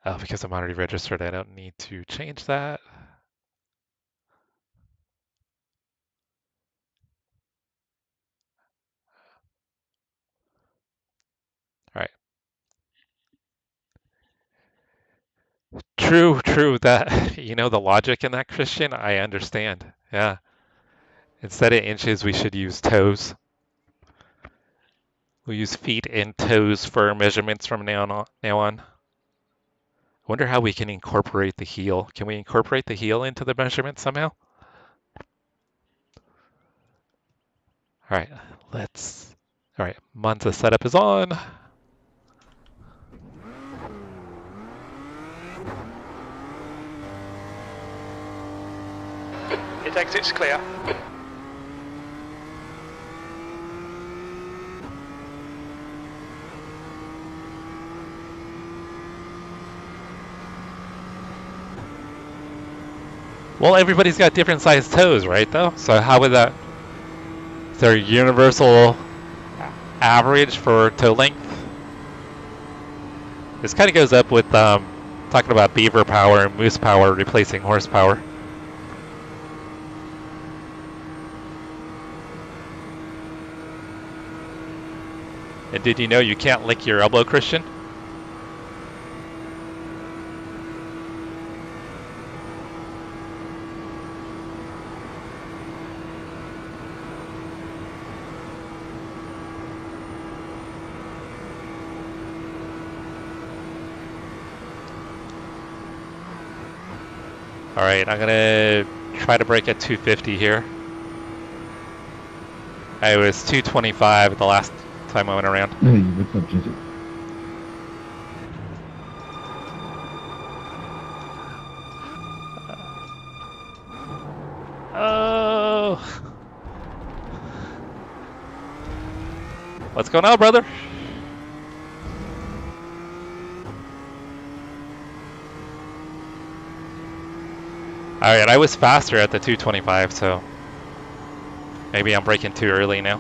Oh, because I'm already registered, I don't need to change that. All right. True, that, you know, the logic in that, Christian, I understand. Yeah. Instead of inches, we should use toes. We'll use feet and toes for measurements from now on. I wonder how we can incorporate the heel. Can we incorporate the heel into the measurement somehow? All right, all right, Monza setup is on. It exits clear. Well, everybody's got different sized toes, right, though? So how would that... Is there a universal average for toe length? This kind of goes up with talking about beaver power and moose power replacing horsepower. And did you know you can't lick your elbow, Christian? All right, I'm gonna try to break at 250 here. I was 225 the last time I went around. Hey, what's up, Jesse? Oh! What's going on, brother? All right, I was faster at the 225, so maybe I'm braking too early now.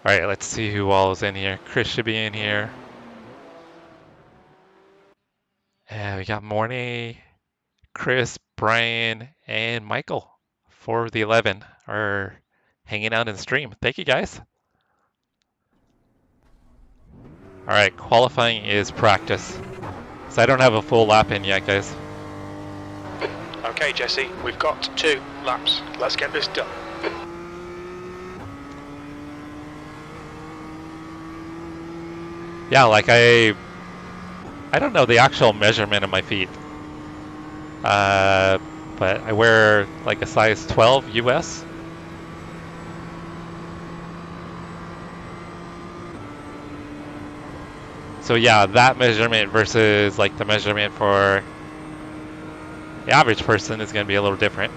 All right, let's see who all is in here. Chris should be in here. And we got Mornay, Chris, Brian, and Michael for the 11 are hanging out in stream. Thank you, guys. All right, qualifying is practice. So I don't have a full lap in yet, guys. Okay, Jesse, we've got 2 laps. Let's get this done. Yeah, like I don't know the actual measurement of my feet. But I wear like a size 12 US. So yeah, that measurement versus like the measurement for the average person is going to be a little different.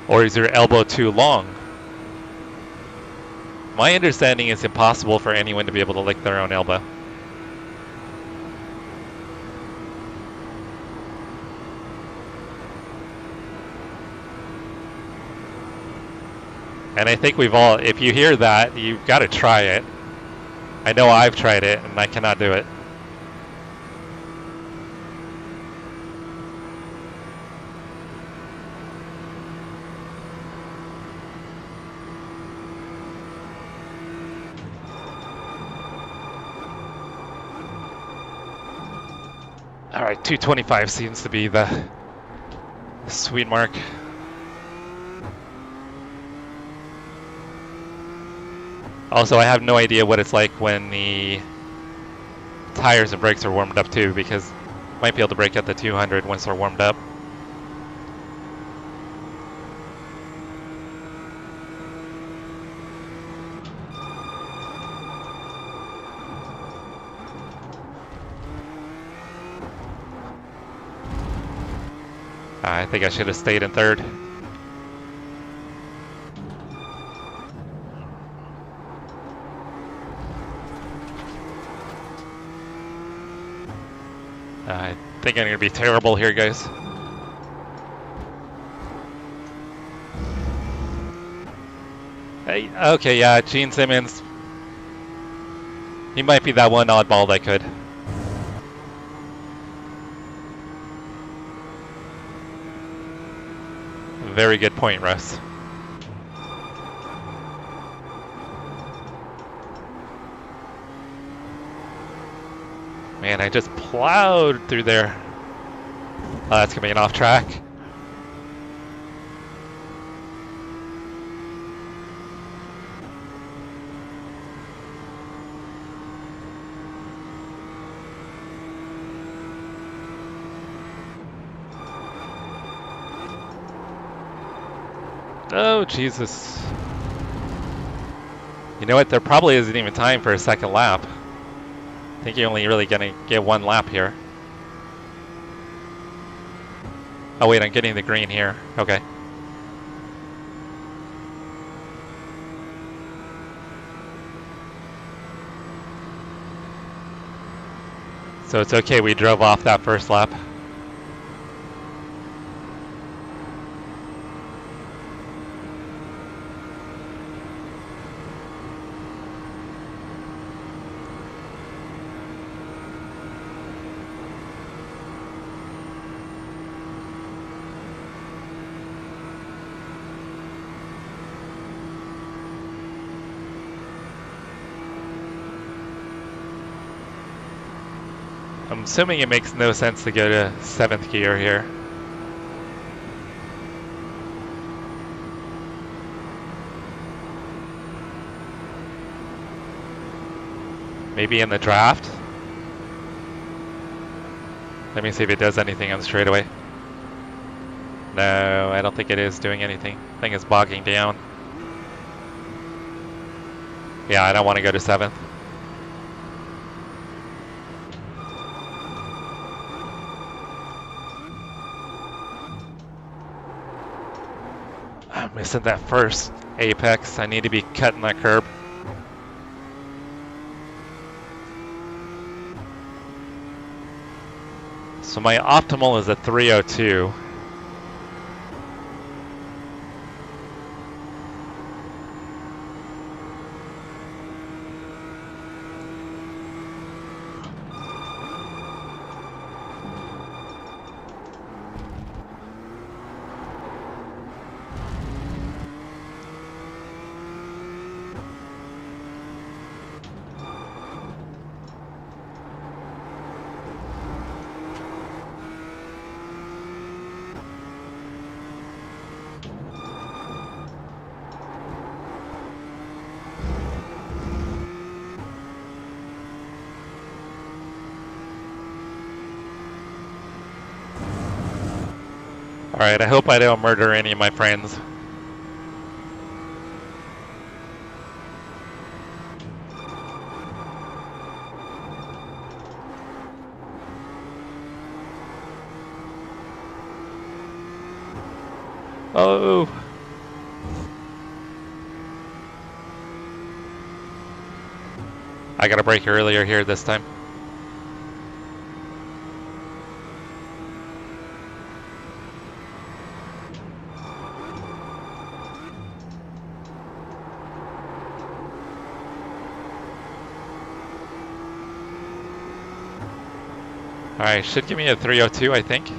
Or is your elbow too long? My understanding is impossible for anyone to be able to lick their own elbow. And I think we've all, if you hear that, you've got to try it. I know I've tried it and I cannot do it. All right, 225 seems to be the sweet mark. Also, I have no idea what it's like when the tires and brakes are warmed up too, because Might be able to break out the 200 once they're warmed up. I think I should have stayed in third. I think I'm going to be terrible here, guys. Hey, okay, yeah, Gene Simmons. He might be that one oddball that could. Very good point, Russ. Man, I just plowed through there. Oh, that's gonna be an off track. Oh, Jesus. You know what? There probably isn't even time for a second lap. I think you're only really gonna get one lap here. Oh wait, I'm getting the green here. Okay. So it's okay, we drove off that first lap. I'm assuming it makes no sense to go to 7th gear here. Maybe in the draft? Let me see if it does anything on the straightaway. No, I don't think it is doing anything. I think it's bogging down. Yeah, I don't want to go to 7th. I'm missing that first apex. I need to be cutting that curb. So my optimal is a 302. Alright, I hope I don't murder any of my friends. Oh! I got a break earlier here this time. Alright, should give me a 302, I think.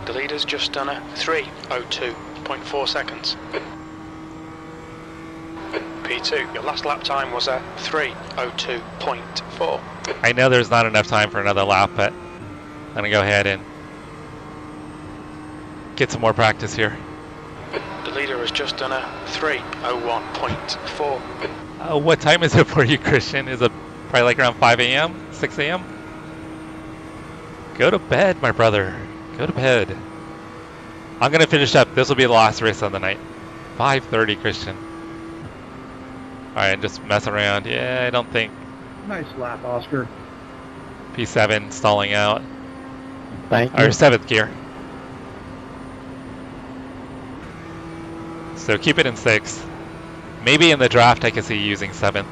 The leader's just done a 3:02.4 seconds. P2, your last lap time was a 3:02.4. I know there's not enough time for another lap, but I'm gonna go ahead and get some more practice here. The leader has just done a 3:01.4. What time is it for you, Christian? Is it Probably like around 5 a.m., 6 a.m. Go to bed, my brother. Go to bed. I'm going to finish up. This will be the last race of the night. 5:30, Christian. Alright, just mess around. Yeah, I don't think. Nice lap, Oscar. P7 stalling out. Thank Or you. 7th gear. So keep it in 6th. Maybe in the draft I can see you using 7th.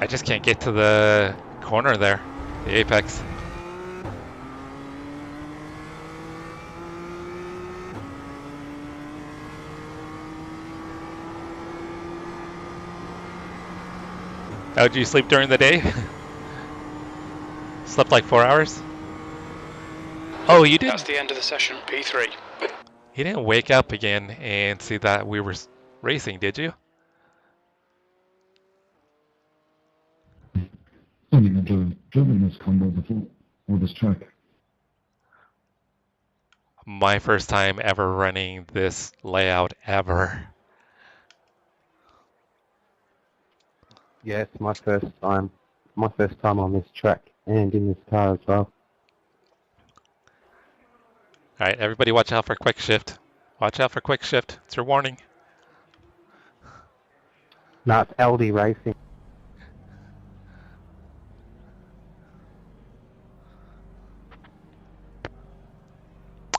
I just can't get to the corner there, the apex. Oh, did you sleep during the day? Slept like 4 hours? Oh, you didn't? That's the end of the session, P3. You didn't wake up again and see that we were racing, did you? I think I've driven this combo before, or this track. My first time ever running this layout ever. Yeah, it's my first time. My first time on this track and in this car as well. Alright, everybody watch out for quick shift. Watch out for quick shift. It's your warning. No, it's LD Racing.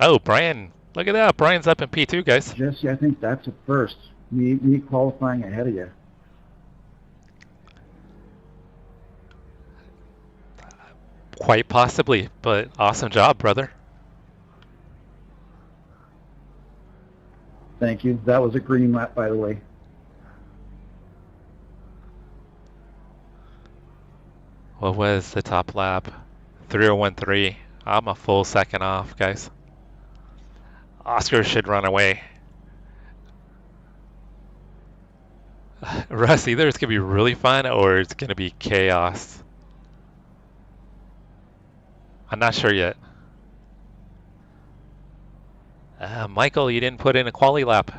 Oh, Brian. Look at that. Brian's up in P2, guys. Jesse, I think that's a first. Me qualifying ahead of you. Quite possibly, but awesome job, brother. Thank you. That was a green lap, by the way. What was the top lap? 3013. I'm a full second off, guys. Oscar should run away. Russ, either it's going to be really fun or it's going to be chaos. I'm not sure yet. Michael, you didn't put in a quali lap.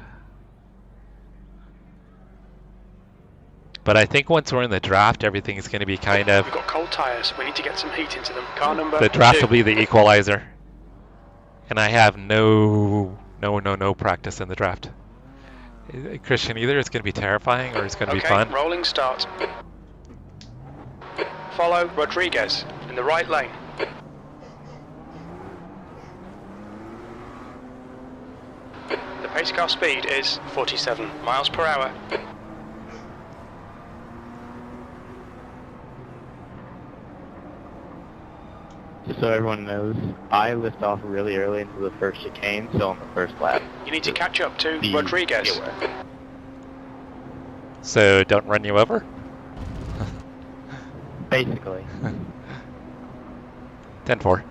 But I think once we're in the draft, everything's going to be kind of... We've got cold tyres. We need to get some heat into them. Car number The draft 2. will be the equalizer. And I have no practice in the draft. Christian, either it's going to be terrifying or it's going to be fun. Rolling start. Follow Rodriguez in the right lane. The pace car speed is 47 miles per hour. Just so everyone knows, I lift off really early into the first chicane, so on the first lap. You need to catch up to Rodriguez. So don't run you over? Basically. 10-4.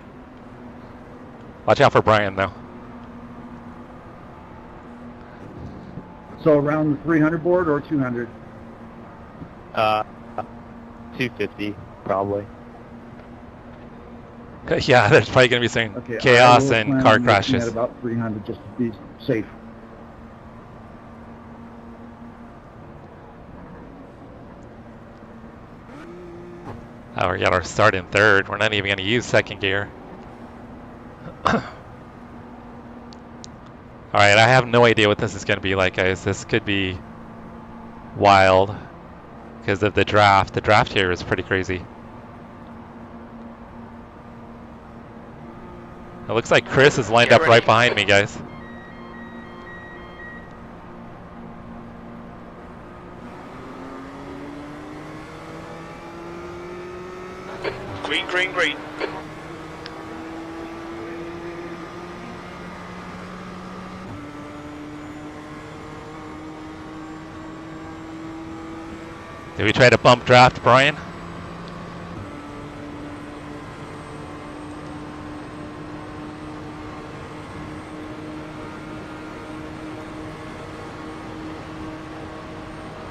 Watch out for Brian, though. So around the 300 board or 200? 250, probably. Yeah, there's probably going to be some Okay, chaos I will and plan car on looking crashes. At about 300 just to be safe. Oh, we got our start in third. We're not even going to use second gear. Alright, I have no idea what this is going to be like, guys. This could be wild because of the draft. The draft here is pretty crazy. It looks like Chris is lined up right behind me, guys. Green, green, green. Did we try to bump draft, Brian?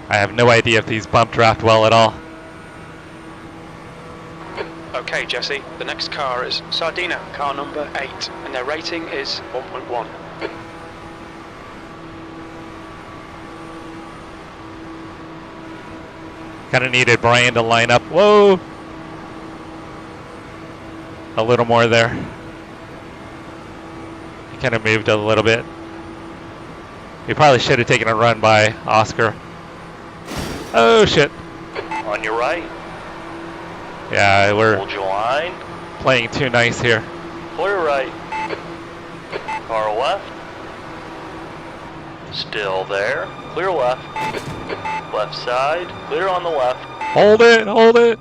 I have no idea if these bump draft well at all. Okay, Jesse, the next car is Sardina, car number 8, and their rating is 1.1. Kind of needed Brian to line up. Whoa! A little more there. He kind of moved a little bit. We probably should have taken a run by Oscar. Oh shit. On your right. Yeah, we're Hold your line. playing too nice here. Clear right. Car left. Still there. Clear left. Left side. Clear on the left. Hold it, hold it.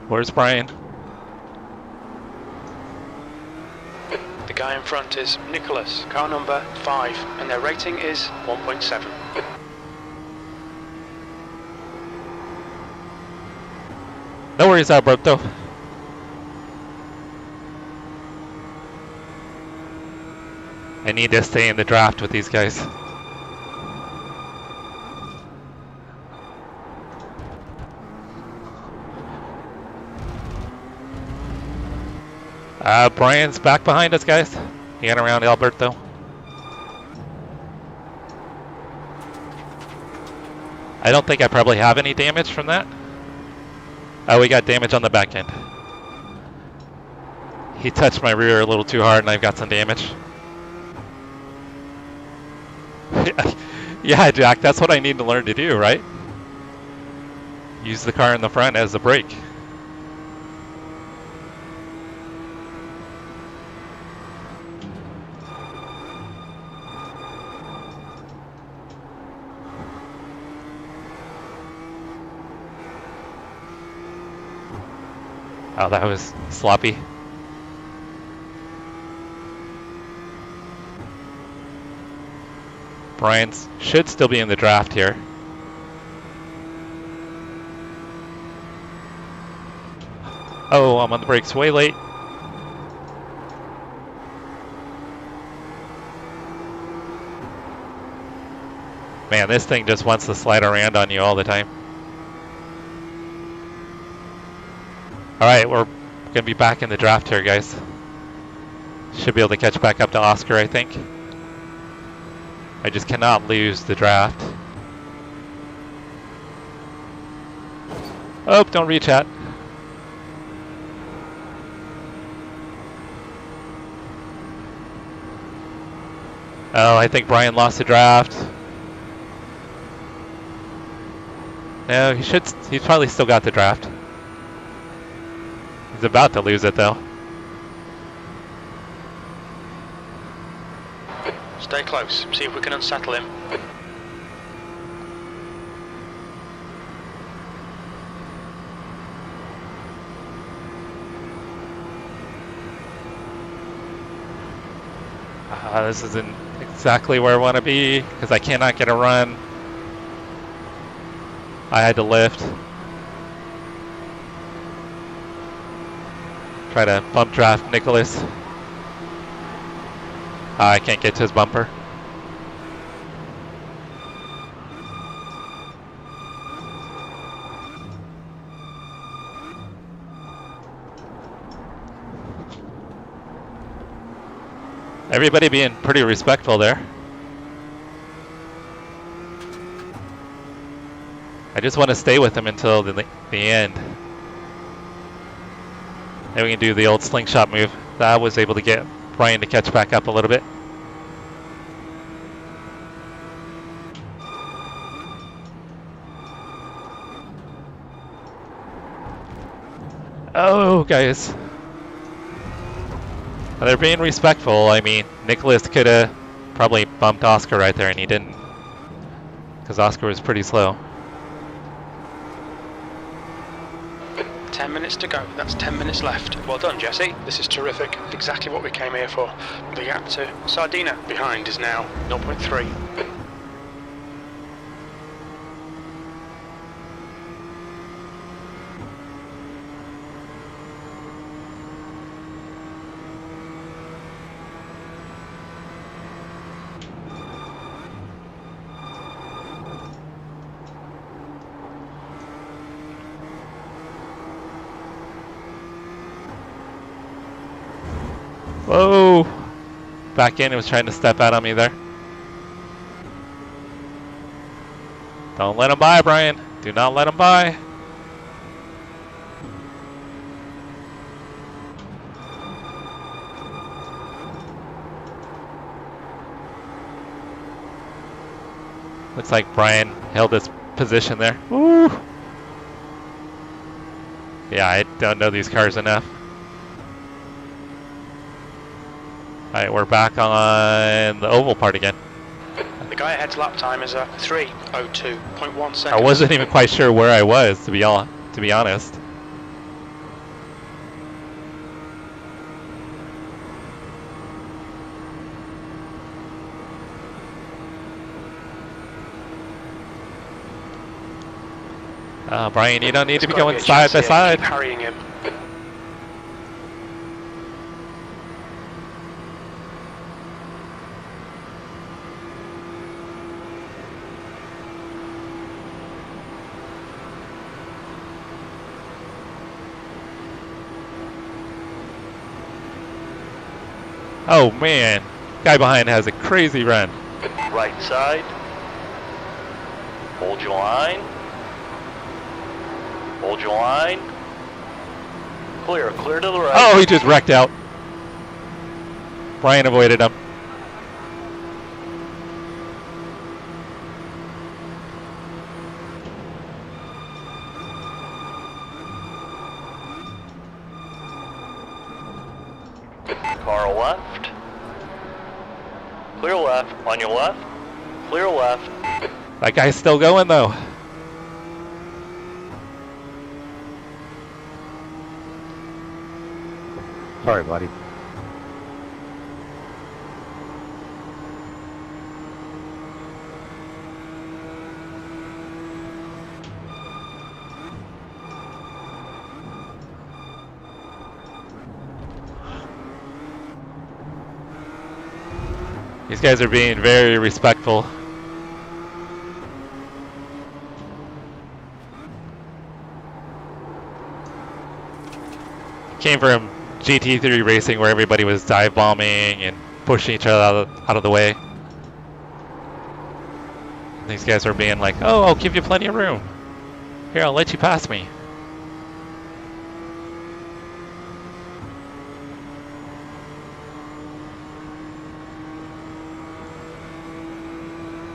Where's Brian? The guy in front is Nicholas, car number 5, and their rating is 1.7. No worries, Alberto. I need to stay in the draft with these guys. Brian's back behind us, guys. He got around Alberto. I don't think I probably have any damage from that. Oh, we got damage on the back end. He touched my rear a little too hard and I've got some damage. Yeah, Jack, that's what I need to learn to do, right? Use the car in the front as a brake. Oh, that was sloppy. Brian should still be in the draft here. Oh, I'm on the brakes way late. Man, this thing just wants to slide around on you all the time. Alright, we're going to be back in the draft here, guys. Should be able to catch back up to Oscar, I think. I just cannot lose the draft. Oh, don't reach out. Oh, I think Brian lost the draft. No, he's probably still got the draft. He's about to lose it though. Stay close, see if we can unsettle him. This isn't exactly where I want to be because I cannot get a run. I had to lift. Try to bump draft Nicholas. I can't get to his bumper. Everybody being pretty respectful there. I just want to stay with him until the end. Then we can do the old slingshot move. That was able to get Brian to catch back up a little bit. Oh, guys. They're being respectful. I mean, Nicholas could have probably bumped Oscar right there, and he didn't. Because Oscar was pretty slow. 10 minutes to go. That's 10 minutes left. Well done, Jesse. This is terrific. Exactly what we came here for. The gap to Sardina behind is now 0.3. Whoa! Back in, it was trying to step out on me there. Don't let him by, Brian. Do not let him by. Looks like Brian held his position there. Woo! Yeah, I don't know these cars enough. Alright, we're back on the oval part again. The guy ahead's lap time is a 3:02.1 seconds. I wasn't even quite sure where I was, to be honest. Brian, you don't need to be going side by side. Keep harrying him. Oh man, guy behind has a crazy run. Right side. Hold your line. Hold your line. Clear to the right. Oh, he just wrecked out. Brian avoided him. Car left. Clear left. On your left. Clear left. That guy's still going though. Sorry, buddy. These guys are being very respectful. Came from GT3 racing where everybody was dive bombing and pushing each other out of the way. These guys are being like, oh, I'll give you plenty of room. Here, I'll let you pass me.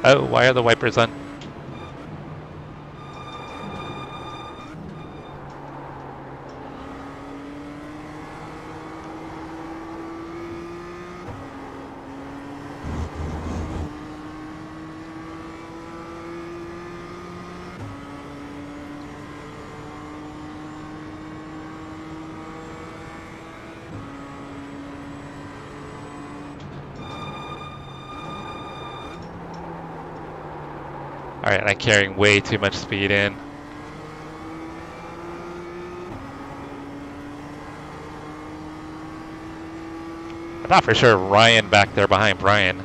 Oh, why are the wipers on? Alright, I'm carrying way too much speed in. I thought for sure Ryan back there behind Brian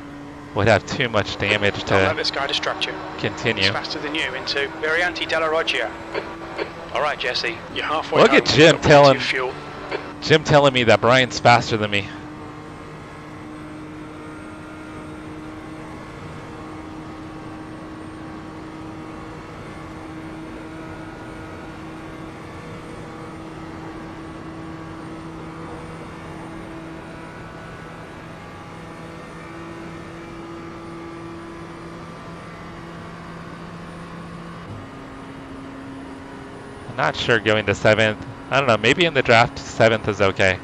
would have too much damage Don't let to this guy distract you. continue. He's faster than you into Variante della Roggia. Alright, Jesse, you're halfway Look home. at Jim Plenty of fuel. telling me that Brian's faster than me. Not sure going to 7th. I don't know, maybe in the draft 7th is okay.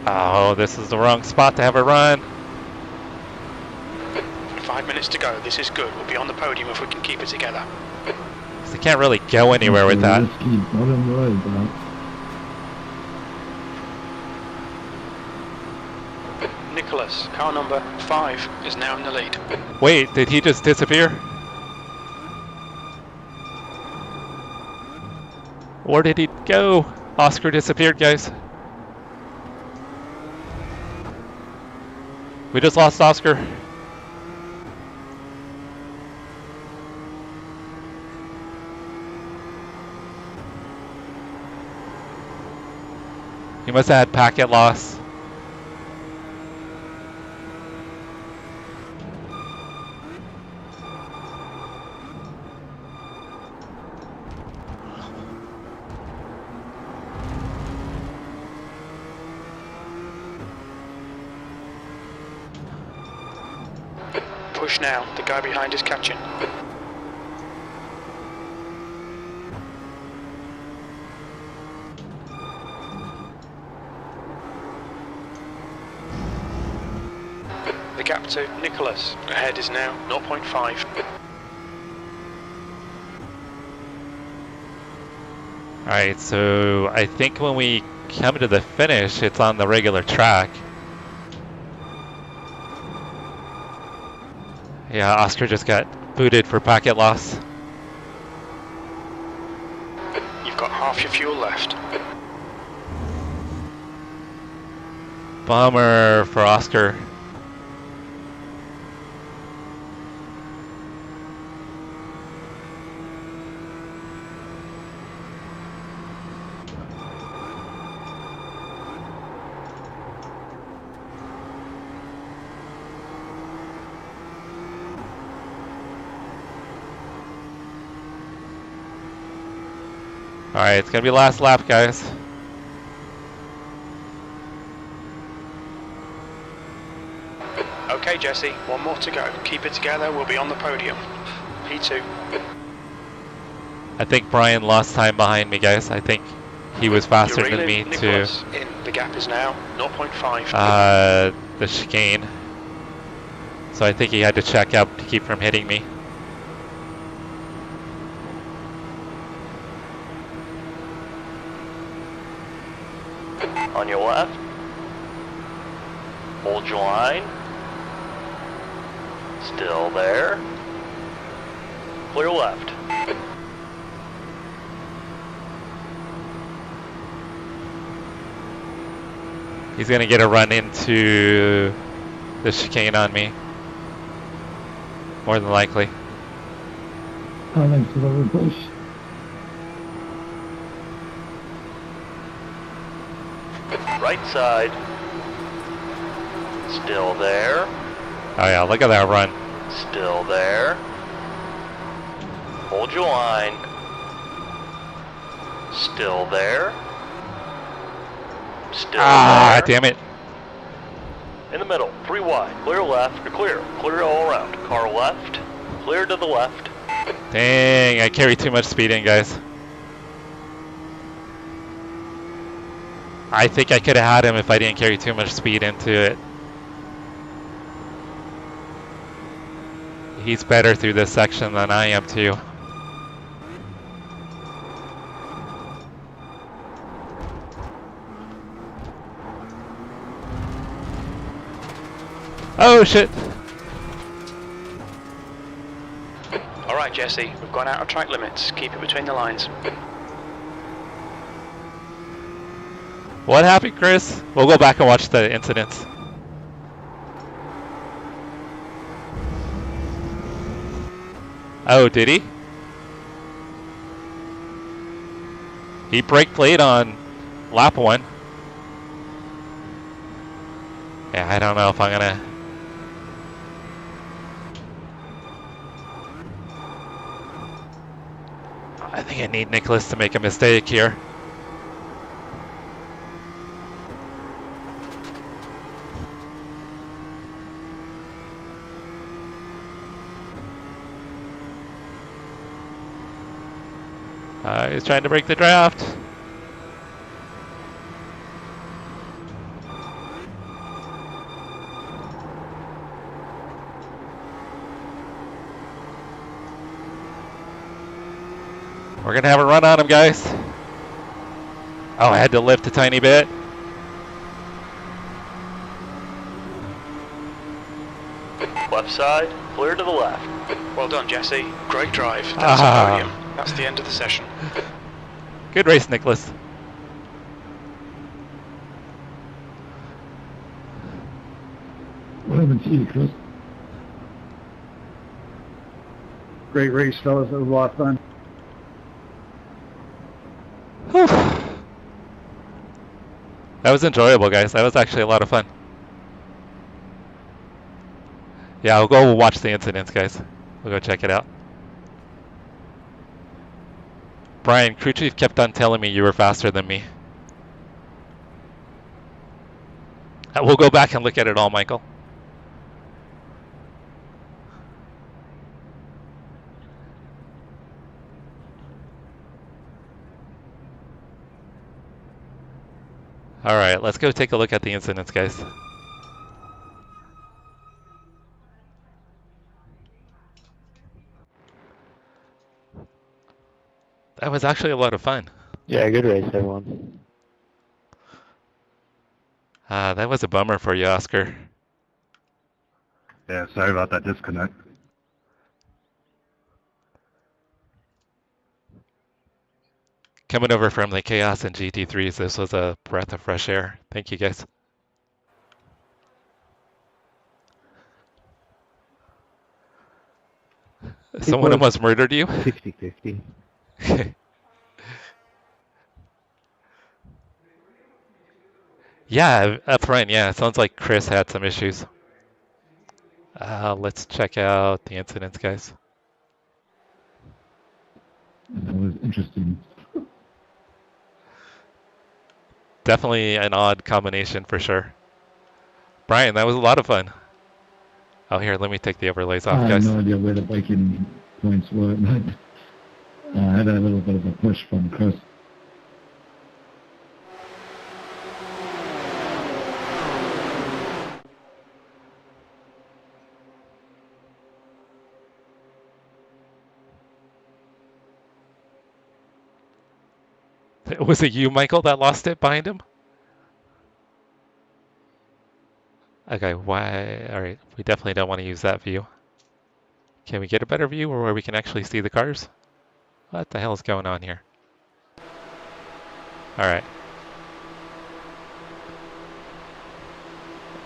Oh, this is the wrong spot to have a run. 5 minutes to go. This is good. We'll be on the podium if we can keep it together. I can't really go anywhere with that. Risky bottom right, but Nicholas, car number 5, is now in the lead. Wait, did he just disappear? Where did he go? Oscar disappeared, guys. We just lost Oscar. He must have had packet loss. Push now, the guy behind is catching. The gap to Nicholas ahead is now 0.5. Alright, so I think when we come to the finish, it's on the regular track. Yeah, Oscar just got booted for packet loss. You've got half your fuel left. Bummer for Oscar. Alright, it's gonna be last lap, guys. Okay, Jesse, one more to go. Keep it together, we'll be on the podium. P2. I think Brian lost time behind me, guys. I think he was faster You're than me reeling to Nicholas in. The gap is now 0.5. the chicane. So I think he had to check out to keep from hitting me. On your left. Hold your line. Still there. Clear left. He's gonna get a run into the chicane on me. More than likely. Thanks for the request. Right side. Still there. Oh yeah, look at that run. Still there. Hold your line. Still there. Still there. Damn it. In the middle, 3 wide, clear left, clear all around. Car left, clear to the left. Dang, I carry too much speed in, guys. I think I could have had him if I didn't carry too much speed into it. He's better through this section than I am too. Oh shit! Alright, Jesse, we've gone out of track limits. Keep it between the lines. What happened, Chris? We'll go back and watch the incidents. Oh, did he? He brake late on lap 1. Yeah, I don't know if I'm gonna... I think I need Nicholas to make a mistake here. He's trying to break the draft. We're gonna have a run on him, guys. Oh, I had to lift a tiny bit. Left side, clear to the left. Well done, Jesse. Great drive. That's a podium. That's the end of the session. Good race, Nicholas. What happened to you, Chris? Great race, fellas. It was a lot of fun. That was enjoyable, guys. That was actually a lot of fun. Yeah, I'll go watch the incidents, guys. We'll go check it out. Brian, crew chief kept on telling me you were faster than me. We'll go back and look at it all, Michael. All right, let's go take a look at the incidents, guys. That was actually a lot of fun. Yeah, good race, everyone. That was a bummer for you, Oscar. Yeah, sorry about that disconnect. Coming over from the chaos in GT3s, this was a breath of fresh air. Thank you, guys. Someone almost murdered you? 50-50. Yeah, up front, yeah. It sounds like Chris had some issues. Let's check out the incidents, guys. That was interesting. Definitely an odd combination for sure. Brian, that was a lot of fun. Oh, here, let me take the overlays off, I have guys. no idea where the braking points were, but I had a little bit of a push from Chris. Was it you, Michael, that lost it behind him? Okay, why? All right, we definitely don't want to use that view. Can we get a better view where we can actually see the cars? What the hell is going on here? All right.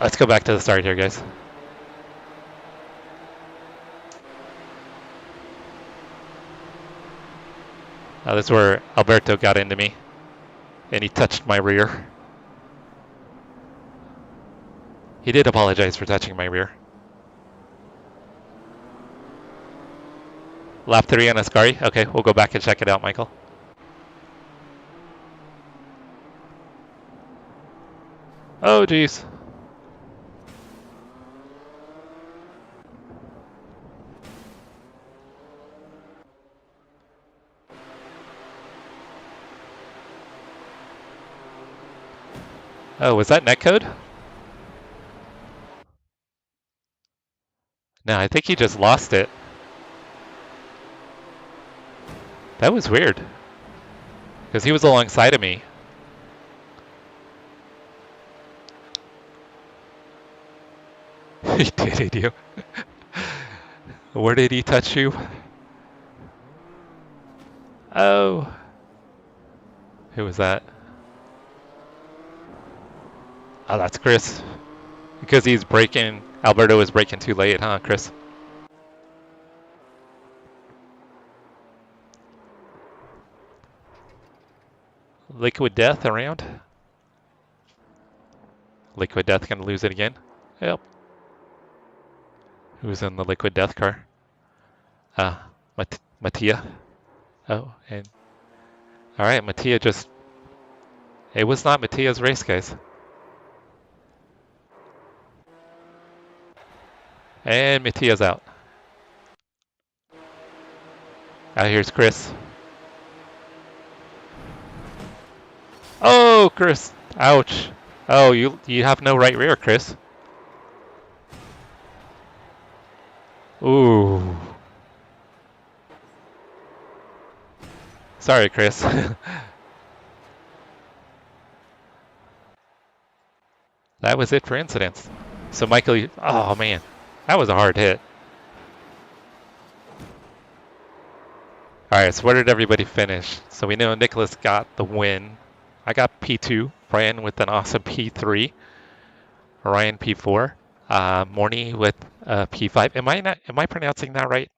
Let's go back to the start here, guys. This is where Alberto got into me, and he touched my rear. He did apologize for touching my rear. Lap 3 on Ascari. Okay, we'll go back and check it out, Michael. Oh, geez. Oh, was that netcode? No, I think he just lost it. That was weird. Because he was alongside of me. He did you. Where did he touch you? Oh. Who was that? Oh, that's Chris. Because he's braking. Alberto is braking too late, huh, Chris? Liquid Death around. Liquid Death gonna lose it again. Yep. Who's in the Liquid Death car? Mattia. Oh, and all right, Mattia just. It was not Mattia's race, guys. And Mattia's out. Here's Chris. Oh, Chris! Ouch! Oh, you have no right rear, Chris. Ooh. Sorry, Chris. That was it for incidents. So Michael, oh man, that was a hard hit. All right, so where did everybody finish? So we know Nicholas got the win. I got P2, Brian with an awesome P3, Ryan P4, Morny with P5. Am I pronouncing that right?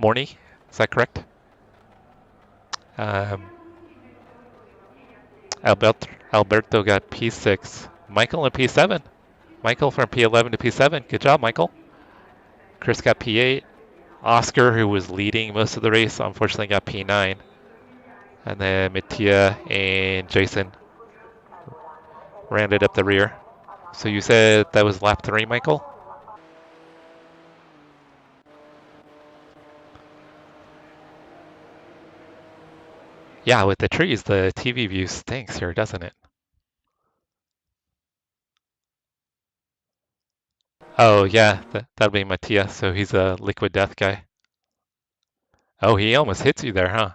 Morny, is that correct? Alberto got P6. Michael in P7. Michael from P11 to P7. Good job, Michael. Chris got P8. Oscar, who was leading most of the race, unfortunately got P9. And then Mattia and Jason rounded up the rear. So you said that was lap 3, Michael? Yeah, with the trees, the TV view stinks here, doesn't it? Oh, yeah, that'd be Mattia, so he's a liquid death guy. Oh, he almost hits you there, huh?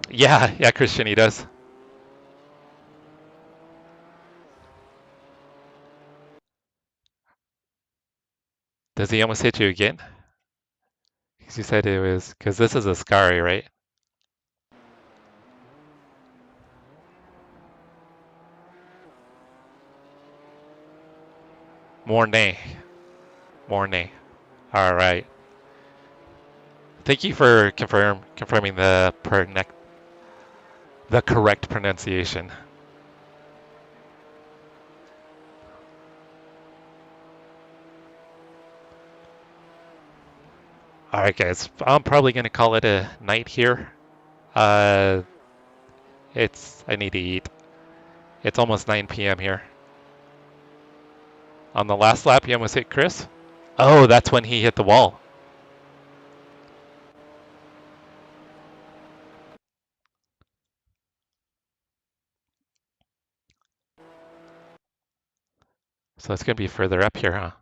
Yeah, Christian, he does. Does he almost hit you again? Because you said it was, because this is a Scari, right? Mornay. All right. Thank you for confirming the correct pronunciation. All right, guys. I'm probably gonna call it a night here. I need to eat. It's almost 9 p.m. here. On the last lap, you almost hit Chris. Oh, that's when he hit the wall. So it's gonna be further up here, huh?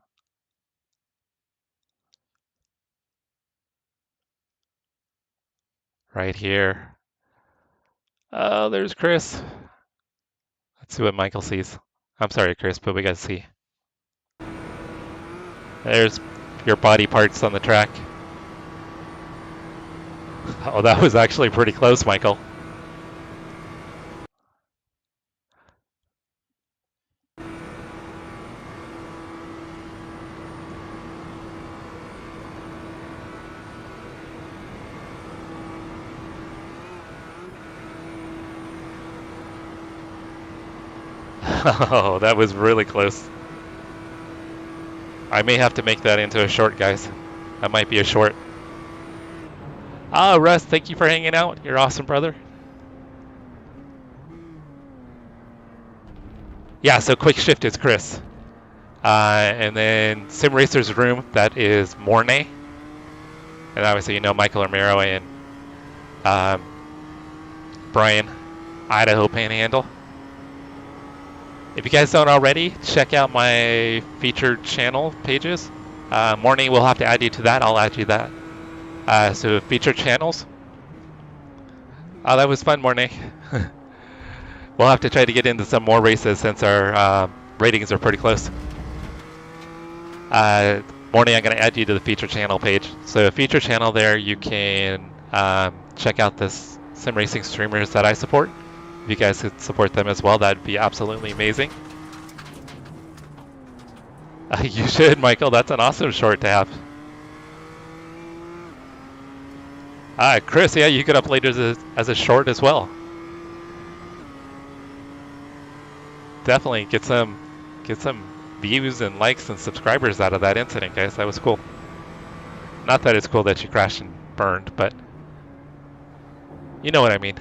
Right here. Oh, there's Chris. Let's see what Michael sees. I'm sorry, Chris, but we gotta see. There's your body parts on the track. Oh, that was actually pretty close, Michael. Oh, that was really close. I may have to make that into a short, guys. That might be a short. Ah, Russ, thank you for hanging out. You're awesome, brother. Yeah, so quick shift is Chris. And then Sim Racer's room, that is Mornay. And obviously, you know, Michael Romero and Brian, Idaho Panhandle. If you guys don't already, check out my featured channel pages. Morning, we'll have to add you to that. I'll add you that. So featured channels. Oh, that was fun, Morning. We'll have to try to get into some more races since our ratings are pretty close. Morning, I'm going to add you to the feature channel page. So feature channel there, you can check out this sim racing streamers that I support. If you guys could support them as well, that'd be absolutely amazing. You should, Michael. That's an awesome short to have. Chris, yeah, you could upload it as a short as well. Definitely get some views and likes and subscribers out of that incident, guys. That was cool. Not that it's cool that you crashed and burned, but you know what I mean.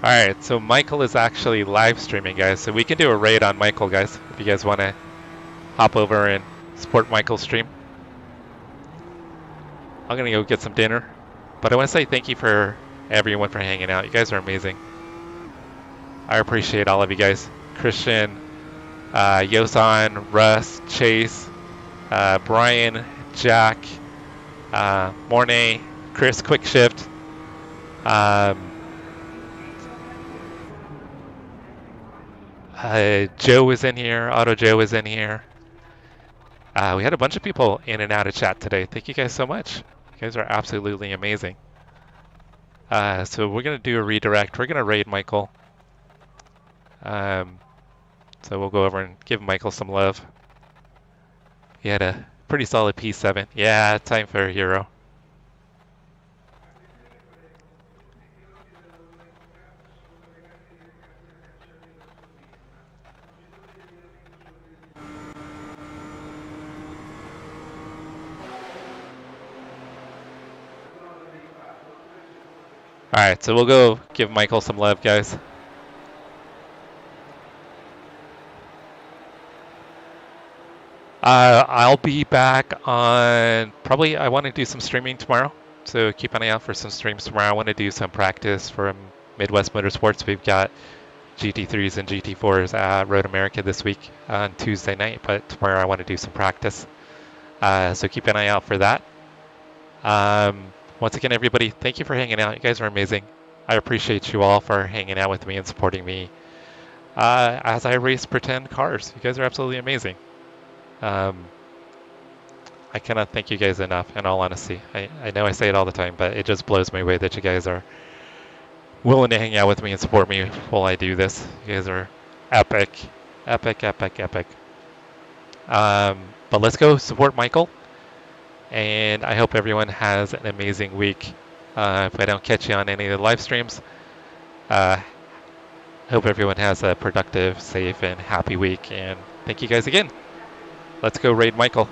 Alright, so Michael is actually live streaming, guys. So we can do a raid on Michael, guys, if you guys want to hop over and support Michael's stream. I'm going to go get some dinner. But I want to say thank you for everyone for hanging out. You guys are amazing. I appreciate all of you guys. Christian, Yosan, Russ, Chase, Brian, Jack, Mornay, Chris, Quick Shift, Joe is in here. Auto Joe is in here. We had a bunch of people in and out of chat today. Thank you guys so much. You guys are absolutely amazing. So we're going to do a redirect. We're going to raid Michael. So we'll go over and give Michael some love. He had a pretty solid P7. Yeah, time for a hero. Alright, so we'll go give Michael some love, guys. I'll be back on, probably I want to do some streaming tomorrow. So keep an eye out for some streams tomorrow. I want to do some practice from Midwest Motorsports. We've got GT3s and GT4s at Road America this week on Tuesday night, but tomorrow I want to do some practice. So keep an eye out for that. Once again, everybody, thank you for hanging out. You guys are amazing. I appreciate you all for hanging out with me and supporting me as I race pretend cars. You guys are absolutely amazing. I cannot thank you guys enough, in all honesty. I know I say it all the time, but it just blows my way that you guys are willing to hang out with me and support me while I do this. You guys are epic. Epic, epic, epic. But let's go support Michael. And I hope everyone has an amazing week. If I don't catch you on any of the live streams, hope everyone has a productive, safe, and happy week. And thank you guys again. Let's go raid Michael.